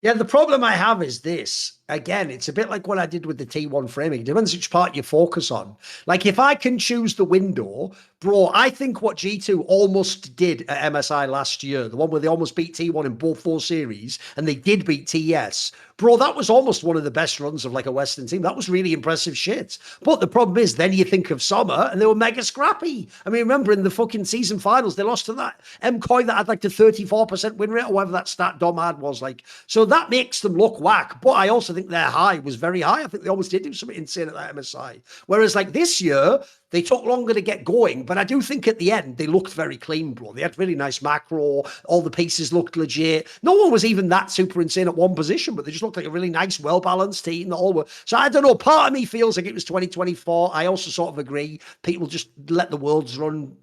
Yeah, the problem I have is this. Again, it's a bit like what I did with the T1 framing. It depends which part you focus on. Like, if I can choose the window, bro, I think what G2 almost did at MSI last year, the one where they almost beat T1 in both 4 series, and they did beat TES, bro, that was almost one of the best runs of like a Western team. That was really impressive shit. But the problem is, then you think of summer, and they were mega scrappy. I mean, remember in the fucking season finals, they lost to that MKoi that had like the 34% win rate, or whatever that stat Dom had was like. So that makes them look whack. But I also think their high was very high. I think they almost did do something insane at that MSI. Whereas like this year, they took longer to get going, but I do think at the end, they looked very clean, bro. They had really nice macro. All the pieces looked legit. No one was even that super insane at one position, but they just looked like a really nice, well-balanced team that all were. So I don't know. Part of me feels like it was 2024. I also sort of agree. People just let the worlds run,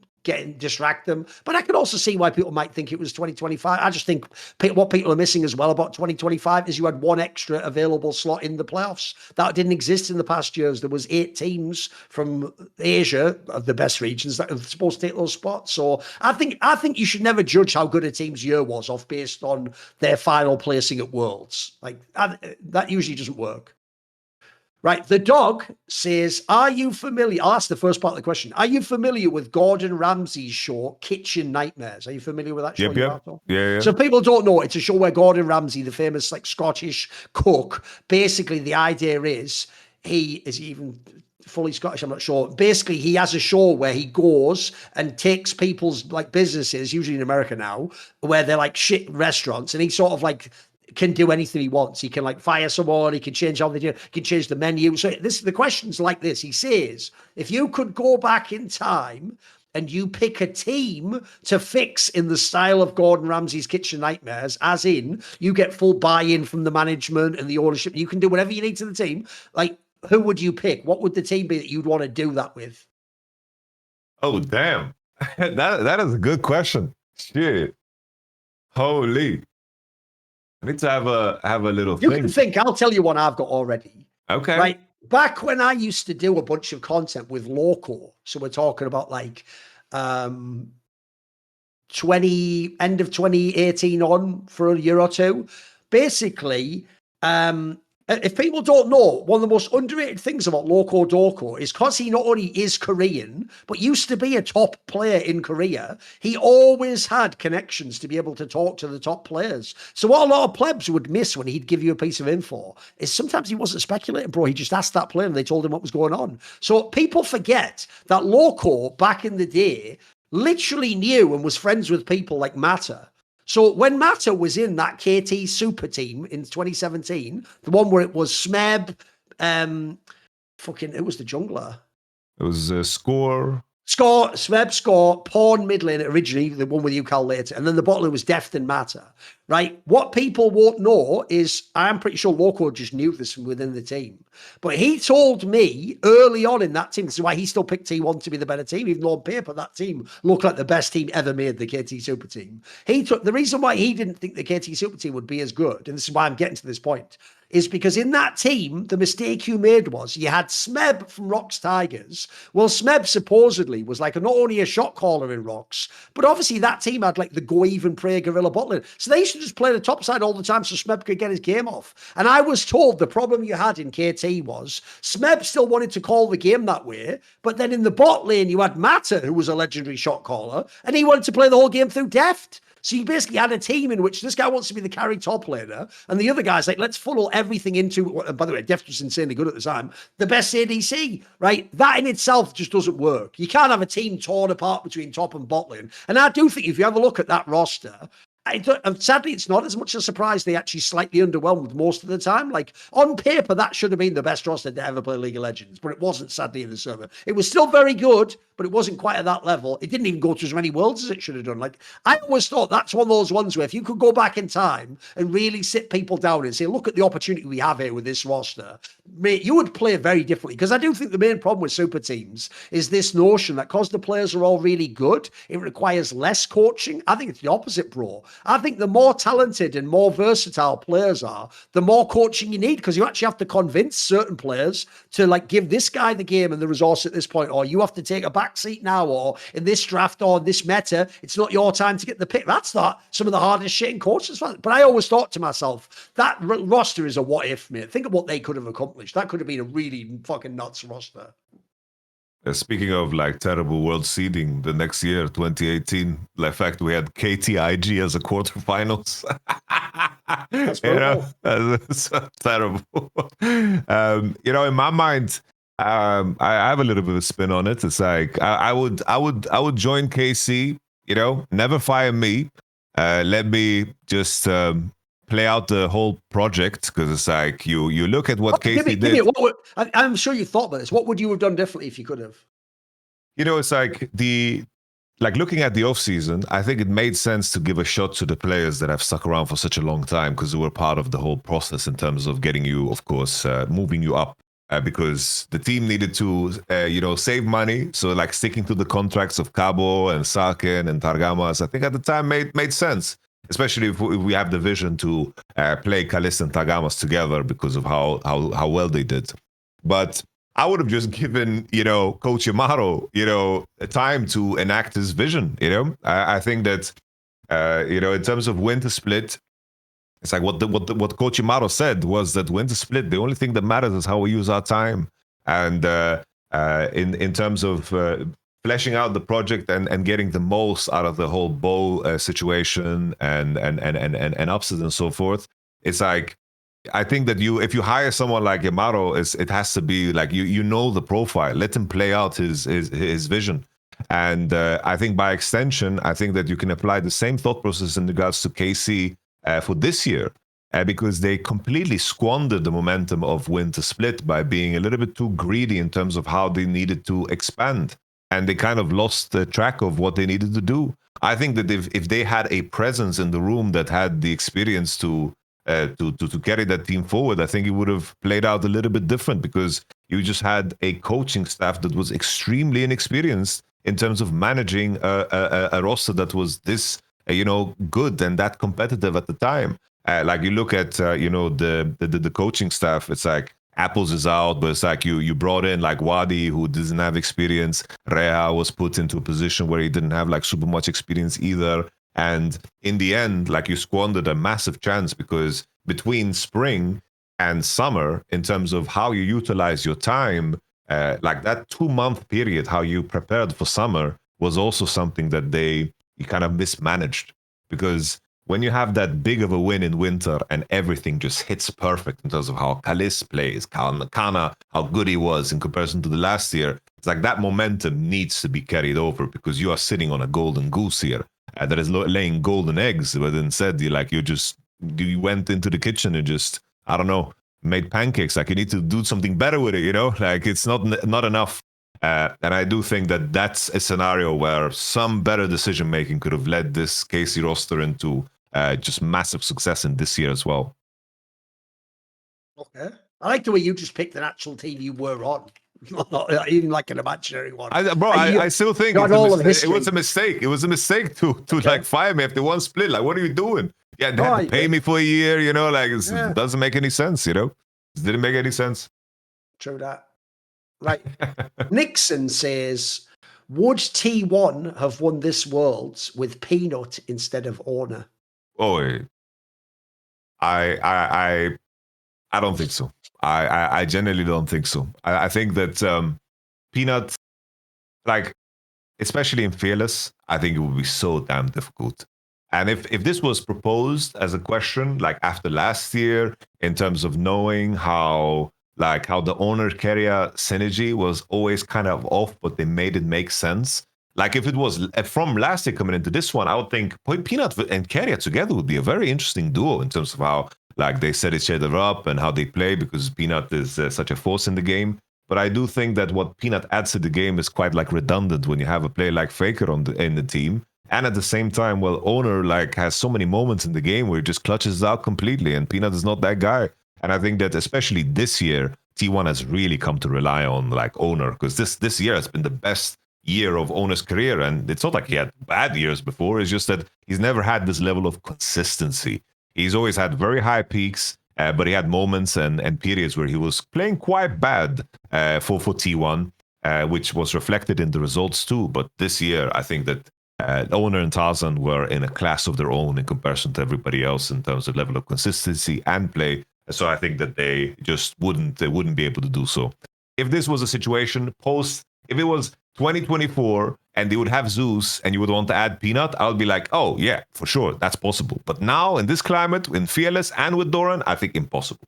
distract them. But I can also see why people might think it was 2025. I just think what people are missing as well about 2025 is you had 1 extra available slot in the playoffs. That didn't exist in the past years. There was 8 teams from Asia, of the best regions, that were supposed to take those spots. So I think you should never judge how good a team's year was off based on their final placing at Worlds. Like, that usually doesn't work. Right, the dog says, are you familiar? I'll ask the first part of the question. Are you familiar with Gordon Ramsay's show, Kitchen Nightmares? Are you familiar with that show? Yep. Yeah. So people don't know, it's a show where Gordon Ramsay, the famous like Scottish cook, basically the idea is he is even fully Scottish, I'm not sure. Basically, he has a show where he goes and takes people's like businesses, usually in America now, where they're like shit restaurants, and he sort of like can do anything he wants. He can like fire someone, he can change how they do, he can change the menu. So the question's like this. He says, if you could go back in time and you pick a team to fix in the style of Gordon Ramsay's Kitchen Nightmares, as in you get full buy-in from the management and the ownership, you can do whatever you need to the team, like, who would you pick? What would the team be that you'd want to do that with? Oh, damn. that is a good question. Shit. Holy. I need to have a little You think. can think. I'll tell you one I've got already. Okay. Right. Back when I used to do a bunch of content with Loco, so we're talking about like end of 2018 on for a year or two. Basically, if people don't know, one of the most underrated things about Loco Doko is because he not only is Korean, but used to be a top player in Korea, he always had connections to be able to talk to the top players. So what a lot of plebs would miss when he'd give you a piece of info is sometimes he wasn't speculating, bro. He just asked that player and they told him what was going on. So people forget that Loco back in the day literally knew and was friends with people like Mata. So when Mata was in that KT super team in 2017, the one where it was Smeb, it was the jungler. It was Score. Smeb, Score, Pawn, mid lane originally, the one with Ukal later, and then the bot lane was Deft and Mata, right? What people won't know is, I'm pretty sure Loco just knew this from within the team, but he told me early on in that team, this is why he still picked T1 to be the better team, even though on paper that team looked like the best team ever made, the KT Super Team. The reason why he didn't think the KT Super Team would be as good, and this is why I'm getting to this point, is because in that team, the mistake you made was you had Smeb from Rocks Tigers. Well, Smeb supposedly was like not only a shot caller in Rocks, but obviously that team had like the Go Even Prayer Gorilla bottling. So they should just play the top side all the time so Smeb could get his game off. And I was told the problem you had in KT was Smeb still wanted to call the game that way, but then in the bot lane you had Mata, who was a legendary shot caller, and he wanted to play the whole game through Deft. So you basically had a team in which this guy wants to be the carry top laner, and the other guy's like, let's funnel everything into, and by the way, Deft was insanely good at the time, the best ADC, right? That in itself just doesn't work. You can't have a team torn apart between top and bot lane. And I do think if you have a look at that roster, sadly, it's not as much a surprise they actually slightly underwhelmed most of the time. Like, on paper, that should have been the best roster to ever play League of Legends, but it wasn't, sadly, in the server. It was still very good, but it wasn't quite at that level. It didn't even go to as many worlds as it should have done. Like, I always thought that's one of those ones where if you could go back in time and really sit people down and say, look at the opportunity we have here with this roster, mate, you would play very differently. Because I do think the main problem with super teams is this notion that because the players are all really good, it requires less coaching. I think it's the opposite, bro. I think the more talented and more versatile players are, the more coaching you need, because you actually have to convince certain players to like give this guy the game and the resource at this point, or you have to take a back seat now, or in this draft or this meta, it's not your time to get the pick. That's not some of the hardest shit in coaches. But I always thought to myself, that roster is a what if, mate. Think of what they could have accomplished. That could have been a really fucking nuts roster. Speaking of like terrible world seeding, the next year, 2018, in fact, we had KTIG as a quarterfinals. That's brutal. That's terrible. In my mind, I have a little bit of a spin on it. It's like I would join KC. Never fire me. Let me just play out the whole project, because it's like you look at what KC did. I'm sure you thought about this. What would you have done differently if you could have? It's like looking at the off season, I think it made sense to give a shot to the players that have stuck around for such a long time, because they were part of the whole process in terms of getting you, of course, moving you up. Because the team needed to, save money. So like sticking to the contracts of Cabo and Sarkin and Targamas, I think at the time made sense. Especially if we have the vision to play Kalista and Targamas together because of how well they did. But I would have just given, Coach Yamato, a time to enact his vision. I think that, in terms of winter split, it's like what Coach Yamato said was that winter split, the only thing that matters is how we use our time. And in terms of fleshing out the project and getting the most out of the whole bow situation and upsets and so forth, it's like I think that if you hire someone like Yamato, it has to be like you know the profile. Let him play out his vision. And I think by extension, I think that you can apply the same thought process in regards to KC for this year, because they completely squandered the momentum of Winter Split by being a little bit too greedy in terms of how they needed to expand. And they kind of lost track of what they needed to do. I think that if they had a presence in the room that had the experience to carry that team forward, I think it would have played out a little bit different, because you just had a coaching staff that was extremely inexperienced in terms of managing a roster that was this, good and that competitive at the time. Like you look at, the coaching staff, it's like Apples is out, but it's like you brought in like Vladi, who doesn't have experience. Reha was put into a position where he didn't have like super much experience either. And in the end, like you squandered a massive chance, because between spring and summer, in terms of how you utilize your time, like that 2-month period, how you prepared for summer was also something that you kind of mismanaged. Because when you have that big of a win in winter and everything just hits perfect in terms of how Kalis plays, Kana, how good he was in comparison to the last year, it's like that momentum needs to be carried over, because you are sitting on a golden goose here that is laying golden eggs. But instead, you went into the kitchen and just, I don't know, made pancakes. Like you need to do something better with it, like it's not enough. And I do think that that's a scenario where some better decision making could have led this KC roster into just massive success in this year as well. Okay. I like the way you just picked an actual team you were on. Not even like an imaginary one. I still think it was a mistake. It was a mistake to like fire me after one split. Like, what are you doing? Yeah, they had to pay me for a year, like it doesn't make any sense, It didn't make any sense. True that. Right. Nixon says, would T1 have won this Worlds with Peanut instead of Owner? Oh, I don't think so. I genuinely don't think so. I think that Peanut, like, especially in Fearless, I think it would be so damn difficult. And if this was proposed as a question, like after last year, in terms of knowing how the owner carrier synergy was always kind of off, but they made it make sense. Like if it was from last year coming into this one, I would think Peanut and carrier together would be a very interesting duo in terms of how like they set each other up and how they play, because Peanut is such a force in the game. But I do think that what Peanut adds to the game is quite like redundant when you have a player like Faker in the team. And at the same time, well, Owner like has so many moments in the game where he just clutches out completely, and Peanut is not that guy. And I think that especially this year, T1 has really come to rely on like Owner, because this year has been the best year of Owner's career. And it's not like he had bad years before. It's just that he's never had this level of consistency. He's always had very high peaks, but he had moments and periods where he was playing quite bad for T1, which was reflected in the results too. But this year, I think that Owner and Tarzan were in a class of their own in comparison to everybody else in terms of level of consistency and play. So I think that they just wouldn't be able to do so. If this was a situation if it was 2024 and they would have Zeus and you would want to add Peanut, I would be like, oh yeah, for sure, that's possible. But now in this climate, in Fearless and with Doran, I think impossible.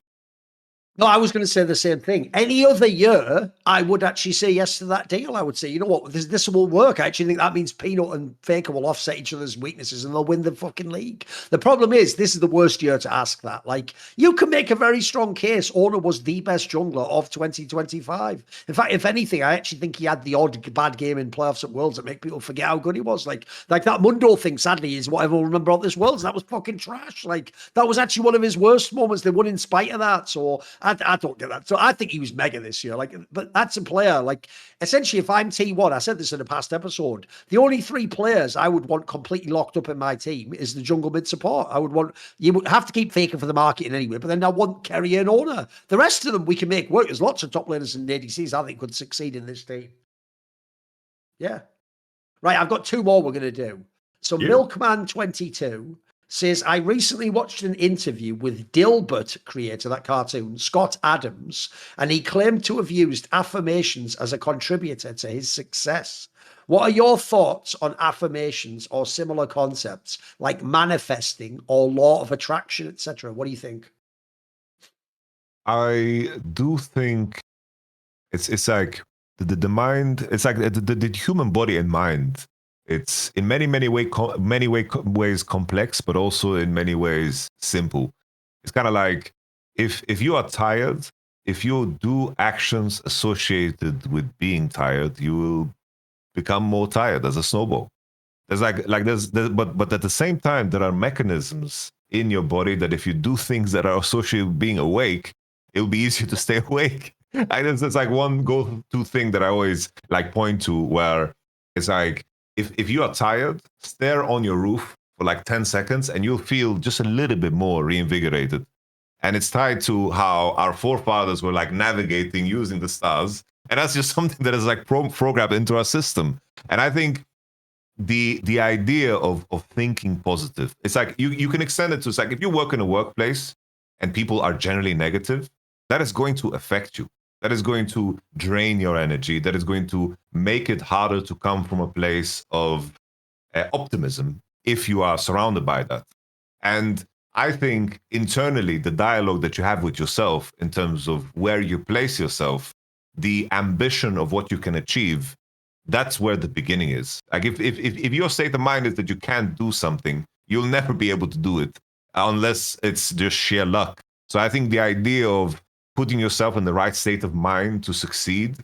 No, I was going to say the same thing. Any other year, I would actually say yes to that deal. I would say, you know what, this will work. I actually think that means Peanut and Faker will offset each other's weaknesses and they'll win the fucking league. The problem is, this is the worst year to ask that. Like, you can make a very strong case. Owner was the best jungler of 2025. In fact, if anything, I actually think he had the odd bad game in playoffs at Worlds that make people forget how good he was. Like that Mundo thing, sadly, is what everyone remember about this Worlds. That was fucking trash. Like, that was actually one of his worst moments. They won in spite of that. So I don't get that. So I think he was mega this year. Like, but that's a player. Like, essentially, if I'm T1, I said this in a past episode, the only 3 players I would want completely locked up in my team is the jungle mid support. You would have to keep Faker for the marketing anyway, but then I want Kerry and Owner. The rest of them we can make work. There's lots of top laners and ADCs I think could succeed in this team. Yeah. Right, I've got 2 more we're going to do. So Milkman22 says, I recently watched an interview with Dilbert creator, that cartoon, Scott Adams, and he claimed to have used affirmations as a contributor to his success. What are your thoughts on affirmations or similar concepts like manifesting or law of attraction, etc.? What do you think? I do think it's like the mind. It's like the human body and mind. It's in ways complex, but also in many ways simple. It's kind of like if you are tired, if you do actions associated with being tired, you will become more tired as a snowball. There's but at the same time, there are mechanisms in your body that if you do things that are associated with being awake, it'll be easier to stay awake. It's like one go-to thing that I always like point to, where it's like if you are tired, stare on your roof for like 10 seconds and you'll feel just a little bit more reinvigorated. And it's tied to how our forefathers were like navigating using the stars. And that's just something that is like programmed into our system. And I think the idea of thinking positive, it's like you can extend it to, it's like if you work in a workplace and people are generally negative, that is going to affect you. That is going to drain your energy. That is going to make it harder to come from a place of optimism if you are surrounded by that. And I think internally, the dialogue that you have with yourself in terms of where you place yourself, the ambition of what you can achieve, that's where the beginning is. Like if your state of mind is that you can't do something, you'll never be able to do it unless it's just sheer luck. So I think the idea of putting yourself in the right state of mind to succeed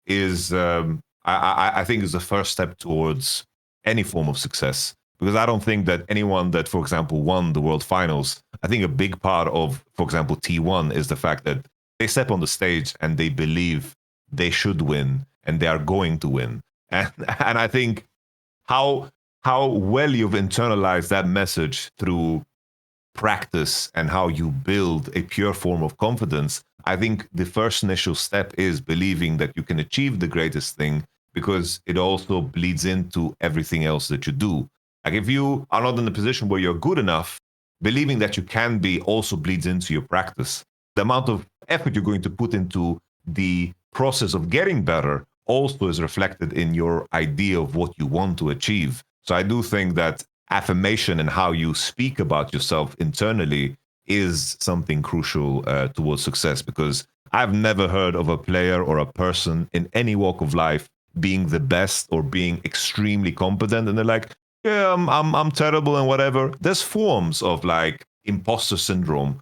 is, I think, is the first step towards any form of success. Because I don't think that anyone that, for example, won the World Finals, I think a big part of, for example, T1 is the fact that they step on the stage and they believe they should win and they are going to win. And I think how well you've internalized that message through practice and how you build a pure form of confidence, I think the first initial step is believing that you can achieve the greatest thing, because it also bleeds into everything else that you do. Like if you are not in a position where you're good enough, believing that you can be also bleeds into your practice. The amount of effort you're going to put into the process of getting better also is reflected in your idea of what you want to achieve. So I do think that affirmation and how you speak about yourself internally is something crucial towards success, because I've never heard of a player or a person in any walk of life being the best or being extremely competent and they're like, yeah, I'm terrible and whatever. There's forms of like imposter syndrome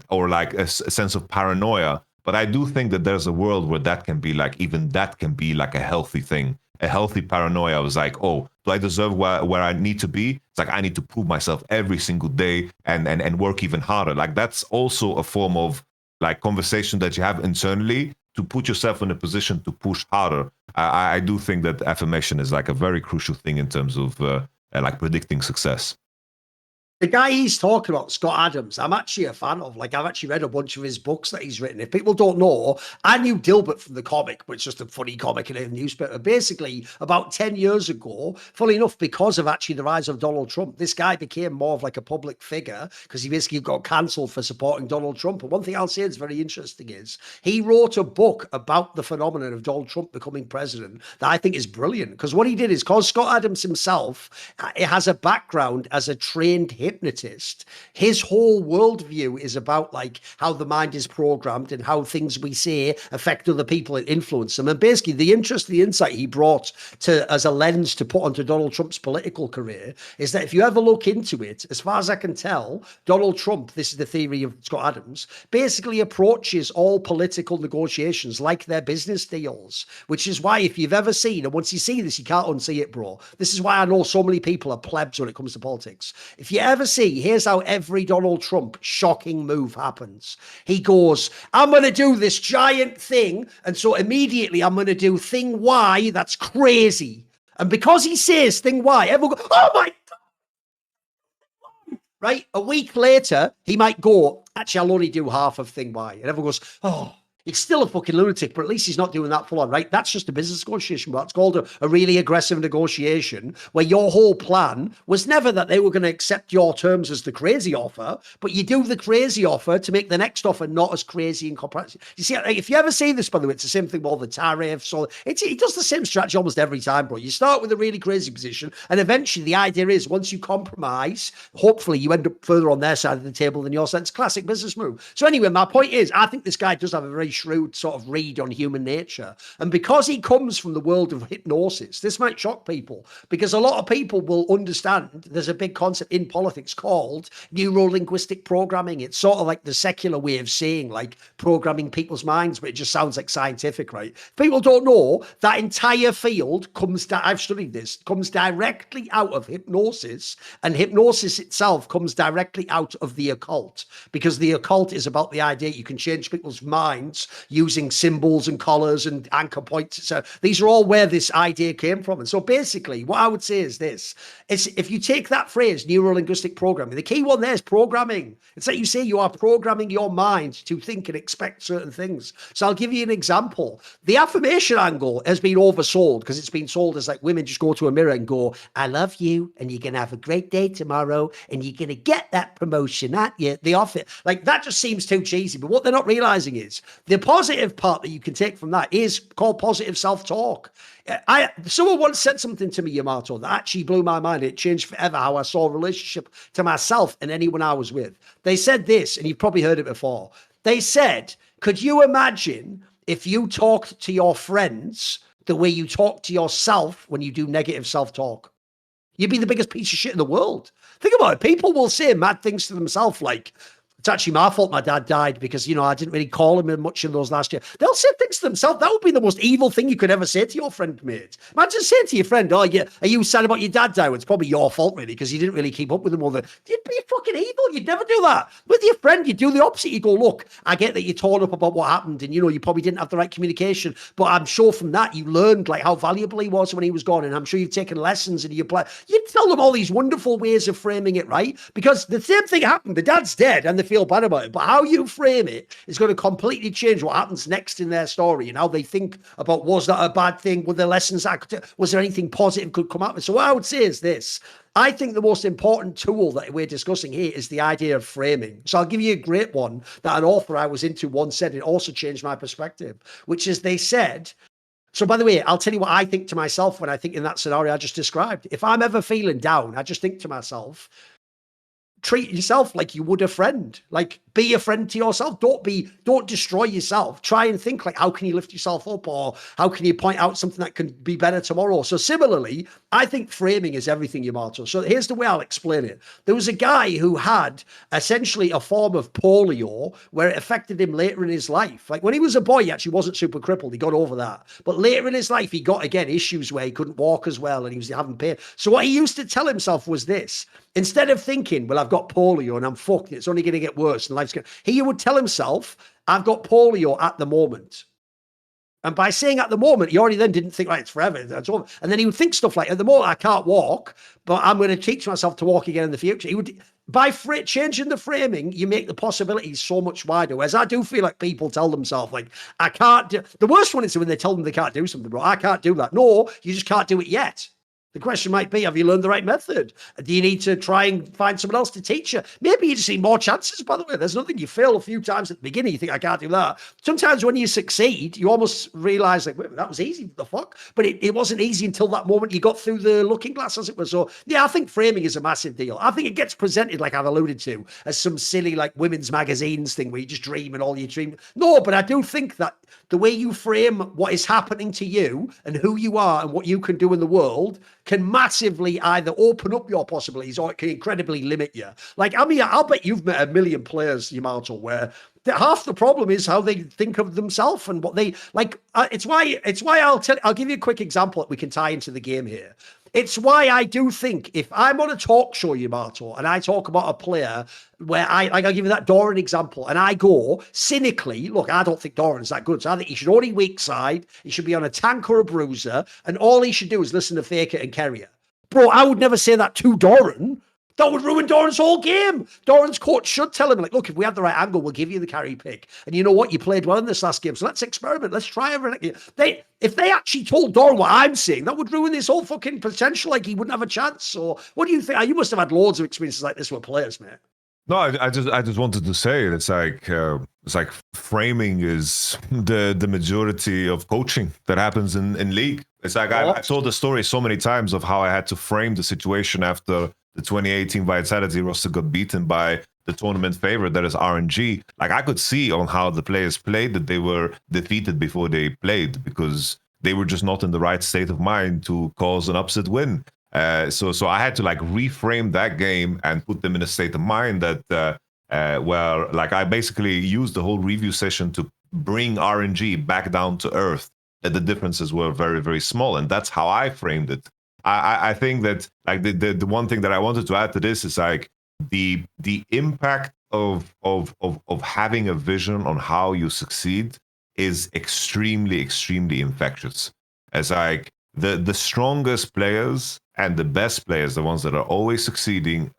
or like a sense of paranoia. But I do think that there's a world where that can be like, even that can be like a healthy thing. A healthy paranoia was like, oh, do I deserve where I need to be? It's like I need to prove myself every single day and work even harder. Like that's also a form of like conversation that you have internally to put yourself in a position to push harder. I do think that affirmation is like a very crucial thing in terms of like predicting success. The guy he's talking about, Scott Adams, I'm actually a fan of. Like, I've actually read a bunch of his books that he's written. If people don't know, I knew Dilbert from the comic, which is just a funny comic in a newspaper. Basically, about 10 years ago, fully enough, because of actually the rise of Donald Trump, this guy became more of like a public figure because he basically got cancelled for supporting Donald Trump. And one thing I'll say that's very interesting is he wrote a book about the phenomenon of Donald Trump becoming president that I think is brilliant. Because what he did is, because Scott Adams himself has a background as a trained hypnotist, his whole worldview is about like how the mind is programmed and how things we say affect other people and influence them. And basically the insight he brought to as a lens to put onto Donald Trump's political career is that if you ever look into it, as far as I can tell, Donald Trump, this is the theory of Scott Adams, basically approaches all political negotiations like they're business deals, which is why if you've ever seen, and once you see this, you can't unsee it, bro. This is why I know so many people are plebs when it comes to politics. If you ever see, here's how every Donald Trump shocking move happens. He goes, I'm going to do this giant thing, and so immediately I'm going to do thing Y that's crazy. And because he says thing Y, everyone goes, oh my God! Right? A week later, he might go, actually, I'll only do half of thing Y. And everyone goes, oh, It's still a fucking lunatic, but at least he's not doing that full on, right? That's just a business negotiation. But that's called a really aggressive negotiation where your whole plan was never that they were going to accept your terms as the crazy offer, but you do the crazy offer to make the next offer not as crazy in comparison. You see, if you ever see this, by the way, it's the same thing with all the tariffs. Or it does the same strategy almost every time, bro. You start with a really crazy position, and eventually the idea is once you compromise, hopefully you end up further on their side of the table than your side. It's a classic business move. So anyway, my point is, I think this guy does have a very shrewd sort of read on human nature. And because he comes from the world of hypnosis, this might shock people because a lot of people will understand there's a big concept in politics called neuro-linguistic programming. It's sort of like the secular way of saying like programming people's minds, but it just sounds like scientific, right? People don't know that entire field I've studied this, comes directly out of hypnosis, and hypnosis itself comes directly out of the occult because the occult is about the idea you can change people's minds using symbols and collars and anchor points. So these are all where this idea came from. And so basically what I would say is this, is if you take that phrase, neuro-linguistic programming, the key one there is programming. It's like you say you are programming your mind to think and expect certain things. So I'll give you an example. The affirmation angle has been oversold because it's been sold as like women just go to a mirror and go, I love you and you're going to have a great day tomorrow and you're going to get that promotion at you, the offer. Like that just seems too cheesy. But what they're not realizing is the positive part that you can take from that is called positive self-talk. Someone once said something to me, Yamato, that actually blew my mind. It changed forever how I saw a relationship to myself and anyone I was with. They said this, and you've probably heard it before. They said, could you imagine if you talked to your friends the way you talk to yourself when you do negative self-talk? You'd be the biggest piece of shit in the world. Think about it. People will say mad things to themselves like, it's actually my fault my dad died because, I didn't really call him much in those last years. They'll say things to themselves. That would be the most evil thing you could ever say to your friend, mate. Imagine saying to your friend, oh, yeah, are you sad about your dad dying? It's probably your fault, really, because you didn't really keep up with him all the... You'd be fucking evil. You'd never do that. With your friend, you do the opposite. You go, look, I get that you're torn up about what happened and, you probably didn't have the right communication, but I'm sure from that you learned, like, how valuable he was when he was gone, and I'm sure you've taken lessons and you'd tell them all these wonderful ways of framing it, right? Because the same thing happened. The dad's dead and they feel bad about it, but how you frame it is going to completely change what happens next in their story and how they think about, was that a bad thing? Were there lessons was there anything positive could come out of it? So what I would say is this. I think the most important tool that we're discussing here is the idea of framing. So I'll give you a great one that an author I was into once said. It also changed my perspective, which is they said, so by the way, I'll tell you what I think to myself when I think in that scenario I just described. If I'm ever feeling down, I just think to myself, treat yourself like you would a friend. Like, be a friend to yourself. Don't destroy yourself. Try and think like, how can you lift yourself up, or how can you point out something that can be better tomorrow? So similarly, I think framing is everything, Yamato. So here's the way I'll explain it. There was a guy who had essentially a form of polio where it affected him later in his life. Like when he was a boy, he actually wasn't super crippled. He got over that. But later in his life, he got, again, issues where he couldn't walk as well and he was having pain. So what he used to tell himself was this. Instead of thinking, well, I've got polio and I'm fucked, it's only going to get worse and life's going to... He would tell himself, I've got polio at the moment. And by saying at the moment, he already then didn't think, right, it's forever. That's over. And then he would think stuff like, at the moment, I can't walk, but I'm going to teach myself to walk again in the future. He would... By changing the framing, you make the possibilities so much wider. Whereas I do feel like people tell themselves, like, I can't do... The worst one is when they tell them they can't do something, bro. I can't do that. No, you just can't do it yet. The question might be, have you learned the right method? Do you need to try and find someone else to teach you? Maybe you just need more chances, by the way. There's nothing. You fail a few times at the beginning. You think, I can't do that. Sometimes when you succeed, you almost realize, like, wait, that was easy. What the fuck? But it wasn't easy until that moment you got through the looking glass, as it was. So, yeah, I think framing is a massive deal. I think it gets presented, like I've alluded to, as some silly, like, women's magazines thing where you just dream and all you dream. No, but I do think that the way you frame what is happening to you and who you are and what you can do in the world can massively either open up your possibilities or it can incredibly limit you. Like, I mean, I'll bet you've met a million players, Yamato, where half the problem is how they think of themselves and what they like. It's why I'll give you a quick example that we can tie into the game here. It's why I do think if I'm on a talk show, Yamato, and I talk about a player where I'll give you that Thorin example, and I go cynically, look, I don't think Thorin's that good. So I think he should only weak side. He should be on a tank or a bruiser, and all he should do is listen to Faker and Carrier. Bro, I would never say that to Thorin. That would ruin Doran's whole game. Doran's coach should tell him, like, look, if we have the right angle, we'll give you the carry pick. And you know what? You played well in this last game, so let's experiment. Let's try everything. If they actually told Doran what I'm saying, that would ruin his whole fucking potential. Like, he wouldn't have a chance. So what do you think? You must have had loads of experiences like this with players, mate. No, I just wanted to say it's like framing is the majority of coaching that happens in league. It's like I told the story so many times of how I had to frame the situation after the 2018 Vitality roster got beaten by the tournament favorite that is RNG. Like I could see on how the players played that they were defeated before they played because they were just not in the right state of mind to cause an upset win. So I had to like reframe that game and put them in a state of mind that where like I basically used the whole review session to bring RNG back down to earth, that the differences were very, very small. And that's how I framed it. I think that like the one thing that I wanted to add to this is like the impact of having a vision on how you succeed is extremely, extremely infectious. As like the strongest players and the best players, the ones that are always succeeding,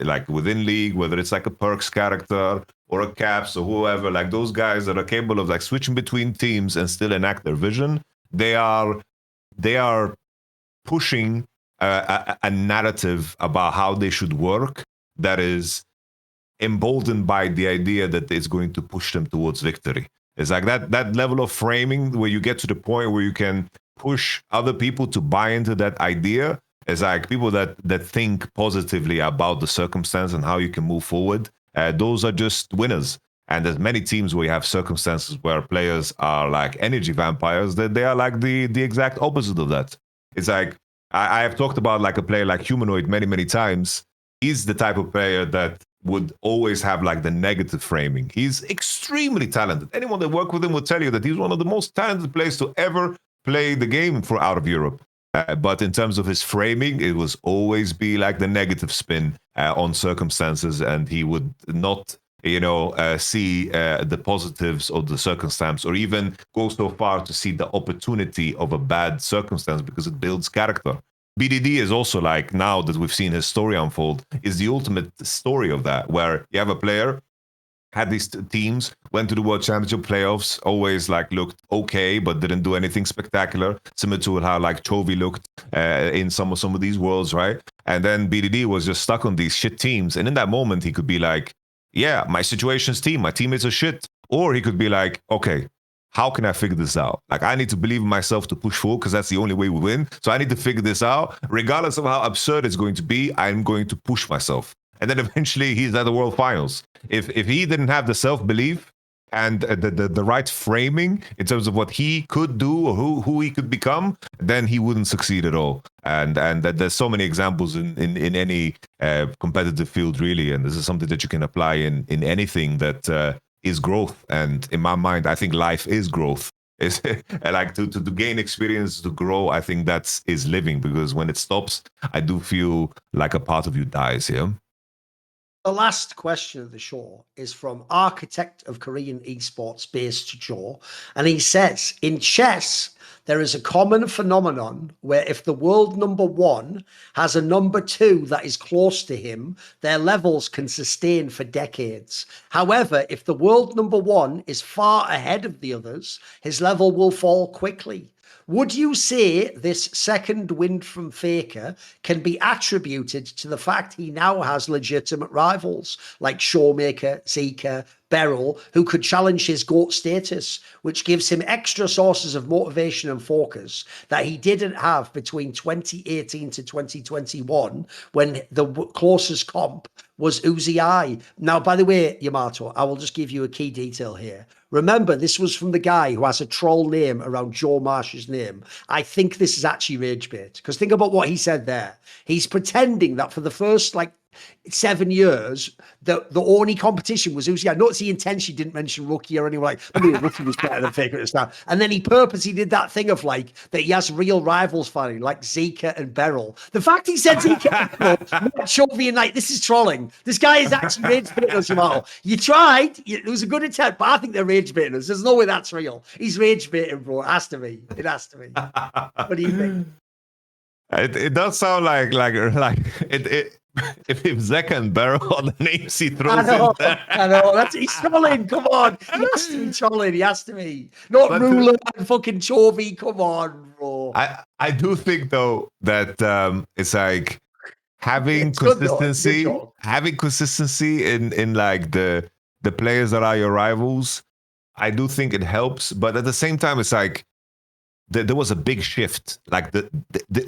like within league, whether it's like a Perks character or a Caps or whoever, like those guys that are capable of like switching between teams and still enact their vision, they are pushing a narrative about how they should work that is emboldened by the idea that it's going to push them towards victory. It's like that level of framing where you get to the point where you can push other people to buy into that idea. It's like people that think positively about the circumstance and how you can move forward. Those are just winners. And there's many teams where you have circumstances where players are like energy vampires, that they are like the exact opposite of that. It's like I have talked about like a player like Humanoid many, many times. He's the type of player that would always have like the negative framing. He's extremely talented. Anyone that worked with him will tell you that he's one of the most talented players to ever play the game for out of Europe. But in terms of his framing, it was always be like the negative spin on circumstances, and he would not, see the positives of the circumstance, or even go so far to see the opportunity of a bad circumstance because it builds character. BDD is also like, now that we've seen his story unfold, is the ultimate story of that, where you have a player, had these teams, went to the World Championship playoffs, always like looked okay, but didn't do anything spectacular, similar to how like Chovy looked in some of these worlds, right? And then BDD was just stuck on these shit teams. And in that moment, he could be like, yeah, my situation's team, my teammates are shit. Or he could be like, okay, how can I figure this out? Like, I need to believe in myself to push forward because that's the only way we win. So I need to figure this out. Regardless of how absurd it's going to be, I'm going to push myself. And then eventually he's at the World Finals. If he didn't have the self-belief and the right framing in terms of what he could do or who he could become, then he wouldn't succeed at all. And there's so many examples in any competitive field, really. And this is something that you can apply in anything that is growth. And in my mind, I think life is growth. It's like to gain experience, to grow. I think is living, because when it stops, I do feel like a part of you dies. Yeah. The last question of the show is from Architect of Korean Esports based Joe. And he says, in chess, there is a common phenomenon where if the world number one has a number two that is close to him, their levels can sustain for decades. However, if the world number one is far ahead of the others, his level will fall quickly. Would you say this second win from Faker can be attributed to the fact he now has legitimate rivals like Showmaker, Zika, Beryl, who could challenge his GOAT status, which gives him extra sources of motivation and focus that he didn't have between 2018 to 2021 when the closest comp was Uzi I. Now, by the way, Yamato, I will just give you a key detail here. Remember, this was from the guy who has a troll name around Joe Marsh's name. I think this is actually rage bait, because think about what he said there. He's pretending that for the first 7 years, the only competition was Uzi. I noticed he intentionally didn't mention Rookie or anyone like, Rookie was better than Faker at the start. And then he purposely did that thing of that he has real rivals finally, like Zika and Beryl. The fact he said Zika and Chovy and this is trolling. This guy is actually rage baiting us, Jamal. You tried, it was a good attempt, but I think they're rage baiting us. There's no way that's real. He's rage baiting, bro. It has to be. It has to be. What do you think? It does sound like it if Zeka and Barrow are the names he throws I know, in there. I know. He's trolling. Come on, he has to be trolling. He has to be. Not But Ruler and fucking Chovy. Come on, bro. I do think though that it's like having It's good though. It's a good consistency, job. in like the players that are your rivals. I do think it helps, but at the same time, it's like there was a big shift. Like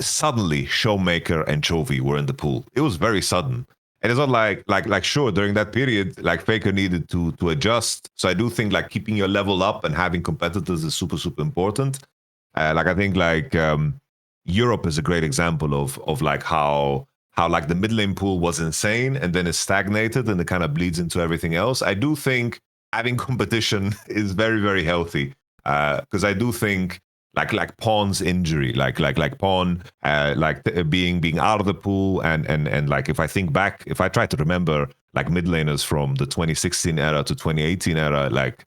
suddenly, Showmaker and Chovy were in the pool. It was very sudden, and it's not like sure during that period, like Faker needed to adjust. So I do think like keeping your level up and having competitors is super important. Like I think like Europe is a great example of like how like the mid lane pool was insane and then it stagnated and it kind of bleeds into everything else. I do think having competition is very healthy because I do think like Pawn's injury, like Pawn, being out of the pool and like if I think back, if I try to remember like mid laners from the 2016 era to 2018 era, like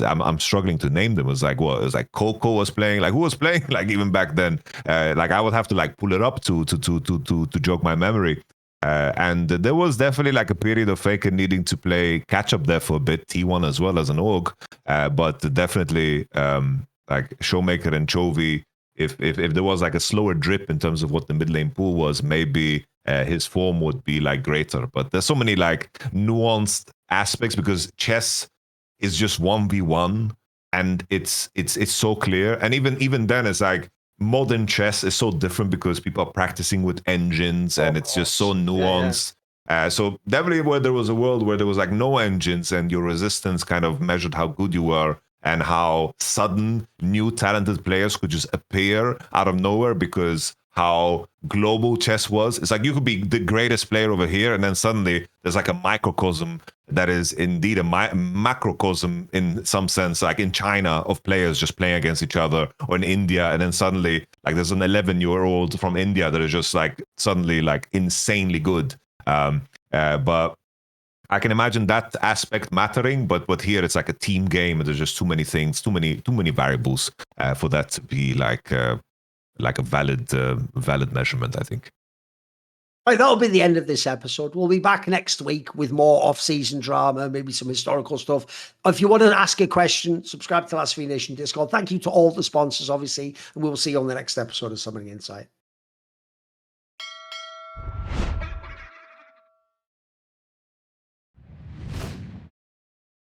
I'm struggling to name them. It was like what? It was like Coco was playing. Like who was playing? Like even back then, like I would have to like pull it up to jog my memory. And there was definitely like a period of Faker needing to play catch up there for a bit, T1 as well as an org, but definitely like Showmaker and Chovy. If there was like a slower drip in terms of what the mid lane pool was, maybe his form would be like greater. But there's so many like nuanced aspects because chess is just 1v1 and it's so clear. And even then it's like modern chess is so different because people are practicing with engines and it's just so nuanced. So definitely where there was a world where there was like no engines and your resistance kind of measured how good you were and how sudden new talented players could just appear out of nowhere because how global chess was. It's like you could be the greatest player over here and then suddenly there's like a microcosm that is indeed a macrocosm in some sense, like in China of players just playing against each other, or in India, and then suddenly like there's an 11-year-old from India that is just like suddenly like insanely good. But I can imagine that aspect mattering, but here it's like a team game and there's just too many things, too many variables for that to be like a valid measurement, I think. Right, that'll be the end of this episode. We'll be back next week with more off-season drama, maybe some historical stuff. If you want to ask a question, subscribe to Last V Nation Discord. Thank you to all the sponsors, obviously, and we will see you on the next episode of Summoning Insight.